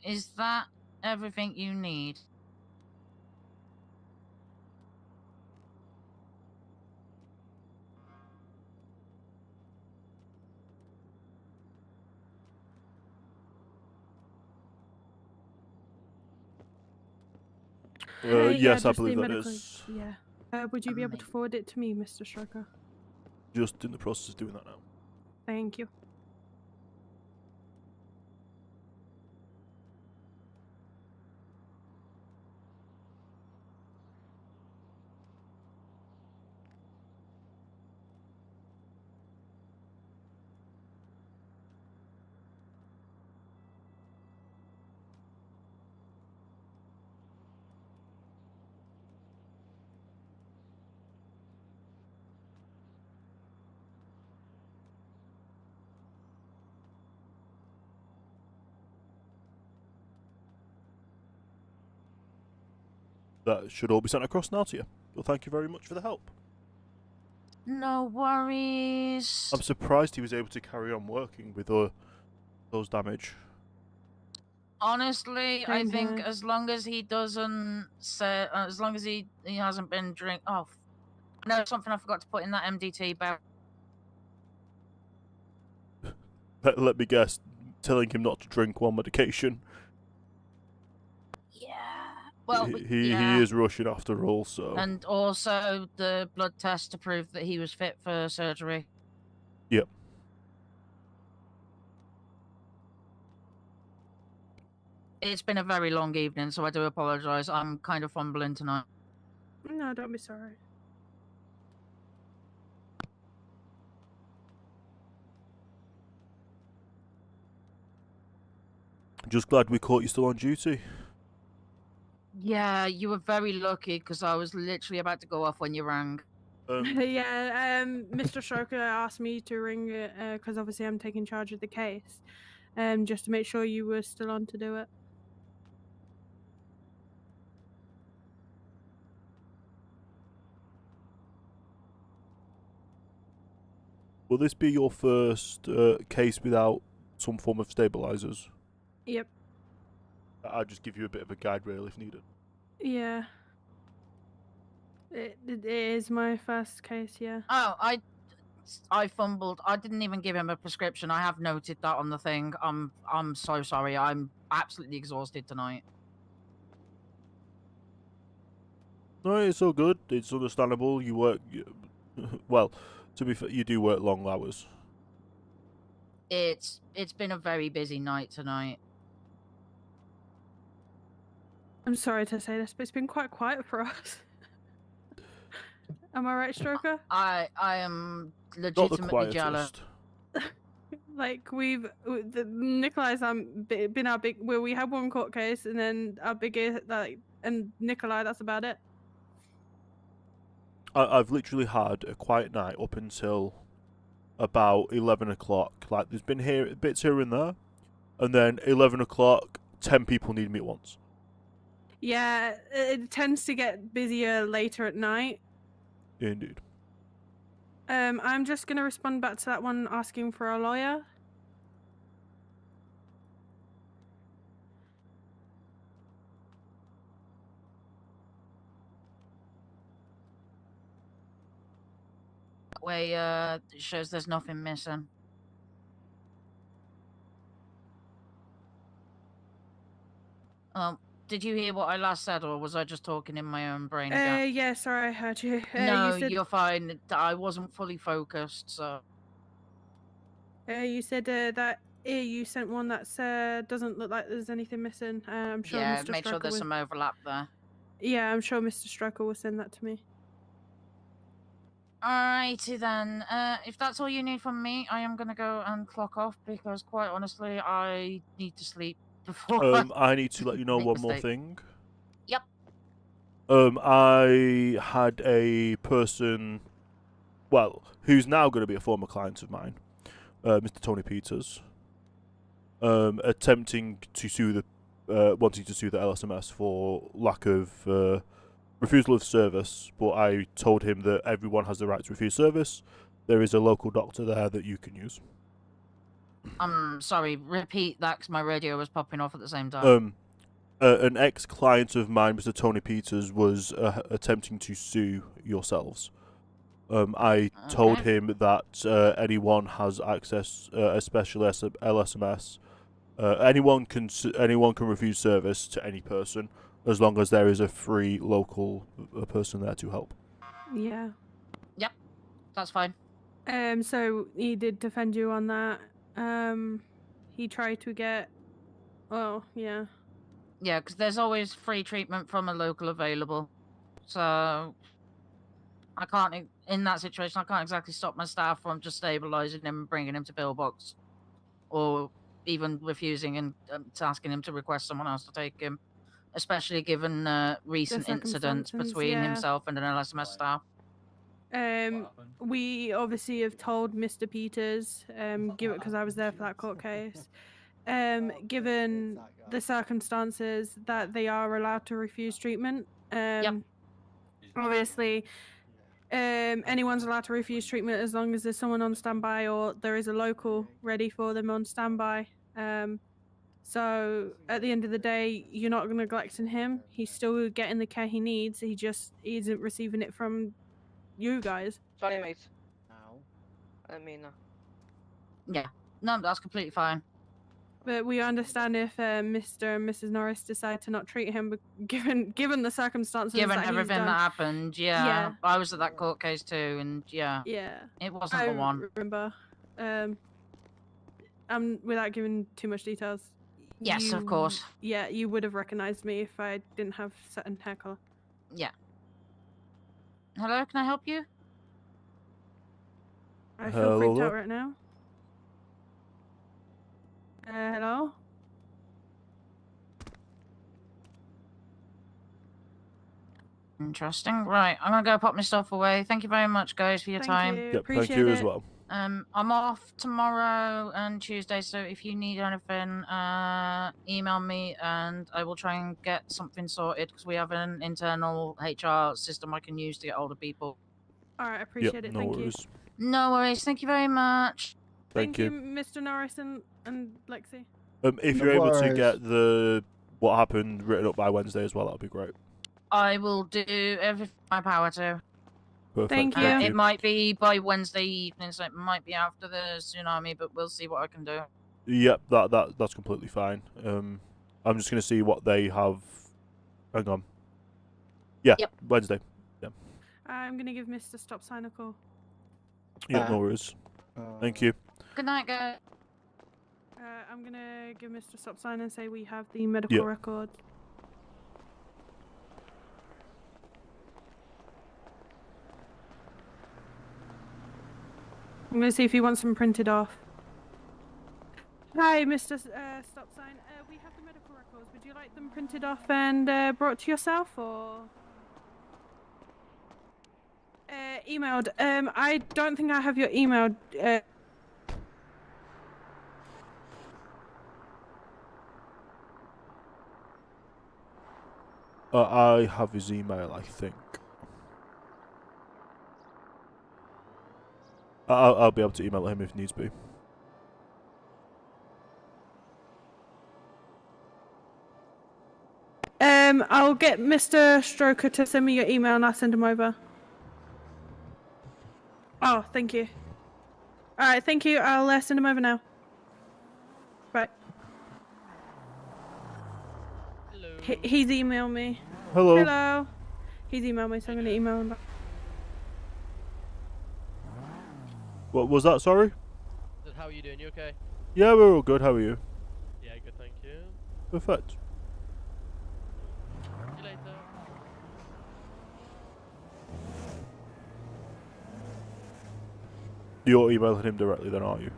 Is that everything you need? Yes, I just believe the that medical- is. Yeah. Would you be able to forward it to me, Mr. Stroker? Just in the process of doing that now. Thank you. That should all be sent across now to you. Well, thank you very much for the help. No worries. I'm surprised he was able to carry on working with those damage. Honestly, I Same think here. as long as he doesn't say, as long as he hasn't been drink. Oh, no, something I forgot to put in that MDT barrel. Let me guess, telling him not to drink while medication. Yeah. Well, He is Russian after all, so. And also the blood test to prove that he was fit for surgery. Yep. It's been a very long evening, so I do apologise. I'm kind of fumbling tonight. No, don't be sorry. Just glad we caught you still on duty. Yeah, you were very lucky because I was literally about to go off when you rang. Yeah, Mr. Stroker asked me to ring because obviously I'm taking charge of the case, just to make sure you were still on to do it. Will this be your first case without some form of stabilizers? Yep. I'll just give you a bit of a guide rail if needed. Yeah. It is my first case, yeah. Oh, I fumbled. I didn't even give him a prescription. I have noted that on the thing. I'm so sorry. I'm absolutely exhausted tonight. No, it's all good. It's understandable. You work, well, to be fair, you do work long hours. It's been a very busy night tonight. I'm sorry to say this, but it's been quite quiet for us. Am I right, Stroker? I am legitimately jealous. Like Nikolai's been our big. Well, we had one court case, and then our biggest and Nikolai. That's about it. I've literally had a quiet night up until about 11 o'clock. Like, there's been bits here and there, and then 11 o'clock, 10 people need me at once. Yeah, it tends to get busier later at night. Indeed. I'm just gonna respond back to that one asking for a lawyer. That way, it shows there's nothing missing. Did you hear what I last said, or was I just talking in my own brain again? Yeah, sorry, I heard you. No, you said, you're fine. I wasn't fully focused, so. You said that you sent one that's doesn't look like there's anything missing. I'm sure Yeah, Mr. make sure there's some overlap there. Yeah, I'm sure Mr. Strucker will send that to me. Alrighty then. If that's all you need from me, I am gonna go and clock off because, quite honestly, I need to sleep before. I need to let you know Make one more mistake. thing. Yep. I had a person, well, who's now going to be a former client of mine, Mr. Tony Peters, attempting to sue wanting to sue the LSMS for lack of refusal of service, but I told him that everyone has the right to refuse service. There is a local doctor there that you can use. I'm sorry, repeat that because my radio was popping off at the same time. An ex-client of mine, Mr. Tony Peters, was attempting to sue yourselves. I told him that anyone has access, especially LSMS. Anyone can refuse service to any person as long as there is a free local person there to help. Yeah. Yep, that's fine. So he did defend you on that. He tried to get. Oh, yeah. Yeah, because there's always free treatment from a local available. So I can't, in that situation, I can't exactly stop my staff from just stabilizing him and bringing him to pillbox, or even refusing and asking him to request someone else to take him, especially given recent incidents between himself and an LSMS staff. We obviously have told Mr. Peters, because I was there for that court case, given the circumstances, that they are allowed to refuse treatment. Obviously, Anyone's allowed to refuse treatment as long as there's someone on standby or there is a local ready for them on standby. So at the end of the day, you're not neglecting him. He's still getting the care he needs. He just isn't receiving it from you guys. Sorry, mate. No. I mean, Yeah. No, that's completely fine. But we understand if Mr. and Mrs. Norris decide to not treat him, given the circumstances. Given that he's everything done. that happened, yeah. Yeah. I was at that court case too, and yeah. Yeah. It wasn't I the one. remember. Without giving too much details. Yes, of course. Yeah, you would have recognized me if I didn't have certain hair color. Yeah. Hello, can I help you? I feel freaked out right now. Hello? Interesting. Right, I'm gonna go pop my stuff away. Thank you very much, guys, for your time. Yep, thank you as well. I'm off tomorrow and Tuesday, so if you need anything, email me and I will try and get something sorted because we have an internal HR system I can use to get hold of people. All right, I appreciate it. No Thank worries. you. No worries. Thank you very much. Thank you. Mr. Norris and Lexi. If No you're able to worries. get what happened written up by Wednesday as well, that'd be great. I will do everything in my power to. Perfect. Thank you. It might be by Wednesday evening, so it might be after the tsunami, but we'll see what I can do. Yep, that's completely fine. I'm just gonna see what they have. Hang on. Yeah, Yep. Wednesday. Yeah. I'm gonna give Mr. Stop Sign a call. Yeah, no worries. Thank you. Good night, guys. I'm gonna give Mr. Stop Sign and say we have the medical Yep. records. I'm gonna see if he wants them printed off. Hi, Mr. Stop Sign. We have the medical records. Would you like them printed off and brought to yourself, or emailed? I don't think I have your email. I have his email, I think. I'll be able to email him if needs be. I'll get Mr. Stroker to send me your email and I'll send him over. Oh, thank you. Alright, thank you. I'll send him over now. Right. hello. He's emailed me. Hello. Hello. He's emailed me, so I'm going to email him back. What was that? Sorry. How are you doing? You okay? Yeah, we're all good. How are you? Yeah, good, thank you. Perfect. See you later. You're emailing him directly, then, are you?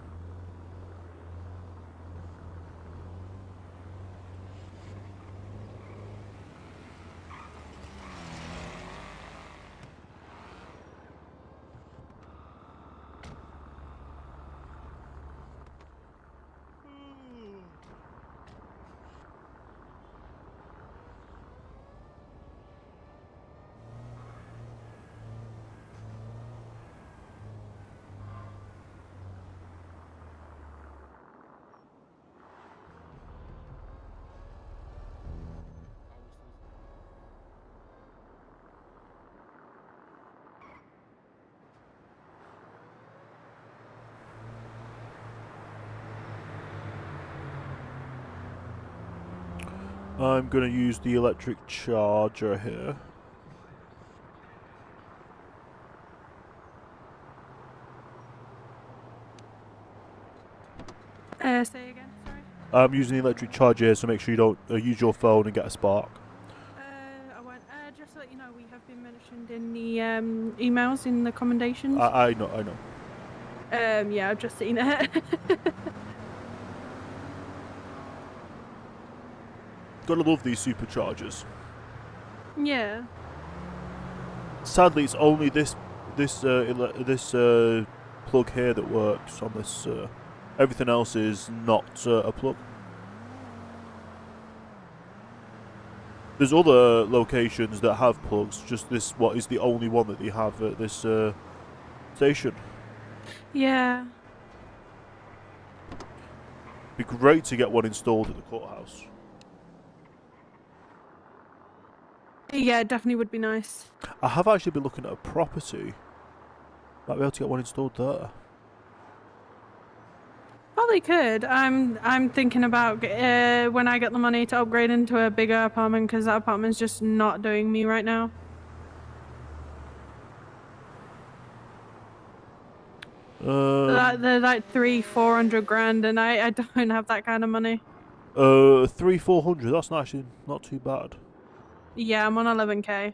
I'm going to use the electric charger here. Say again, sorry? I'm using the electric charger here, so make sure you don't use your phone and get a spark. I won't. Just to let you know, we have been mentioned in the emails, in the commendations. I know. Yeah, I've just seen it. Gotta love these superchargers. Yeah. Sadly, it's only this plug here that works on this. Everything else is not a plug. There's other locations that have plugs. Just this, what is the only one that they have at this station. Yeah. Be great to get one installed at the courthouse. Yeah, it definitely would be nice. I have actually been looking at a property. Might be able to get one installed there. Probably could. I'm thinking about when I get the money to upgrade into a bigger apartment because that apartment's just not doing me right now. They're like 300-400 grand, and I don't have that kind of money. 300-400. That's actually not too bad. Yeah, I'm on 11k.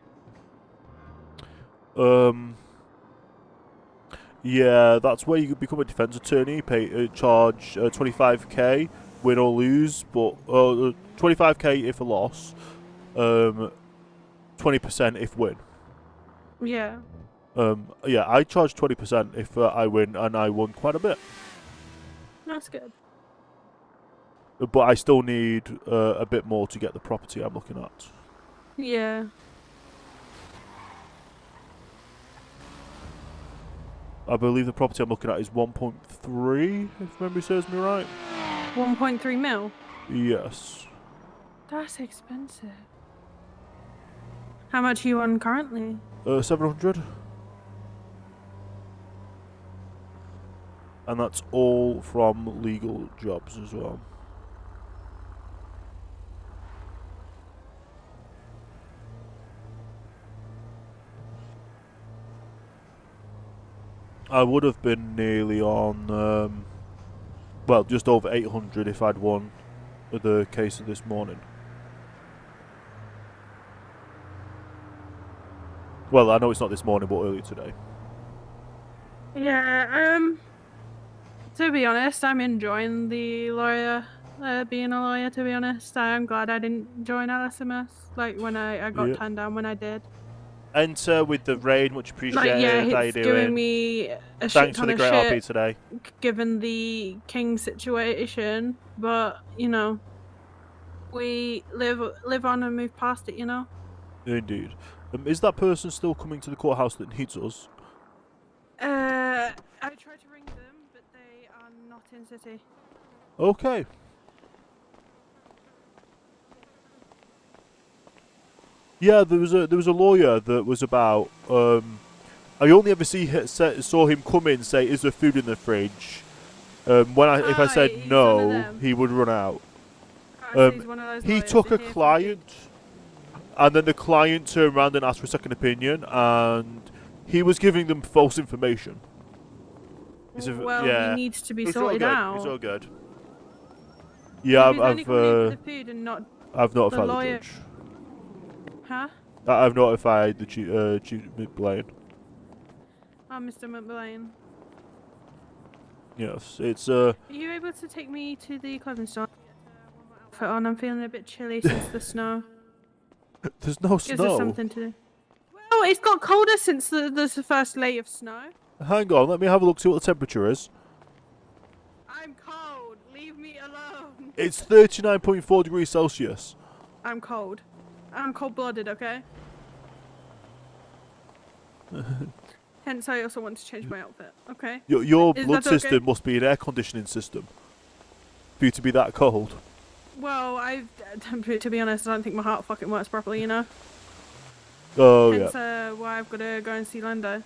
Yeah, that's where you become a defense attorney. Charge 25k, win or lose, but 25k if a loss, 20% if win. Yeah. Yeah, I charge 20% if I win, and I won quite a bit. That's good. But I still need a bit more to get the property I'm looking at. Yeah. I believe the property I'm looking at is 1.3, if memory serves me right. 1.3 mil? Yes. That's expensive. How much are you on currently? 700. And that's all from legal jobs as well. I would have been nearly on, well, just over 800 if I'd won the case of this morning. Well, I know it's not this morning, but earlier today. Yeah, to be honest, I'm enjoying the lawyer, being a lawyer, to be honest. I'm glad I didn't join LSMS, like, when I got turned down when I did. Enter with the raid, much appreciated. Like, yeah, How you it's doing? giving me a shit Thanks for ton the of great shit, RP today. given the King situation, but, you know, we live on and move past it, you know? Indeed. Is that person still coming to the courthouse that needs us? I tried to ring them, but they are not in city. Okay. Yeah, there was a lawyer that was about. I only ever saw him come in, say, "Is there food in the fridge?" If I said no, he would run out. He took a client, and then the client turned around and asked for a second opinion, and he was giving them false information. Well, yeah, he needs to be it's all sorted good. out. It's all good. Yeah, If he's only coming in for the food and not I've notified the lawyer. judge. Huh? I've notified the Chief McBlain. Oh, Mr. McBlain. Yes, it's Are you able to take me to the clothing store? Outfit on. I'm feeling a bit chilly since the snow. There's no Gives us snow. something to do. Well, it's got colder since the first layer of snow. Hang on, let me have a look, see what the temperature is. I'm cold. Leave me alone. It's 39.4 degrees Celsius. I'm cold. I'm cold-blooded, okay? Hence, I also want to change my outfit, okay? Your Is blood that okay? system must be an air conditioning system for you to be that cold. Well, to be honest, I don't think my heart fucking works properly, you know? Oh, Hence, yeah. why I've got to go and see Lando.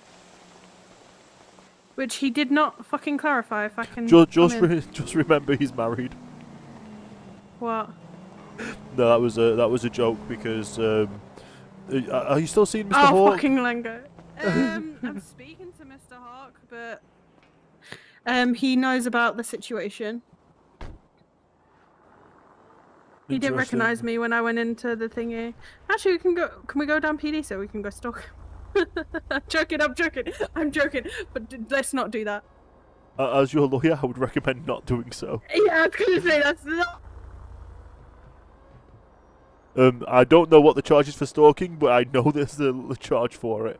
Which he did not fucking clarify if I can Just remember he's married. What? No, that was a joke because are you still seeing Mr. Oh, Hawk? fucking Lango. I'm speaking to Mr. Hawk, but he knows about the situation. He didn't Interesting. recognize me when I went into the thingy. Actually, can we go down PD so we can go stalk? I'm joking. But let's not do that. As your lawyer, I would recommend not doing so. Yeah, I was gonna say that's not. I don't know what the charge is for stalking, but I know there's a charge for it.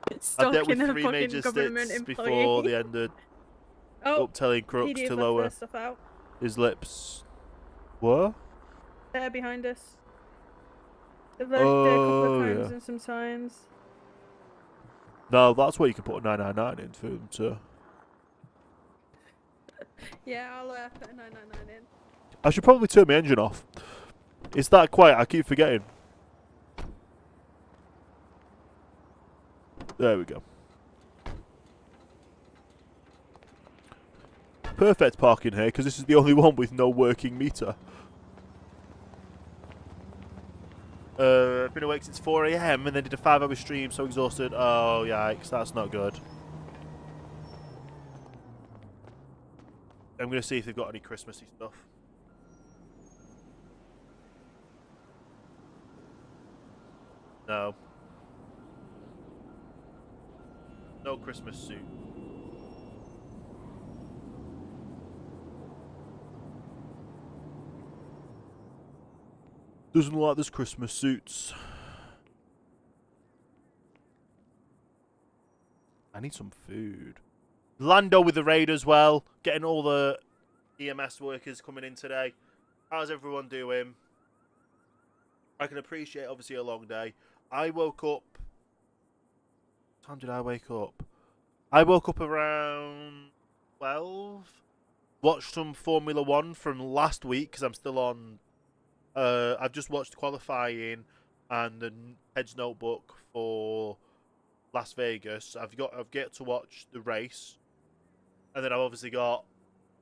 I dealt with Stalking a 3 fucking major government stats employee. before they ended up telling Crooks PD to have left lower their stuff out. his lips. What? They're behind us. There's a couple of cones yeah. and some signs. No, that's where you can put a 999 in for them to. Yeah, I'll put a 999 in. I should probably turn my engine off. It's that quiet, I keep forgetting. There we go. Perfect parking here, because this is the only one with no working meter. Been awake since 4 AM and then did a 5-hour stream, so exhausted. Oh, yikes, that's not good. I'm going to see if they've got any Christmassy stuff. No. No Christmas suit. Doesn't look like there's Christmas suits. I need some food. Lando with the raid as well. Getting all the EMS workers coming in today. How's everyone doing? I can appreciate, obviously, a long day. I woke up... What time did I wake up? I woke up around 12. Watched some Formula 1 from last week, because I'm still on... I've just watched qualifying and the Head's Notebook for Las Vegas. I've get to watch the race, and then I've obviously got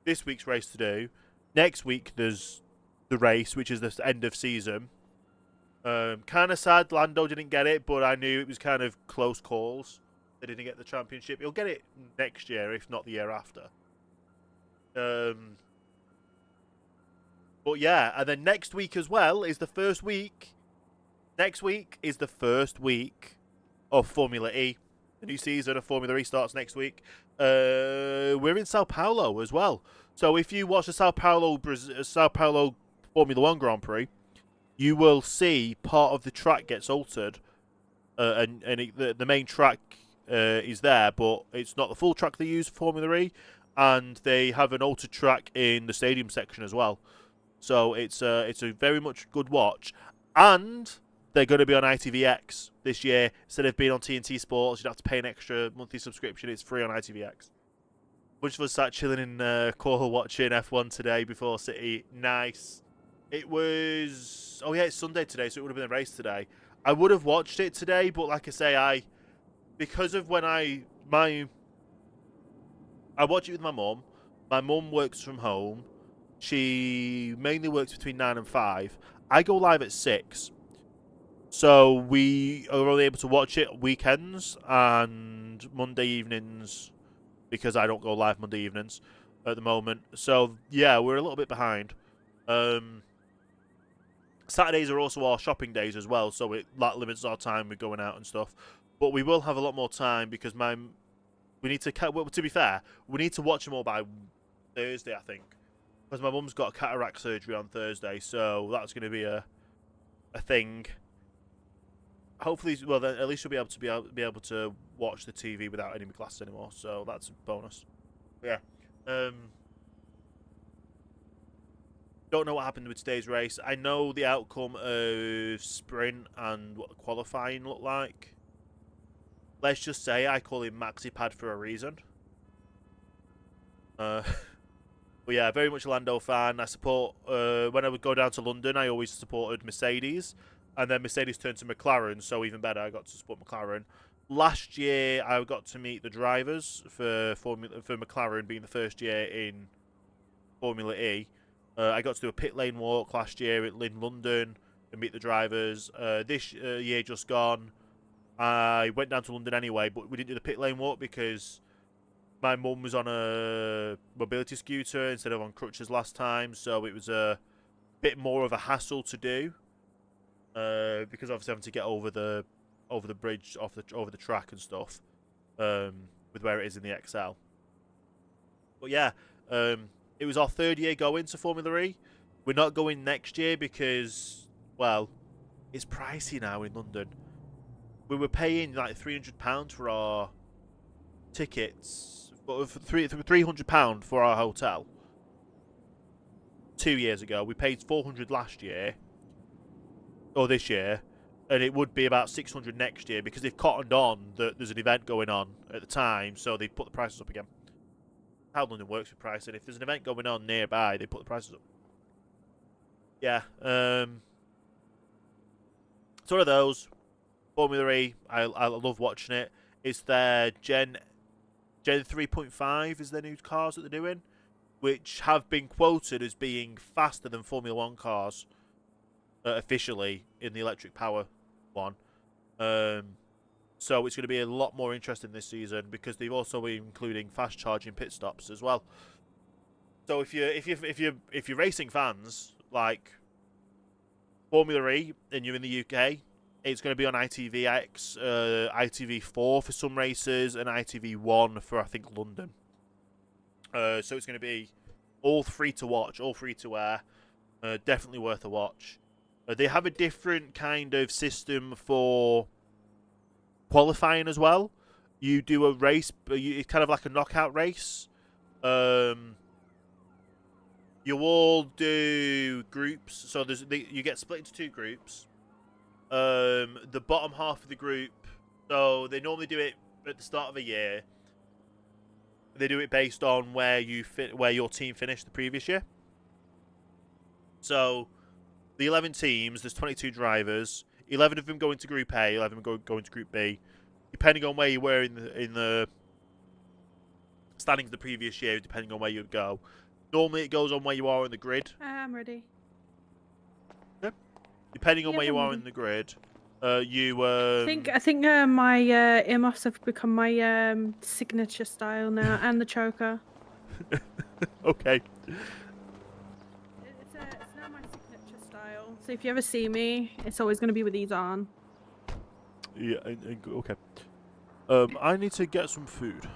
this week's race to do. Next week there's the race, which is the end of season. Kind of sad Lando didn't get it, but I knew it was kind of close calls. They didn't get the championship. He'll get it next year, if not the year after. But yeah, and then next week as well is the first week. Next week is the first week of Formula E. The new season of Formula E starts next week. We're in Sao Paulo as well. So if you watch the Sao Paulo Formula 1 Grand Prix, you will see part of the track gets altered. The main track is there, but it's not the full track they use for Formula E. And they have an altered track in the stadium section as well. So it's a very much good watch, and they're going to be on ITVX this year instead of being on TNT Sports. You'd have to pay an extra monthly subscription. It's free on ITVX. Bunch of us sat chilling in Cornwall watching F1 today before City. Nice. It was it's Sunday today, so it would have been a race today. I would have watched it today, but like I say, because of when I watch it with my mum. My mum works from home. She mainly works between 9 and 5. I go live at 6. So we are only able to watch it weekends and Monday evenings because I don't go live Monday evenings at the moment. So, yeah, we're a little bit behind. Saturdays are also our shopping days as well, so it limits our time with going out and stuff. But we will have a lot more time because we need to... Well, to be fair, we need to watch them all by Thursday, I think. Because my mum's got cataract surgery on Thursday, so that's going to be a thing. Hopefully, well, then at least she'll be able to watch the TV without any glasses anymore. So that's a bonus. But yeah. Don't know what happened with today's race. I know the outcome of sprint and what qualifying looked like. Let's just say I call him MaxiPad for a reason. But yeah, very much a Lando fan. I support, when I would go down to London, I always supported Mercedes. And then Mercedes turned to McLaren, so even better, I got to support McLaren. Last year, I got to meet the drivers for McLaren being the first year in Formula E. I got to do a pit lane walk last year in London and meet the drivers. This year just gone, I went down to London anyway, but we didn't do the pit lane walk because my mum was on a mobility scooter instead of on crutches last time, so it was a bit more of a hassle to do because obviously having to get over the bridge, over the track and stuff with where it is in the XL. But yeah, it was our third year going to Formula E. We're not going next year because, well, it's pricey now in London. We were paying like £300 for our tickets, but £300 for our hotel 2 years ago. We paid £400 last year, or this year, and it would be about 600 next year because they've cottoned on that there's an event going on at the time, so they put the prices up again. How London works with pricing. If there's an event going on nearby, they put the prices up. Yeah. It's one of those. Formula E, I love watching it. It's their Gen 3.5 is their new cars that they're doing, which have been quoted as being faster than Formula 1 cars officially in the electric power one. So it's going to be a lot more interesting this season because they've also been including fast charging pit stops as well. So if you're racing fans like Formula E and you're in the UK, it's going to be on ITVX, ITV4 for some races, and ITV1 for, I think, London. So it's going to be all free to watch, all free to air. Definitely worth a watch. They have a different kind of system for qualifying as well. You do a race, but it's kind of like a knockout race. You all do groups, so you get split into 2 groups. The bottom half of the group, so they normally do it at the start of a year. They do it based on where your team finished the previous year. So the 11 teams, there's 22 drivers. 11 of them go into Group A, 11 go into Group B. Depending on where you were in the standings the previous year, depending on where you'd go. Normally it goes on where you are on the grid. I'm ready. Depending on Yeah, where you I'm are ready. in the grid, you. I think my earmuffs have become my signature style now, and the choker. Okay. It's now my signature style. So if you ever see me, it's always going to be with these on. Yeah. Okay. I need to get some food.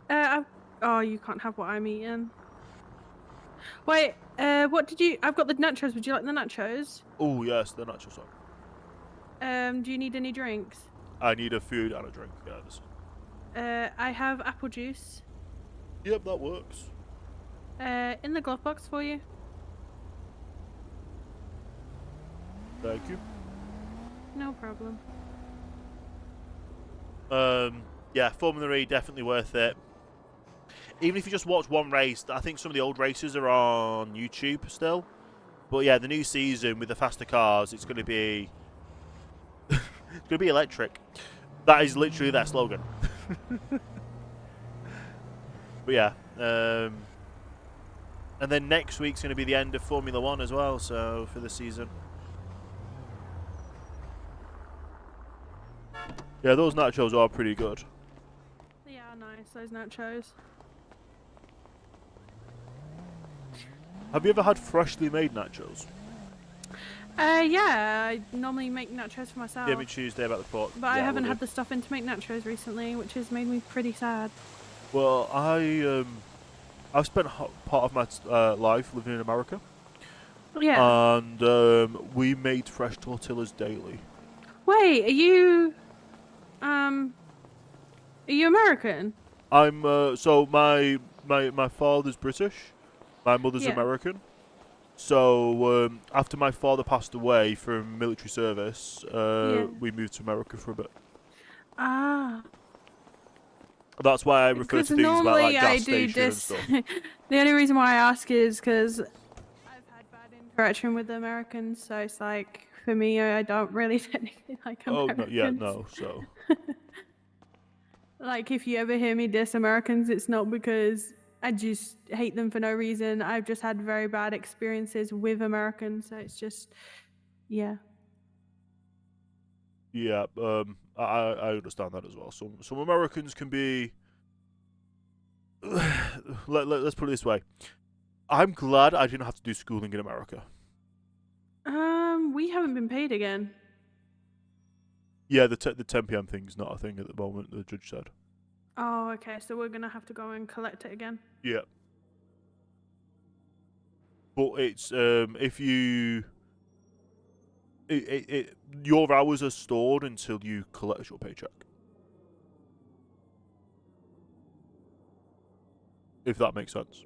Oh, you can't have what I'm eating. Wait, what did you... I've got the nachos. Would you like the nachos? Oh, yes, the nachos are. Do you need any drinks? I need a food and a drink, yes. I have apple juice. Yep, that works. In the glove box for you. Thank you. No problem. Yeah, Formula E, definitely worth it. Even if you just watch one race, I think some of the old races are on YouTube still. But yeah, the new season with the faster cars, it's going to be... it's going to be electric. That is literally their slogan. But yeah. And then next week's going to be the end of Formula 1 as well, so for the season. Yeah, those nachos are pretty good. Yeah, nice. Those nachos. Have you ever had freshly made nachos? Yeah, I normally make nachos for myself. Yeah, me Tuesday about the port. But I haven't had the stuffing to make nachos recently, which has made me pretty sad. Well, I've spent part of my life living in America. Yeah. And we made fresh tortillas daily. Wait, are you American? I'm so my father's British, my mother's Yeah. American. So after my father passed away from military service, we moved to America for a bit. Ah. That's why I refer to things about like gas station and stuff. The only reason why I ask is because I've had bad interaction with the Americans, so it's like for me, I don't really technically like Americans. Oh no, yeah, no. So like if you ever hear me diss Americans, it's not because I just hate them for no reason. I've just had very bad experiences with Americans, so it's just, yeah. yeah, I understand that as well. Some Americans can be. Let's put it this way. I'm glad I didn't have to do schooling in America. We haven't been paid again. Yeah, the 10 p.m. thing's not a thing at the moment, the judge said. Oh, okay, so we're gonna have to go and collect it again. Yeah. But it's if you your hours are stored until you collect your paycheck. If that makes sense.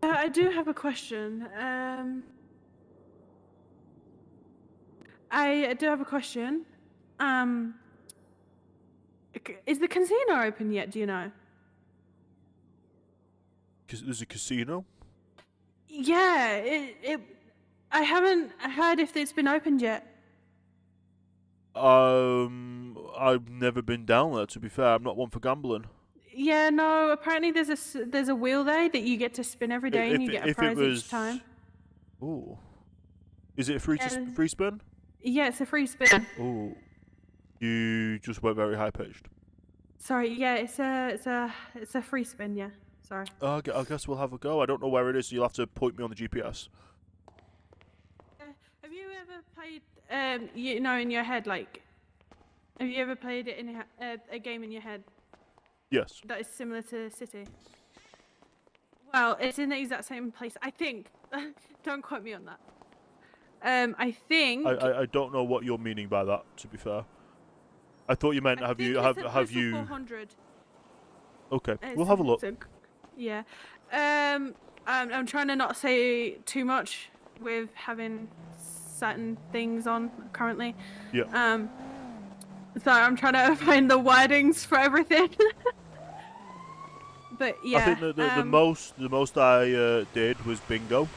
I do have a question. I do have a question. Is the casino open yet? Do you know? There's a casino. Yeah, I haven't heard if it's been opened yet. I've never been down there. To be fair, I'm not one for gambling. Yeah, no. Apparently, there's a wheel there that you get to spin every day, and you get a prize each time. Ooh. Is it a free Yeah. free spin? Yeah, it's a free spin. Ooh. You just went very high pitched. Sorry, yeah, it's a free spin. Yeah, sorry. I guess we'll have a go. I don't know where it is, so you'll have to point me on the GPS. Have you ever played, you know, in your head, like, have you ever played it in a game in your head? Yes. That is similar to City. Well, it's in the exact same place, I think. Don't quote me on that. I think. I don't know what you're meaning by that. To be fair, I thought you meant have you. 400. Okay, we'll have a look. Yeah. I'm trying to not say too much with having certain things on currently. Yeah. So I'm trying to find the wordings for everything. But yeah. I think the most I did was bingo.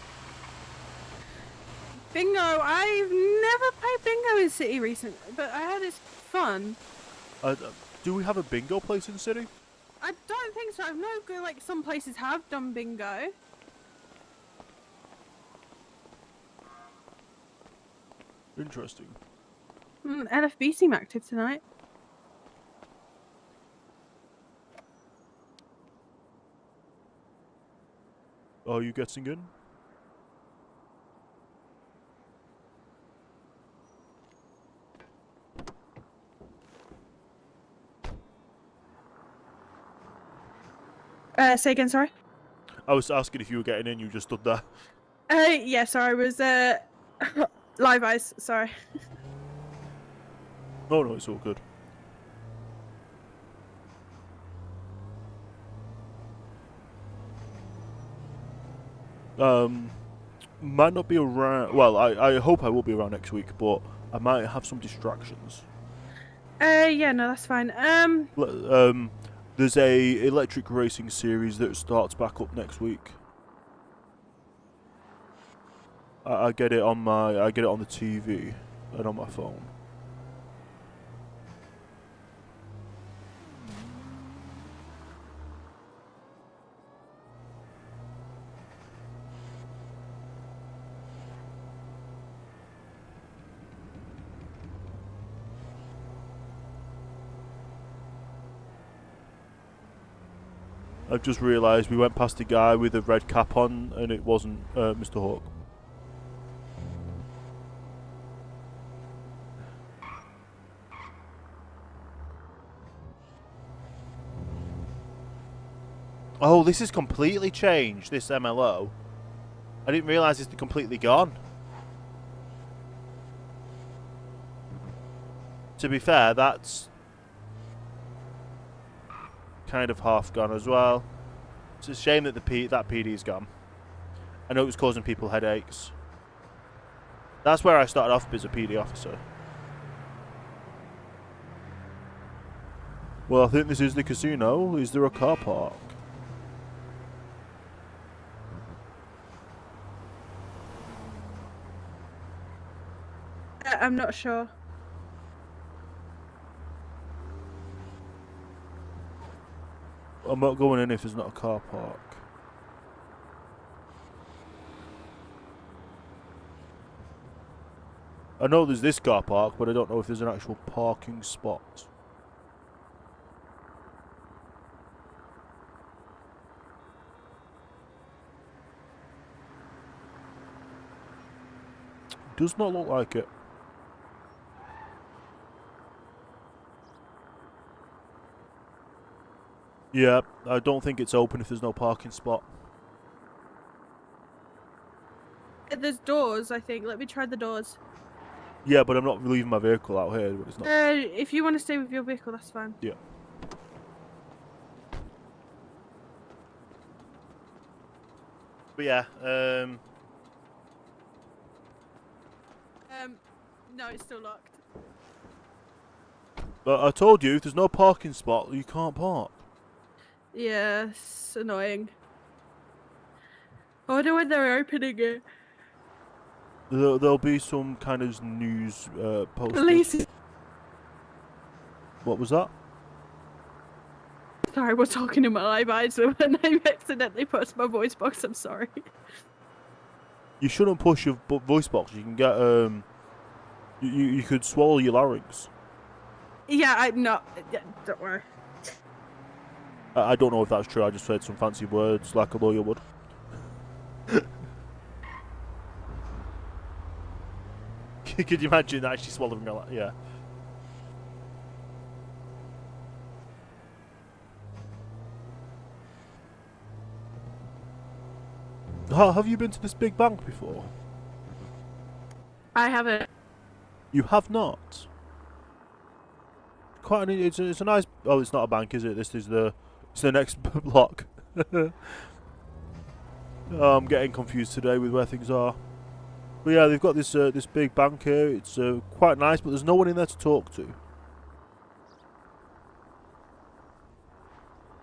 Bingo. I've never played bingo in City recently, but I heard it's fun. Do we have a bingo place in City? I don't think so. I know like some places have done bingo. Interesting. LFB seem active tonight. Are you getting in? Say again, sorry? I was asking if you were getting in, you just stood there. Yeah, sorry, I was, live eyes, sorry. Oh no, it's all good. Might not be around, well, I hope I will be around next week, but I might have some distractions. Yeah, no, that's fine. There's a electric racing series that starts back up next week. I get it on the TV and on my phone. I've just realised we went past a guy with a red cap on and it wasn't Mr. Hawk. Oh, this is completely changed, this MLO. I didn't realise it's completely gone. To be fair, that's kind of half gone as well. It's a shame that that PD's gone. I know it was causing people headaches. That's where I started off as a PD officer. Well, I think this is the casino. Is there a car park? I'm not sure. I'm not going in if there's not a car park. I know there's this car park, but I don't know if there's an actual parking spot. Does not look like it. Yeah, I don't think it's open if there's no parking spot. There's doors, I think. Let me try the doors. Yeah, but I'm not leaving my vehicle out here. It's not. If you want to stay with your vehicle, that's fine. Yeah. But yeah, No, it's still locked. But I told you, if there's no parking spot, you can't park. Yeah, it's annoying. I wonder when they're opening it. There'll be some kind of news posters. Police. What was that? Sorry, we're talking in my live eyes when I accidentally pressed my voice box. I'm sorry. You shouldn't push your voice box. You can get you could swallow your larynx. Yeah, I no. Yeah, don't worry. I don't know if that's true. I just said some fancy words like a lawyer would. Could you imagine actually swallowing a yeah. Have you been to this big bank before? I haven't. You have not. Quite an, it's a nice. Oh, it's not a bank, is it? It's the next block. Oh, I'm getting confused today with where things are. But yeah, they've got this this big bank here. It's quite nice, but there's no one in there to talk to.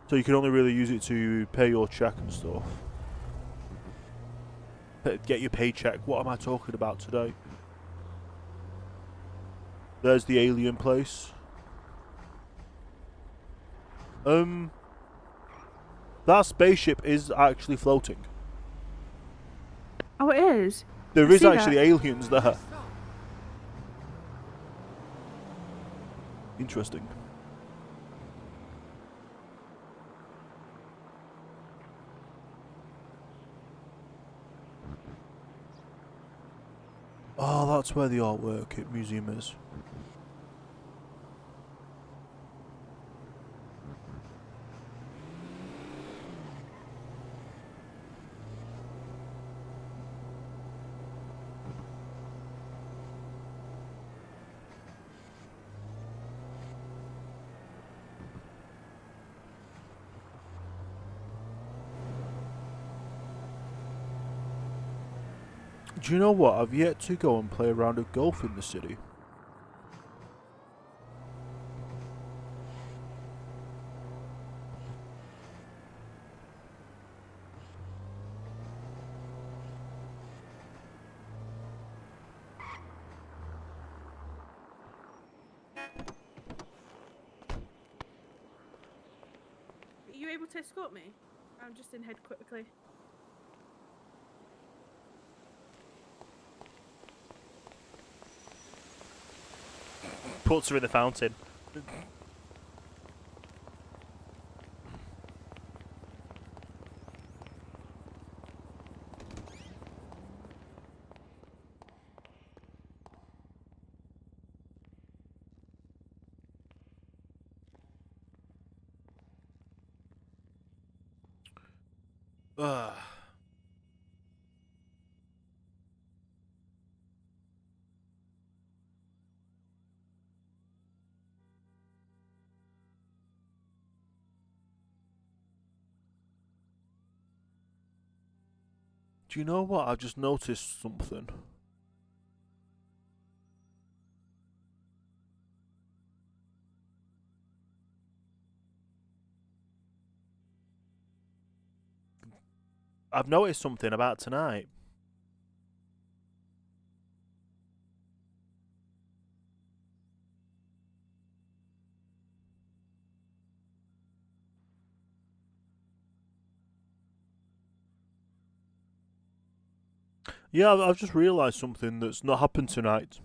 So you can only really use it to pay your check and stuff. Get your paycheck. What am I talking about today? There's the alien place. That spaceship is actually floating. Oh, it is. There I is see actually that. aliens there. Interesting. Oh, that's where the artwork museum is. Do you know what? I've yet to go and play a round of golf in the city. Are you able to escort me? I'm just in head quickly. Puts her in the fountain. Ugh. Do you know what? I've just noticed something. I've noticed something about tonight. Yeah, I've just realised something that's not happened tonight.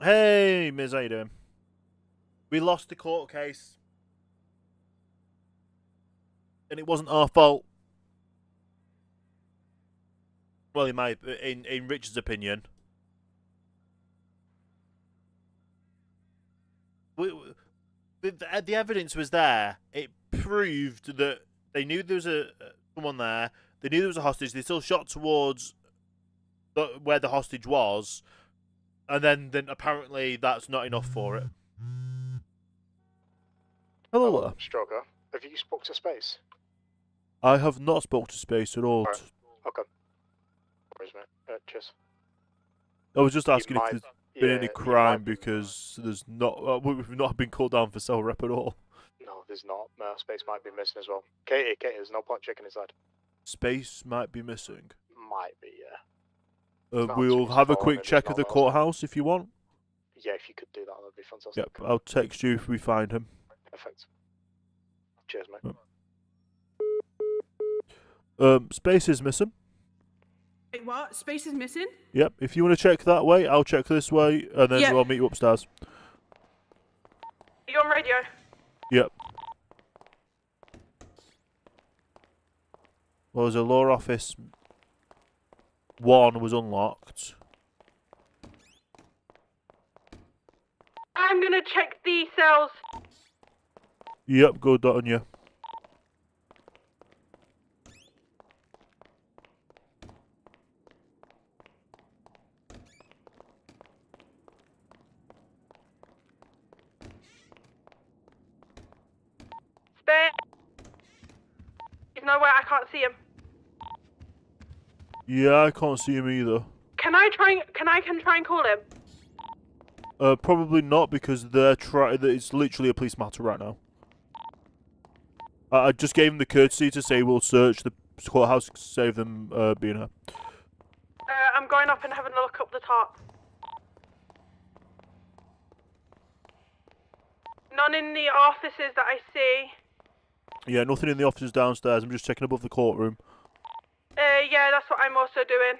Hey, Miz, how you doing? We lost the court case. And it wasn't our fault. Well, in Richard's opinion. The evidence was there. It proved that they knew there was someone there. They knew there was a hostage. They still shot towards where the hostage was. And then apparently that's not enough for it. Hello there. Stroker, have you spoke to Space? I have not spoke to Space at all. Right. Okay. Where's mate? Cheers. I was just asking if there's been yeah, any you crime might be- because there's not. We've not been called down for cell rep at all. No, there's not. Space might be missing as well. Katie, there's no point checking his head. Space might be missing. Might be, yeah. Not We'll too have a far, quick maybe check not of the those, but- courthouse if you want. Yeah, if you could do that, that'd be fantastic. Yep, I'll text you if we find him. Perfect. Cheers, mate. Space is missing. Wait, what? Space is missing? Yep, if you want to check that way, I'll check this way, and then Yep. we'll meet you upstairs. You on radio? Yep. Well, there's a law office. One was unlocked. I'm gonna check the cells. Yep, good on you. Spare. He's nowhere. I can't see him. Yeah, I can't see him either. Can I try and call him? Probably not because it's literally a police matter right now. I just gave him the courtesy to say we'll search the courthouse to save them being here. I'm going up and having a look up the top. None in the offices that I see. Yeah, nothing in the offices downstairs. I'm just checking above the courtroom. Yeah, that's what I'm also doing.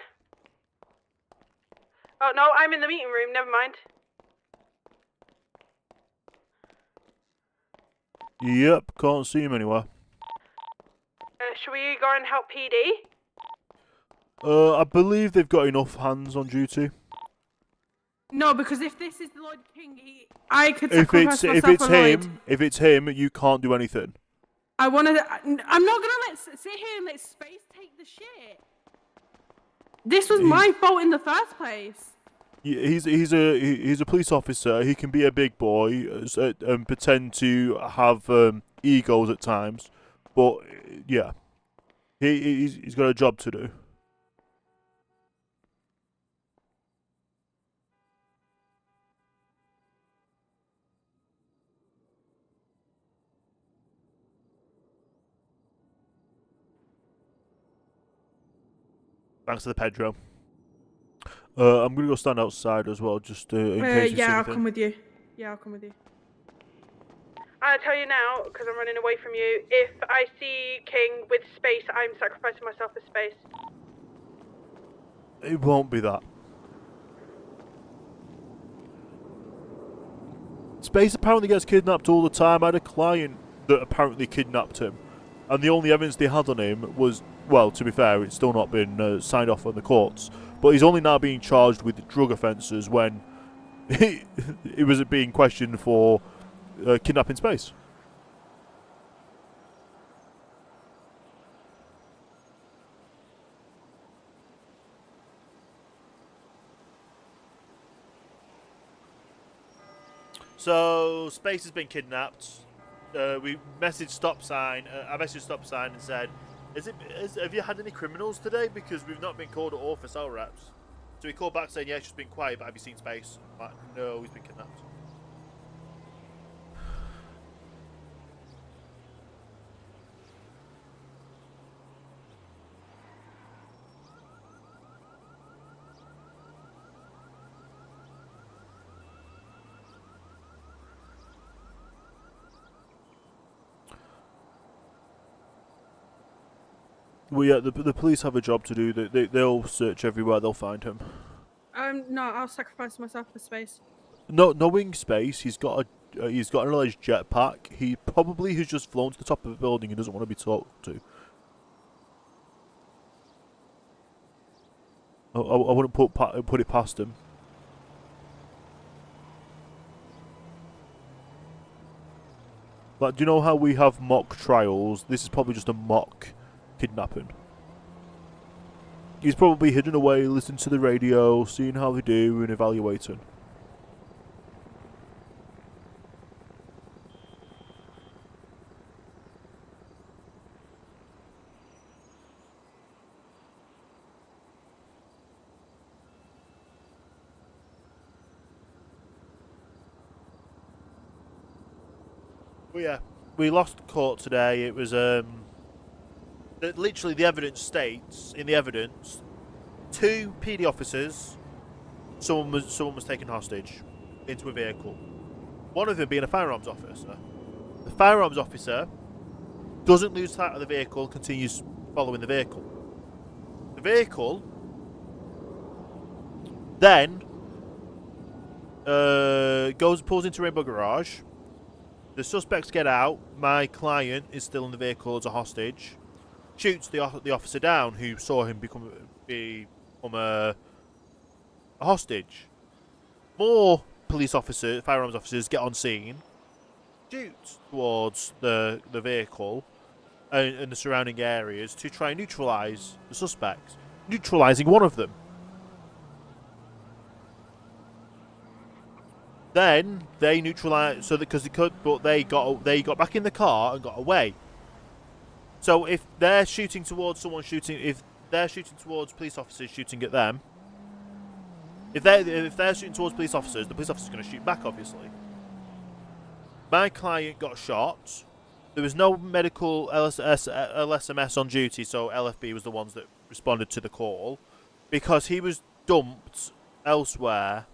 Oh, no, I'm in the meeting room. Never mind. Yep, can't see him anywhere. Should we go and help PD? I believe they've got enough hands on duty. No, because if this is Lloyd King, I could If sacrifice it's myself for Lloyd. if it's him, you can't do anything. I'm not gonna sit here and let Space take the shit. This was my fault in the first place. He's a police officer. He can be a big boy and pretend to have egos at times, but yeah, he's got a job to do. Thanks to the Pedro. I'm gonna go stand outside as well, just in case you see Yeah, I'll anything. come with you. Yeah, I'll come with you. I'll tell you now, because I'm running away from you. If I see King with Space, I'm sacrificing myself for Space. It won't be that. Space apparently gets kidnapped all the time. I had a client that apparently kidnapped him, and the only evidence they had on him was, well, to be fair, it's still not been signed off on the courts, but he's only now being charged with drug offences when he was being questioned for kidnapping Space. So Space has been kidnapped. We messaged stop sign. I messaged stop sign and said, have you had any criminals today? Because we've not been called at all for cell reps. So he called back saying, yeah, it's just been quiet, but have you seen Space? I'm like, no, he's been kidnapped. Well, yeah, the police have a job to do. They'll search everywhere. They'll find him. No, I'll sacrifice myself for Space. knowing space, he's got an alleged jetpack. He probably has just flown to the top of a building and doesn't want to be talked to. I wouldn't put it past him. Like, do you know how we have mock trials? This is probably just a mock kidnapping. He's probably hidden away, listening to the radio, seeing how they do, and evaluating. Well, yeah, we lost court today. It was literally the evidence states in the evidence, 2 PD officers, someone was taken hostage into a vehicle. One of them being a firearms officer. The firearms officer doesn't lose sight of the vehicle, continues following the vehicle. The vehicle then pulls into Rainbow Garage. The suspects get out. My client is still in the vehicle as a hostage. Shoots the officer down who saw him become a hostage. More firearms officers get on scene, shoot towards the vehicle and the surrounding areas to try and neutralise the suspects, neutralising one of them. Then they neutralised, but they got back in the car and got away. So if they're shooting towards if they're shooting towards police officers shooting at them, if they're shooting towards police officers, the police officer's going to shoot back, obviously. My client got shot. There was no medical LSMS on duty, so LFB was the ones that responded to the call because he was dumped elsewhere.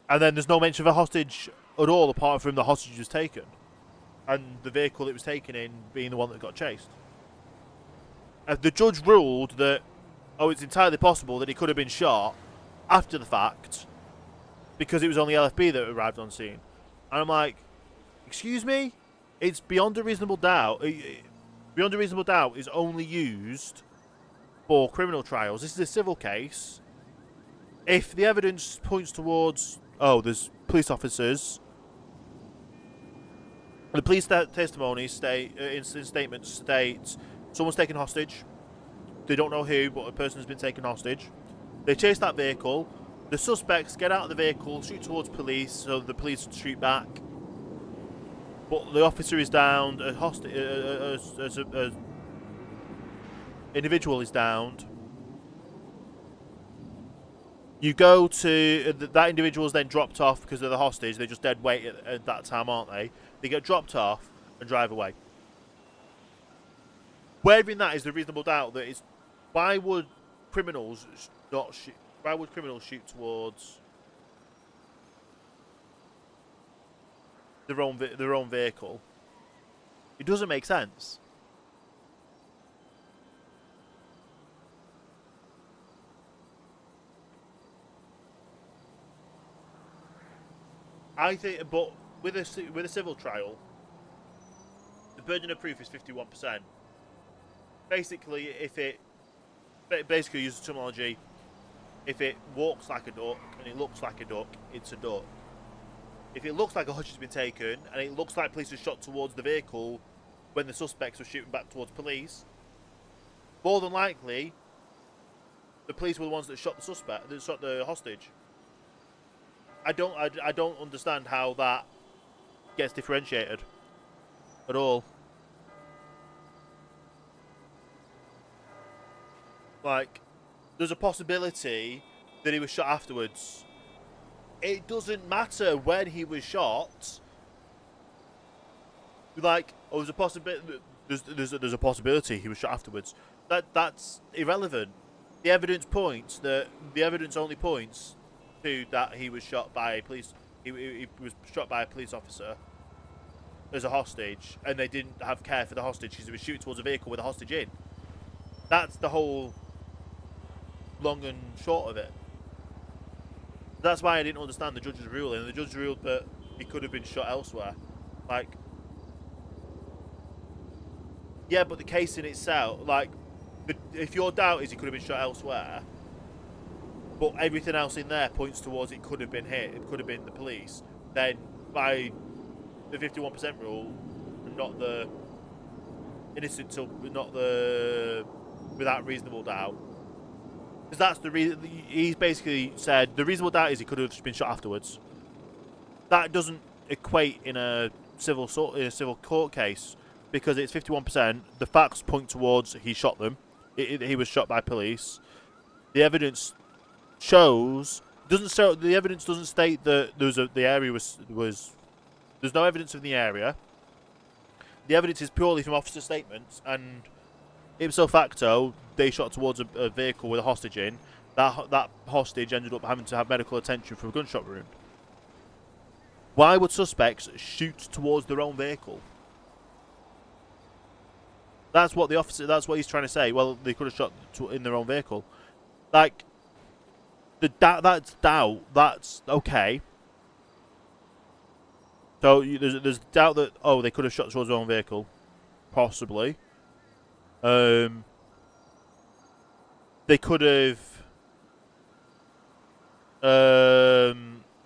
And then there's no mention of a hostage at all, apart from the hostage was taken. And the vehicle it was taken in being the one that got chased. The judge ruled that, it's entirely possible that he could have been shot after the fact because it was only LFB that arrived on scene. And I'm like, excuse me? It's beyond a reasonable doubt. Beyond a reasonable doubt is only used for criminal trials. This is a civil case. If the evidence points towards, there's police officers. The police testimony in statements state someone's taken hostage. They don't know who, but a person has been taken hostage. They chase that vehicle. The suspects get out of the vehicle, shoot towards police, so the police shoot back. But the officer is downed. Individual is downed. You go to that individual is then dropped off because they're the hostage. They're just dead weight at that time, aren't they? They get dropped off and drive away. Where in that is the reasonable doubt that it's why would criminals not shoot? Why would criminals shoot towards their own vehicle? It doesn't make sense. I think, but with a civil trial, the burden of proof is 51%. Basically, basically uses the terminology, if it walks like a duck and it looks like a duck, it's a duck. If it looks like a hostage has been taken and it looks like police have shot towards the vehicle when the suspects were shooting back towards police, more than likely, the police were the ones that shot the hostage. I don't understand how that gets differentiated at all. Like, there's a possibility that he was shot afterwards. It doesn't matter when he was shot. Like, there's a possibility. There's a possibility he was shot afterwards. That's irrelevant. The evidence only points to that he was shot by a police. He was shot by a police officer as a hostage, and they didn't have care for the hostage because he was shooting towards a vehicle with a hostage in. That's the whole long and short of it. That's why I didn't understand the judge's ruling. The judge ruled that he could have been shot elsewhere. Like, yeah, but the case in itself, like, if your doubt is he could have been shot elsewhere, but everything else in there points towards it could have been hit, it could have been the police, then by the 51% rule, not the innocent till not the without reasonable doubt. Because that's the reason he's basically said the reasonable doubt is he could have been shot afterwards. That doesn't equate in a civil court case because it's 51%. The facts point towards he shot them. He was shot by police. The evidence shows the evidence doesn't state that the area was there's no evidence of the area. The evidence is purely from officer statements, and ipso facto, they shot towards a vehicle with a hostage in. That hostage ended up having to have medical attention from a gunshot wound. Why would suspects shoot towards their own vehicle? That's what that's what he's trying to say. Well, they could have shot in their own vehicle. Like, that's doubt. That's okay. So there's doubt that they could have shot towards their own vehicle, possibly. They could have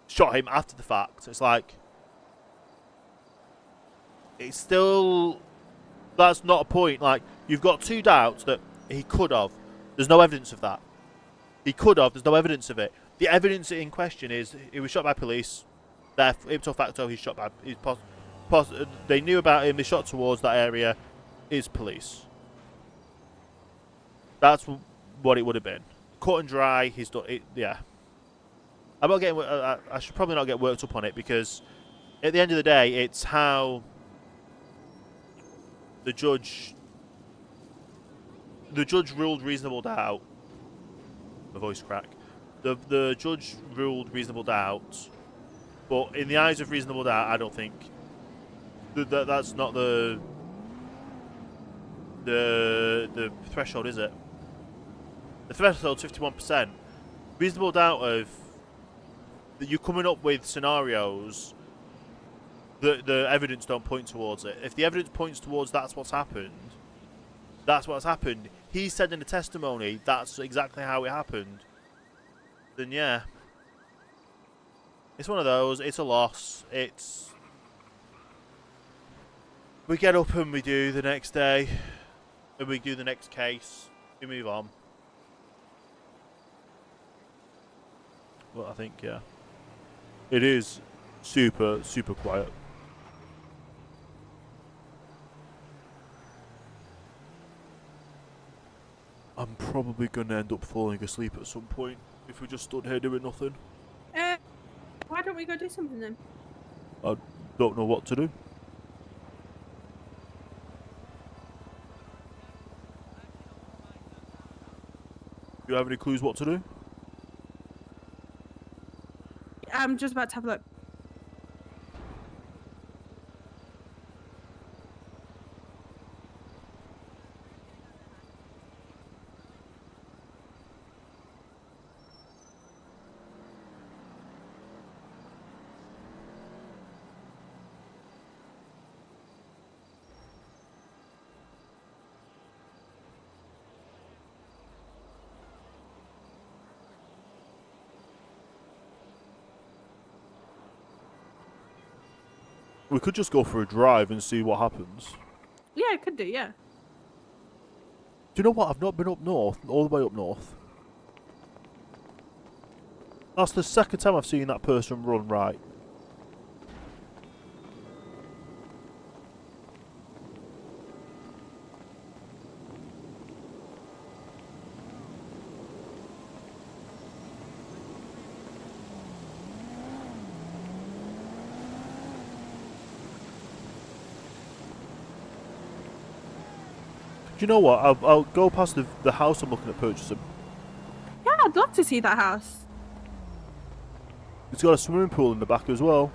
shot him after the fact. It's like it's still that's not a point. Like, you've got two doubts that he could have. There's no evidence of that. He could have. There's no evidence of it. The evidence in question is he was shot by police. Therefore, ipso facto, he's shot by. They knew about him. They shot towards that area. Is police. That's what it would have been. Cut and dry. He's done it. Yeah. I'm not getting. I should probably not get worked up on it because, at the end of the day, it's how the judge ruled reasonable doubt. My voice crack. The judge ruled reasonable doubt, but in the eyes of reasonable doubt, I don't think that's not the threshold, is it? The threshold's 51%. Reasonable doubt of that you're coming up with scenarios that the evidence don't point towards it. If the evidence points towards that's what's happened, that's what's happened. He said in the testimony that's exactly how it happened. Then yeah, it's one of those. It's a loss. We get up and we do the next day, and we do the next case. We move on. Well, I think yeah, it is super quiet. I'm probably gonna end up falling asleep at some point if we just stood here doing nothing. Why don't we go do something then? I don't know what to do. Do you have any clues what to do? I'm just about to have a look. We could just go for a drive and see what happens. Yeah, I could do, yeah. Do you know what? I've not been up north, all the way up north. That's the second time I've seen that person run right. Do you know what? I'll go past the house I'm looking at purchasing. Yeah, I'd love to see that house. It's got a swimming pool in the back as well.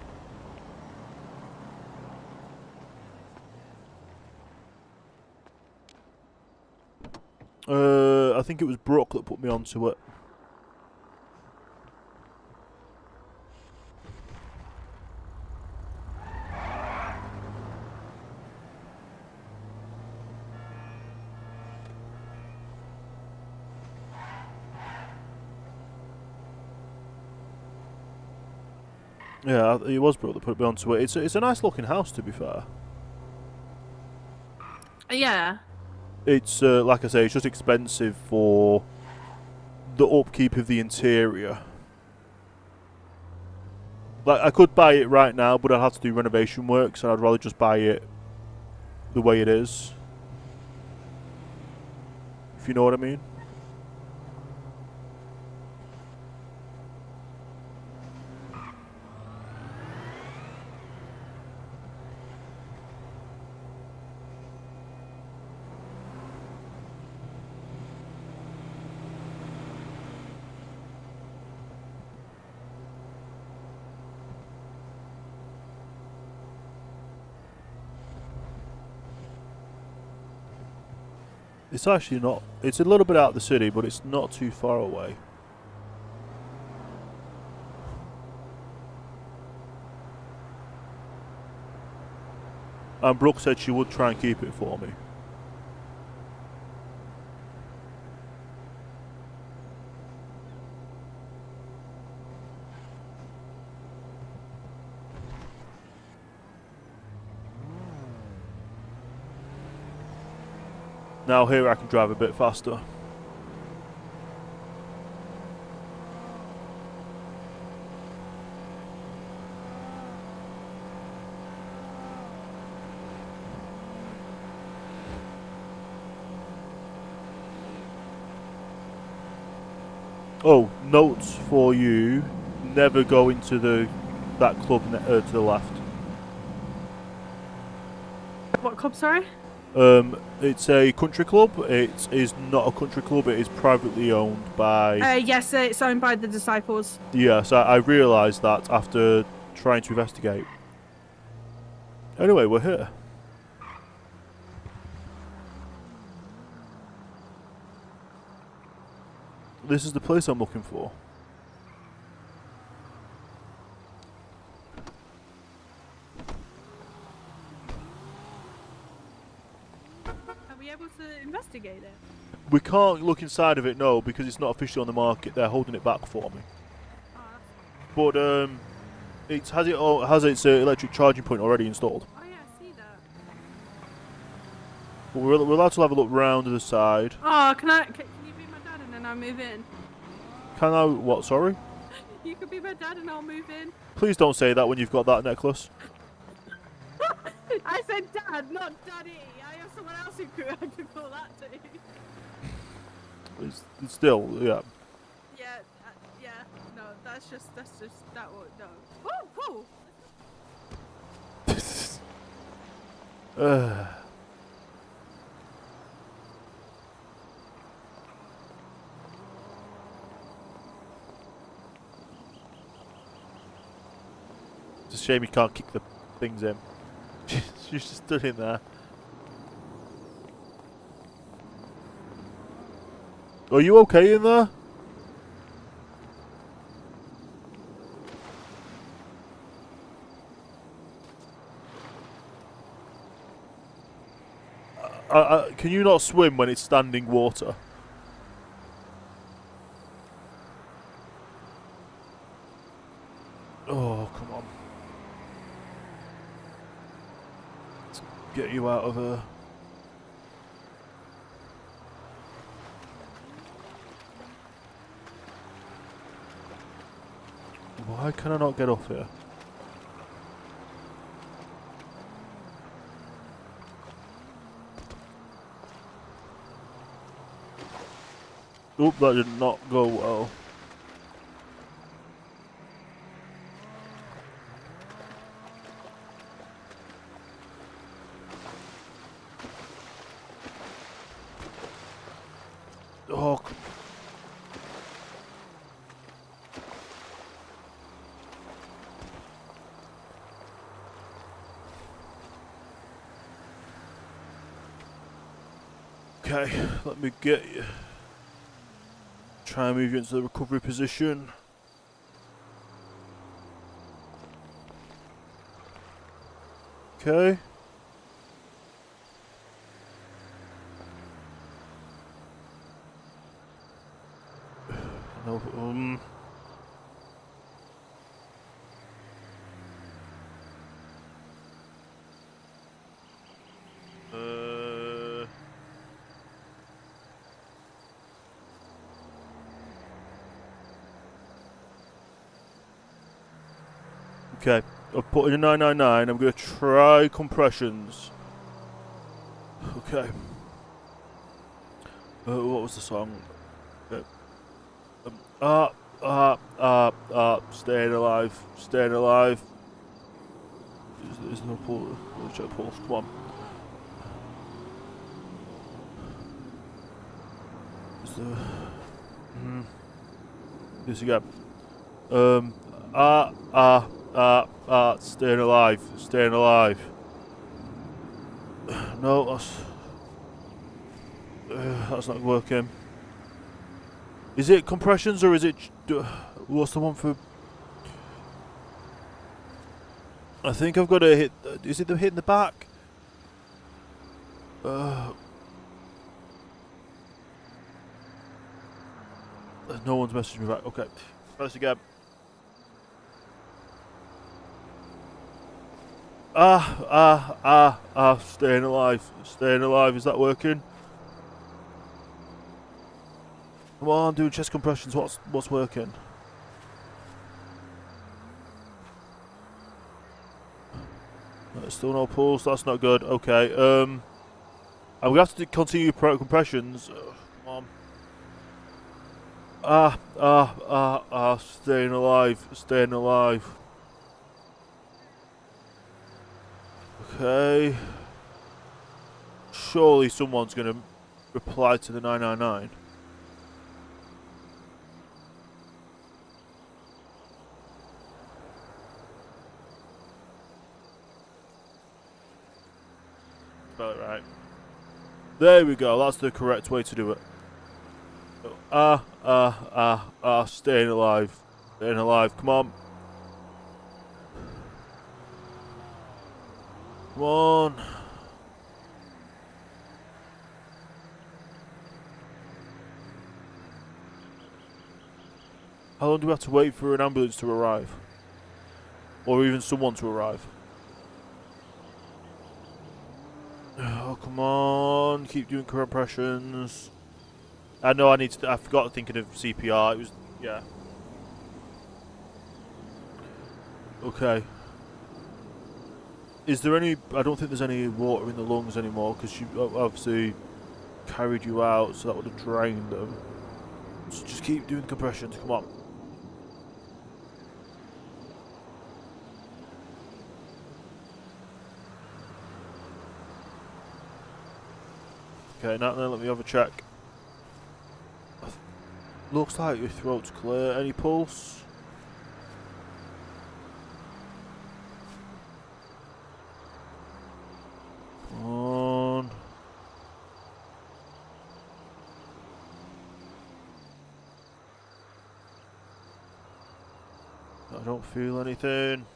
I think it was Brooke that put me onto it. Yeah, it was Brooke that put me onto it. It's a nice looking house, to be fair. Yeah. It's like I say, it's just expensive for the upkeep of the interior. Like I could buy it right now, but I'd have to do renovation works, and I'd rather just buy it the way it is. If you know what I mean. It's actually not. It's a little bit out of the city, but it's not too far away. And Brooke said she would try and keep it for me. Now here I can drive a bit faster. Oh, notes for you: never go into that club to the left. What club, sorry? It's a country club. It is not a country club. It is privately owned by. Yes, it's owned by the Disciples. Yes, I realised that after trying to investigate. Anyway, we're here. This is the place I'm looking for. Are we able to investigate it? We can't look inside of it, no, because it's not officially on the market. They're holding it back for me. But it has its electric charging point already installed. Oh yeah, I see that. But we're allowed to have a look round to the side. Oh, can you be my dad and then I'll move in? Can I? What? Sorry. You could be my dad and I'll move in. Please don't say that when you've got that necklace. I said dad, not daddy. I have someone else who I could call that to. It's still, yeah. Yeah, yeah. No, that's just that would no. Woo, woo. It's a shame you can't kick the things in. She's just stood in there. Are you okay in there? Can you not swim when it's standing water? Oh, come on. Let's get you out of here. Why can I not get off here? Oop, that did not go well. Oh. Okay, let me get you. Try and move you into the recovery position. Okay. No, Okay, I've put in a 999. I'm going to try compressions. Okay. What was the song? Staying alive. Staying alive. Is there no pulse? Check pulse. Come on. Is there? This again. Staying alive. Staying alive. No, that's not working. Is it compressions or is it? What's the one for? I think I've got to hit. Is it the hit in the back? No one's messaged me back. Okay, press again. Staying alive. Staying alive. Is that working? Come on, do chest compressions. What's working? Still no pulse. That's not good. Okay. I'm gonna have to continue compressions. Come on. Staying alive. Staying alive. Okay. Surely someone's gonna reply to the 999. Spell it right. There we go. That's the correct way to do it. Staying alive. Staying alive. Come on. Come on. How long do we have to wait for an ambulance to arrive? Or even someone to arrive? Oh, come on. Keep doing compressions. I know I need to. I forgot thinking of CPR. It was. Yeah. Okay. Is there any? I don't think there's any water in the lungs anymore because she obviously carried you out, so that would have drained them. So just keep doing compressions. Come on. Okay, now then let me have a check. Looks like your throat's clear. Any pulse? Come on. I don't feel anything.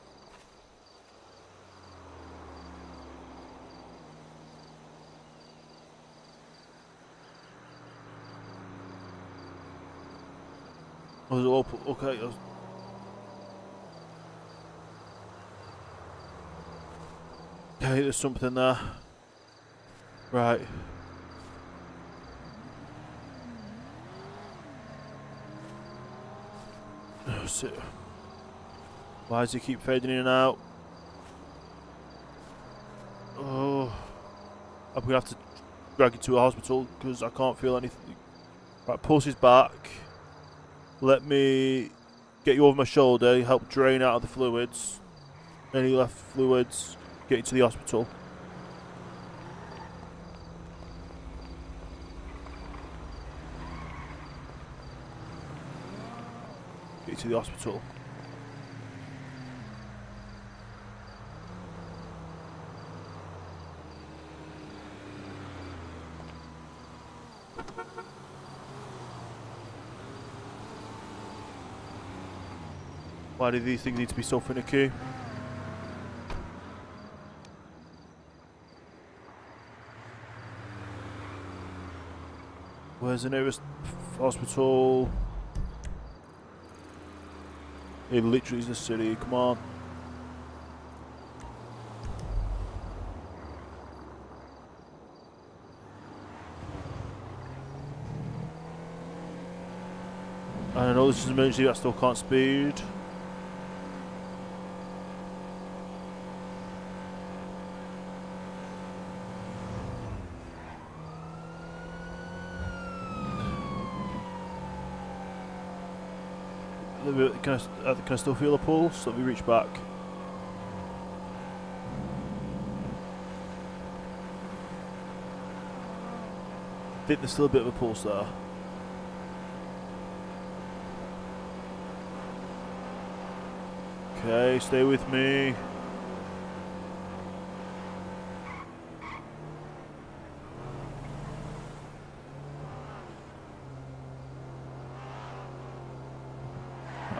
Was it open? Okay. Okay, there's something there. Right. So, why does he keep fading in and out? Oh, I'm gonna have to drag you to a hospital because I can't feel anything. Right, pulse is back. Let me get you over my shoulder, help drain out of the fluids. Any left fluids, get you to the hospital. Get you to the hospital. Why do these things need to be so finicky? Where's the nearest hospital? It literally is the city, come on. I know this is an emergency, I still can't speed. Can I still feel a pulse? Let me reach back. I think there's still a bit of a pulse there. Okay, stay with me.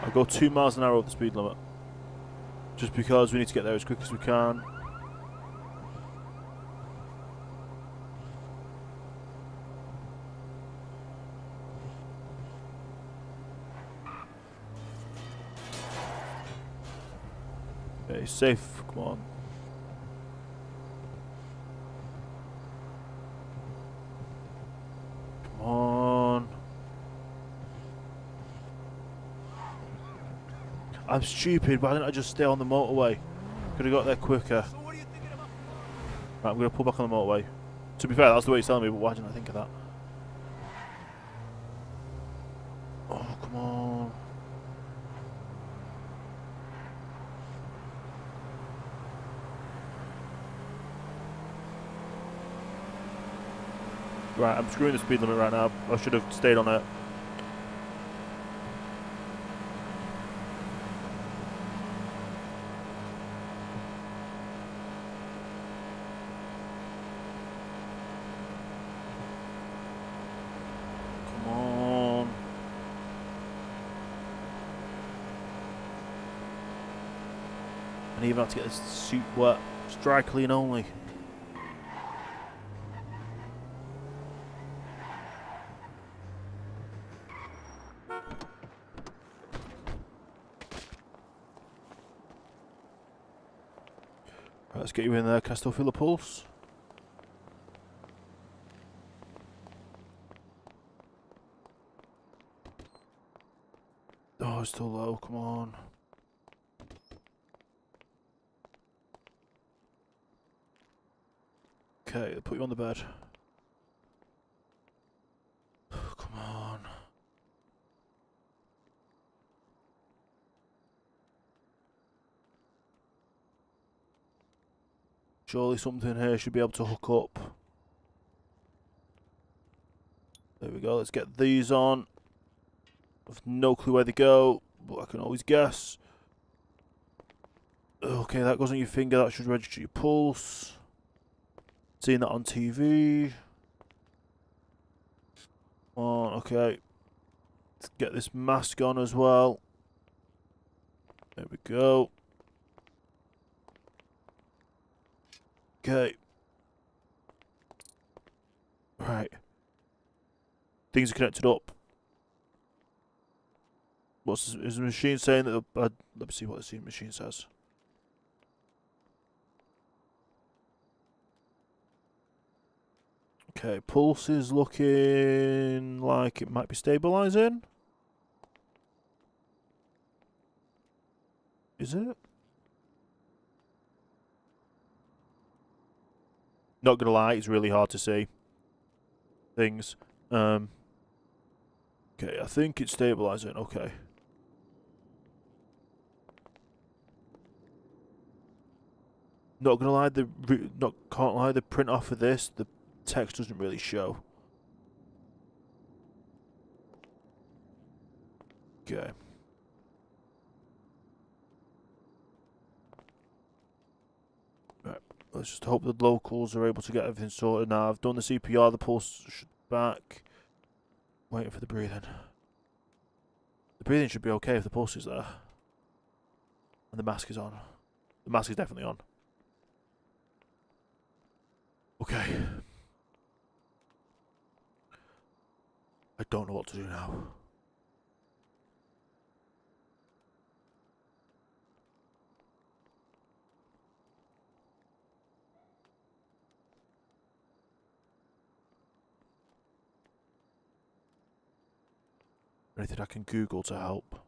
I'll go 2 miles an hour over the speed limit. Just because we need to get there as quick as we can. Okay, safe, come on. Come on. I'm stupid, why didn't I just stay on the motorway? Could have got there quicker. Right, I'm going to pull back on the motorway. To be fair, that's the way it's telling me, but why didn't I think of that? Oh, come on. Right, I'm screwing the speed limit right now. I should have stayed on it. Come on. And even have to get this suit wet. It's dry clean only. Right, let's get you in there. Can I still feel the pulse? Oh, it's still low. Come on. Okay, I'll put you on the bed. Come on. Surely something here should be able to hook up. There we go, let's get these on. I've no clue where they go, but I can always guess. Okay, that goes on your finger, that should register your pulse. Seeing that on TV. Come on, okay. Let's get this mask on as well. There we go. Okay. Right. Things are connected up. Is the machine saying that? Let me see what the machine says. Okay, pulse is looking like it might be stabilizing. Is it? Not gonna lie, it's really hard to see things. Okay, I think it's stabilizing. Okay. Not gonna lie, can't lie. The print off of this, the text doesn't really show. Okay. Right. Let's just hope the locals are able to get everything sorted now. I've done the CPR. The pulse should be back. Waiting for the breathing. The breathing should be okay if the pulse is there. And the mask is on. The mask is definitely on. Okay. I don't know what to do now. Anything I can Google to help?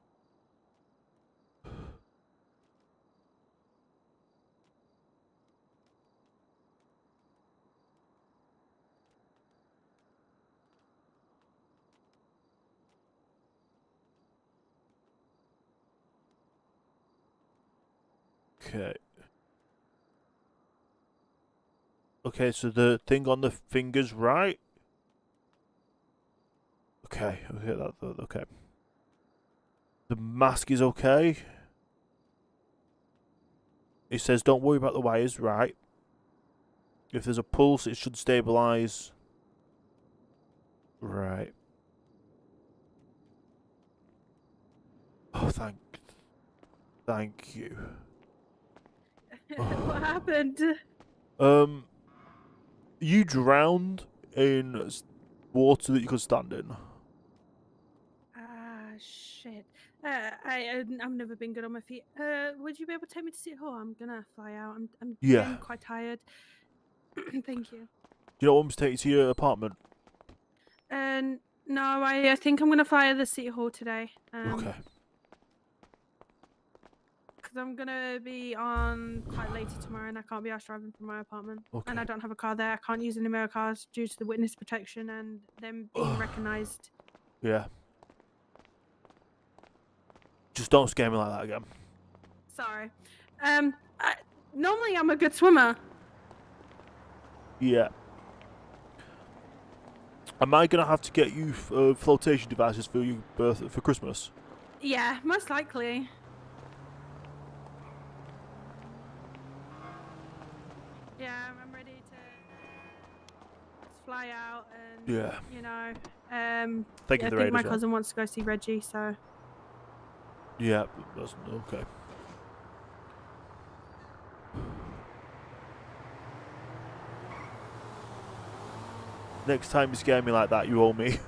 Okay. Okay, so the thing on the finger's right. Okay, okay. The mask is okay. It says don't worry about the wires, right? If there's a pulse, it should stabilize. Right. Oh, thank you. What happened? You drowned in water that you could stand in. Ah, shit. I've never been good on my feet. Would you be able to take me to City Hall? I'm gonna fly out. I'm Yeah. getting quite tired. Thank you. Do you not want me to take you to your apartment? No, I think I'm gonna fly to the City Hall today. Okay. Because I'm gonna be on quite later tomorrow, and I can't be asked driving from my apartment. And I don't have a car there. I can't use any of my cars due to the witness protection and them being recognised. Yeah. Just don't scare me like that again. Sorry. Normally I'm a good swimmer. Yeah. Am I gonna have to get you flotation devices for your for Christmas? Yeah, most likely. Yeah, I'm ready to fly out and Yeah. you know. Thank you I for the think raid my as well. cousin wants to go see Reggie, so. Yeah, that's okay. Next time you scare me like that, you owe me.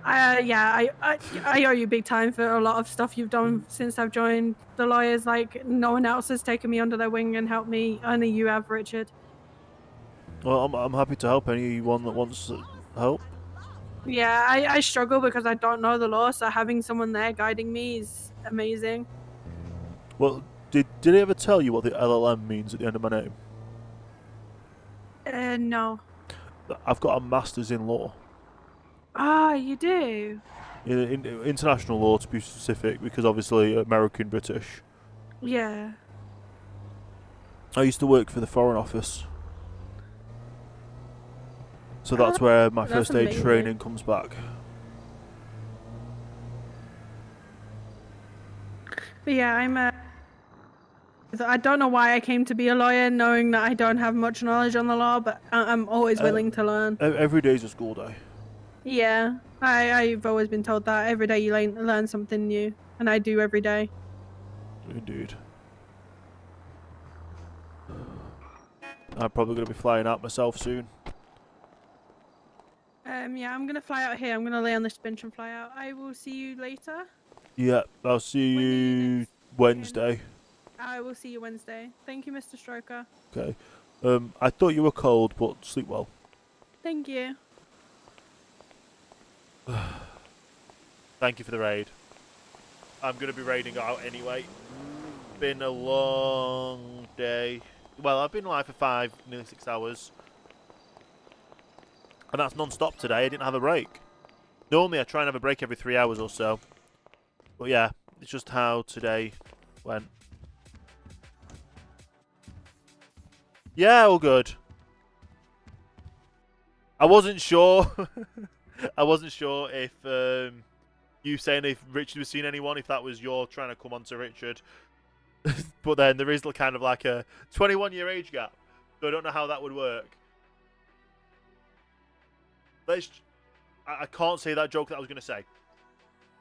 Yeah, I owe you big time for a lot of stuff you've done since I've joined the lawyers. Like, no one else has taken me under their wing and helped me. Only you have, Richard. Well, I'm happy to help anyone that wants help. Yeah, I struggle because I don't know the law, so having someone there guiding me is amazing. Well, did I ever tell you what the LLM means at the end of my name? No. I've got a master's in law. Ah, you do? In international law, to be specific, because obviously American, British. Yeah. I used to work for the Foreign Office. So that's where my That's first aid amazing. training comes back. But yeah, I don't know why I came to be a lawyer, knowing that I don't have much knowledge on the law, but I'm always willing to learn. Every day's a school day. Yeah, I've always been told that every day you learn something new, and I do every day. Indeed. I'm probably going to be flying out myself soon. Yeah, I'm gonna fly out here. I'm gonna lay on this bench and fly out. I will see you later. Yeah, I'll see you Wednesday. I will see you Wednesday. Thank you, Mr. Stroker. Okay. I thought you were cold, but sleep well. Thank you. Thank you for the raid. I'm going to be raiding out anyway. Been a long day. Well, I've been live for nearly 6 hours. And that's non-stop today. I didn't have a break. Normally I try and have a break every 3 hours or so. But yeah, it's just how today went. Yeah, all good. I wasn't sure. I wasn't sure if you saying if Richard was seeing anyone, if that was your trying to come on to Richard. But then there is kind of like a 21-year age gap. So I don't know how that would work. I can't say that joke that I was going to say.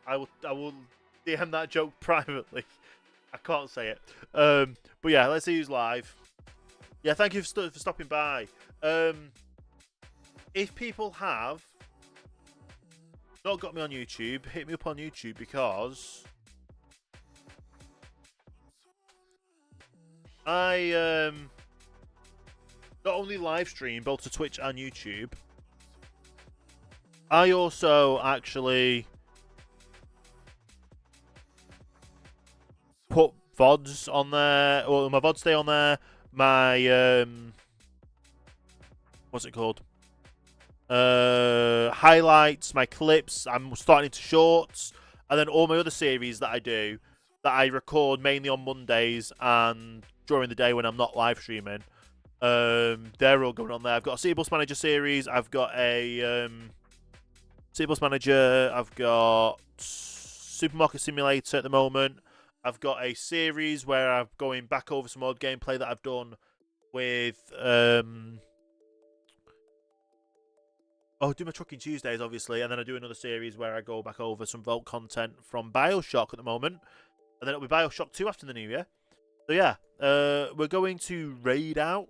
I will DM that joke privately. I can't say it. But yeah, let's see who's live. Yeah, thank you for stopping by. If people have not got me on YouTube, hit me up on YouTube, because I not only live stream both to Twitch and YouTube, I also actually put VODs on there. Well, my VODs stay on there. My what's it called? Highlights, my clips. I'm starting into shorts, and then all my other series that I do that I record mainly on Mondays and during the day when I'm not live streaming. They're all going on there. I've got a City Bus Manager series. I've got a City Bus Manager. I've got Supermarket Simulator at the moment. I've got a series where I'm going back over some old gameplay that I've done with do my Trucking Tuesdays, obviously, and then I do another series where I go back over some Vault content from Bioshock at the moment, and then it'll be Bioshock 2 after the new year. So yeah, we're going to raid out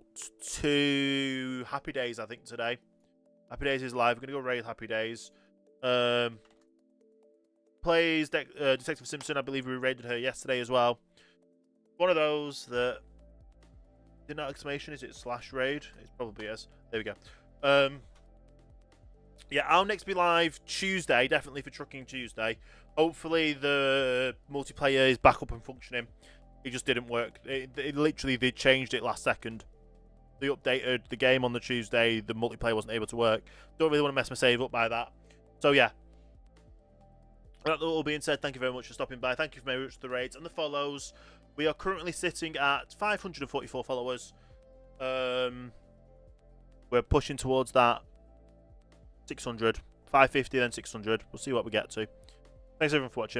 to Happy Days, I think, today. Happy Days is live. We're going to go raid Happy Days. Plays Detective Simpson. I believe we raided her yesterday as well. One of those that... Did not exclamation, is it /raid? It probably is. There we go. Yeah, I'll next be live Tuesday, definitely for Trucking Tuesday. Hopefully the multiplayer is back up and functioning. It just didn't work. It literally, they changed it last second. They updated the game on the Tuesday. The multiplayer wasn't able to work. Don't really want to mess my save up by that. So yeah. That all being said, thank you very much for stopping by. Thank you very much for the raids and the follows. We are currently sitting at 544 followers. We're pushing towards that 600. 550, then 600. We'll see what we get to. Thanks everyone for watching.